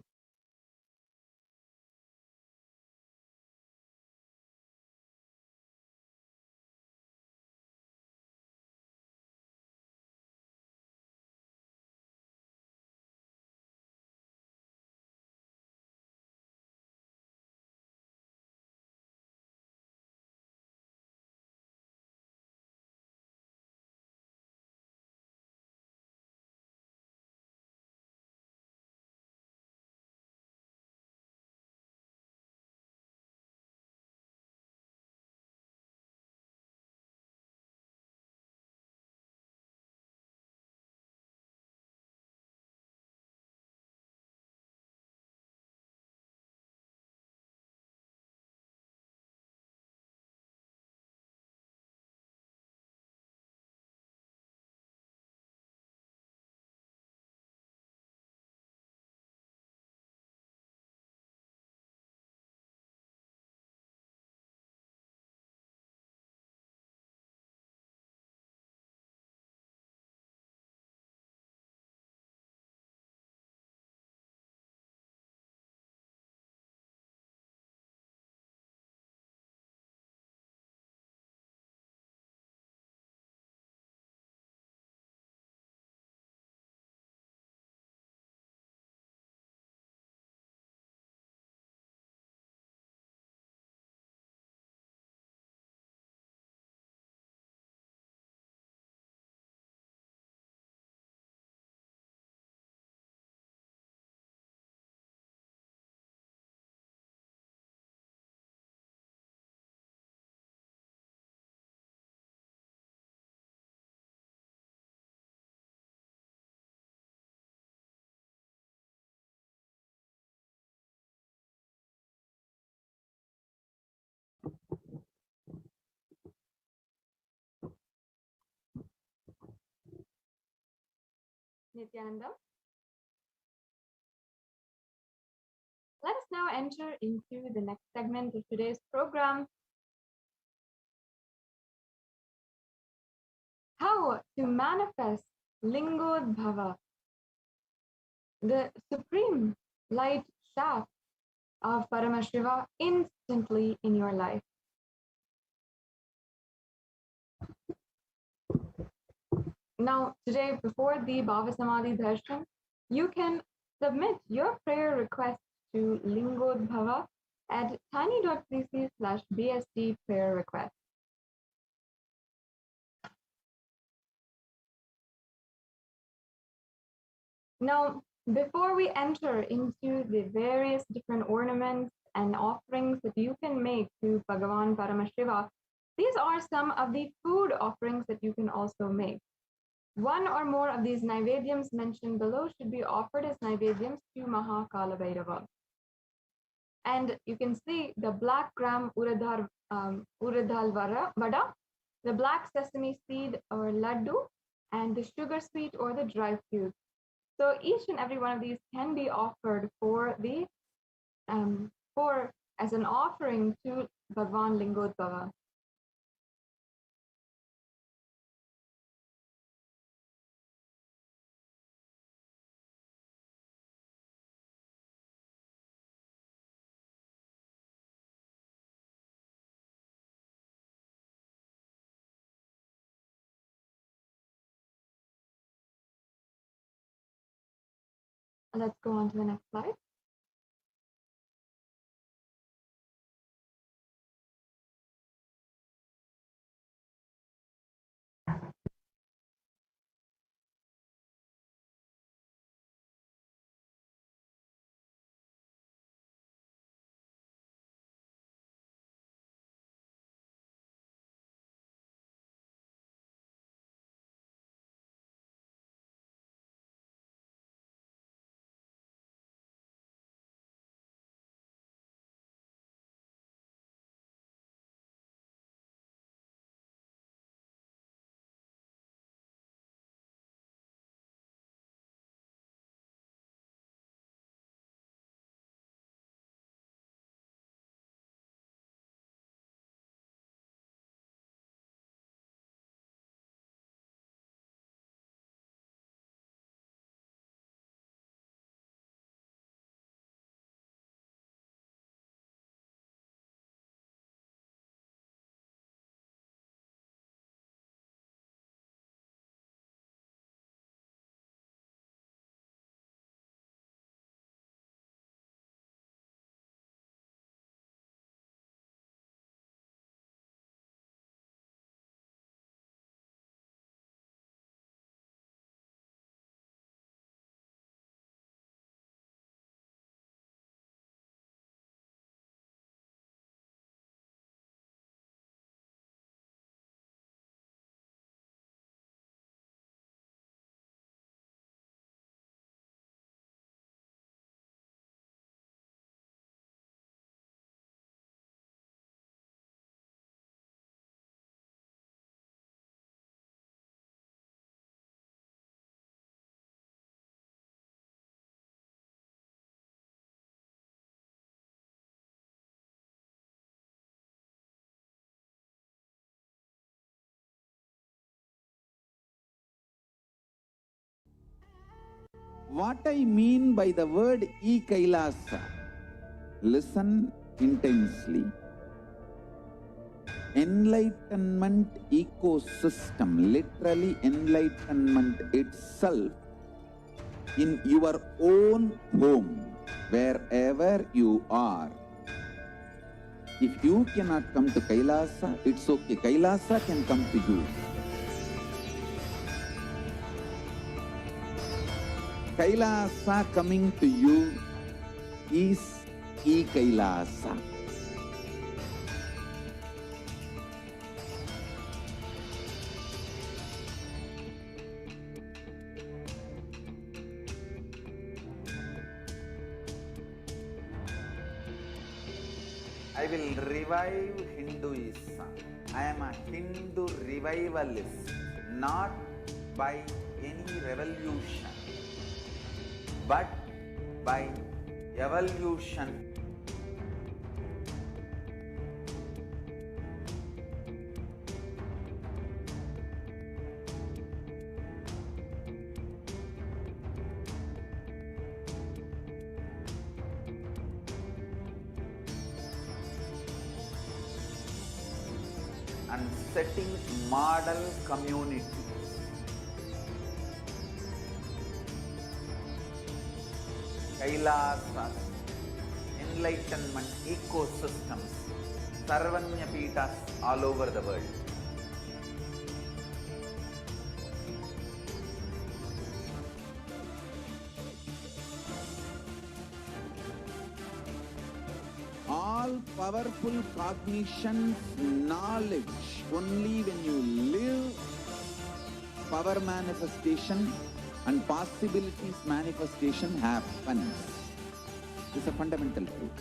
Nityanandam. Let us now enter into the next segment of today's program. How to manifest Lingodbhava, the supreme light shaft of Paramashiva instantly in your life. Now, today, before the Bhava Samadhi Darshan, you can submit your prayer request to Lingodbhava at tiny.cc/BSD prayer request. Now, before we enter into the various different ornaments and offerings that you can make to Bhagavan Paramashiva, these are some of the food offerings that you can also make. One or more of these Naivedyams mentioned below should be offered as Naivedyams to Mahakala Bhairava. And you can see the black gram uradal vada, the black sesame seed or laddu, and the sugar sweet or the dry fruit. So each and every one of these can be offered for the as an offering to Bhagavan Lingodbhava. Let's go on to the next slide. What I mean by the word e-Kailasa, listen intensely. Enlightenment ecosystem, literally enlightenment itself, in your own home, wherever you are. If you cannot come to Kailasa, it's okay. Kailasa can come to you. Kailasa coming to you is e-Kailasa. I will revive Hinduism. I am a Hindu revivalist, not by any revolution, but by evolution. And setting model communities. Kailasas, enlightenment ecosystems, Sarvanya Pitas all over the world. All-powerful cognition, knowledge, only when you live power manifestation and possibilities manifestation happens. This is a fundamental truth.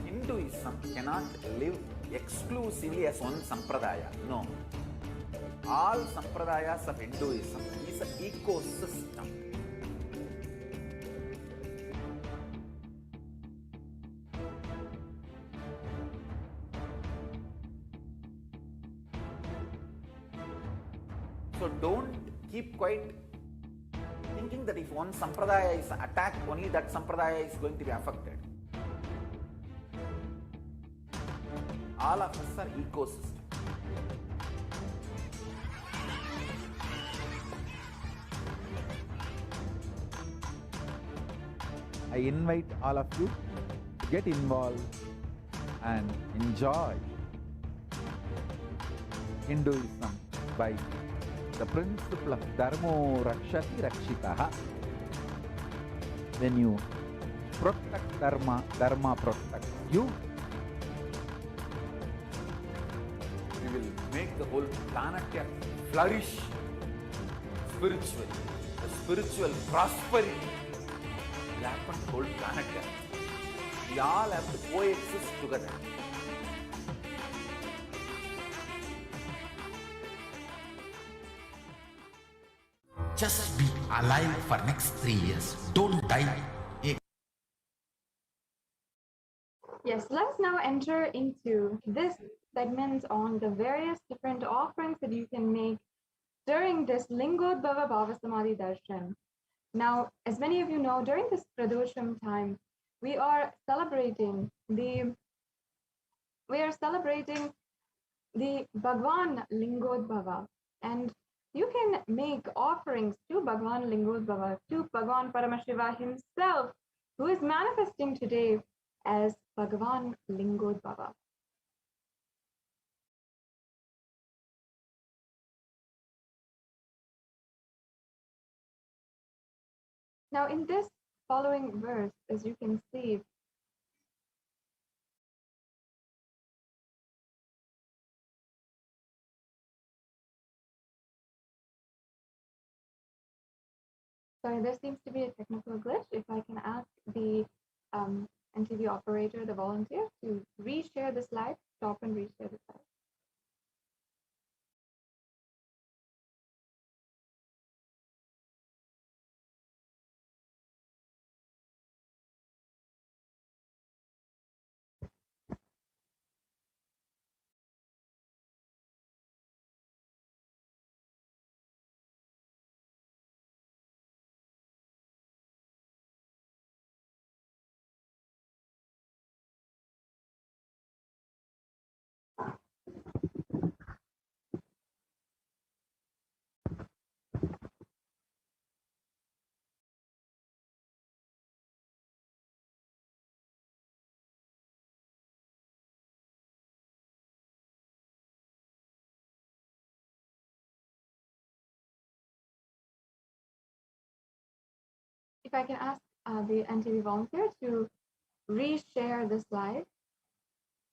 Hinduism cannot live exclusively as one sampradaya. No. All sampradayas of Hinduism is an ecosystem. So don't keep quiet thinking that if one sampradaya is attacked, only that sampradaya is going to be affected. All of us are ecosystems. I invite all of you to get involved and enjoy Hinduism by the principle of Dharmo Rakshati Rakshitaha. When you protect Dharma, Dharma protects you. We will make the whole planet Earth flourish spiritually. The spiritual prosperity will happen to the whole planet Earth. We all have to coexist together. Just be alive for next 3 years. Don't die. Yes, let's now enter into this segment on the various different offerings that you can make during this Lingodbhava Bhava Samadhi Darshan. Now, as many of you know, during this Pradosham time, we are celebrating the Bhagwan Lingodbhava, and you can make offerings to Bhagwan Lingodbhava, to Bhagwan Paramashiva himself, who is manifesting today as Bhagwan Lingodbhava. Now, in this following verse, as you can see, sorry, there seems to be a technical glitch. If I can ask the NTV operator, the volunteer, to reshare the slide, stop and reshare the slide. I can ask the NTV volunteer to reshare the slide,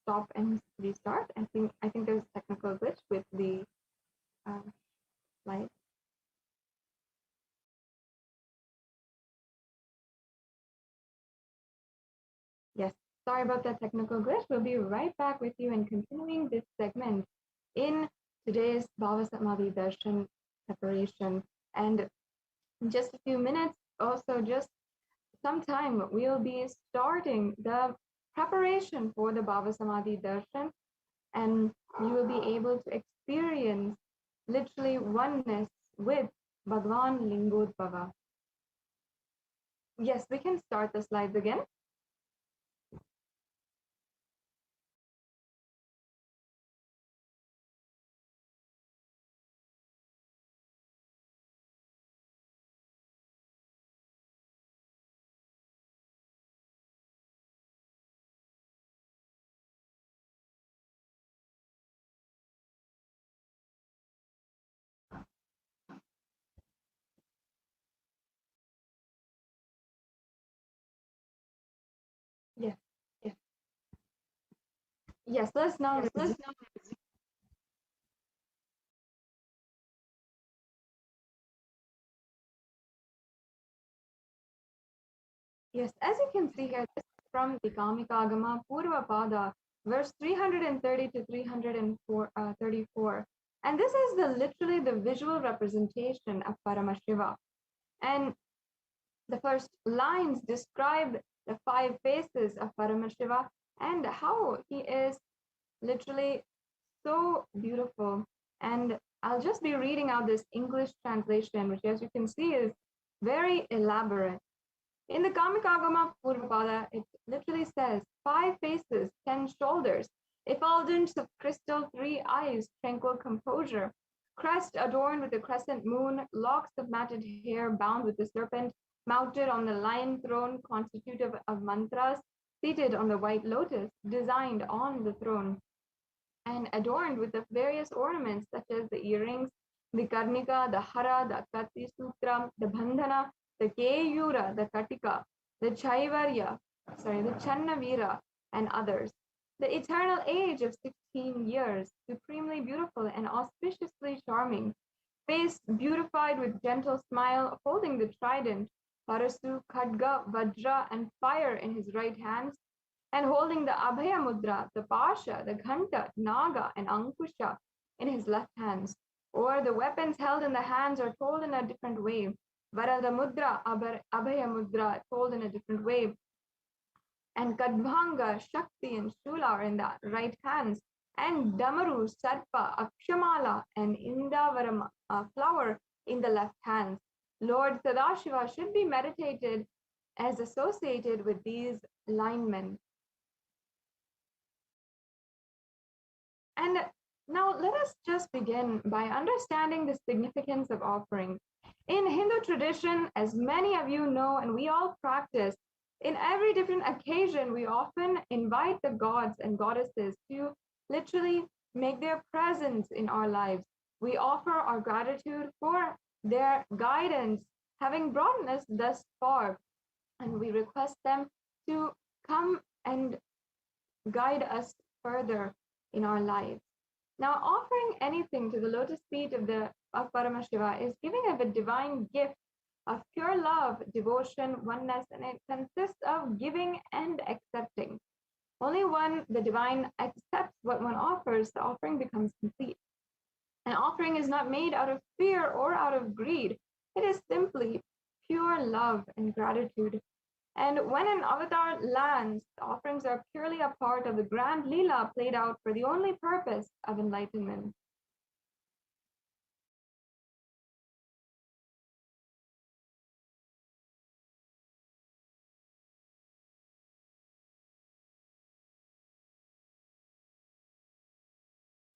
stop and restart. I think there's a technical glitch with the slide. Yes, sorry about that technical glitch. We'll be right back with you and continuing this segment in today's Bhava Samadhi Darshan preparation. And in just a few minutes, also just sometime, we'll be starting the preparation for the Bhava Samadhi Darshan, and you will be able to experience literally oneness with Bhagwan Lingodbhava. Yes, we can start the slides again. Yes, yes. Yes, let's now. Yes, as you can see here, this is from the Kamikagama Purva Pada, verse 330 to 334. And this is literally the visual representation of Paramashiva. And the first lines describe the 5 faces of Paramashiva and how he is literally so beautiful. And I'll just be reading out this English translation, which, as you can see, is very elaborate. In the Kamikagama Purvapada, it literally says 5 faces, 10 shoulders, effulgence of crystal, 3 eyes, tranquil composure, crest adorned with a crescent moon, locks of matted hair bound with a serpent, mounted on the lion throne constitutive of mantras, seated on the white lotus, designed on the throne, and adorned with the various ornaments such as the earrings, the karnika, the hara, the kati sutra, the bandhana, the keyura, the katika, the chaivarya, the channavira, and others. The eternal age of 16 years, supremely beautiful and auspiciously charming, face beautified with gentle smile, holding the trident, Parasu, Khadga, Vajra, and fire in his right hands, and holding the Abhaya Mudra, the Pasha, the Ghanta, Naga, and Ankusha in his left hands. Or the weapons held in the hands are told in a different way. Varada Mudra, Abhaya Mudra, told in a different way. And Kadbhanga, Shakti, and Shula are in the right hands. And Damaru, Sarpa, Akshamala, and Indavaram flower in the left hands. Lord Sadashiva should be meditated as associated with these linemen. And now let us just begin by understanding the significance of offering. In Hindu tradition, as many of you know, and we all practice, in every different occasion, we often invite the gods and goddesses to literally make their presence in our lives. We offer our gratitude for their guidance, having brought us thus far, and we request them to come and guide us further in our lives. Now, offering anything to the lotus feet of Paramashiva is giving of a divine gift of pure love, devotion, oneness, and it consists of giving and accepting. Only when the divine accepts what one offers, the offering becomes complete. An offering is not made out of fear or out of greed. It is simply pure love and gratitude. And when an avatar lands, the offerings are purely a part of the grand Leela played out for the only purpose of enlightenment.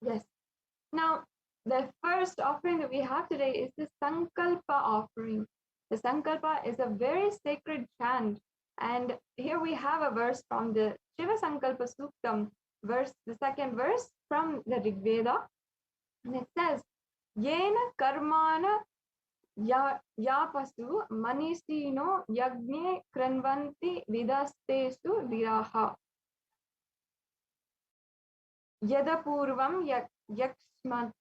Yes. Now, the first offering that we have today is the Sankalpa offering. The Sankalpa is a very sacred chant. And here we have a verse from the Shiva Sankalpa Suktam, the second verse from the Rig Veda. And it says, Yena karmana yapasu manisino yagne kranvanti vidastesu viraha. Yadapurvam yaksmat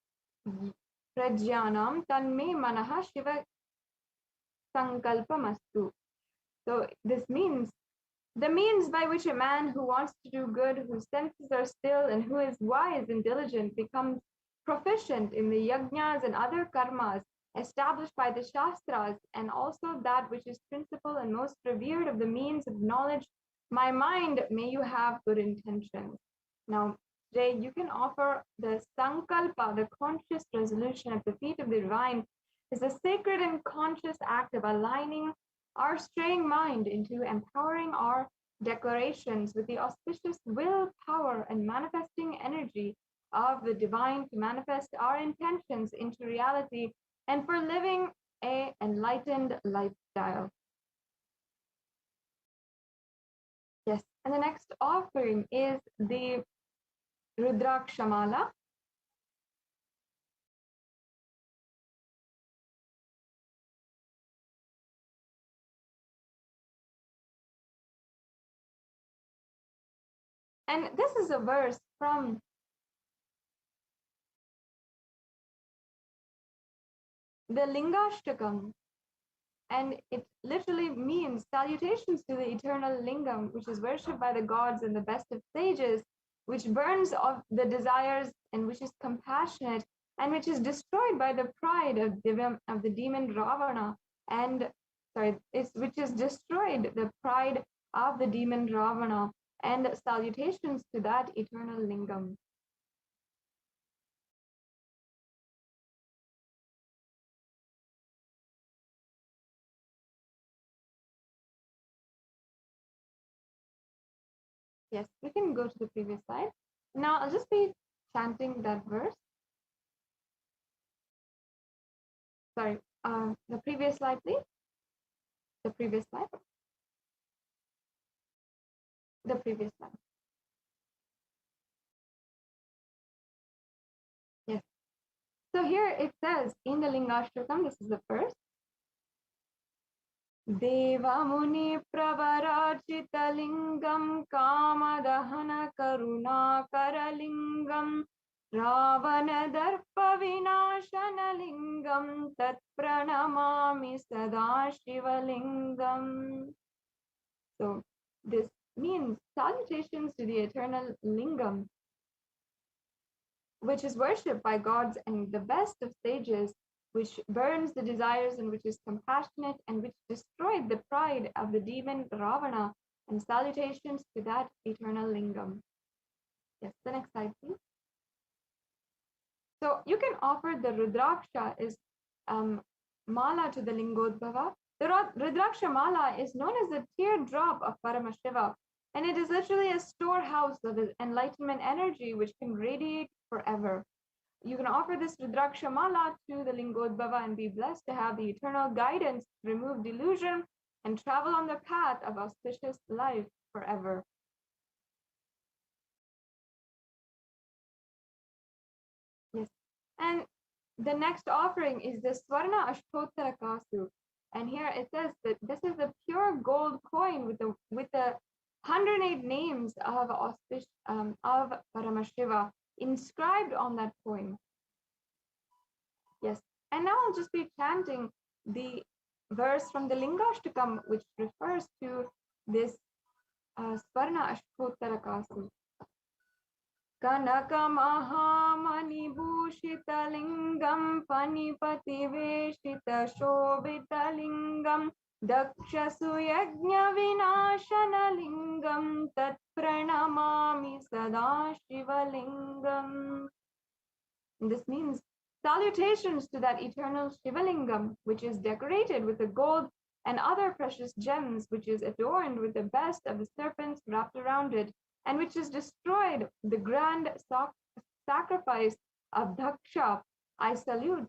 prajyanam tanme manaha shiva sankalpamastu. So this means the means by which a man who wants to do good, whose senses are still, and who is wise and diligent becomes proficient in the yajnas and other karmas established by the Shastras, and also that which is principal and most revered of the means of knowledge. My mind, may you have good intentions. Now, today you can offer the Sankalpa, the conscious resolution at the feet of the divine, is a sacred and conscious act of aligning our straying mind into empowering our declarations with the auspicious will, power, and manifesting energy of the divine to manifest our intentions into reality and for living an enlightened lifestyle. Yes, and the next offering is the Rudrakshamala. And this is a verse from the Lingashtakam, and it literally means salutations to the eternal lingam, which is worshipped by the gods and the best of sages, which burns off the desires and which is compassionate and which is destroyed by the pride of the demon Ravana, and which is destroyed the pride of the demon Ravana, and salutations to that eternal lingam. Yes, we can go to the previous slide. Now I'll just be chanting that verse. Sorry, the previous slide, please. The previous slide. The previous slide. Yes. So here it says in the Lingashtakam, this is the first. Deva Muni Pravarachita Lingam Kamadahana Karuna Karalingam Ravana Darpa Vinashana Lingam Tat Pranamami Sada Shiva Lingam. So this means salutations to the eternal lingam, which is worshipped by gods and the best of sages, which burns the desires and which is compassionate and which destroyed the pride of the demon Ravana, and salutations to that eternal lingam. Yes, the next slide, please. So you can offer the Rudraksha is mala to the Lingodbhava. The Rudraksha mala is known as the teardrop of Paramashiva, and it is literally a storehouse of enlightenment energy which can radiate forever. You can offer this Rudraksha mala to the Lingodbhava and be blessed to have the eternal guidance to remove delusion and travel on the path of auspicious life forever. Yes, and the next offering is the Swarna Ashtottara Kasu, and here it says that this is a pure gold coin with the 108 names of Paramashiva inscribed on that coin. Yes, and now I'll just be chanting the verse from the Lingashtakam, which refers to this Swarna Ashtottara Kasu. Kanaka Mahamani Bhushita Lingam Panipati Veshita Shobhita Lingam Daksha Suyajna Vinashana Lingam Tat Pranamami Sada Shiva Lingam. This means salutations to that eternal Shiva Lingam, which is decorated with the gold and other precious gems, which is adorned with the best of the serpents wrapped around it, and which is destroyed the grand sacrifice of Daksha. I salute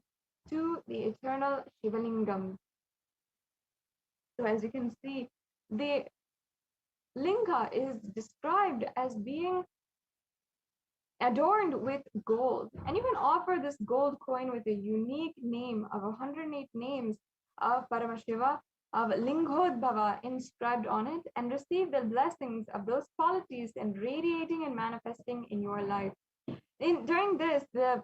to the eternal Shiva Lingam. So as you can see, the linga is described as being adorned with gold. And you can offer this gold coin with a unique name of 108 names of Paramashiva, of Lingodbhava inscribed on it, and receive the blessings of those qualities and radiating and manifesting in your life. During this, the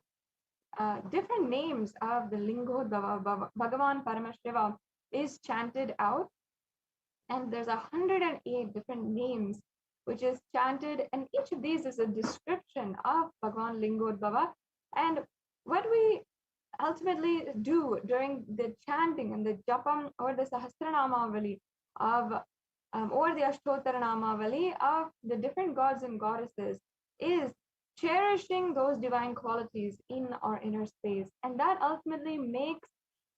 different names of the Lingodbhava, Bhagavan Paramashiva, is chanted out. And there's 108 different names which is chanted, and each of these is a description of Bhagavan Lingodbhava. And what we ultimately do during the chanting and the japam or the Sahasranamavali of or the Ashtotaranamavali of the different gods and goddesses is cherishing those divine qualities in our inner space, and that ultimately makes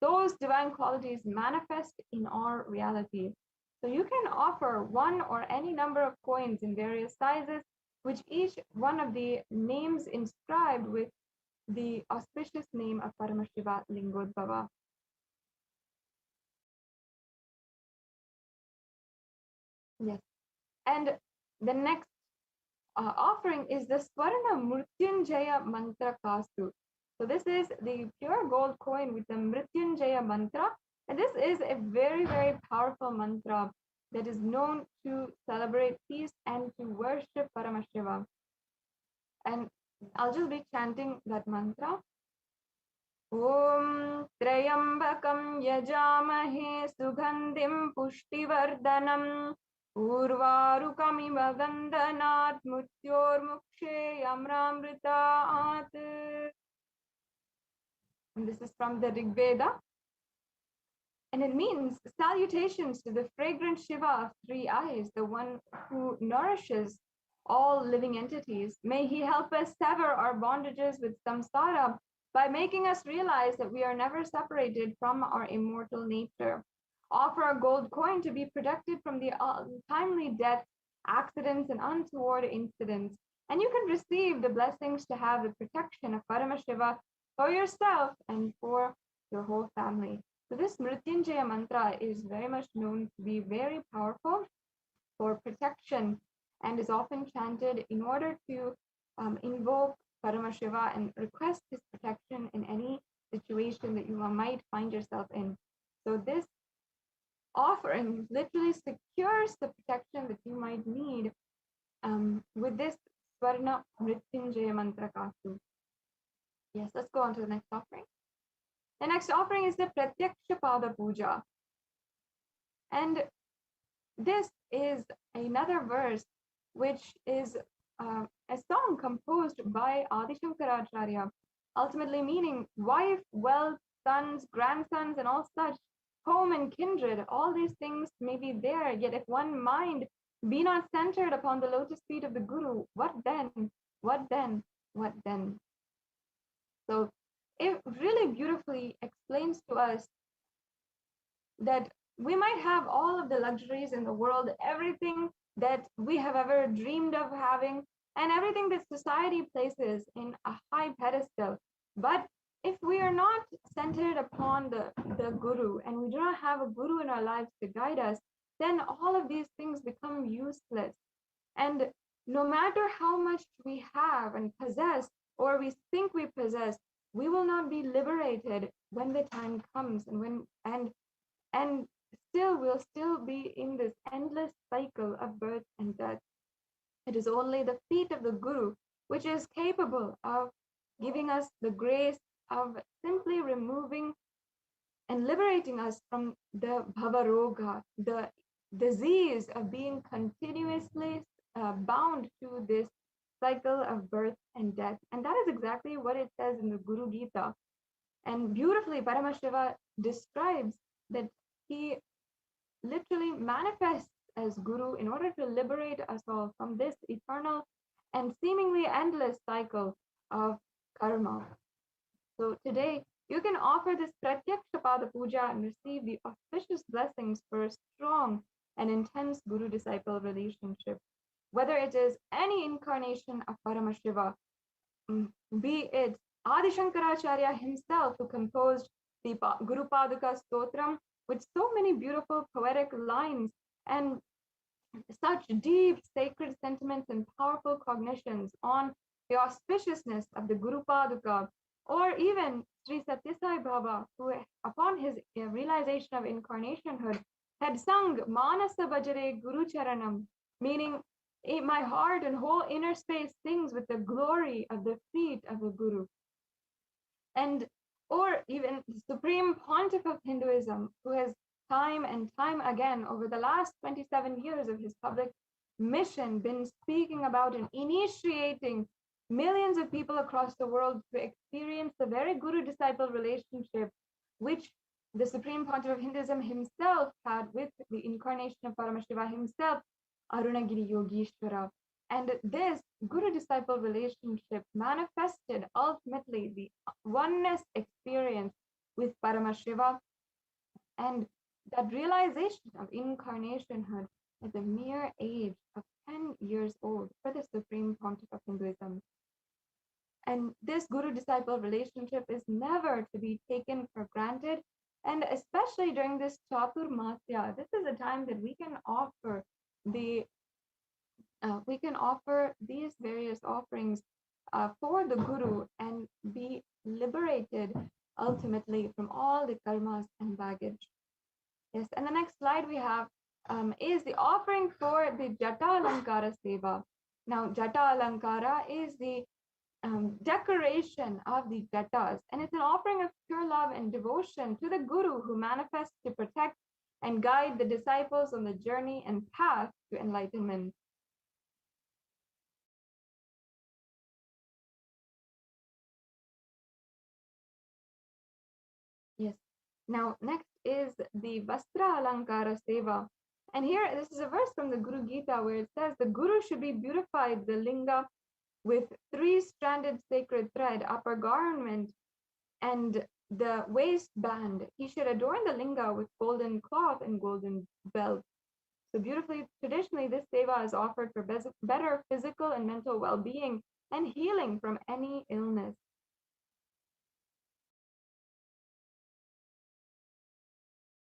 those divine qualities manifest in our reality. So you can offer one or any number of coins in various sizes, which each one of the names inscribed with the auspicious name of Paramashiva Lingodbhava. Yes, and the next offering is the Swarna Mrityunjaya Mantra Kastu. So this is the pure gold coin with the Mrityunjaya mantra, and this is a very, very powerful mantra that is known to celebrate peace and to worship Paramashiva. And I'll just be chanting that mantra. Om Trayambakam Yajamahe Sugandhim Pushtivardhanam Urvarukamiva Gandhanat Mutyormukshe Yamramritaat. And this is from the Rig Veda. And it means salutations to the fragrant Shiva of 3 eyes, the one who nourishes all living entities. May he help us sever our bondages with samsara by making us realize that we are never separated from our immortal nature. Offer a gold coin to be protected from the untimely deaths, accidents, and untoward incidents. And you can receive the blessings to have the protection of Paramashiva for yourself and for your whole family. So this Mrityunjaya mantra is very much known to be very powerful for protection and is often chanted in order to invoke Paramashiva and request his protection in any situation that you might find yourself in. So this offering literally secures the protection that you might need with this Swarna Mrityunjaya mantra Kastu. Yes, let's go on to the next offering. The next offering is the Pratyaksha Pada Puja. And this is another verse which is a song composed by Adi Shankaracharya, ultimately meaning wife, wealth, sons, grandsons, and all such, home and kindred, all these things may be there, yet if one mind be not centered upon the lotus feet of the Guru, what then? What then? What then? So it really beautifully explains to us that we might have all of the luxuries in the world, everything that we have ever dreamed of having, and everything that society places in a high pedestal. But if we are not centered upon the Guru, and we do not have a Guru in our lives to guide us, then all of these things become useless. And no matter how much we have and possess, or we think we possess, we will not be liberated when the time comes, and still we'll still be in this endless cycle of birth and death. It is only the feet of the Guru which is capable of giving us the grace of simply removing and liberating us from the Bhavaroga, the disease of being continuously bound to this cycle of birth and death. And that is exactly what it says in the Guru Gita. And beautifully, Paramashiva describes that he literally manifests as Guru in order to liberate us all from this eternal and seemingly endless cycle of karma. So today, you can offer this Pratyaksha Pada Puja and receive the auspicious blessings for a strong and intense Guru-disciple relationship. Whether it is any incarnation of Paramashiva, be it Adi Shankaracharya himself, who composed the Guru Padaka Stotram with so many beautiful poetic lines and such deep sacred sentiments and powerful cognitions on the auspiciousness of the Guru Paduka, or even Sri Satya Sai Baba, who upon his realization of incarnationhood had sung Manasa Bhajare Guru Charanam, meaning my heart and whole inner space sings with the glory of the feet of the Guru. And or even the Supreme Pontiff of Hinduism, who has time and time again over the last 27 years of his public mission been speaking about and initiating millions of people across the world to experience the very Guru-disciple relationship which the Supreme Pontiff of Hinduism himself had with the incarnation of Paramashiva himself, Arunagiri Yogeshwara. And this Guru-disciple relationship manifested ultimately the oneness experience with Paramashiva, and that realization of incarnationhood at the mere age of 10 years old for the Supreme Pontiff of Hinduism. And this Guru-disciple relationship is never to be taken for granted, and especially during this Chaturmasya, this is a time that we can offer these various offerings for the Guru and be liberated ultimately from all the karmas and baggage. Yes, and the next slide we have is the offering for the Jata Alankara Seva. Now, Jata Alankara is the decoration of the Jatas, and it's an offering of pure love and devotion to the Guru, who manifests to protect and guide the disciples on the journey and path to enlightenment. Yes. Now, next is the Vastra Alankara Seva. And here, this is a verse from the Guru Gita where it says, the Guru should be beautified, the linga, with 3-stranded sacred thread, upper garment, and the waistband. He should adorn the linga with golden cloth and golden belt. So beautifully, traditionally, this seva is offered for better physical and mental well-being and healing from any illness.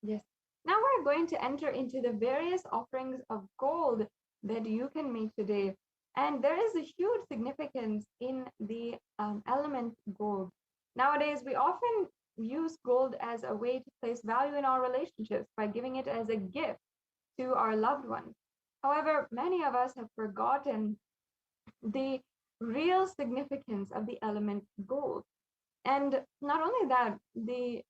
Yes. Now we're going to enter into the various offerings of gold that you can make today. And there is a huge significance in the element gold. Nowadays, we often use gold as a way to place value in our relationships by giving it as a gift to our loved ones. However, many of us have forgotten the real significance of the element gold. And not only that, the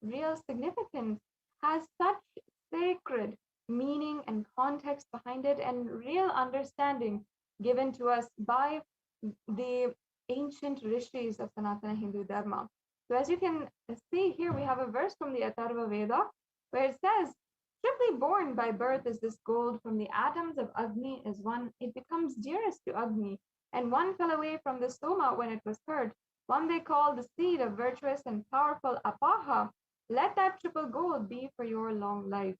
real significance has such sacred meaning and context behind it, and real understanding given to us by the ancient rishis of Sanatana Hindu Dharma. So as you can see here, we have a verse from the Atharva Veda where it says, strictly born by birth is this gold, from the atoms of Agni is one, it becomes dearest to Agni, and one fell away from the Soma when it was heard, one they call the seed of virtuous and powerful Apaha, let that triple gold be for your long life.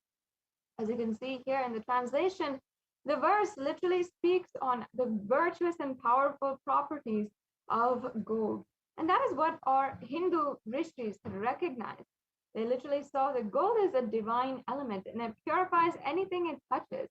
As you can see here in the translation, the verse literally speaks on the virtuous and powerful properties of gold. And that is what our Hindu rishis had recognized. They literally saw that gold is a divine element and it purifies anything it touches.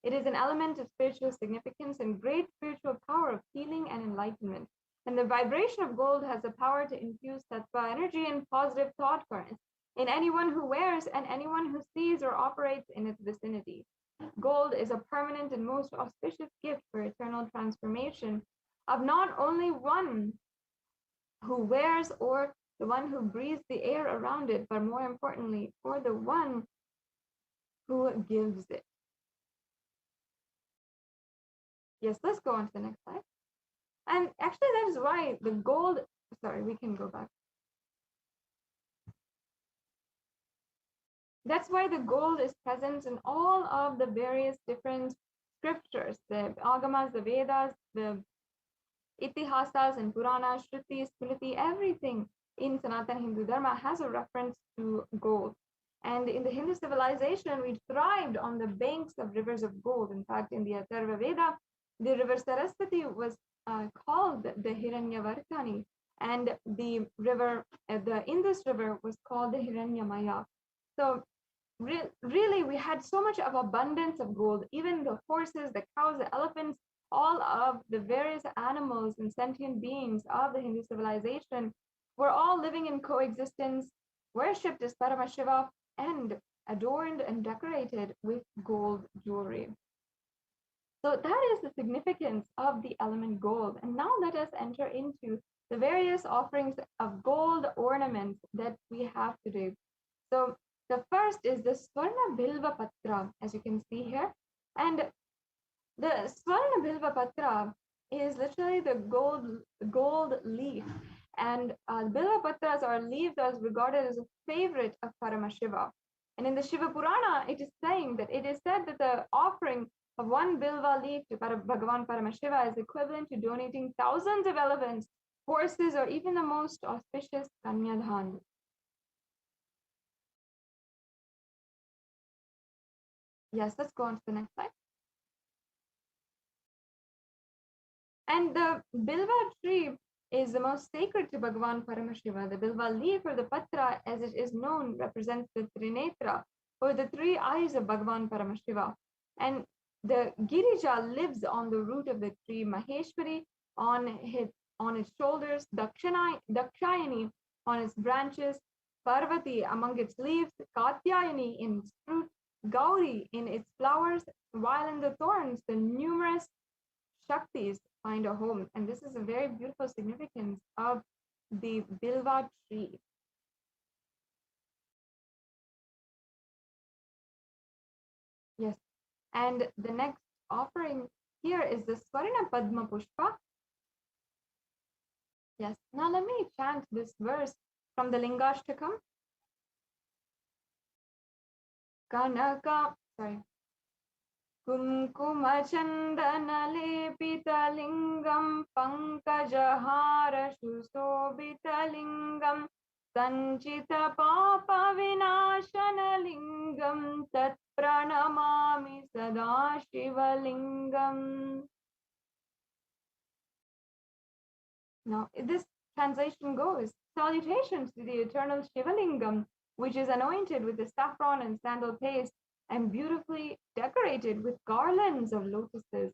It is an element of spiritual significance and great spiritual power of healing and enlightenment. And the vibration of gold has the power to infuse sattva energy and positive thought currents in anyone who wears and anyone who sees or operates in its vicinity. Gold is a permanent and most auspicious gift for eternal transformation of not only one who wears or the one who breathes the air around it, but more importantly, for the one who gives it. Yes, let's go on to the next slide. And actually, that is why the gold, sorry, we can go back. That's why the gold is present in all of the various different scriptures, the Agamas, the Vedas, the Itihasas and Puranas, Shruti, Smriti, everything in Sanatana Hindu Dharma has a reference to gold. And in the Hindu civilization, we thrived on the banks of rivers of gold. In fact, in the Atharva Veda, the river Saraswati was called the Hiranyavartani, and the river, the Indus River was called the Hiranyamaya. So really, we had so much of abundance of gold. Even the horses, the cows, the elephants, all of the various animals and sentient beings of the Hindu civilization were all living in coexistence, worshipped as Paramashiva, and adorned and decorated with gold jewelry. So that is the significance of the element gold. And now let us enter into the various offerings of gold ornaments that we have today. So the first is the Swarna Bilva Patra, as you can see here. And the Swarna Bilva Patra is literally the gold leaf. And Bilva Patras or leaves are regarded as a favorite of Paramashiva. And in the Shiva Purana, it is saying that it is said that the offering of one Bilva leaf to Bhagavan Paramashiva is equivalent to donating thousands of elephants, horses, or even the most auspicious Kanyadhan. Yes, let's go on to the next slide. And the Bilva tree is the most sacred to Bhagavan Paramashiva. The Bilva leaf or the Patra, as it is known, represents the Trinetra, or the three eyes of Bhagavan Paramashiva. And the Girija lives on the root of the tree, Maheshwari on its shoulders, Dakshayani on its branches, Parvati among its leaves, Katyayani in its fruit, Gauri in its flowers, while in the thorns, the numerous Shaktis find a home. And this is a very beautiful significance of the Bilva tree. Yes, and the next offering here is the Swarna Padma Pushpa. Yes, now let me chant this verse from the Lingashtakam. Kumkuma Chandana Lepita Lingam Pankajahara Shusobita Lingam Sanchita Papa Vinashana Lingam Tat Pranamami Sada Shiva Lingam. Now, this translation goes, salutations to the eternal Shiva Lingam, which is anointed with the saffron and sandal paste and beautifully decorated with garlands of lotuses.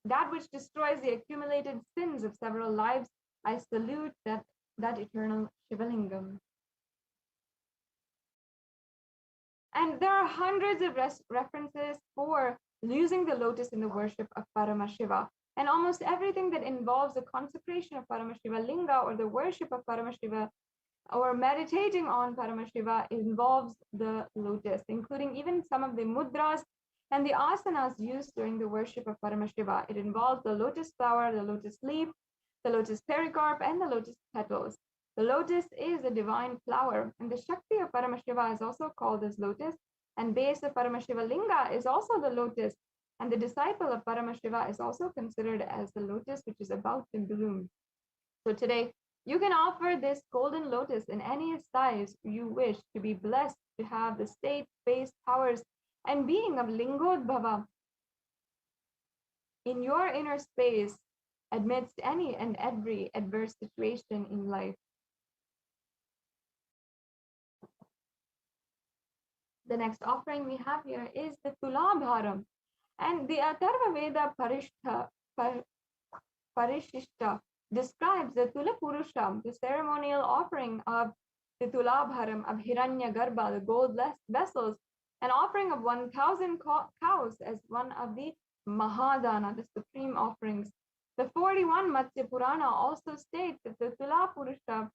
That which destroys the accumulated sins of several lives, I salute that eternal Shiva Lingam. And there are hundreds of references for using the lotus in the worship of Paramashiva. And almost everything that involves the consecration of Paramashiva Linga or the worship of Paramashiva or meditating on Paramashiva involves the lotus, including even some of the mudras and the asanas used during the worship of Paramashiva. It involves the lotus flower, the lotus leaf, the lotus pericarp, and the lotus petals. The lotus is a divine flower, and the Shakti of Paramashiva is also called as lotus, and base of Paramashiva Linga is also the lotus, and the disciple of Paramashiva is also considered as the lotus which is about to bloom. So today, you can offer this golden lotus in any size you wish to be blessed to have the state, space, powers, and being of Lingodbhava in your inner space amidst any and every adverse situation in life. The next offering we have here is the Tulabharam, and the Atharva Veda Parishishta describes the Tula Purusha, the ceremonial offering of the Tulabharam of Hiranyagarbha, the gold vessels, an offering of 1,000 cows as one of the Mahadana, the supreme offerings. The 41 Matsya Purana also states that the Tula Purusha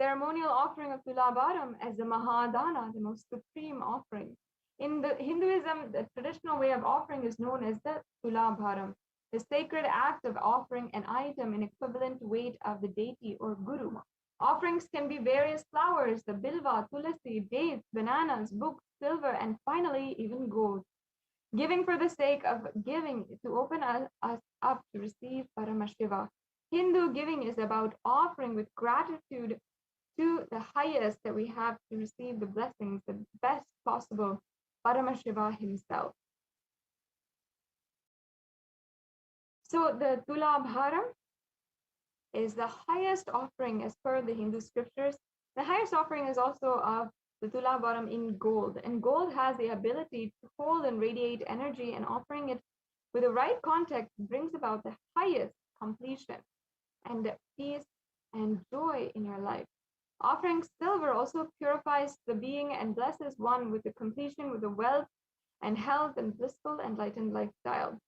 ceremonial offering of Tulabharam as the Mahadana, the most supreme offering. In the Hinduism, the traditional way of offering is known as the Tulabharam, the sacred act of offering an item in equivalent weight of the deity or guru. Offerings can be various flowers, the bilva, tulasi, dates, bananas, books, silver, and finally even gold. Giving for the sake of giving to open us up to receive Paramashiva. Hindu giving is about offering with gratitude to the highest that we have to receive the blessings, the best possible, Paramashiva himself. So the Tulabharam is the highest offering as per the Hindu scriptures. The highest offering is also of the Tulabharam in gold, and gold has the ability to hold and radiate energy, and offering it with the right context brings about the highest completion and peace and joy in your life. Offering silver also purifies the being and blesses one with the completion, with the wealth and health and blissful enlightened lifestyle.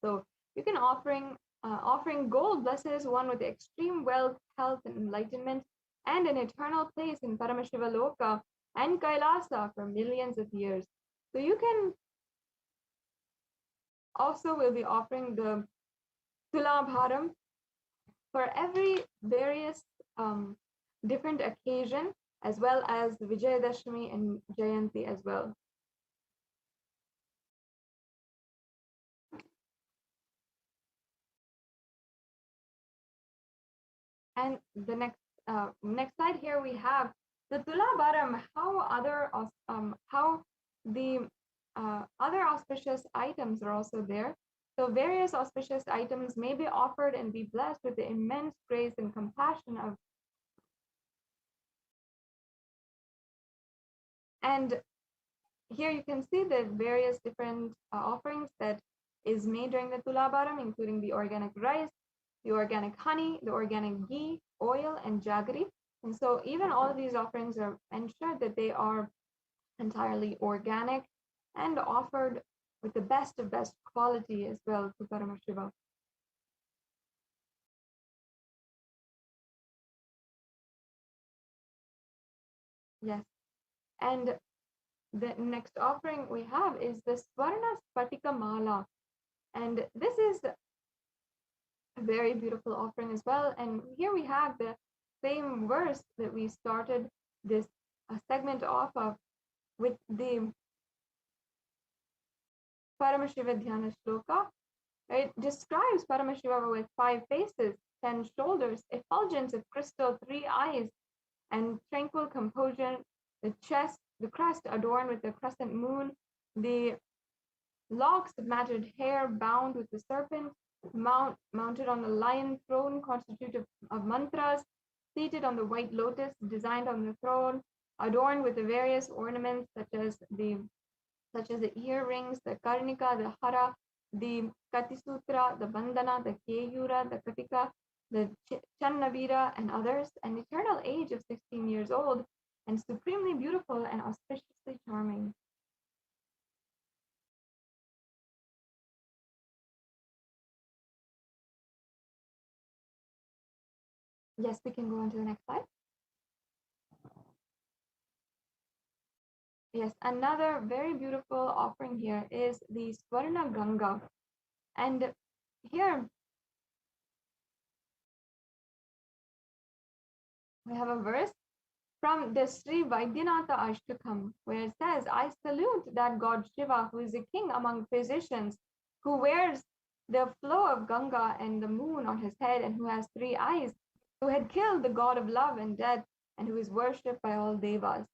So you can offering gold blesses one with extreme wealth, health, and enlightenment, and an eternal place in Paramashiva Loka and Kailasa for millions of years. So you can also will be offering the Tulabharam for every various different occasion, as well as the Vijayadashmi and Jayanti as well. And the next slide here we have the Tulabharam, how the other auspicious items are also there. So various auspicious items may be offered and be blessed with the immense grace and compassion of. And here you can see the various different offerings that is made during the Tulabharam, including the organic rice, the organic honey, the organic ghee, oil, and jaggery. And so even all of these offerings are ensured that they are entirely organic and offered with the best of best quality as well to Paramashiva. Yes. And the next offering we have is the Swarna Spatika Mala. And this is a very beautiful offering as well. And here we have the same verse that we started this segment off of with the Paramashiva Dhyana Shloka. It describes Paramashiva with 5 faces, 10 shoulders, effulgence of crystal, 3 eyes, and tranquil composure, the chest, the crest adorned with the crescent moon, the locks of matted hair bound with the serpent, mounted on the lion throne constituted of mantras, seated on the white lotus designed on the throne, adorned with the various ornaments such as the earrings, the karnika, the hara, the katisutra, the bandana, the keyura, the katika, the channavira, and others, an eternal age of 16 years old, and supremely beautiful and auspiciously charming. Yes, we can go on to the next slide. Yes, another very beautiful offering here is the Swarna Ganga. And here we have a verse from the Sri Vaidyanatha Ashtakam, where it says, I salute that God Shiva, who is a king among physicians, who wears the flow of Ganga and the moon on his head, and who has 3 eyes, who had killed the god of love and death, and who is worshipped by all devas.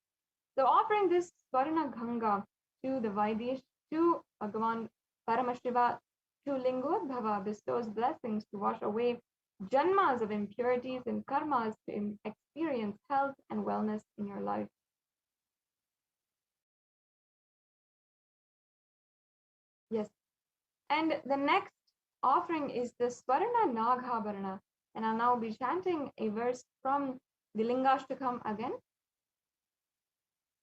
So offering this Swarna Ganga to the Vaidish, to Bhagavan Paramashiva, to Lingodbhava bestows blessings to wash away janmas of impurities and karmas to experience health and wellness in your life. Yes. And the next offering is the Swarna Naghabharana. And I'll now be chanting a verse from the Lingashtakam again.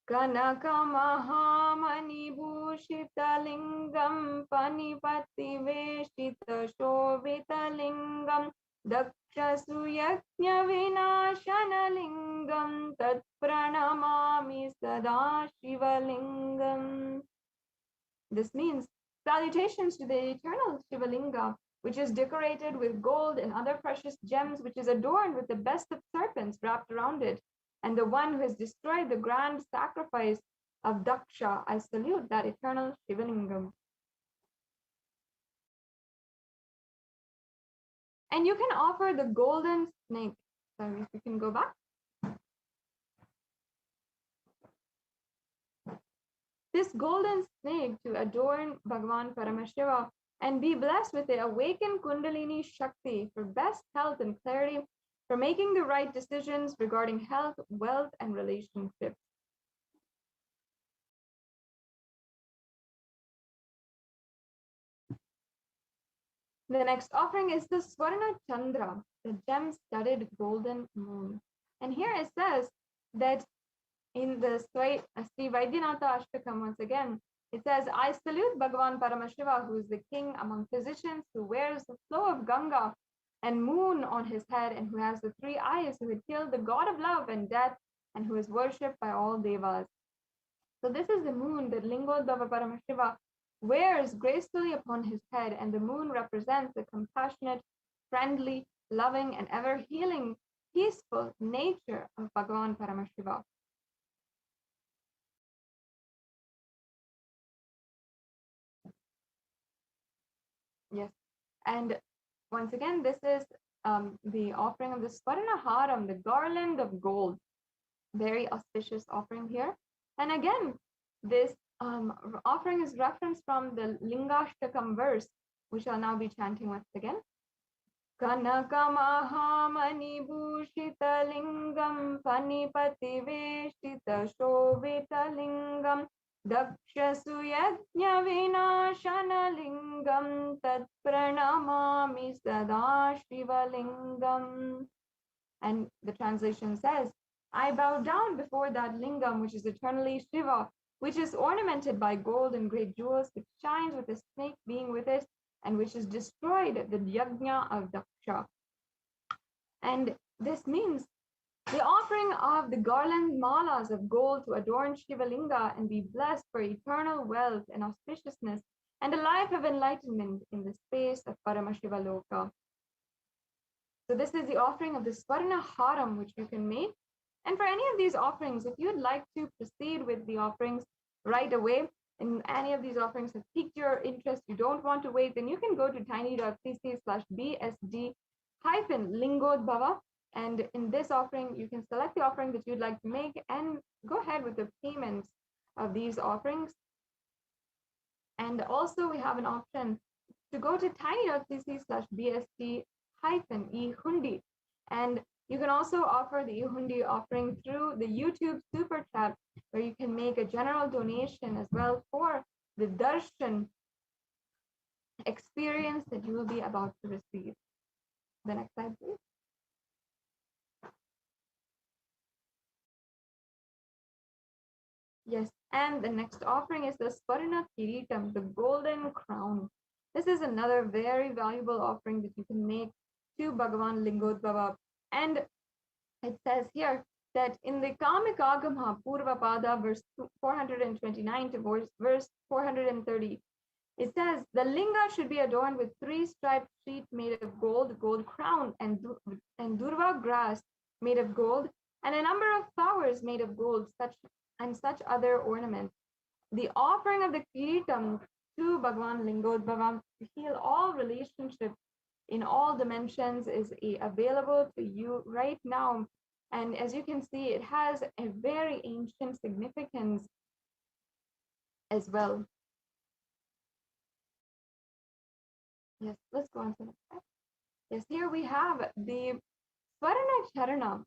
Kanaka Mahamani Bhushita Lingam Panipati Veshita Shobhita Lingam Daksha Suyajna Vinashana Lingam Tat Pranamami Sada Shiva Lingam. This means salutations to the eternal Shiva Linga, which is decorated with gold and other precious gems, which is adorned with the best of serpents wrapped around it, and the one who has destroyed the grand sacrifice of Daksha. I salute that eternal Shiva Lingam. And you can offer the golden snake. Sorry, if we can go back. This golden snake to adorn Bhagavan Paramashiva and be blessed with the awakened Kundalini Shakti for best health and clarity, for making the right decisions regarding health, wealth, and relationships. The next offering is the Swarna Chandra, the gem-studded golden moon. And here it says that in the Sri Vaidyanatha Ashtakam, once again, it says, I salute Bhagavan Paramashiva, who is the king among physicians, who wears the flow of Ganga and moon on his head, and who has the three eyes, who had killed the god of love and death, and who is worshipped by all devas. So this is the moon that Lingodhava Paramashiva wears gracefully upon his head, and the moon represents the compassionate, friendly, loving, and ever-healing, peaceful nature of Bhagavan Paramashiva. Yes, and once again, this is the offering of the Swarna Haram, the garland of gold. Very auspicious offering here. And again, this offering is referenced from the Lingashtakam verse, which I'll now be chanting once again. Kanaka Mahamani Bhushita Lingam Panipati Veshita Shobita Lingam Daksha Suyajna Vinashana Lingam Tat Pranamami Sada Shiva Lingam. And the translation says, I bow down before that lingam, which is eternally Shiva, which is ornamented by gold and great jewels, which shines with a snake being with it, and which is destroyed the yajna of Daksha. And this means the offering of the garland malas of gold to adorn Shiva Linga and be blessed for eternal wealth and auspiciousness and a life of enlightenment in the space of Paramashiva Loka. So this is the offering of the Swarna Haram, which you can make. And for any of these offerings, if you'd like to proceed with the offerings right away, and any of these offerings have piqued your interest, you don't want to wait, then you can go to tiny.cc/bsd-lingodbhava. And in this offering, you can select the offering that you'd like to make and go ahead with the payments of these offerings. And also we have an option to go to tiny.cc/bsd-ehundi. And you can also offer the ehundi offering through the YouTube super chat, where you can make a general donation as well for the darshan experience that you will be about to receive. The next slide, please. Yes, and the next offering is the Swarna Kiritam, the golden crown. This is another very valuable offering that you can make to Bhagavan Lingodhava. And it says here that in the Kamikagama Purvapada, verse 429 to verse 430, it says the linga should be adorned with 3 striped sheet made of gold, gold crown, and durva grass made of gold, and a number of flowers made of gold, such other ornaments. The offering of the Kiritam to Bhagavan Lingodhava to heal all relationships in all dimensions is available to you right now. And as you can see, it has a very ancient significance as well. Yes, let's go on to the next slide. Yes, here we have the Swarna Charana,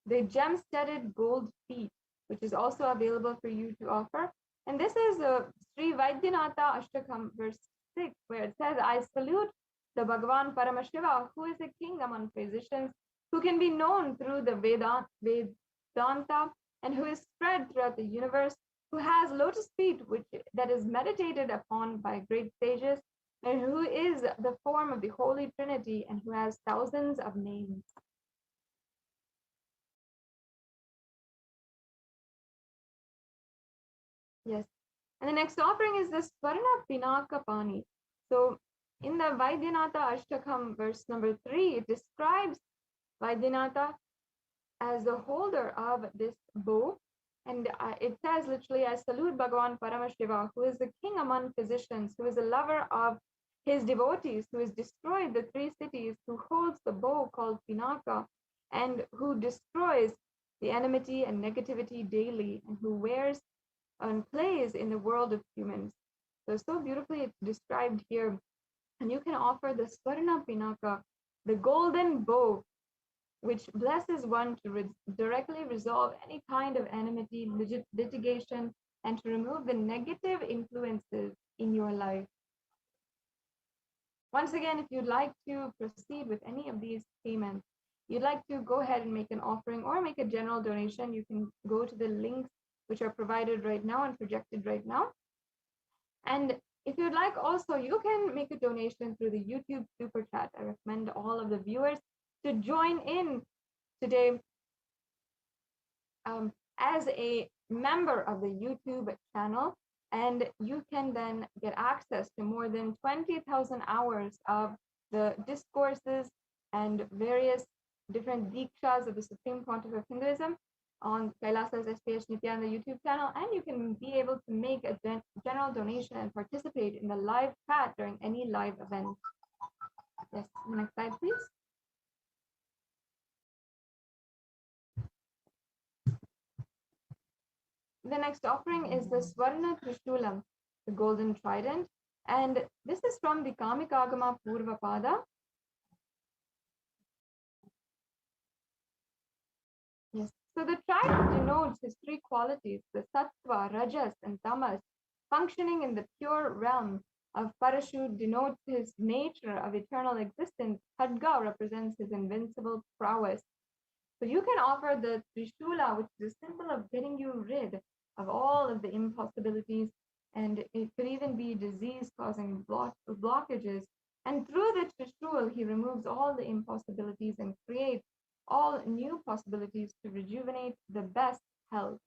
the gem-studded gold feet, which is also available for you to offer. And this is Sri Vaidyanatha Ashtakam, verse 6, where it says, I salute the Bhagavan Paramashiva, who is a king among physicians, who can be known through the Vedanta, and who is spread throughout the universe, who has lotus feet that is meditated upon by great sages, and who is the form of the Holy Trinity, and who has thousands of names. Yes, and the next offering is the Swarna Pinaka Pani. So in the Vaidyanatha Ashtakam, verse number 3, it describes Vaidyanatha as the holder of this bow. And it says literally, I salute Bhagavan Paramashiva, who is the king among physicians, who is the lover of his devotees, who has destroyed the 3 cities, who holds the bow called Pinaka, and who destroys the enmity and negativity daily, and who wears and plays in the world of humans. So beautifully it's described here. And you can offer the Swarna Pinaka, the golden bow, which blesses one to directly resolve any kind of enmity, litigation, and to remove the negative influences in your life. Once again, if you'd like to proceed with any of these payments, you'd like to go ahead and make an offering or make a general donation, you can go to the links which are provided right now and projected right now. And if you'd like also, you can make a donation through the YouTube Super Chat. I recommend all of the viewers to join in today as a member of the YouTube channel, and you can then get access to more than 20,000 hours of the discourses and various different dikshas of the Supreme Pontiff of Hinduism on Kailasa's SPH Nityananda YouTube channel, and you can be able to make a general donation and participate in the live chat during any live event. Yes, next slide, please. The next offering is the Swarna Trishulam, the golden trident, and this is from the Kamikagama Purvapada. Yes, so the trident denotes his three qualities, the Sattva, Rajas, and Tamas, functioning in the pure realm of Parashut denotes his nature of eternal existence. Khadga represents his invincible prowess. So you can offer the Trishula, which is a symbol of getting you rid of all of the impossibilities, and it could even be disease-causing blockages. And through the Trishul, he removes all the impossibilities and creates all new possibilities to rejuvenate the best health.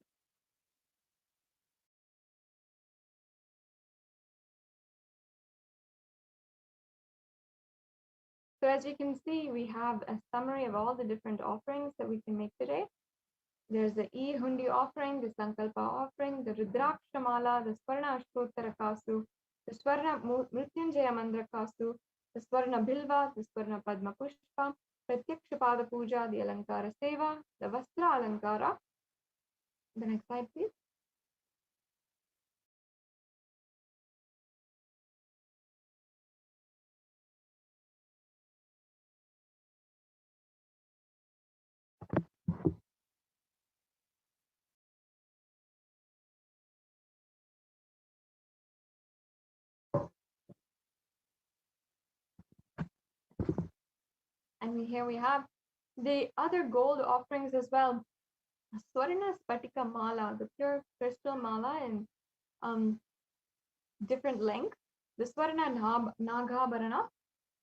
So as you can see, we have a summary of all the different offerings that we can make today. There's the E-Hundi offering, the Sankalpa offering, the Rudraksha Mala, the Swarna Ashtottara Kasu, the Swarna Mrityunjaya Mandra Kasu, the Swarna Bilva, the Swarna Padma Pushpa, Pratyakshapada Puja, the Alankara Seva, the Vastra Alankara. The next slide, please. And here we have the other gold offerings as well. Swarna Spatika Mala, the pure crystal mala in different lengths. The Swarna Nagabharana,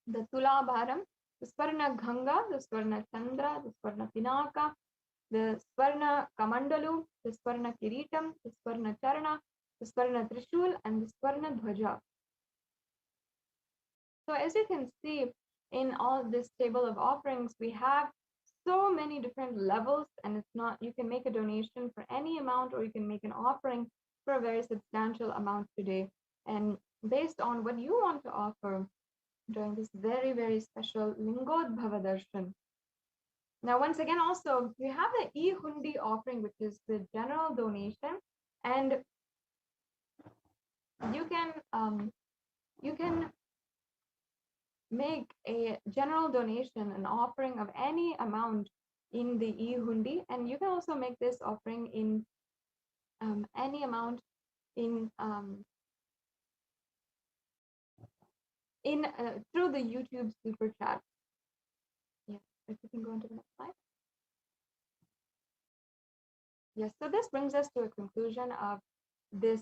the Tulabharam, the Swarna Ganga, the Swarna Chandra, the Swarna Pinaka, the Swarna Kamandalu, the Swarna Kiritam, the Swarna Charana, the Swarna Trishul, and the Swarna Dhwaja. So as you can see in all this table of offerings, we have so many different levels, and it's not, you can make a donation for any amount, or you can make an offering for a very substantial amount today. And based on what you want to offer during this very, very special Lingodbhava Darshan. Now, once again, also, we have the E-Hundi offering, which is the general donation, and you can make a general donation, an offering of any amount in the E-Hundi, and you can also make this offering in any amount in through the YouTube Super Chat. Yeah, if you can go on to the next slide. Yes, so this brings us to a conclusion of this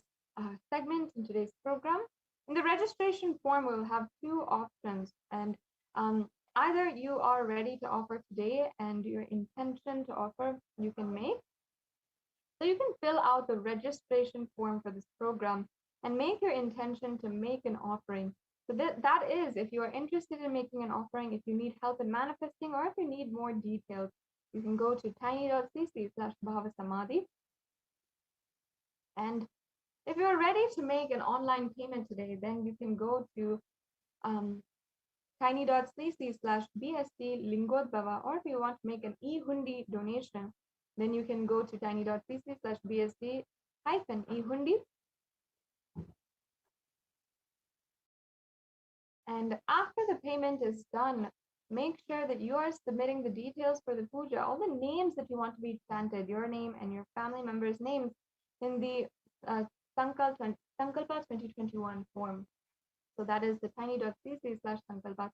segment in today's program. In the registration form, we'll have two options, and either you are ready to offer today and your intention to offer you can make. So you can fill out the registration form for this program and make your intention to make an offering. So that is, if you are interested in making an offering, if you need help in manifesting, or if you need more details, you can go to tiny.cc/bhavasamadhi. And if you're ready to make an online payment today, then you can go to tiny.cc/bst lingodbhava, or if you want to make an E-Hundi donation, then you can go to tiny.cc/bst-E-Hundi. And after the payment is done, make sure that you are submitting the details for the puja, all the names that you want to be chanted, your name and your family members' names, in the Sankalpa 2021 form. So that is the tiny.cc/sankalpa